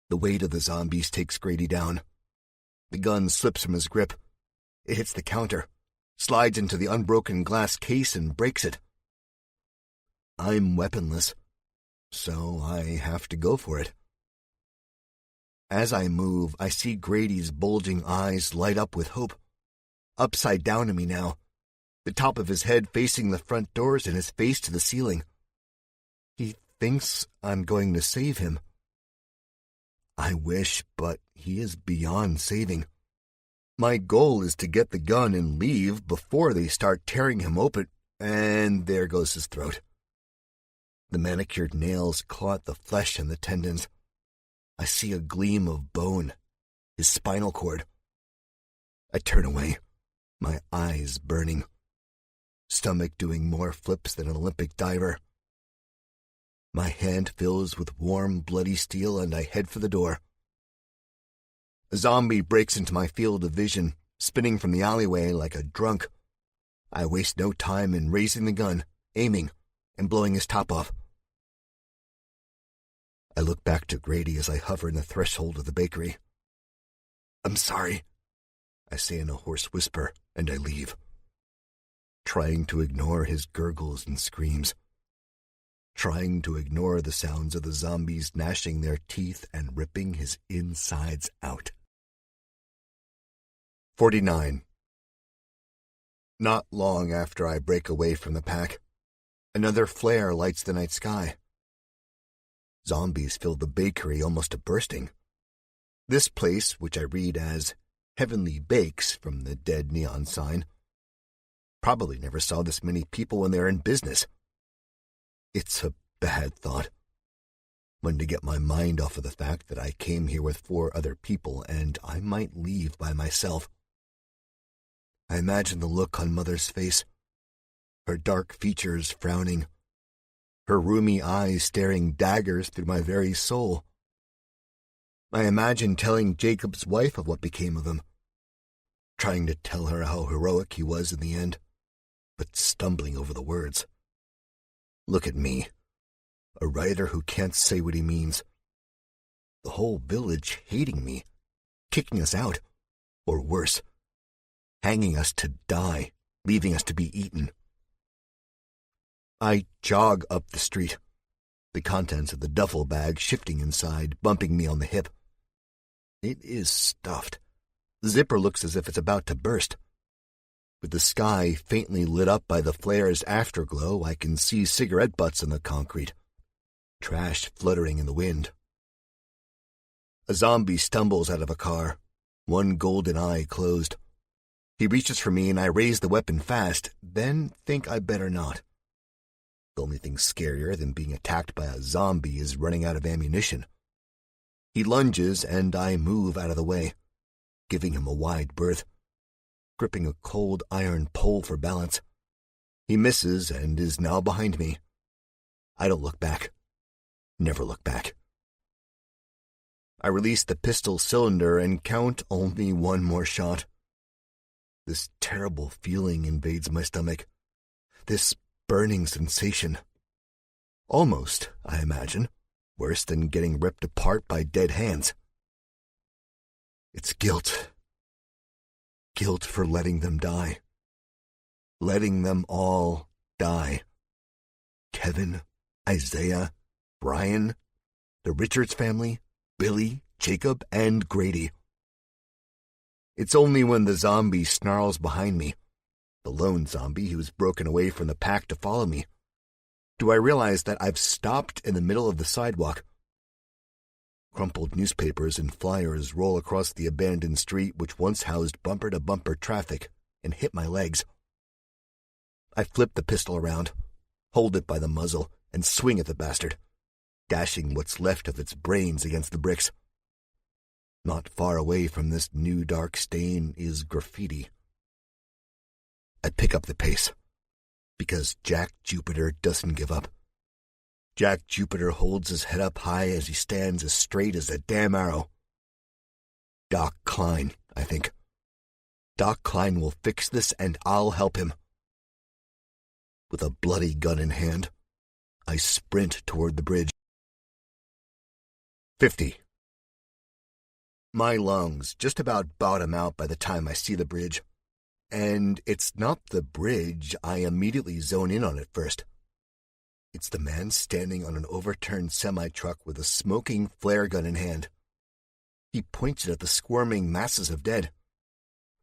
The weight of the zombies takes Grady down. The gun slips from his grip. It hits the counter, slides into the unbroken glass case, and breaks it. I'm weaponless, so I have to go for it. As I move, I see Grady's bulging eyes light up with hope. Upside down to me now, the top of his head facing the front doors and his face to the ceiling. He thinks I'm going to save him. I wish, but he is beyond saving. My goal is to get the gun and leave before they start tearing him open, and there goes his throat. The manicured nails claw at the flesh and the tendons. I see a gleam of bone, his spinal cord. I turn away, my eyes burning, stomach doing more flips than an Olympic diver. My hand fills with warm, bloody steel, and I head for the door. A zombie breaks into my field of vision, spinning from the alleyway like a drunk. I waste no time in raising the gun, aiming, and blowing his top off. I look back to Grady as I hover in the threshold of the bakery. "I'm sorry," I say in a hoarse whisper, and I leave, trying to ignore his gurgles and screams. trying to ignore the sounds of the zombies gnashing their teeth and ripping his insides out. 49. Not long after I break away from the pack, another flare lights the night sky. Zombies fill the bakery almost to bursting. This place, which I read as Heavenly Bakes from the dead neon sign, probably never saw this many people when they were in business. It's a bad thought. One to get my mind off of the fact that I came here with 4 other people and I might leave by myself. I imagine the look on Mother's face, her dark features frowning, her rheumy eyes staring daggers through my very soul. I imagine telling Jacob's wife of what became of him, trying to tell her how heroic he was in the end, but stumbling over the words. Look at me, a writer who can't say what he means. The whole village hating me, kicking us out, or worse, hanging us to die, leaving us to be eaten. I jog up the street, the contents of the duffel bag shifting inside, bumping me on the hip. It is stuffed. The zipper looks as if it's about to burst. With the sky faintly lit up by the flare's afterglow, I can see cigarette butts on the concrete, trash fluttering in the wind. A zombie stumbles out of a car, one golden eye closed. He reaches for me and I raise the weapon fast, then think I better not. The only thing scarier than being attacked by a zombie is running out of ammunition. He lunges and I move out of the way, giving him a wide berth, gripping a cold iron pole for balance. He misses and is now behind me. I don't look back. Never look back. I release the pistol cylinder and count only one more shot. This terrible feeling invades my stomach. This burning sensation. Almost, I imagine, worse than getting ripped apart by dead hands. It's guilt. Guilt for letting them die. Letting them all die. Kevin, Isaiah, Brian, the Richards family, Billy, Jacob, and Grady. It's only when the zombie snarls behind me, the lone zombie who's broken away from the pack to follow me, do I realize that I've stopped in the middle of the sidewalk. Crumpled newspapers and flyers roll across the abandoned street which once housed bumper-to-bumper traffic and hit my legs. I flip the pistol around, hold it by the muzzle, and swing at the bastard, dashing what's left of its brains against the bricks. Not far away from this new dark stain is graffiti. I pick up the pace, because Jack Jupiter doesn't give up. Jack Jupiter holds his head up high as he stands as straight as a damn arrow. Doc Klein, I think. Doc Klein will fix this and I'll help him. With a bloody gun in hand, I sprint toward the bridge. 50. My lungs just about bottom out by the time I see the bridge. And it's not the bridge I immediately zone in on at first. It's the man standing on an overturned semi-truck with a smoking flare gun in hand. He points it at the squirming masses of dead.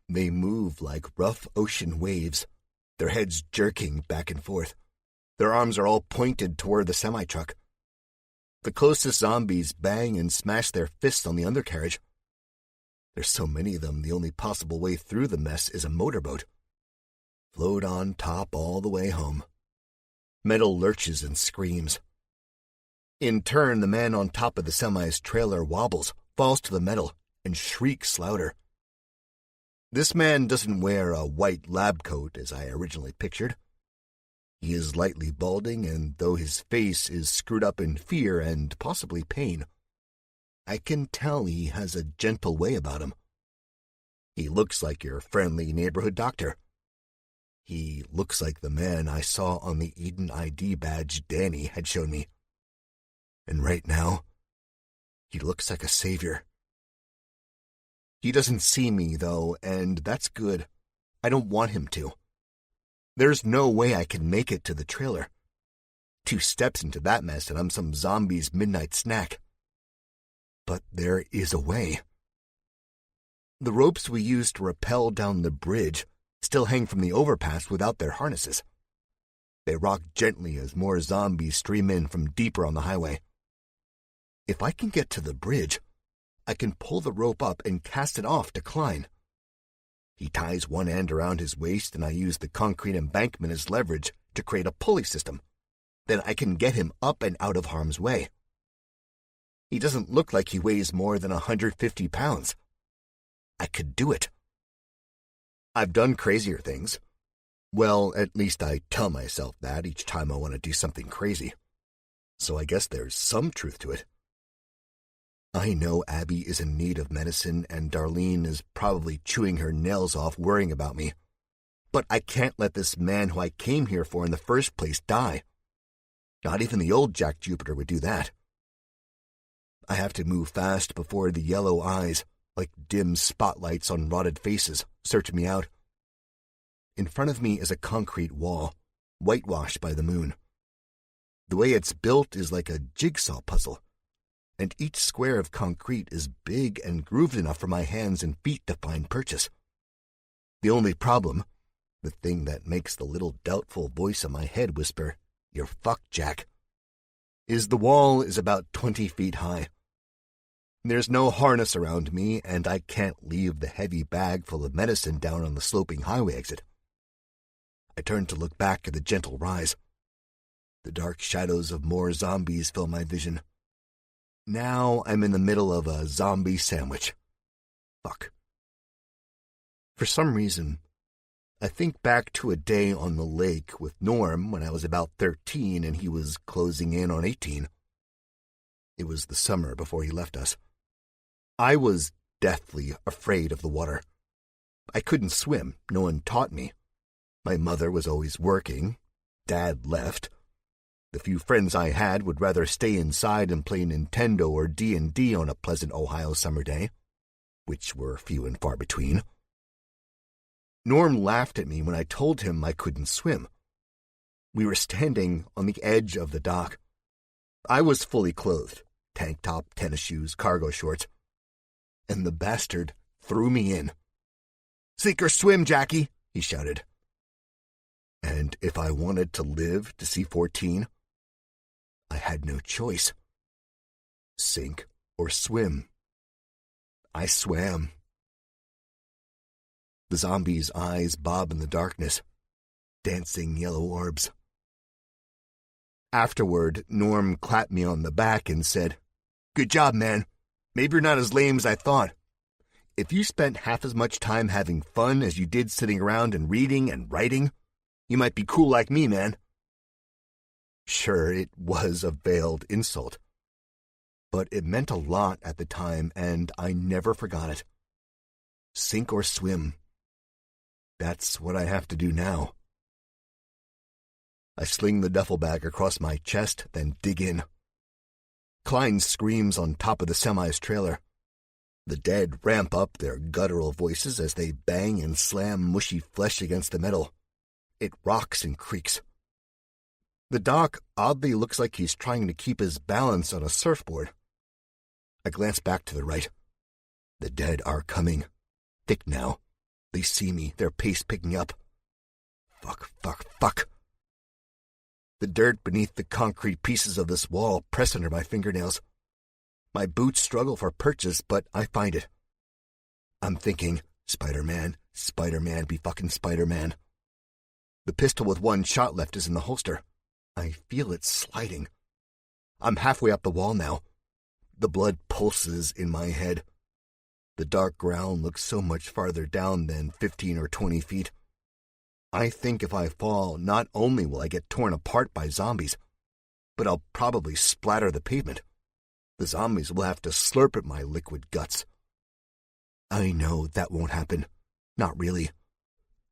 They move like rough ocean waves, their heads jerking back and forth. Their arms are all pointed toward the semi-truck. The closest zombies bang and smash their fists on the undercarriage. There's so many of them, the only possible way through the mess is a motorboat. Float on top all the way home. Metal lurches and screams. In turn, the man on top of the semi's trailer wobbles, falls to the metal, and shrieks louder. This man doesn't wear a white lab coat as I originally pictured. He is lightly balding, and though his face is screwed up in fear and possibly pain, I can tell he has a gentle way about him. He looks like your friendly neighborhood doctor. He looks like the man I saw on the Eden ID badge Danny had shown me. And right now, he looks like a savior. He doesn't see me, though, and that's good. I don't want him to. There's no way I can make it to the trailer. 2 steps into that mess and I'm some zombie's midnight snack. But there is a way. The ropes we used to rappel down the bridge still hang from the overpass without their harnesses. They rock gently as more zombies stream in from deeper on the highway. If I can get to the bridge, I can pull the rope up and cast it off to Klein. He ties one end around his waist and I use the concrete embankment as leverage to create a pulley system. Then I can get him up and out of harm's way. He doesn't look like he weighs more than 150 pounds. I could do it. I've done crazier things. Well, at least I tell myself that each time I want to do something crazy. So I guess there's some truth to it. I know Abby is in need of medicine and Darlene is probably chewing her nails off worrying about me. But I can't let this man who I came here for in the first place die. Not even the old Jack Jupiter would do that. I have to move fast before the yellow eyes, like dim spotlights on rotted faces, search me out. In front of me is a concrete wall, whitewashed by the moon. The way it's built is like a jigsaw puzzle, and each square of concrete is big and grooved enough for my hands and feet to find purchase. The only problem, the thing that makes the little doubtful voice in my head whisper, "You're fucked, Jack," is the wall is about 20 feet high. There's no harness around me, and I can't leave the heavy bag full of medicine down on the sloping highway exit. I turn to look back at the gentle rise. The dark shadows of more zombies fill my vision. Now I'm in the middle of a zombie sandwich. Fuck. For some reason, I think back to a day on the lake with Norm when I was about 13 and he was closing in on 18. It was the summer before he left us. I was deathly afraid of the water. I couldn't swim. No one taught me. My mother was always working. Dad left. The few friends I had would rather stay inside and play Nintendo or D&D on a pleasant Ohio summer day, which were few and far between. Norm laughed at me when I told him I couldn't swim. We were standing on the edge of the dock. I was fully clothed, tank top, tennis shoes, cargo shorts, and the bastard threw me in. "Sink or swim, Jackie," he shouted. And if I wanted to live to see 14, I had no choice. Sink or swim. I swam. The zombie's eyes bob in the darkness, dancing yellow orbs. Afterward, Norm clapped me on the back and said, "Good job, man. Maybe you're not as lame as I thought. If you spent half as much time having fun as you did sitting around and reading and writing, you might be cool like me, man." Sure, it was a veiled insult, but it meant a lot at the time, and I never forgot it. Sink or swim. That's what I have to do now. I sling the duffel bag across my chest, then dig in. Klein screams on top of the semi's trailer. The dead ramp up their guttural voices as they bang and slam mushy flesh against the metal. It rocks and creaks. The dock oddly looks like he's trying to keep his balance on a surfboard. I glance back to the right. The dead are coming. Thick now. They see me, their pace picking up. Fuck, fuck, fuck. The dirt beneath the concrete pieces of this wall press under my fingernails. My boots struggle for purchase, but I find it. I'm thinking, Spider-Man, Spider-Man, be fucking Spider-Man. The pistol with one shot left is in the holster. I feel it sliding. I'm halfway up the wall now. The blood pulses in my head. The dark ground looks so much farther down than 15 or 20 feet. I think if I fall, not only will I get torn apart by zombies, but I'll probably splatter the pavement. The zombies will have to slurp at my liquid guts. I know that won't happen. Not really.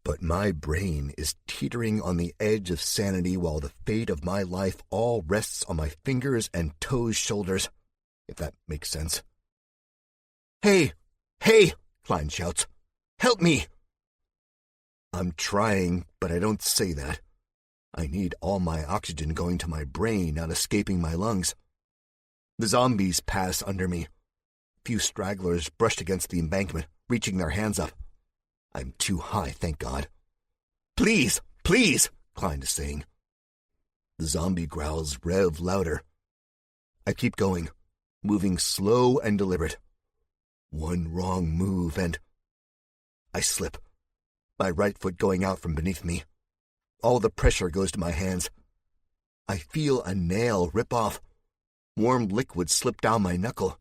But my brain is teetering on the edge of sanity while the fate of my life all rests on my fingers and toes' shoulders, if that makes sense. "Hey! Hey!" Klein shouts. "Help me!" I'm trying, but I don't say that. I need all my oxygen going to my brain, not escaping my lungs. The zombies pass under me. Few stragglers brushed against the embankment, reaching their hands up. I'm too high, thank God. Please, please, Klein is saying. The zombie growls rev louder. I keep going, moving slow and deliberate. One wrong move and I slip, my right foot going out from beneath me. All the pressure goes to my hands. I feel a nail rip off. Warm liquid slip down my knuckle.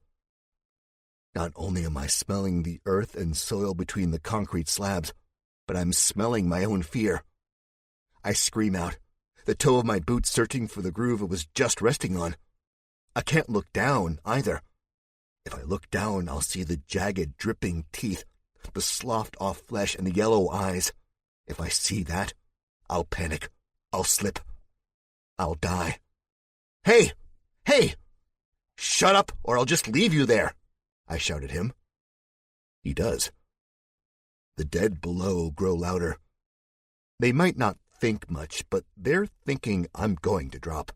Not only am I smelling the earth and soil between the concrete slabs, but I'm smelling my own fear. I scream out, the toe of my boot searching for the groove it was just resting on. I can't look down, either. If I look down, I'll see the jagged, dripping teeth, the sloughed-off flesh, and the yellow eyes. If I see that, I'll panic. I'll slip. I'll die. Hey! Hey! Shut up, or I'll just leave you there, I shout at him. He does. The dead below grow louder. They might not think much, but they're thinking I'm going to drop.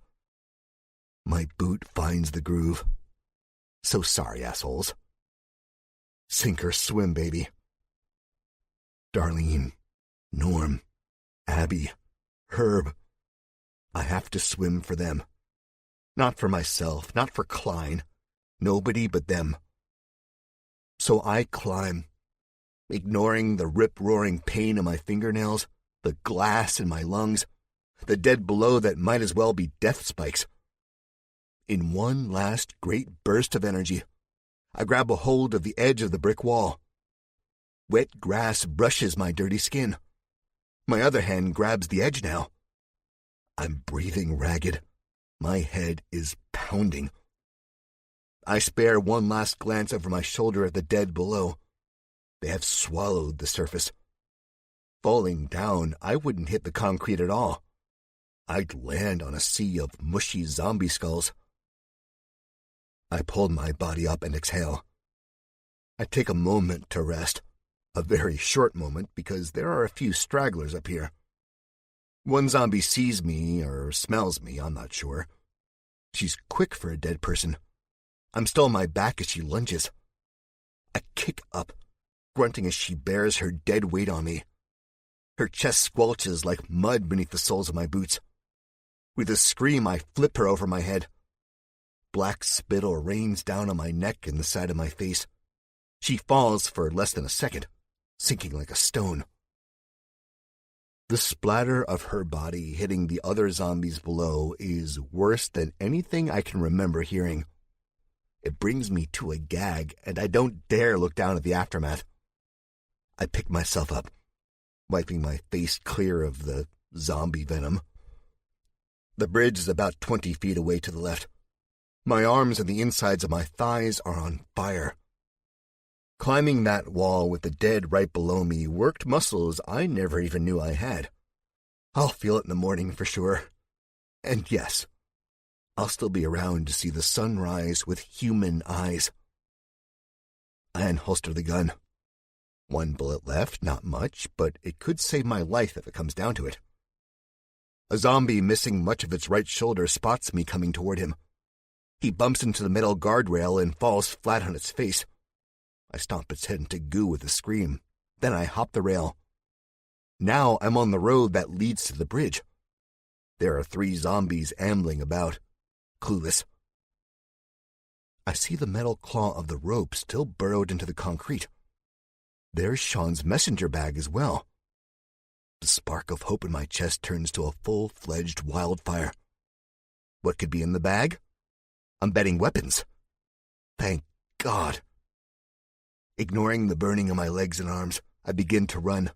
My boot finds the groove. So sorry, assholes. Sink or swim, baby. Darlene, Norm, Abby, Herb. I have to swim for them. Not for myself, not for Klein. Nobody but them. So I climb, ignoring the rip-roaring pain in my fingernails, the glass in my lungs, the dead below that might as well be death spikes. In one last great burst of energy, I grab a hold of the edge of the brick wall. Wet grass brushes my dirty skin. My other hand grabs the edge now. I'm breathing ragged. My head is pounding. I spare one last glance over my shoulder at the dead below. They have swallowed the surface. Falling down, I wouldn't hit the concrete at all. I'd land on a sea of mushy zombie skulls. I pull my body up and exhale. I take a moment to rest, a very short moment because there are a few stragglers up here. One zombie sees me or smells me, I'm not sure. She's quick for a dead person. I'm still on my back as she lunges. I kick up, grunting as she bears her dead weight on me. Her chest squelches like mud beneath the soles of my boots. With a scream, I flip her over my head. Black spittle rains down on my neck and the side of my face. She falls for less than a second, sinking like a stone. The splatter of her body hitting the other zombies below is worse than anything I can remember hearing. It brings me to a gag, and I don't dare look down at the aftermath. I pick myself up, wiping my face clear of the zombie venom. The bridge is about 20 feet away to the left. My arms and the insides of my thighs are on fire. Climbing that wall with the dead right below me worked muscles I never even knew I had. I'll feel it in the morning for sure. And yes, I'll still be around to see the sun rise with human eyes. I unholster the gun. One bullet left, not much, but it could save my life if it comes down to it. A zombie missing much of its right shoulder spots me coming toward him. He bumps into the metal guardrail and falls flat on its face. I stomp its head into goo with a scream. Then I hop the rail. Now I'm on the road that leads to the bridge. There are 3 zombies ambling about, clueless. I see the metal claw of the rope still burrowed into the concrete. There's Sean's messenger bag as well. The spark of hope in my chest turns to a full-fledged wildfire. What could be in the bag? I'm betting weapons. Thank God. Ignoring the burning in my legs and arms, I begin to run.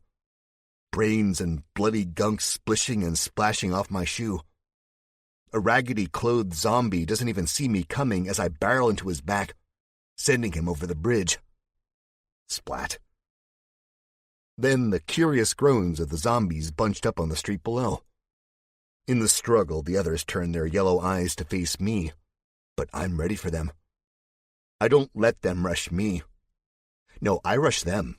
Brains and bloody gunk splishing and splashing off my shoe. A raggedy-clothed zombie doesn't even see me coming as I barrel into his back, sending him over the bridge. Splat. Then the curious groans of the zombies bunched up on the street below. In the struggle, the others turn their yellow eyes to face me, but I'm ready for them. I don't let them rush me. No, I rush them.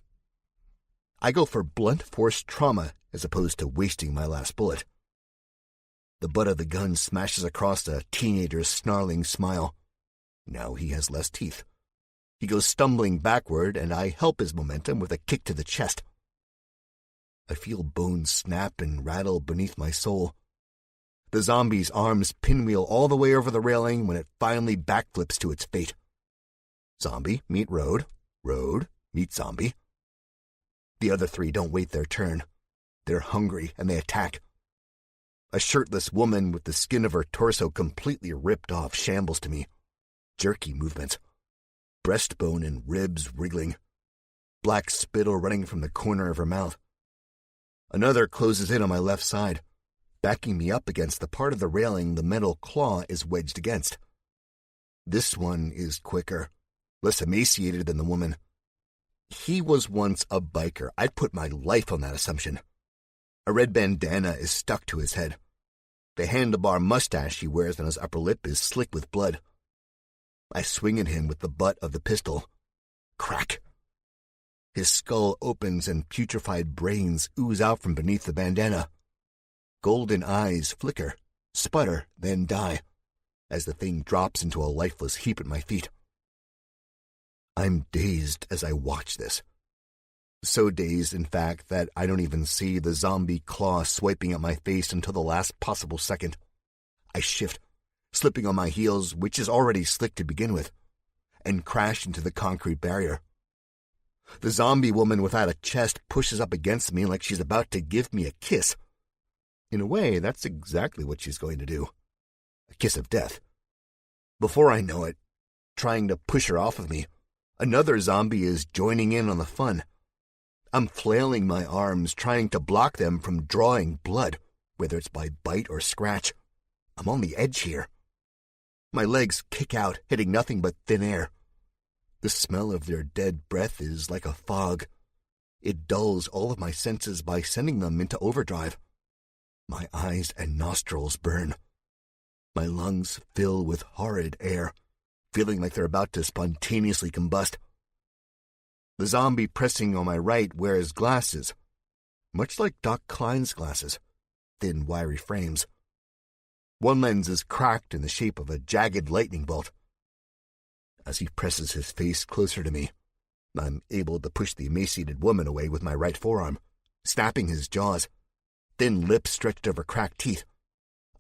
I go for blunt force trauma as opposed to wasting my last bullet. The butt of the gun smashes across a teenager's snarling smile. Now he has less teeth. He goes stumbling backward, and I help his momentum with a kick to the chest. I feel bones snap and rattle beneath my soul. The zombie's arms pinwheel all the way over the railing when it finally backflips to its fate. Zombie meet road, road meet zombie. The other three don't wait their turn. They're hungry, and they attack. A shirtless woman with the skin of her torso completely ripped off shambles to me. Jerky movements. Breastbone and ribs wriggling. Black spittle running from the corner of her mouth. Another closes in on my left side, backing me up against the part of the railing the metal claw is wedged against. This one is quicker, less emaciated than the woman. He was once a biker. I'd put my life on that assumption. A red bandana is stuck to his head. The handlebar mustache he wears on his upper lip is slick with blood. I swing at him with the butt of the pistol. Crack! His skull opens and putrefied brains ooze out from beneath the bandana. Golden eyes flicker, sputter, then die, as the thing drops into a lifeless heap at my feet. I'm dazed as I watch this. So dazed, in fact, that I don't even see the zombie claw swiping at my face until the last possible second. I shift, slipping on my heels, which is already slick to begin with, and crash into the concrete barrier. The zombie woman without a chest pushes up against me like she's about to give me a kiss. In a way, that's exactly what she's going to do. A kiss of death. Before I know it, trying to push her off of me, another zombie is joining in on the fun. I'm flailing my arms, trying to block them from drawing blood, whether it's by bite or scratch. I'm on the edge here. My legs kick out, hitting nothing but thin air. The smell of their dead breath is like a fog. It dulls all of my senses by sending them into overdrive. My eyes and nostrils burn. My lungs fill with horrid air, feeling like they're about to spontaneously combust. The zombie pressing on my right wears glasses, much like Doc Klein's glasses, thin, wiry frames. One lens is cracked in the shape of a jagged lightning bolt. As he presses his face closer to me, I'm able to push the emaciated woman away with my right forearm, snapping his jaws, thin lips stretched over cracked teeth.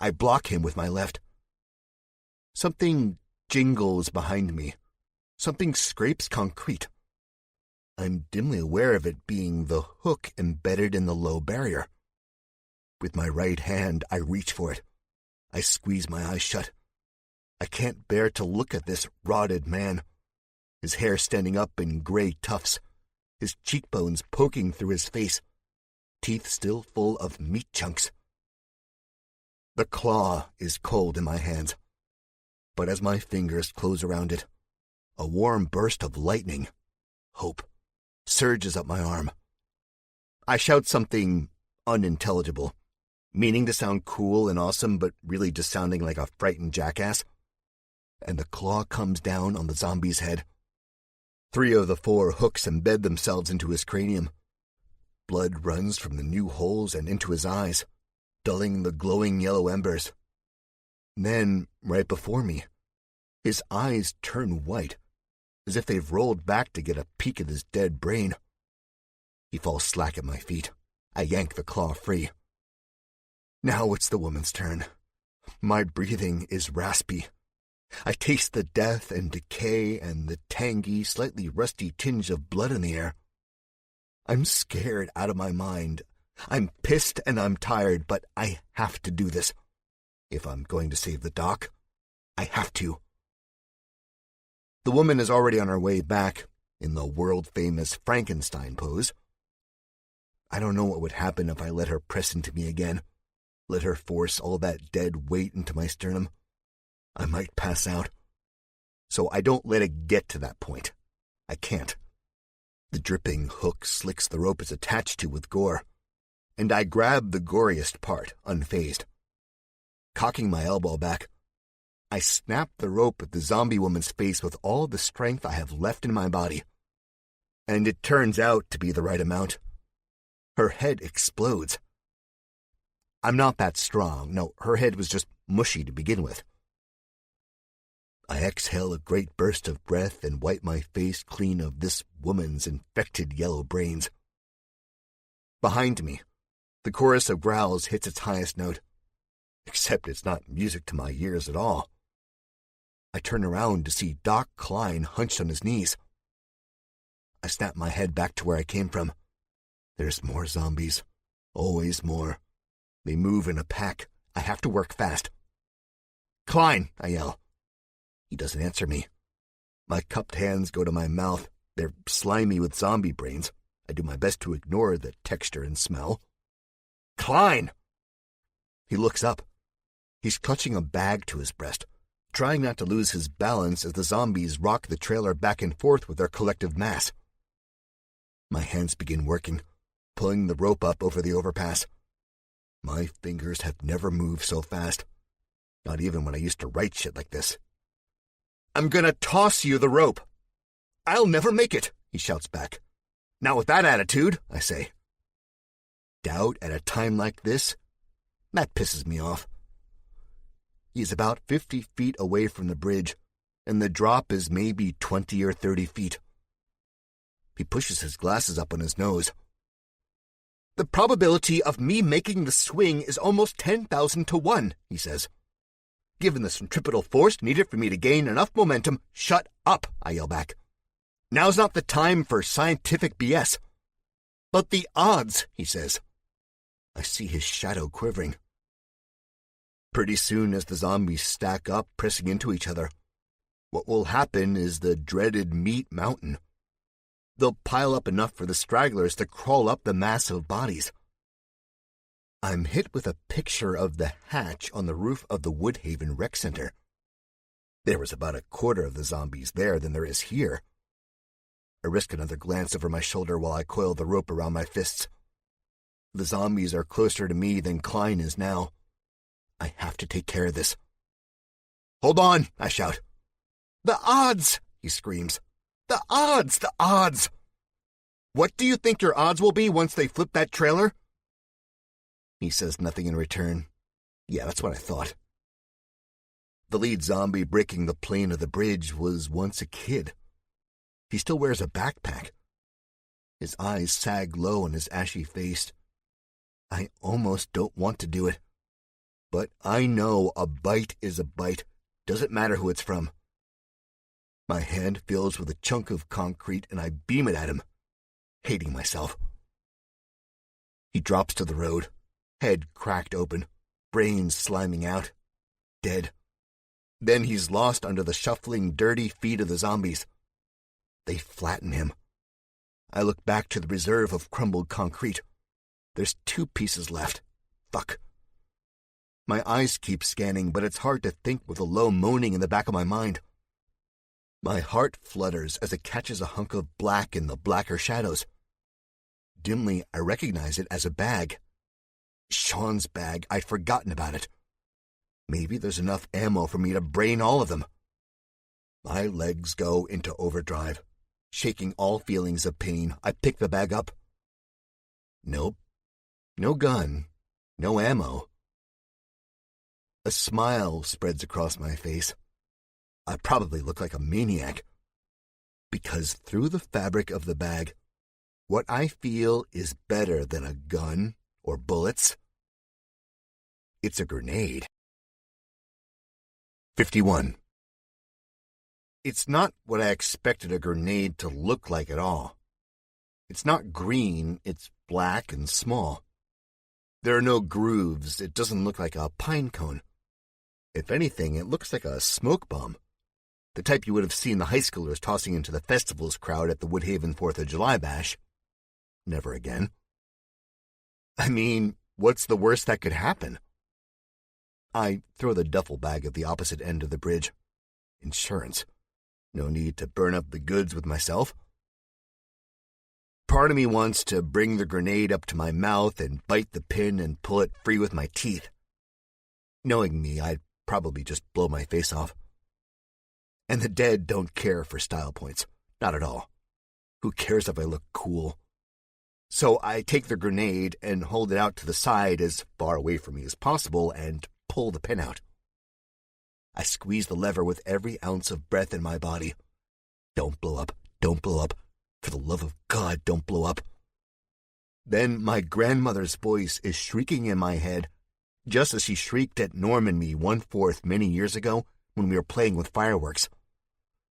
I block him with my left. Something jingles behind me. Something scrapes concrete. I'm dimly aware of it being the hook embedded in the low barrier. With my right hand, I reach for it. I squeeze my eyes shut. I can't bear to look at this rotted man, his hair standing up in gray tufts, his cheekbones poking through his face, teeth still full of meat chunks. The claw is cold in my hands, but as my fingers close around it, a warm burst of lightning, hope, surges up my arm. I shout something unintelligible, meaning to sound cool and awesome, but really just sounding like a frightened jackass. And the claw comes down on the zombie's head. 3 of the 4 hooks embed themselves into his cranium. Blood runs from the new holes and into his eyes, dulling the glowing yellow embers. Then, right before me, his eyes turn white, as if they've rolled back to get a peek at his dead brain. He falls slack at my feet. I yank the claw free. Now it's the woman's turn. My breathing is raspy. I taste the death and decay and the tangy, slightly rusty tinge of blood in the air. I'm scared out of my mind. I'm pissed and I'm tired, but I have to do this. If I'm going to save the doc, I have to. The woman is already on her way back, in the world-famous Frankenstein pose. I don't know what would happen if I let her press into me again, let her force all that dead weight into my sternum. I might pass out. So I don't let it get to that point. I can't. The dripping hook slicks the rope it's attached to with gore, and I grab the goriest part, unfazed. Cocking my elbow back, I snap the rope at the zombie woman's face with all the strength I have left in my body. And it turns out to be the right amount. Her head explodes. I'm not that strong. No, her head was just mushy to begin with. I exhale a great burst of breath and wipe my face clean of this woman's infected yellow brains. Behind me, the chorus of growls hits its highest note, except it's not music to my ears at all. I turn around to see Doc Klein hunched on his knees. I snap my head back to where I came from. There's more zombies. Always more. They move in a pack. I have to work fast. "Klein!" I yell. He doesn't answer me. My cupped hands go to my mouth. They're slimy with zombie brains. I do my best to ignore the texture and smell. "Klein!" He looks up. He's clutching a bag to his breast, trying not to lose his balance as the zombies rock the trailer back and forth with their collective mass. My hands begin working, pulling the rope up over the overpass. My fingers have never moved so fast, not even when I used to write shit like this. "I'm gonna toss you the rope." "I'll never make it," he shouts back. "Not with that attitude," I say. Doubt at a time like this? That pisses me off. He's about 50 feet away from the bridge, and the drop is maybe 20 or 30 feet. He pushes his glasses up on his nose. "The probability of me making the swing is almost 10,000 to 1, he says. "Given the centripetal force needed for me to gain enough momentum—" "Shut up," I yell back. "Now's not the time for scientific BS." "But the odds," he says. I see his shadow quivering. Pretty soon, as the zombies stack up, pressing into each other, what will happen is the dreaded meat mountain. They'll pile up enough for the stragglers to crawl up the mass of bodies. I'm hit with a picture of the hatch on the roof of the Woodhaven Rec Center. There was about a quarter of the zombies there than there is here. I risk another glance over my shoulder while I coil the rope around my fists. The zombies are closer to me than Klein is now. I have to take care of this. "Hold on," I shout. "The odds," he screams. "The odds, the odds." "What do you think your odds will be once they flip that trailer?" He says nothing in return. Yeah, that's what I thought. The lead zombie breaking the plane of the bridge was once a kid. He still wears a backpack. His eyes sag low on his ashy face. I almost don't want to do it. But I know a bite is a bite. Doesn't matter who it's from. My hand fills with a chunk of concrete and I beam it at him, hating myself. He drops to the road, head cracked open, brains sliming out, dead. Then he's lost under the shuffling, dirty feet of the zombies. They flatten him. I look back to the reserve of crumbled concrete. There's 2 pieces left. Fuck. My eyes keep scanning, but it's hard to think with a low moaning in the back of my mind. My heart flutters as it catches a hunk of black in the blacker shadows. Dimly, I recognize it as a bag. Sean's bag. I'd forgotten about it. Maybe there's enough ammo for me to brain all of them. My legs go into overdrive. Shaking all feelings of pain, I pick the bag up. Nope. No gun. No ammo. A smile spreads across my face. I probably look like a maniac. Because through the fabric of the bag, what I feel is better than a gun or bullets. It's a grenade. 51. It's not what I expected a grenade to look like at all. It's not green, it's black and small. There are no grooves, it doesn't look like a pine cone. If anything, it looks like a smoke bomb. The type you would have seen the high schoolers tossing into the festivals crowd at the Woodhaven 4th of July bash. Never again. I mean, what's the worst that could happen? I throw the duffel bag at the opposite end of the bridge. Insurance. No need to burn up the goods with myself. Part of me wants to bring the grenade up to my mouth and bite the pin and pull it free with my teeth. Knowing me, I'd probably just blow my face off. And the dead don't care for style points. Not at all. Who cares if I look cool? So I take the grenade and hold it out to the side as far away from me as possible and pull the pin out. I squeeze the lever with every ounce of breath in my body. Don't blow up. Don't blow up. For the love of God, don't blow up. Then my grandmother's voice is shrieking in my head, just as she shrieked at Norm and me 1/4 many years ago when we were playing with fireworks.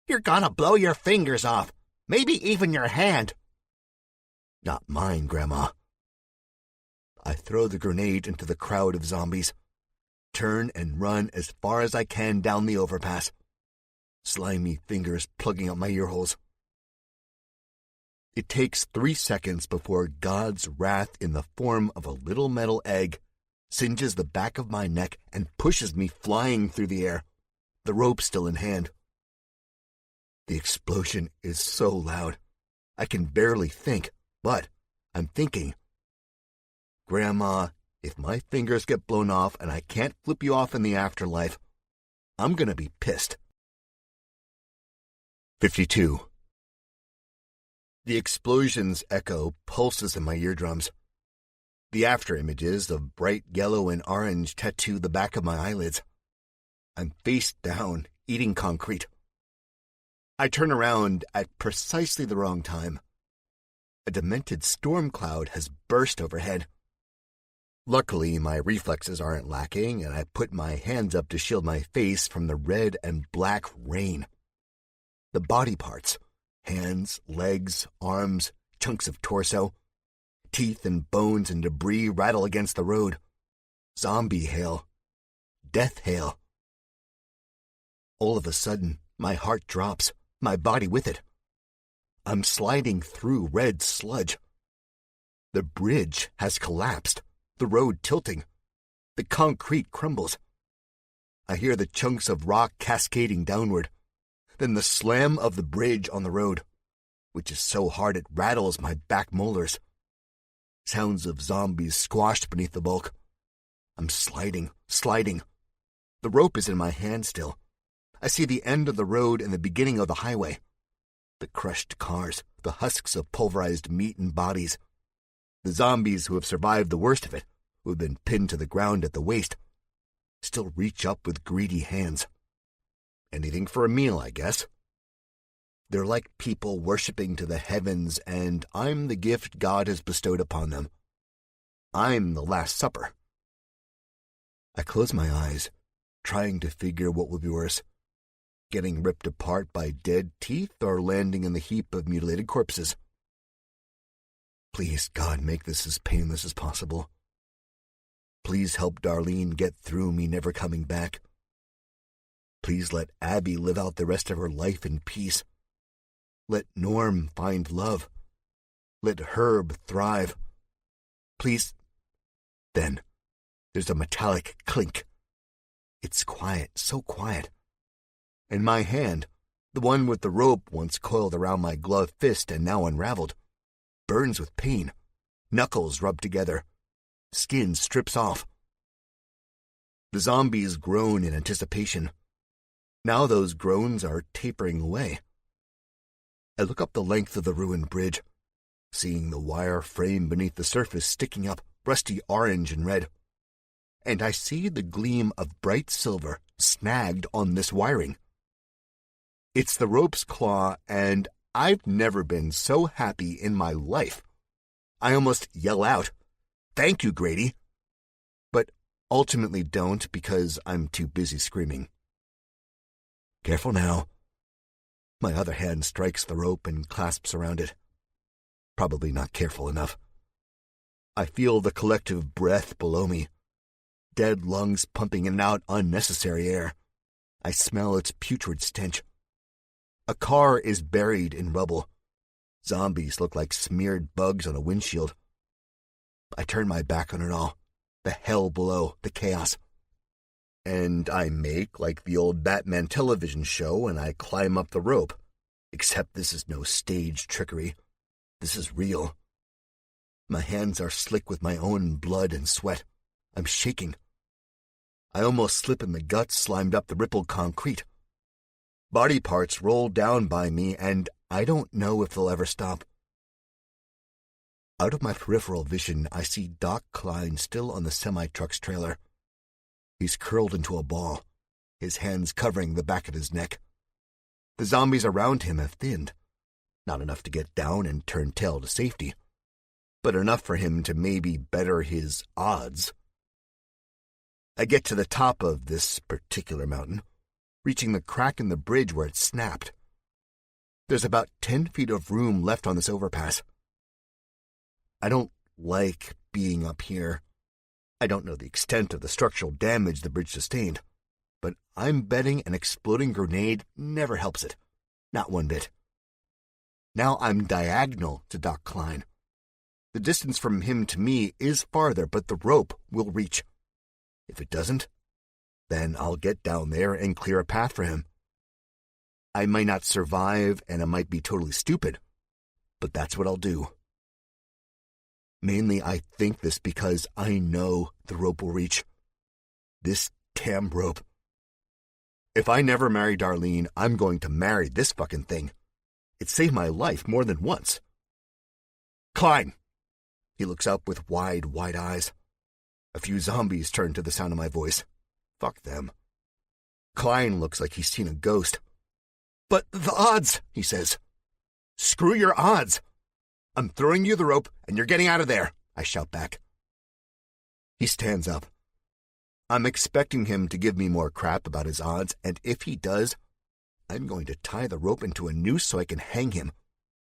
You're gonna blow your fingers off, maybe even your hand. Not mine, Grandma. I throw the grenade into the crowd of zombies, turn and run as far as I can down the overpass, slimy fingers plugging up my ear holes. It takes 3 seconds before God's wrath in the form of a little metal egg singes the back of my neck and pushes me flying through the air, the rope still in hand. The explosion is so loud, I can barely think, but I'm thinking. Grandma, if my fingers get blown off and I can't flip you off in the afterlife, I'm gonna be pissed. 52. The explosion's echo pulses in my eardrums. The after-images of bright yellow and orange tattoo the back of my eyelids. I'm face down, eating concrete. I turn around at precisely the wrong time. A demented storm cloud has burst overhead. Luckily, my reflexes aren't lacking, and I put my hands up to shield my face from the red and black rain. The body parts, hands, legs, arms, chunks of torso, teeth and bones and debris rattle against the road. Zombie hail. Death hail. All of a sudden, my heart drops, my body with it. I'm sliding through red sludge. The bridge has collapsed, the road tilting. The concrete crumbles. I hear the chunks of rock cascading downward, then the slam of the bridge on the road, which is so hard it rattles my back molars. Sounds of zombies squashed beneath the bulk. I'm sliding. The rope is in my hand still. I see the end of the road and the beginning of the highway. The crushed cars, the husks of pulverized meat and bodies. The zombies who have survived the worst of it, who have been pinned to the ground at the waist, still reach up with greedy hands. Anything for a meal, I guess. They're like people worshiping to the heavens, and I'm the gift God has bestowed upon them. I'm the Last Supper. I close my eyes, trying to figure what would be worse. Getting ripped apart by dead teeth or landing in the heap of mutilated corpses. Please, God, make this as painless as possible. Please help Darlene get through me never coming back. Please let Abby live out the rest of her life in peace. Let Norm find love. Let Herb thrive. Please. Then, there's a metallic clink. It's quiet, so quiet. And my hand, the one with the rope once coiled around my gloved fist and now unraveled, burns with pain. Knuckles rub together. Skin strips off. The zombies groan in anticipation. Now those groans are tapering away. I look up the length of the ruined bridge, seeing the wire frame beneath the surface sticking up, rusty orange and red. And I see the gleam of bright silver snagged on this wiring. It's the rope's claw, and I've never been so happy in my life. I almost yell out, "Thank you, Grady," but ultimately don't because I'm too busy screaming. Careful now. My other hand strikes the rope and clasps around it. Probably not careful enough. I feel the collective breath below me. Dead lungs pumping in and out unnecessary air. I smell its putrid stench. A car is buried in rubble. Zombies look like smeared bugs on a windshield. I turn my back on it all. The hell below, the chaos. And I make like the old Batman television show and I climb up the rope. Except this is no staged trickery. This is real. My hands are slick with my own blood and sweat. I'm shaking. I almost slip in the guts slimed up the rippled concrete. Body parts roll down by me, and I don't know if they'll ever stop. Out of my peripheral vision, I see Doc Klein still on the semi-truck's trailer. He's curled into a ball, his hands covering the back of his neck. The zombies around him have thinned. Not enough to get down and turn tail to safety, but enough for him to maybe better his odds. I get to the top of this particular mountain, reaching the crack in the bridge where it snapped. There's about 10 feet of room left on this overpass. I don't like being up here. I don't know the extent of the structural damage the bridge sustained, but I'm betting an exploding grenade never helps it. Not one bit. Now I'm diagonal to Doc Klein. The distance from him to me is farther, but the rope will reach. If it doesn't, then I'll get down there and clear a path for him. I might not survive, and I might be totally stupid, but that's what I'll do. Mainly, I think this because I know the rope will reach. This damn rope. If I never marry Darlene, I'm going to marry this fucking thing. It saved my life more than once. Klein! He looks up with wide, wide eyes. A few zombies turn to the sound of my voice. Fuck them. Klein looks like he's seen a ghost. But the odds, he says. Screw your odds. I'm throwing you the rope, and you're getting out of there, I shout back. He stands up. I'm expecting him to give me more crap about his odds, and if he does, I'm going to tie the rope into a noose so I can hang him.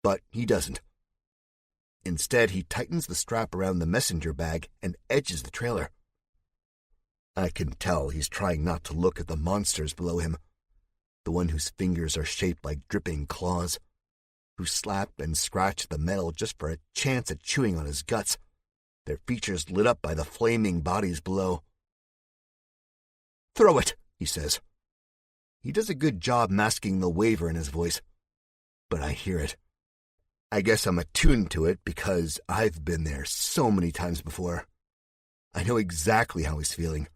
But he doesn't. Instead, he tightens the strap around the messenger bag and edges the trailer. I can tell he's trying not to look at the monsters below him, the one whose fingers are shaped like dripping claws, who slap and scratch the metal just for a chance at chewing on his guts, their features lit up by the flaming bodies below. Throw it, he says. He does a good job masking the waver in his voice, but I hear it. I guess I'm attuned to it because I've been there so many times before. I know exactly how he's feeling.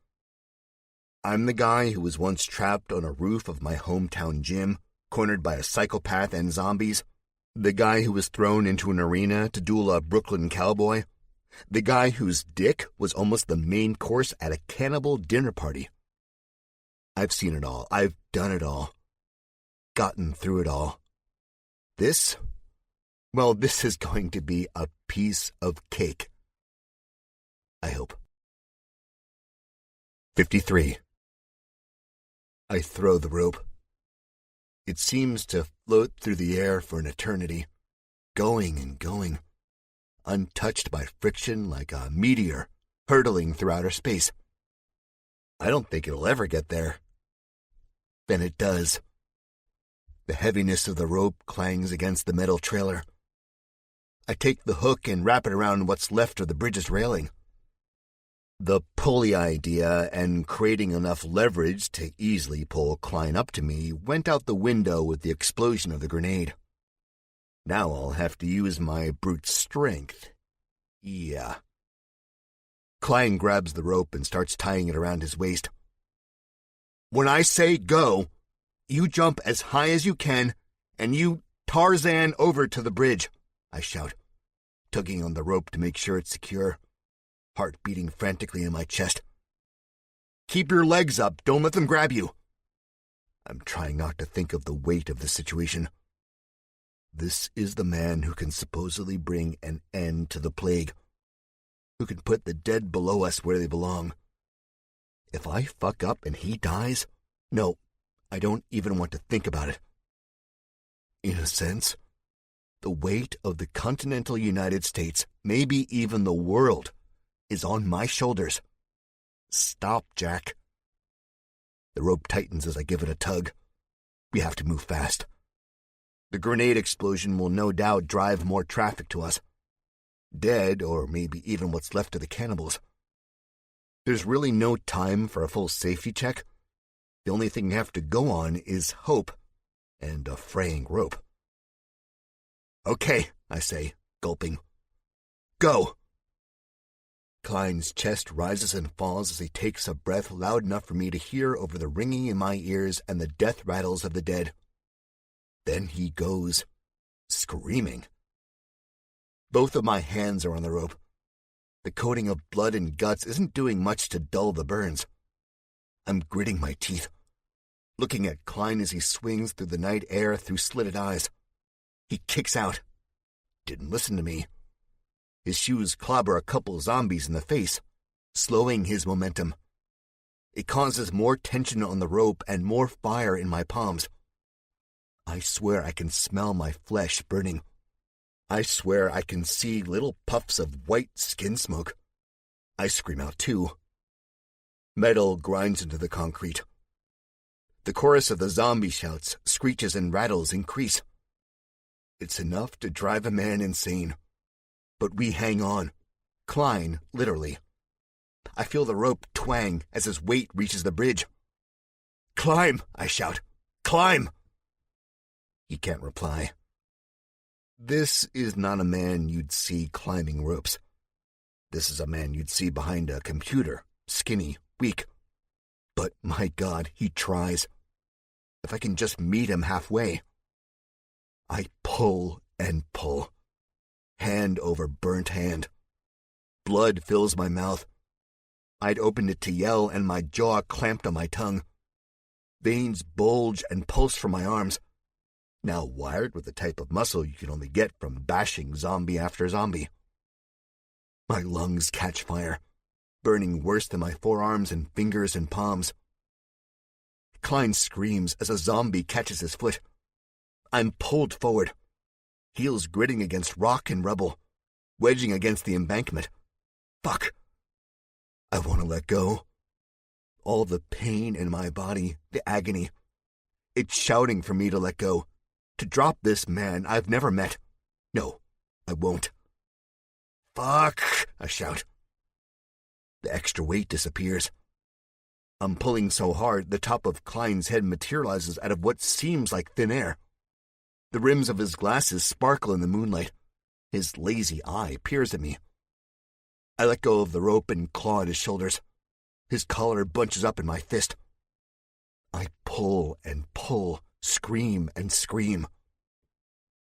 I'm the guy who was once trapped on a roof of my hometown gym, cornered by a psychopath and zombies. The guy who was thrown into an arena to duel a Brooklyn cowboy. The guy whose dick was almost the main course at a cannibal dinner party. I've seen it all. I've done it all. Gotten through it all. This? Well, this is going to be a piece of cake. I hope. 53. I throw the rope. It seems to float through the air for an eternity, going and going, untouched by friction like a meteor hurtling through outer space. I don't think it'll ever get there. Then it does. The heaviness of the rope clangs against the metal trailer. I take the hook and wrap it around what's left of the bridge's railing. The pulley idea and creating enough leverage to easily pull Klein up to me went out the window with the explosion of the grenade. Now I'll have to use my brute strength. Yeah. Klein grabs the rope and starts tying it around his waist. When I say go, you jump as high as you can, and you Tarzan over to the bridge, I shout, tugging on the rope to make sure it's secure, heart beating frantically in my chest. Keep your legs up, don't let them grab you. I'm trying not to think of the weight of the situation. This is the man who can supposedly bring an end to the plague, who can put the dead below us where they belong. If I fuck up and he dies, no, I don't even want to think about it. In a sense, the weight of the continental United States, maybe even the world, is on my shoulders. Stop, Jack. The rope tightens as I give it a tug. We have to move fast. The grenade explosion will no doubt drive more traffic to us. Dead, or maybe even what's left of the cannibals. There's really no time for a full safety check. The only thing you have to go on is hope and a fraying rope. Okay, I say, gulping. Go! Klein's chest rises and falls as he takes a breath loud enough for me to hear over the ringing in my ears and the death rattles of the dead. Then he goes, screaming. Both of my hands are on the rope. The coating of blood and guts isn't doing much to dull the burns. I'm gritting my teeth, looking at Klein as he swings through the night air through slitted eyes. He kicks out. Didn't listen to me. His shoes clobber a couple zombies in the face, slowing his momentum. It causes more tension on the rope and more fire in my palms. I swear I can smell my flesh burning. I swear I can see little puffs of white skin smoke. I scream out too. Metal grinds into the concrete. The chorus of the zombie shouts, screeches, and rattles increase. It's enough to drive a man insane. But we hang on. Klein, literally. I feel the rope twang as his weight reaches the bridge. "Climb!" I shout. "Climb!" He can't reply. This is not a man you'd see climbing ropes. This is a man you'd see behind a computer, skinny, weak. But my God, he tries. If I can just meet him halfway. I pull and pull. Hand over burnt hand. Blood fills my mouth. I'd opened it to yell and my jaw clamped on my tongue. Veins bulge and pulse from my arms, now wired with the type of muscle you can only get from bashing zombie after zombie. My lungs catch fire, burning worse than my forearms and fingers and palms. Klein screams as a zombie catches his foot. I'm pulled forward, heels gritting against rock and rubble, wedging against the embankment. Fuck! I want to let go. All the pain in my body, the agony. It's shouting for me to let go, to drop this man I've never met. No, I won't. Fuck! I shout. The extra weight disappears. I'm pulling so hard the top of Klein's head materializes out of what seems like thin air. The rims of his glasses sparkle in the moonlight. His lazy eye peers at me. I let go of the rope and claw at his shoulders. His collar bunches up in my fist. I pull and pull, scream and scream.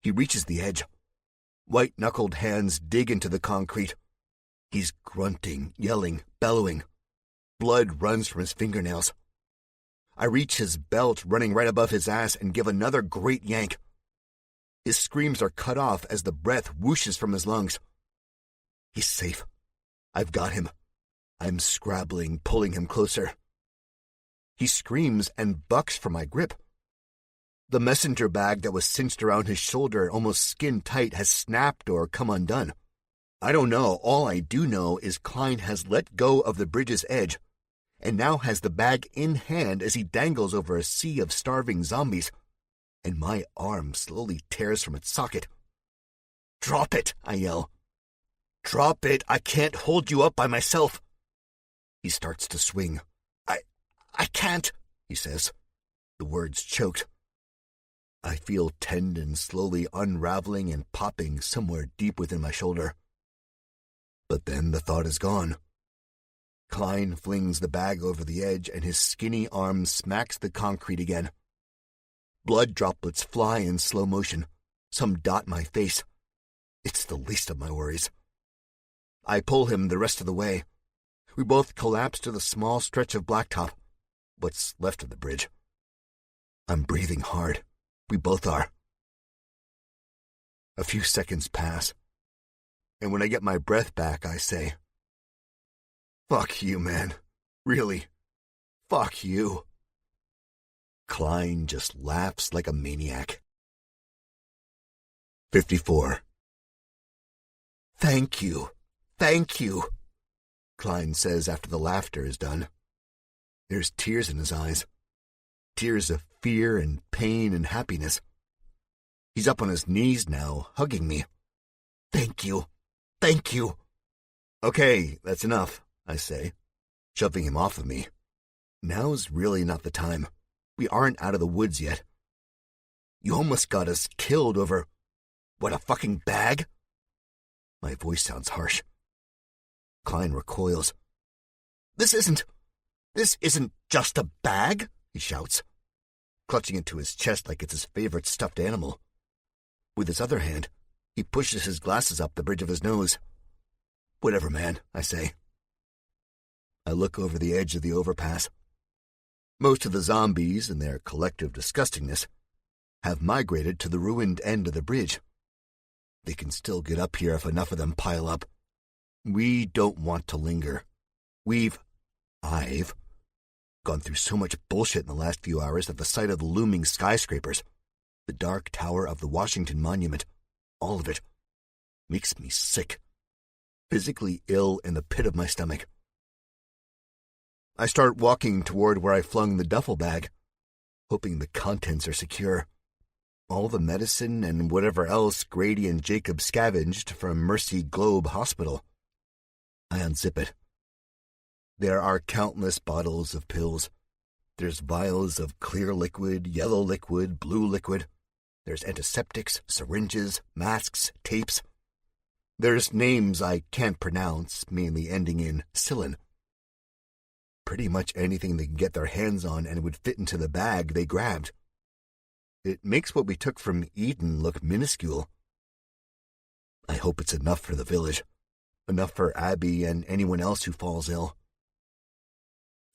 He reaches the edge. White-knuckled hands dig into the concrete. He's grunting, yelling, bellowing. Blood runs from his fingernails. I reach his belt running right above his ass and give another great yank. His screams are cut off as the breath whooshes from his lungs. He's safe. I've got him. I'm scrabbling, pulling him closer. He screams and bucks for my grip. The messenger bag that was cinched around his shoulder, almost skin tight, has snapped or come undone. I don't know. All I do know is Klein has let go of the bridge's edge and now has the bag in hand as he dangles over a sea of starving zombies, and my arm slowly tears from its socket. "Drop it," I yell. "Drop it. I can't hold you up by myself." He starts to swing. I can't, he says, the words choked. I feel tendons slowly unraveling and popping somewhere deep within my shoulder. But then the thought is gone. Klein flings the bag over the edge and his skinny arm smacks the concrete again. Blood droplets fly in slow motion. Some dot my face. It's the least of my worries. I pull him the rest of the way. We both collapse to the small stretch of blacktop, what's left of the bridge. I'm breathing hard. We both are. A few seconds pass, and when I get my breath back, I say, "Fuck you, man. Really. Fuck you." Klein just laughs like a maniac. 54. "Thank you. Thank you," Klein says after the laughter is done. There's tears in his eyes. Tears of fear and pain and happiness. He's up on his knees now, hugging me. "Thank you. Thank you." "Okay, that's enough," I say, shoving him off of me. Now's really not the time. We aren't out of the woods yet. "You almost got us killed over, what, a fucking bag?" My voice sounds harsh. Klein recoils. This isn't just a bag," he shouts, clutching it to his chest like it's his favorite stuffed animal. With his other hand, He pushes his glasses up the bridge of his nose. "Whatever, man," I say. I look over the edge of the overpass. Most of the zombies, in their collective disgustingness, have migrated to the ruined end of the bridge. They can still get up here if enough of them pile up. We don't want to linger. I've gone through so much bullshit in the last few hours that the sight of the looming skyscrapers, the dark tower of the Washington Monument, all of it, makes me sick, physically ill in the pit of my stomach. I start walking toward where I flung the duffel bag, hoping the contents are secure. All the medicine and whatever else Grady and Jacob scavenged from Mercy Globe Hospital. I unzip it. There are countless bottles of pills. There's vials of clear liquid, yellow liquid, blue liquid. There's antiseptics, syringes, masks, tapes. There's names I can't pronounce, mainly ending in Cillin. Pretty much anything they can get their hands on and would fit into the bag they grabbed. It makes what we took from Eden look minuscule. I hope it's enough for the village, enough for Abby and anyone else who falls ill.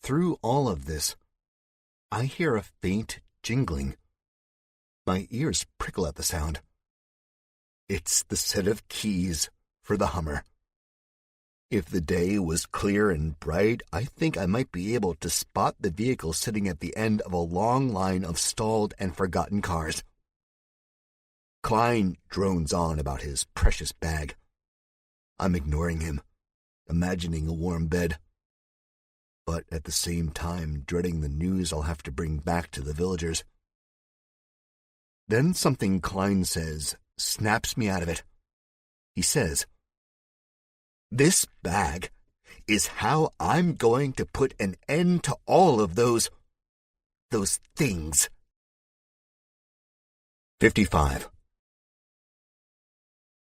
Through all of this, I hear a faint jingling. My ears prickle at the sound. It's the set of keys for the Hummer. If the day was clear and bright, I think I might be able to spot the vehicle sitting at the end of a long line of stalled and forgotten cars. Klein drones on about his precious bag. I'm ignoring him, imagining a warm bed, but at the same time dreading the news I'll have to bring back to the villagers. Then something Klein says snaps me out of it. He says, "This bag is how I'm going to put an end to all of those things." 55.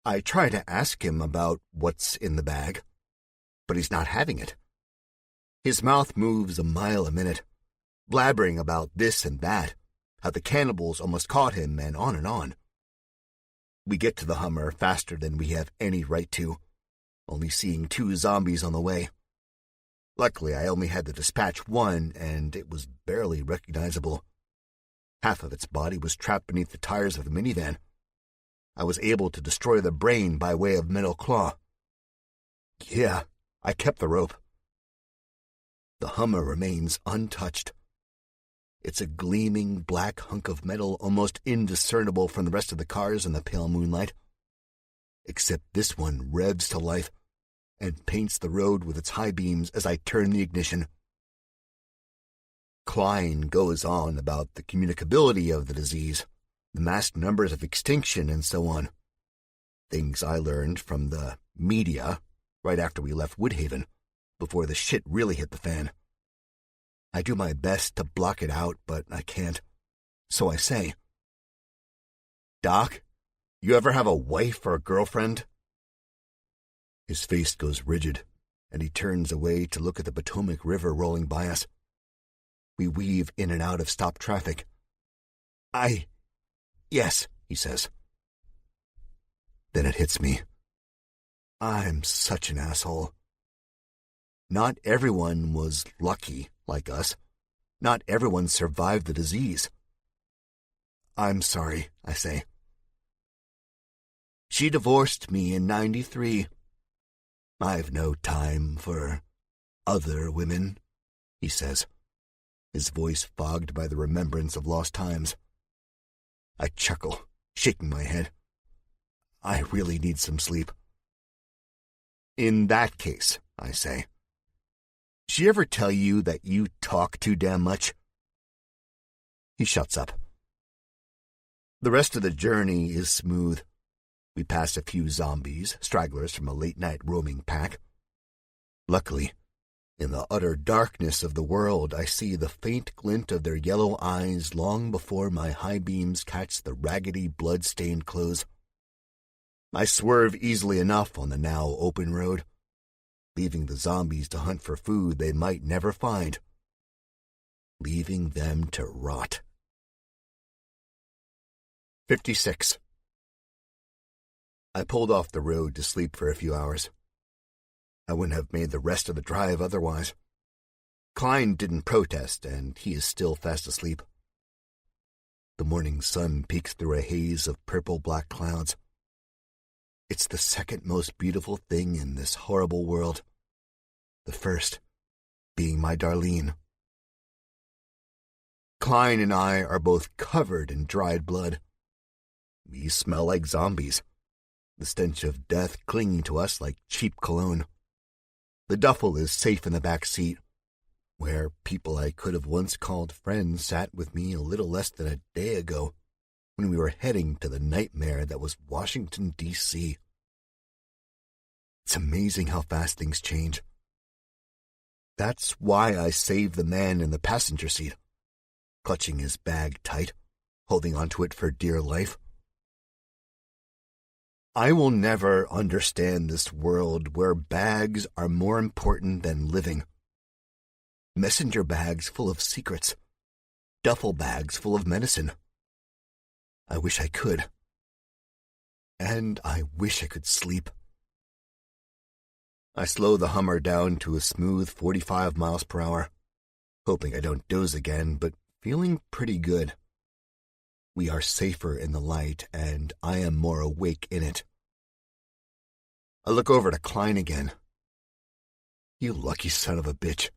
I try to ask him about what's in the bag, but he's not having it. His mouth moves a mile a minute, blabbering about this and that, how the cannibals almost caught him, and on and on. We get to the Hummer faster than we have any right to, only seeing 2 zombies on the way. Luckily, I only had to dispatch one, and it was barely recognizable. Half of its body was trapped beneath the tires of the minivan. I was able to destroy the brain by way of metal claw. Yeah, I kept the rope. The Hummer remains untouched. It's a gleaming black hunk of metal almost indiscernible from the rest of the cars in the pale moonlight. Except this one revs to life and paints the road with its high beams as I turn the ignition. Klein goes on about the communicability of the disease, the mass numbers of extinction, and so on. Things I learned from the media right after we left Woodhaven, before the shit really hit the fan. I do my best to block it out, but I can't. So I say, "Doc, you ever have a wife or a girlfriend?" His face goes rigid, and he turns away to look at the Potomac River rolling by us. We weave in and out of stopped traffic. Yes, he says. Then it hits me. I'm such an asshole. Not everyone was lucky like us. Not everyone survived the disease. "I'm sorry," I say. "She divorced me in 93. I've no time for other women," he says, his voice fogged by the remembrance of lost times. I chuckle, shaking my head. I really need some sleep. "In that case," I say, "she ever tell you that you talk too damn much?" He shuts up. The rest of the journey is smooth. We pass a few zombies, stragglers from a late-night roaming pack. Luckily, in the utter darkness of the world, I see the faint glint of their yellow eyes long before my high beams catch the raggedy, blood-stained clothes. I swerve easily enough on the now open road, leaving the zombies to hunt for food they might never find, leaving them to rot. 56. I pulled off the road to sleep for a few hours. I wouldn't have made the rest of the drive otherwise. Klein didn't protest, and he is still fast asleep. The morning sun peeks through a haze of purple-black clouds. It's the second most beautiful thing in this horrible world. The first being my Darlene. Klein and I are both covered in dried blood. We smell like zombies, the stench of death clinging to us like cheap cologne. The duffel is safe in the back seat, where people I could have once called friends sat with me a little less than a day ago when we were heading to the nightmare that was Washington, D.C. It's amazing how fast things change. That's why I saved the man in the passenger seat, clutching his bag tight, holding onto it for dear life. I will never understand this world where bags are more important than living. Messenger bags full of secrets. Duffel bags full of medicine. I wish I could. And I wish I could sleep. I slow the Hummer down to a smooth 45 miles per hour, hoping I don't doze again, but feeling pretty good. We are safer in the light, and I am more awake in it. I look over to Klein again. You lucky son of a bitch,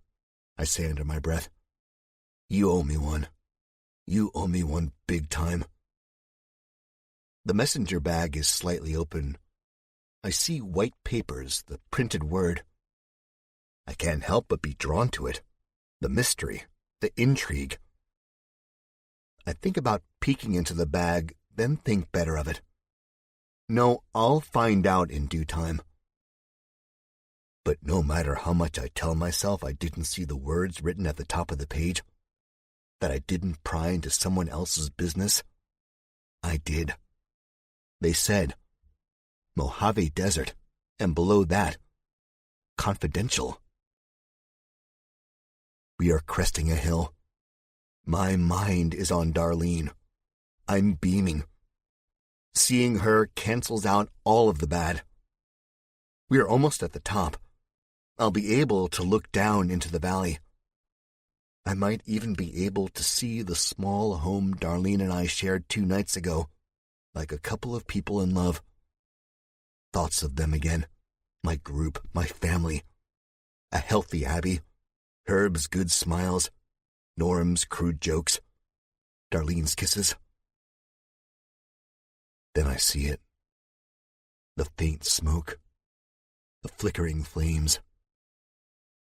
I say under my breath. You owe me one. You owe me one big time. The messenger bag is slightly open. I see white papers, the printed word. I can't help but be drawn to it. The mystery, the intrigue. I think about peeking into the bag, then think better of it. No, I'll find out in due time. But no matter how much I tell myself I didn't see the words written at the top of the page, that I didn't pry into someone else's business, I did. They said, Mojave Desert, and below that, confidential. We are cresting a hill. My mind is on Darlene. I'm beaming. Seeing her cancels out all of the bad. We are almost at the top. I'll be able to look down into the valley. I might even be able to see the small home Darlene and I shared 2 nights ago, like a couple of people in love. Thoughts of them again, my group, my family. A healthy Abby, Herb's good smiles, Norm's crude jokes, Darlene's kisses. Then I see it. The faint smoke, the flickering flames.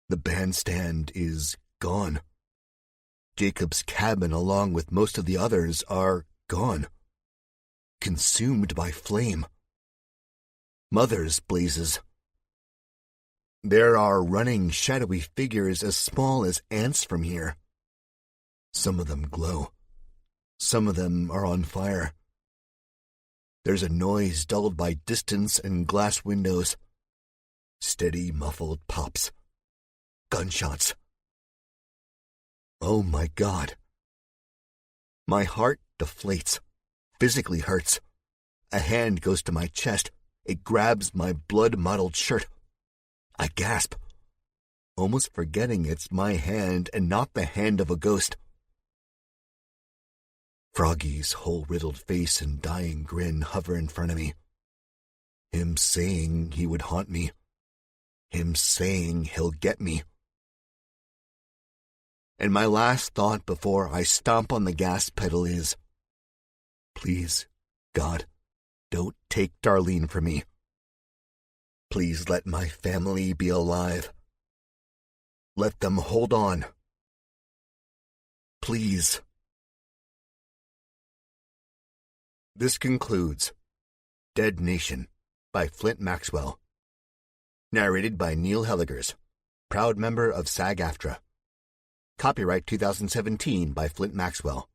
The bandstand is gone. Jacob's cabin, along with most of the others, are gone. Consumed by flame. Mother's blazes. There are running, shadowy figures as small as ants from here. Some of them glow. Some of them are on fire. There's a noise dulled by distance and glass windows. Steady, muffled pops. Gunshots. Oh my God. My heart deflates. Physically hurts. A hand goes to my chest. It grabs my blood-mottled shirt. I gasp, almost forgetting it's my hand and not the hand of a ghost. Froggy's hole-riddled face and dying grin hover in front of me. Him saying he would haunt me. Him saying he'll get me. And my last thought before I stomp on the gas pedal is, please, God, don't take Darlene from me. Please let my family be alive. Let them hold on. Please. This concludes Dead Nation by Flint Maxwell. Narrated by Neil Helligers, proud member of SAG-AFTRA. Copyright 2017 by Flint Maxwell.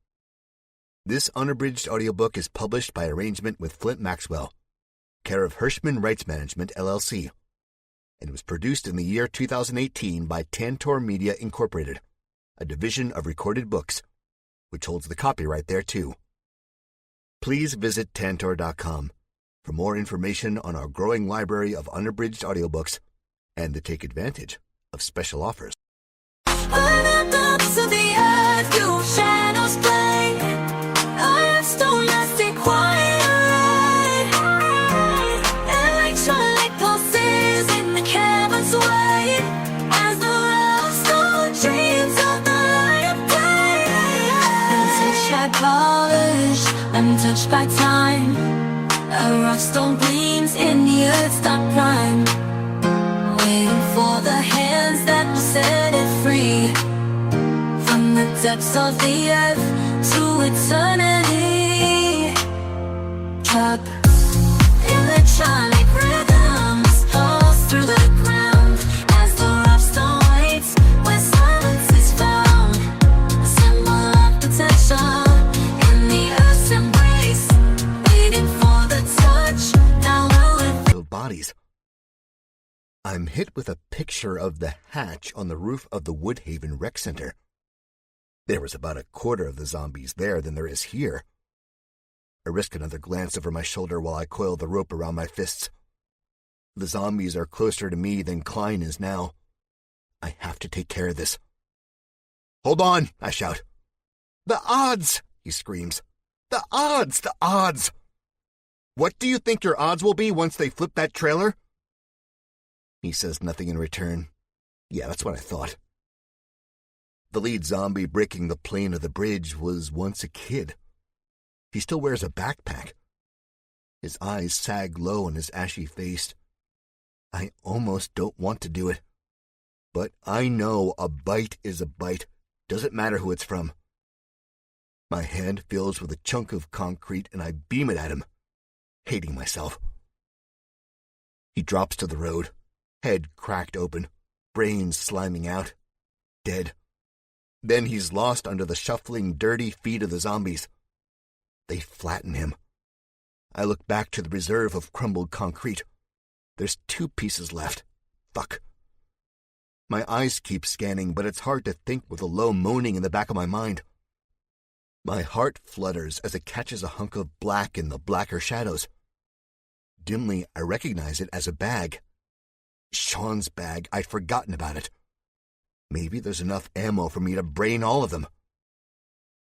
This unabridged audiobook is published by arrangement with Flint Maxwell, care of Hirschman Rights Management, LLC, and was produced in the year 2018 by Tantor Media, Incorporated, a division of Recorded Books, which holds the copyright thereto. Please visit Tantor.com For more information on our growing library of unabridged audiobooks and to take advantage of special offers. By the depths of the earth, your shadows play. Earth's stone lasting quiet light. Electronic pulses in the cavern's way. As the rough stone dreams of the light of day. Untouched by polish, untouched by time. A rough stone gleams in the earth's dark prime. Waiting for the hands that will set it free. From the depths of the earth to eternity. Cup, electronic rhythms pulse through the ground. As the rough stone waits where silence is found. A symbol of potential in the earth's embrace. Waiting for the touch, now will it Bodies. I'm hit with a picture of the hatch on the roof of the Woodhaven Rec Center. There was about a quarter of the zombies there than there is here. I risk another glance over my shoulder while I coil the rope around my fists. The zombies are closer to me than Klein is now. I have to take care of this. "Hold on," I shout. "The odds," he screams. "The odds, the odds." "What do you think your odds will be once they flip that trailer?" He says nothing in return. Yeah, that's what I thought. The lead zombie breaking the plane of the bridge was once a kid. He still wears a backpack. His eyes sag low on his ashy face. I almost don't want to do it. But I know a bite is a bite. Doesn't matter who it's from. My hand fills with a chunk of concrete and I beam it at him, hating myself. He drops to the road. Head cracked open, brains sliming out, dead. Then he's lost under the shuffling, dirty feet of the zombies. They flatten him. I look back to the reserve of crumbled concrete. There's 2 pieces left. Fuck. My eyes keep scanning, but it's hard to think with a low moaning in the back of my mind. My heart flutters as it catches a hunk of black in the blacker shadows. Dimly, I recognize it as a bag. Sean's bag. I'd forgotten about it. Maybe there's enough ammo for me to brain all of them.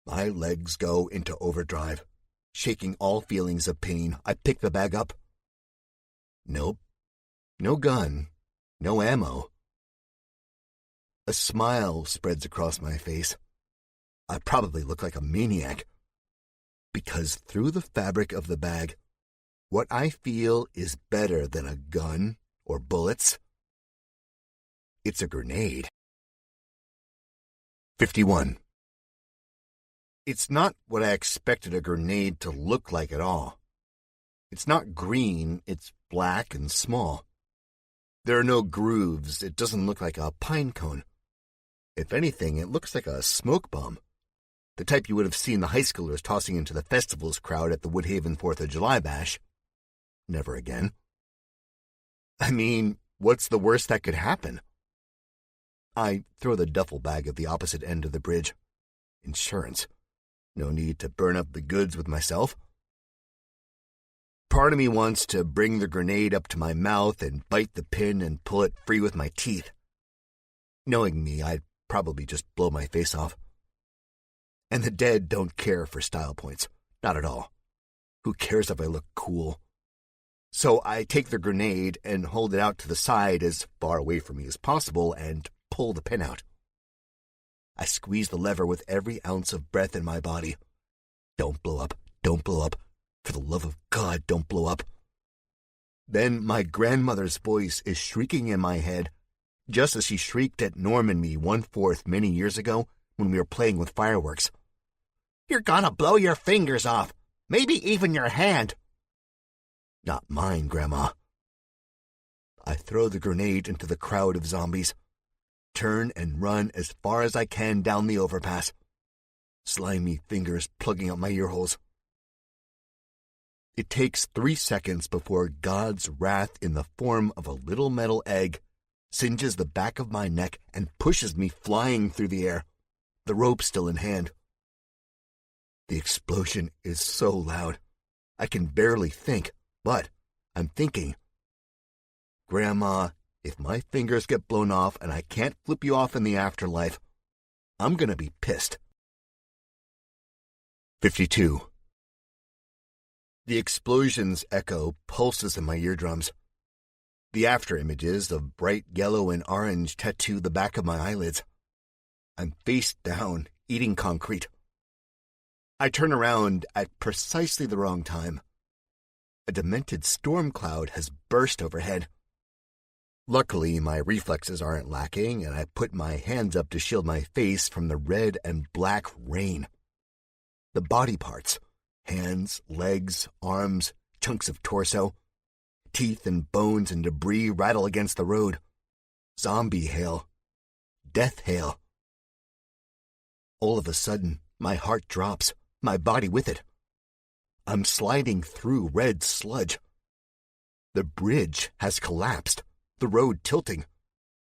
My legs go into overdrive. Shaking all feelings of pain, I pick the bag up. Nope. No gun. No ammo. A smile spreads across my face. I probably look like a maniac. Because through the fabric of the bag, what I feel is better than a gun or bullets. It's a grenade. 51. It's not what I expected a grenade to look like at all. It's not green, it's black and small. There are no grooves, it doesn't look like a pine cone. If anything, it looks like a smoke bomb. The type you would have seen the high schoolers tossing into the festivals crowd at the Woodhaven 4th of July bash. Never again. I mean, what's the worst that could happen? I throw the duffel bag at the opposite end of the bridge. Insurance. No need to burn up the goods with myself. Part of me wants to bring the grenade up to my mouth and bite the pin and pull it free with my teeth. Knowing me, I'd probably just blow my face off. And the dead don't care for style points. Not at all. Who cares if I look cool? So I take the grenade and hold it out to the side as far away from me as possible and pull the pin out. I squeeze the lever with every ounce of breath in my body. Don't blow up. Don't blow up. For the love of God, don't blow up. Then my grandmother's voice is shrieking in my head, just as she shrieked at Norm and me 1/4 many years ago when we were playing with fireworks. "You're gonna blow your fingers off, maybe even your hand." Not mine, Grandma. I throw the grenade into the crowd of zombies, turn and run as far as I can down the overpass, slimy fingers plugging up my earholes. It takes 3 seconds before God's wrath in the form of a little metal egg singes the back of my neck and pushes me flying through the air, the rope still in hand. The explosion is so loud, I can barely think. But I'm thinking, Grandma, if my fingers get blown off and I can't flip you off in the afterlife, I'm gonna be pissed. 52. The explosion's echo pulses in my eardrums. The after images of bright yellow and orange tattoo the back of my eyelids. I'm face down, eating concrete. I turn around at precisely the wrong time. A demented storm cloud has burst overhead. Luckily, my reflexes aren't lacking, and I put my hands up to shield my face from the red and black rain. The body parts, hands, legs, arms, chunks of torso, teeth and bones and debris rattle against the road. Zombie hail. Death hail. All of a sudden, my heart drops, my body with it. I'm sliding through red sludge. The bridge has collapsed, the road tilting.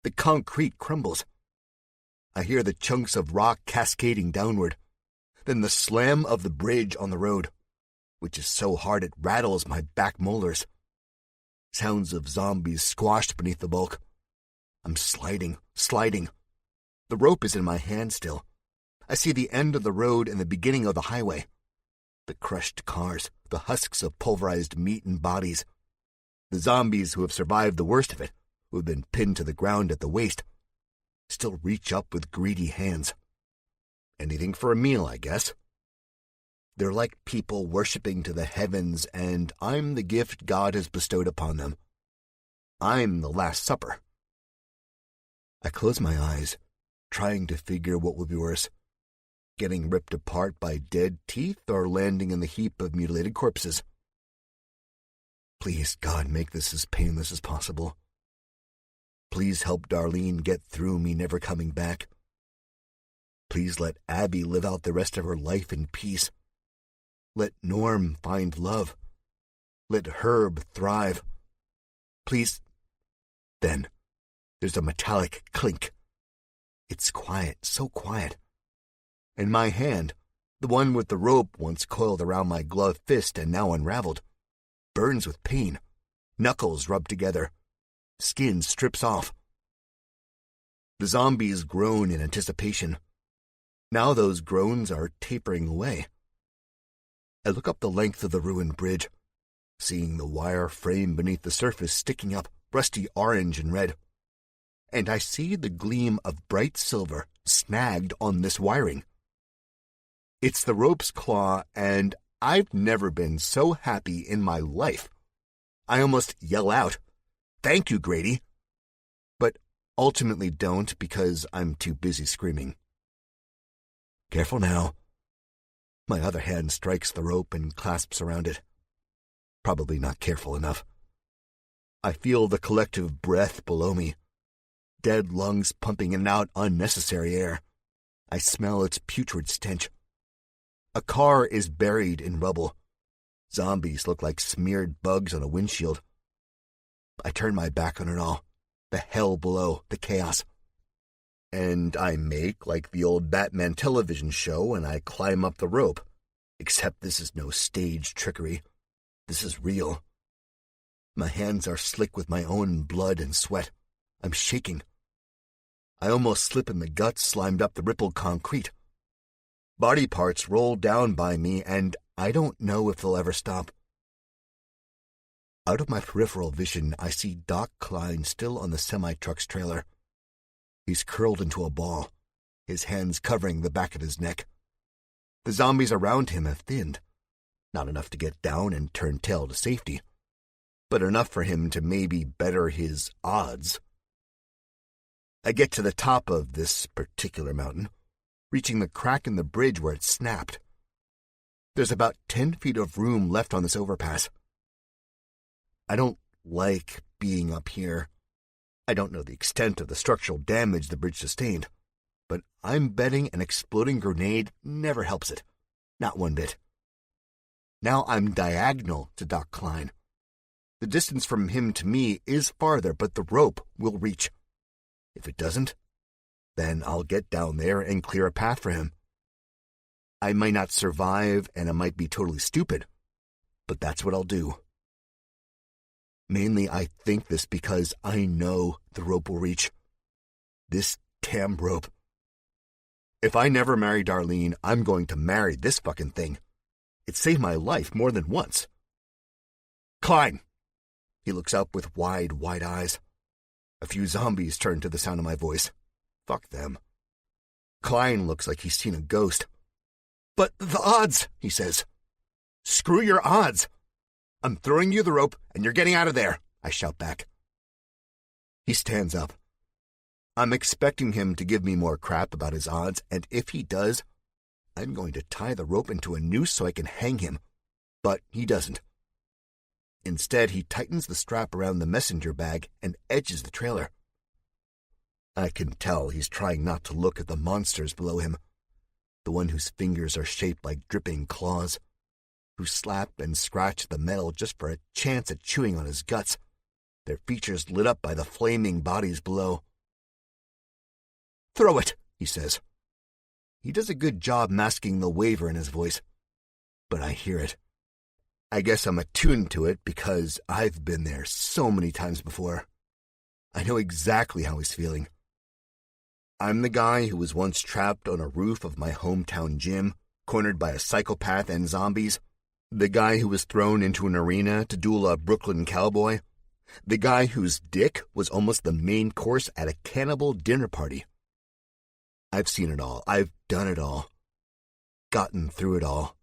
The concrete crumbles. I hear the chunks of rock cascading downward, then the slam of the bridge on the road, which is so hard it rattles my back molars. Sounds of zombies squashed beneath the bulk. I'm sliding. The rope is in my hand still. I see the end of the road and the beginning of the highway. The crushed cars, the husks of pulverized meat and bodies. The zombies who have survived the worst of it, who have been pinned to the ground at the waist, still reach up with greedy hands. Anything for a meal, I guess. They're like people worshipping to the heavens, and I'm the gift God has bestowed upon them. I'm the Last Supper. I close my eyes, trying to figure what would be worse. Getting ripped apart by dead teeth or landing in the heap of mutilated corpses. Please, God, make this as painless as possible. Please help Darlene get through me never coming back. Please let Abby live out the rest of her life in peace. Let Norm find love. Let Herb thrive. Please. Then, there's a metallic clink. It's quiet, so quiet. And my hand, the one with the rope once coiled around my gloved fist and now unraveled, burns with pain. Knuckles rub together. Skin strips off. The zombies groan in anticipation. Now those groans are tapering away. I look up the length of the ruined bridge, seeing the wire frame beneath the surface sticking up, rusty orange and red. And I see the gleam of bright silver snagged on this wiring. It's the rope's claw, and I've never been so happy in my life. I almost yell out, "Thank you, Grady!" But ultimately don't because I'm too busy screaming. Careful now. My other hand strikes the rope and clasps around it. Probably not careful enough. I feel the collective breath below me. Dead lungs pumping in and out unnecessary air. I smell its putrid stench. A car is buried in rubble. Zombies look like smeared bugs on a windshield. I turn my back on it all. The hell below, the chaos. And I make like the old Batman television show and I climb up the rope. Except this is no staged trickery. This is real. My hands are slick with my own blood and sweat. I'm shaking. I almost slip in the guts slimed up the rippled concrete. Body parts roll down by me, and I don't know if they'll ever stop. Out of my peripheral vision, I see Doc Klein still on the semi-truck's trailer. He's curled into a ball, his hands covering the back of his neck. The zombies around him have thinned. Not enough to get down and turn tail to safety, but enough for him to maybe better his odds. I get to the top of this particular mountain, reaching the crack in the bridge where it snapped. There's about 10 feet of room left on this overpass. I don't like being up here. I don't know the extent of the structural damage the bridge sustained, but I'm betting an exploding grenade never helps it. Not one bit. Now I'm diagonal to Doc Klein. The distance from him to me is farther, but the rope will reach. If it doesn't, then I'll get down there and clear a path for him. I might not survive, and I might be totally stupid, but that's what I'll do. Mainly, I think this because I know the rope will reach. This damn rope. If I never marry Darlene, I'm going to marry this fucking thing. It saved my life more than once. Klein! He looks up with wide, wide eyes. A few zombies turn to the sound of my voice. Fuck them. Klein looks like he's seen a ghost. But the odds, he says. Screw your odds. I'm throwing you the rope and you're getting out of there, I shout back. He stands up. I'm expecting him to give me more crap about his odds, and if he does, I'm going to tie the rope into a noose so I can hang him. But he doesn't. Instead, he tightens the strap around the messenger bag and edges the trailer. I can tell he's trying not to look at the monsters below him, the one whose fingers are shaped like dripping claws, who slap and scratch the metal just for a chance at chewing on his guts, their features lit up by the flaming bodies below. Throw it, he says. He does a good job masking the waver in his voice, but I hear it. I guess I'm attuned to it because I've been there so many times before. I know exactly how he's feeling. I'm the guy who was once trapped on a roof of my hometown gym, cornered by a psychopath and zombies. The guy who was thrown into an arena to duel a Brooklyn cowboy. The guy whose dick was almost the main course at a cannibal dinner party. I've seen it all. I've done it all. Gotten through it all.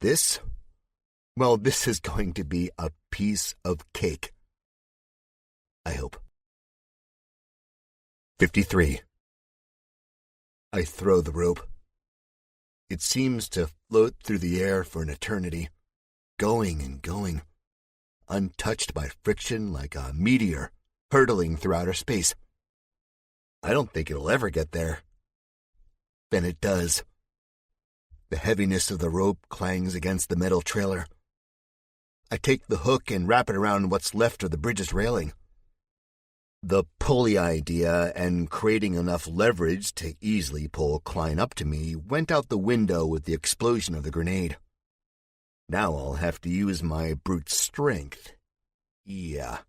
This? Well, this is going to be a piece of cake. I hope. 53. I throw the rope. It seems to float through the air for an eternity, going and going, untouched by friction like a meteor hurtling through outer space. I don't think it'll ever get there. Then it does. The heaviness of the rope clangs against the metal trailer. I take the hook and wrap it around what's left of the bridge's railing. The pulley idea and creating enough leverage to easily pull Klein up to me went out the window with the explosion of the grenade. Now I'll have to use my brute strength. Yeah.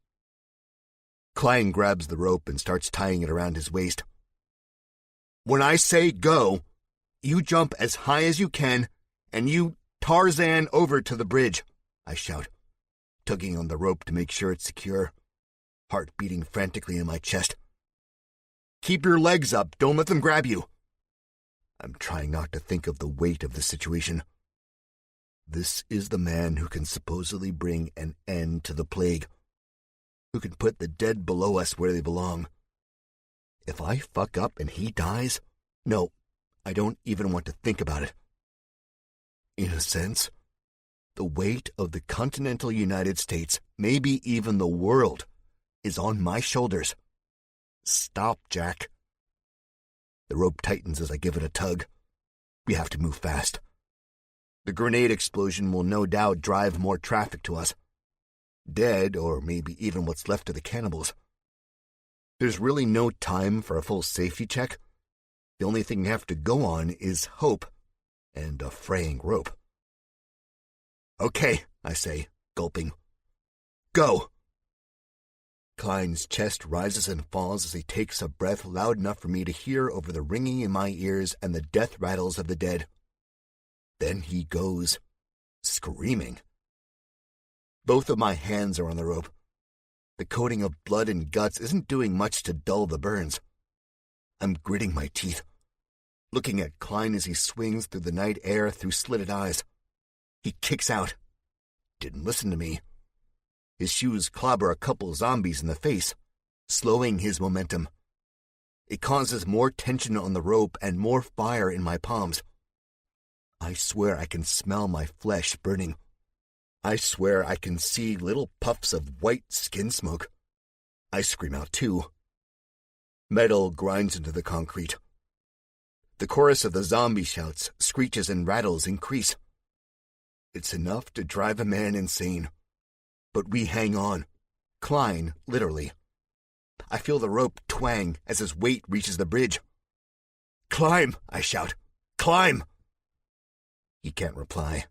Klein grabs the rope and starts tying it around his waist. When I say go, you jump as high as you can, and you Tarzan over to the bridge, I shout, tugging on the rope to make sure it's secure, heart beating frantically in my chest. Keep your legs up, don't let them grab you. I'm trying not to think of the weight of the situation. This is the man who can supposedly bring an end to the plague, who can put the dead below us where they belong. If I fuck up and he dies, no, I don't even want to think about it. In a sense, the weight of the continental United States, maybe even the world, is on my shoulders. Stop, Jack. The rope tightens as I give it a tug. We have to move fast. The grenade explosion will no doubt drive more traffic to us. Dead, or maybe even what's left of the cannibals. There's really no time for a full safety check. The only thing you have to go on is hope and a fraying rope. Okay, I say, gulping. Go! Klein's chest rises and falls as he takes a breath loud enough for me to hear over the ringing in my ears and the death rattles of the dead. Then he goes, screaming. Both of my hands are on the rope. The coating of blood and guts isn't doing much to dull the burns. I'm gritting my teeth, looking at Klein as he swings through the night air through slitted eyes. He kicks out. Didn't listen to me. His shoes clobber a couple zombies in the face, slowing his momentum. It causes more tension on the rope and more fire in my palms. I swear I can smell my flesh burning. I swear I can see little puffs of white skin smoke. I scream out too. Metal grinds into the concrete. The chorus of the zombie shouts, screeches, and rattles increase. It's enough to drive a man insane. But we hang on. Klein, literally. I feel the rope twang as his weight reaches the bridge. Climb, I shout. Climb! He can't reply.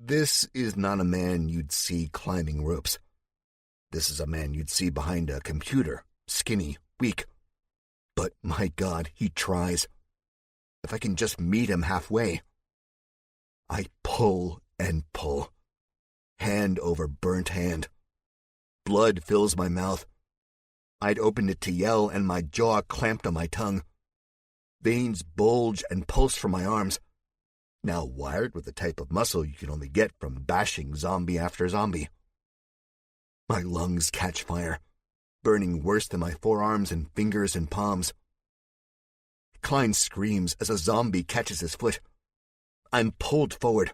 This is not a man you'd see climbing ropes. This is a man you'd see behind a computer, skinny, weak. But my God, he tries. If I can just meet him halfway. I pull and pull. Hand over burnt hand. Blood fills my mouth. I'd opened it to yell, and my jaw clamped on my tongue. Veins bulge and pulse from my arms, now wired with the type of muscle you can only get from bashing zombie after zombie. My lungs catch fire, burning worse than my forearms and fingers and palms. Klein screams as a zombie catches his foot. I'm pulled forward,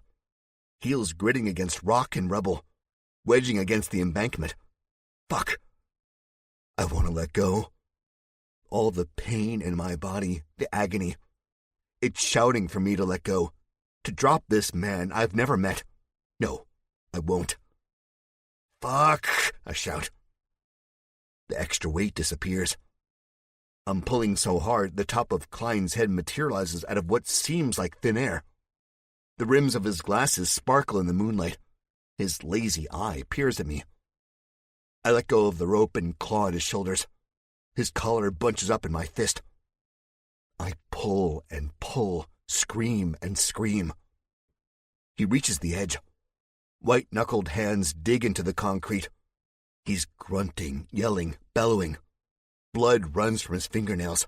heels gritting against rock and rubble, wedging against the embankment. Fuck. I want to let go. All the pain in my body, the agony. It's shouting for me to let go, to drop this man I've never met. No, I won't. Fuck, I shout. The extra weight disappears. I'm pulling so hard, the top of Klein's head materializes out of what seems like thin air. The rims of his glasses sparkle in the moonlight. His lazy eye peers at me. I let go of the rope and claw at his shoulders. His collar bunches up in my fist. I pull and pull, scream and scream. He reaches the edge. White-knuckled hands dig into the concrete. He's grunting, yelling, bellowing. Blood runs from his fingernails.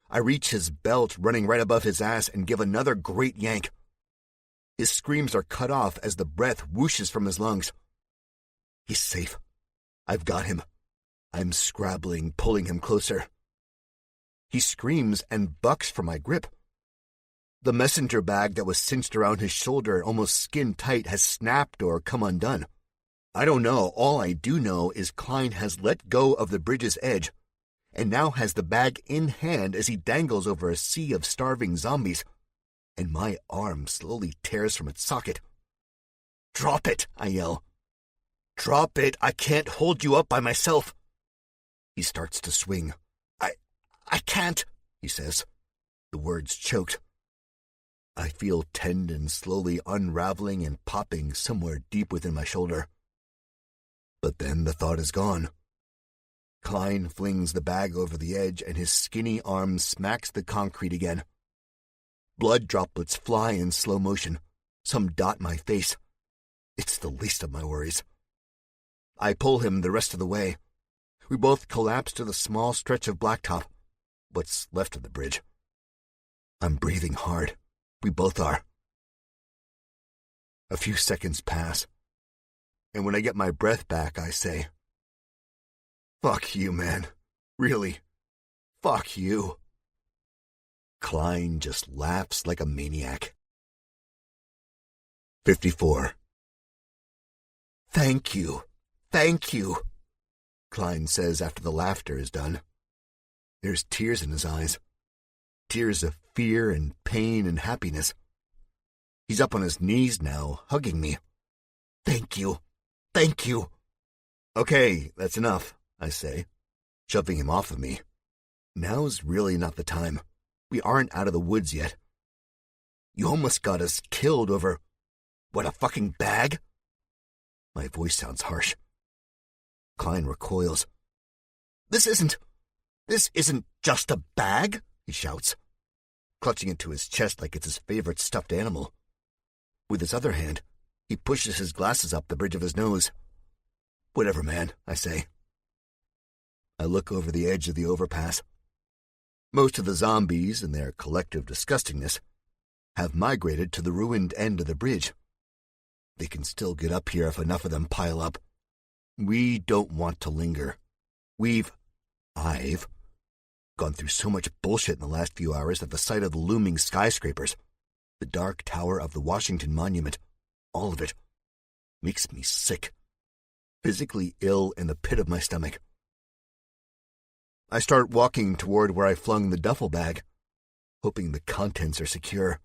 I reach his belt running right above his ass and give another great yank. His screams are cut off as the breath whooshes from his lungs. He's safe. I've got him. I'm scrabbling, pulling him closer. He screams and bucks for my grip. The messenger bag that was cinched around his shoulder, almost skin tight, has snapped or come undone. I don't know. All I do know is Klein has let go of the bridge's edge and now has the bag in hand as he dangles over a sea of starving zombies, and my arm slowly tears from its socket. Drop it, I yell. Drop it, I can't hold you up by myself. He starts to swing. I can't, he says, the words choked. I feel tendons slowly unraveling and popping somewhere deep within my shoulder. But then the thought is gone. Klein flings the bag over the edge and his skinny arm smacks the concrete again. Blood droplets fly in slow motion. Some dot my face. It's the least of my worries. I pull him the rest of the way. We both collapse to the small stretch of blacktop, what's left of the bridge. I'm breathing hard. We both are. A few seconds pass, and when I get my breath back, I say, "Fuck you, man. Really. Fuck you." Klein just laughs like a maniac. 54. Thank you. Thank you, Klein says after the laughter is done. There's tears in his eyes. Tears of fear and pain and happiness. He's up on his knees now, hugging me. Thank you. Thank you. Okay, that's enough, I say, shoving him off of me. Now's really not the time. We aren't out of the woods yet. You almost got us killed over, what, a fucking bag? My voice sounds harsh. Klein recoils. This isn't just a bag, he shouts, clutching it to his chest like it's his favorite stuffed animal. With his other hand, he pushes his glasses up the bridge of his nose. Whatever, man, I say. I look over the edge of the overpass. Most of the zombies, in their collective disgustingness, have migrated to the ruined end of the bridge. They can still get up here if enough of them pile up. We don't want to linger. I've gone through so much bullshit in the last few hours that the sight of the looming skyscrapers, the dark tower of the Washington Monument, all of it, makes me sick, physically ill in the pit of my stomach. I start walking toward where I flung the duffel bag, hoping the contents are secure.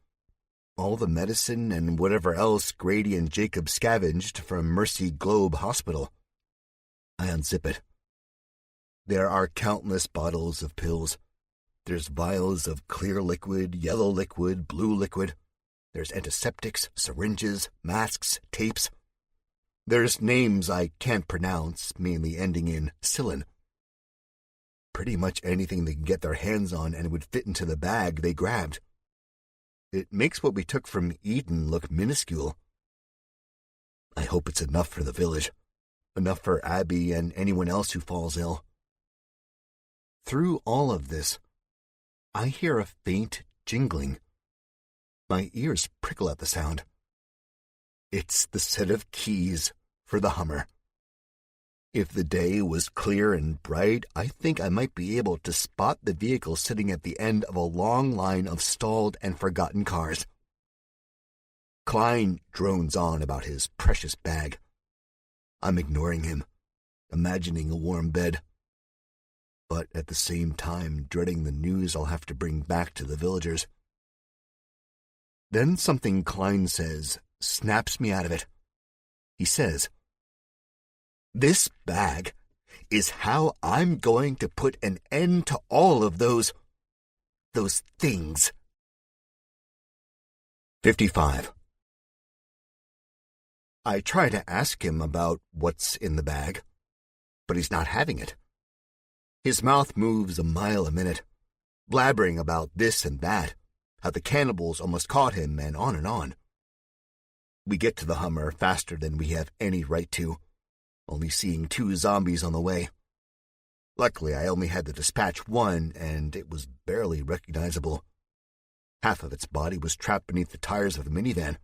All the medicine and whatever else Grady and Jacob scavenged from Mercy Globe Hospital. I unzip it. There are countless bottles of pills. There's vials of clear liquid, yellow liquid, blue liquid. There's antiseptics, syringes, masks, tapes. There's names I can't pronounce, mainly ending in Cillin. Pretty much anything they can get their hands on and would fit into the bag they grabbed. It makes what we took from Eden look minuscule. I hope it's enough for the village, enough for Abby and anyone else who falls ill. Through all of this, I hear a faint jingling. My ears prickle at the sound. It's the set of keys for the Hummer. If the day was clear and bright, I think I might be able to spot the vehicle sitting at the end of a long line of stalled and forgotten cars. Klein drones on about his precious bag. I'm ignoring him, imagining a warm bed, but at the same time dreading the news I'll have to bring back to the villagers. Then something Klein says snaps me out of it. He says, "This bag is how I'm going to put an end to all of those things." 55. I try to ask him about what's in the bag, but he's not having it. His mouth moves a mile a minute, blabbering about this and that, how the cannibals almost caught him, and on and on. We get to the Hummer faster than we have any right to, only seeing 2 zombies on the way. Luckily, I only had to dispatch one, and it was barely recognizable. Half of its body was trapped beneath the tires of the minivan.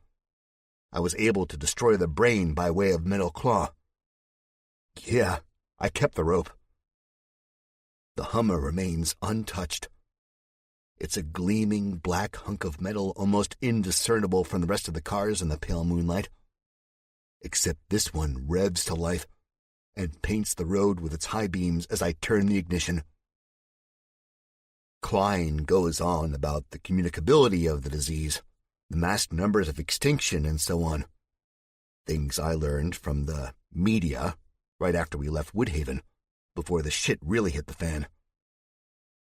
I was able to destroy the brain by way of metal claw. Yeah, I kept the rope. The Hummer remains untouched. It's a gleaming black hunk of metal almost indiscernible from the rest of the cars in the pale moonlight. Except this one revs to life and paints the road with its high beams as I turn the ignition. Klein goes on about the communicability of the disease, the mass numbers of extinction, and so on. Things I learned from the media right after we left Woodhaven, before the shit really hit the fan.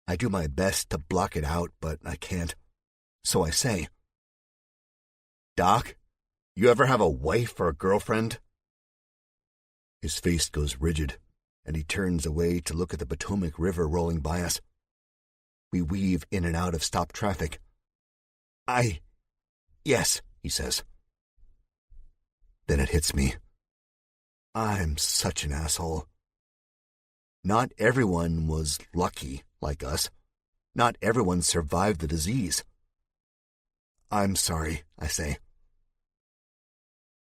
I do my best to block it out, but I can't. So I say, "Doc, you ever have a wife or a girlfriend?" His face goes rigid, and he turns away to look at the Potomac River rolling by us. We weave in and out of stopped traffic. Yes, he says. Then it hits me. I'm such an asshole. Not everyone was lucky like us. Not everyone survived the disease. "I'm sorry," I say.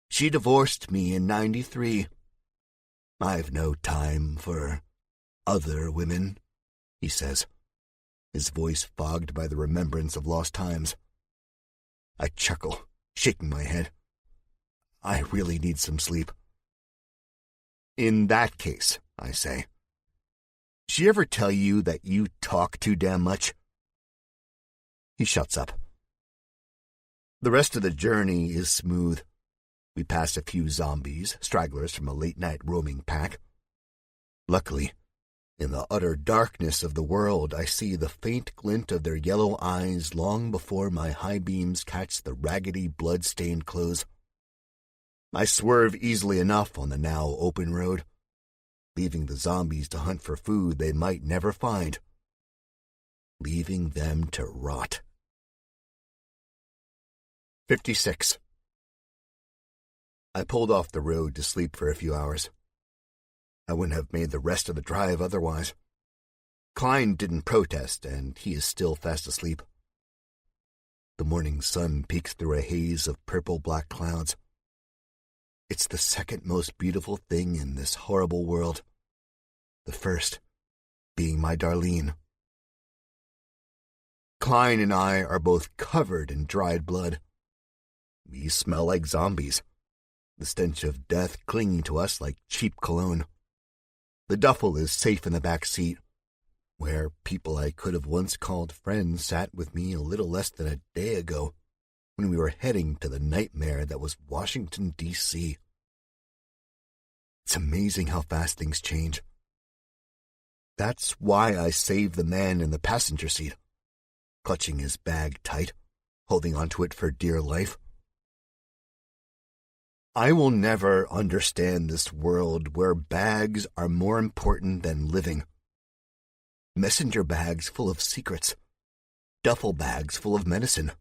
"She divorced me in 93. I've no time for other women," he says, his voice fogged by the remembrance of lost times. I chuckle, shaking my head. I really need some sleep. "In that case," I say, "she ever tell you that you talk too damn much?" He shuts up. The rest of the journey is smooth. We pass a few zombies, stragglers from a late-night roaming pack. Luckily, in the utter darkness of the world, I see the faint glint of their yellow eyes long before my high beams catch the raggedy, blood-stained clothes. I swerve easily enough on the now open road, leaving the zombies to hunt for food they might never find, leaving them to rot. 56. I pulled off the road to sleep for a few hours. I wouldn't have made the rest of the drive otherwise. Klein didn't protest, and he is still fast asleep. The morning sun peeks through a haze of purple-black clouds. It's the second most beautiful thing in this horrible world. The first being my Darlene. Klein and I are both covered in dried blood. We smell like zombies, the stench of death clinging to us like cheap cologne. The duffel is safe in the back seat, where people I could have once called friends sat with me a little less than a day ago, when we were heading to the nightmare that was Washington, D.C. It's amazing how fast things change. That's why I saved the man in the passenger seat, clutching his bag tight, holding onto it for dear life. I will never understand this world where bags are more important than living. Messenger bags full of secrets. Duffel bags full of medicine.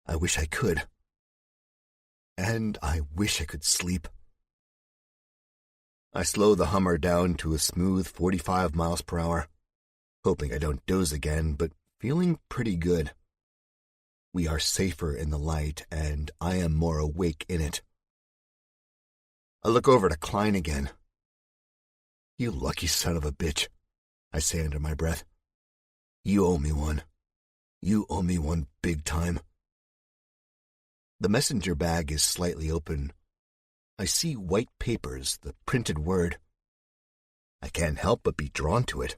I wish I could. And I wish I could sleep. I slow the Hummer down to a smooth 45 miles per hour, hoping I don't doze again, but feeling pretty good. We are safer in the light, and I am more awake in it. I look over to Klein again. You lucky son of a bitch, I say under my breath. You owe me one. You owe me one big time. The messenger bag is slightly open. I see white papers, the printed word. I can't help but be drawn to it.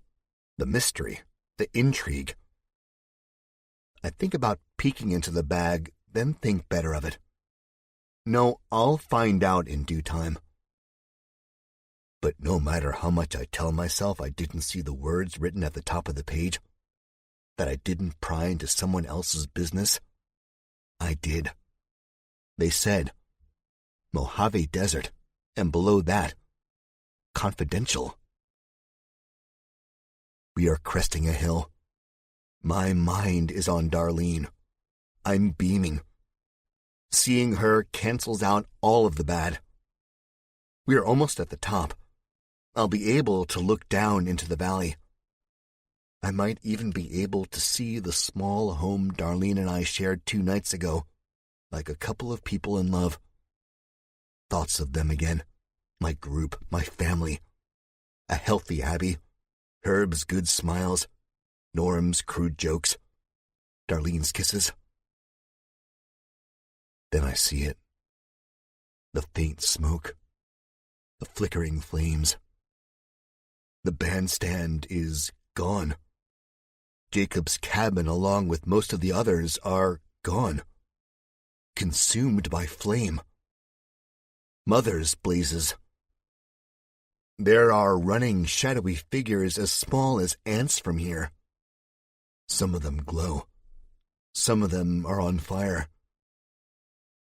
The mystery, the intrigue. I think about peeking into the bag, then think better of it. No, I'll find out in due time. But no matter how much I tell myself I didn't see the words written at the top of the page, that I didn't pry into someone else's business, I did. They said, Mojave Desert, and below that, confidential. We are cresting a hill. My mind is on Darlene. I'm beaming. Seeing her cancels out all of the bad. We are almost at the top. I'll be able to look down into the valley. I might even be able to see the small home Darlene and I shared 2 nights ago, like a couple of people in love. Thoughts of them again. My group, my family. A healthy Abby. Herb's good smiles. Norm's crude jokes. Darlene's kisses. Then I see it. The faint smoke. The flickering flames. The bandstand is gone. Jacob's cabin, along with most of the others, are gone. Consumed by flame. Mother's blazes. There are running, shadowy figures as small as ants from here. Some of them glow. Some of them are on fire.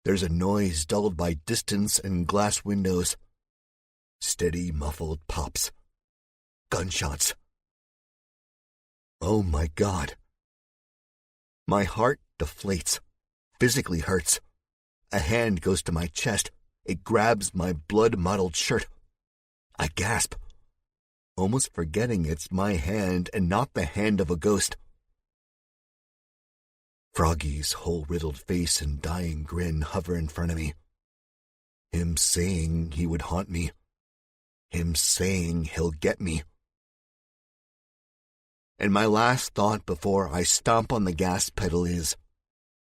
There's a noise dulled by distance and glass windows. Steady, muffled pops. Gunshots. Oh my God. My heart deflates. Physically hurts. A hand goes to my chest. It grabs my blood-mottled shirt. I gasp, almost forgetting it's my hand and not the hand of a ghost. Froggy's hole-riddled face and dying grin hover in front of me. Him saying he would haunt me. Him saying he'll get me. And my last thought before I stomp on the gas pedal is,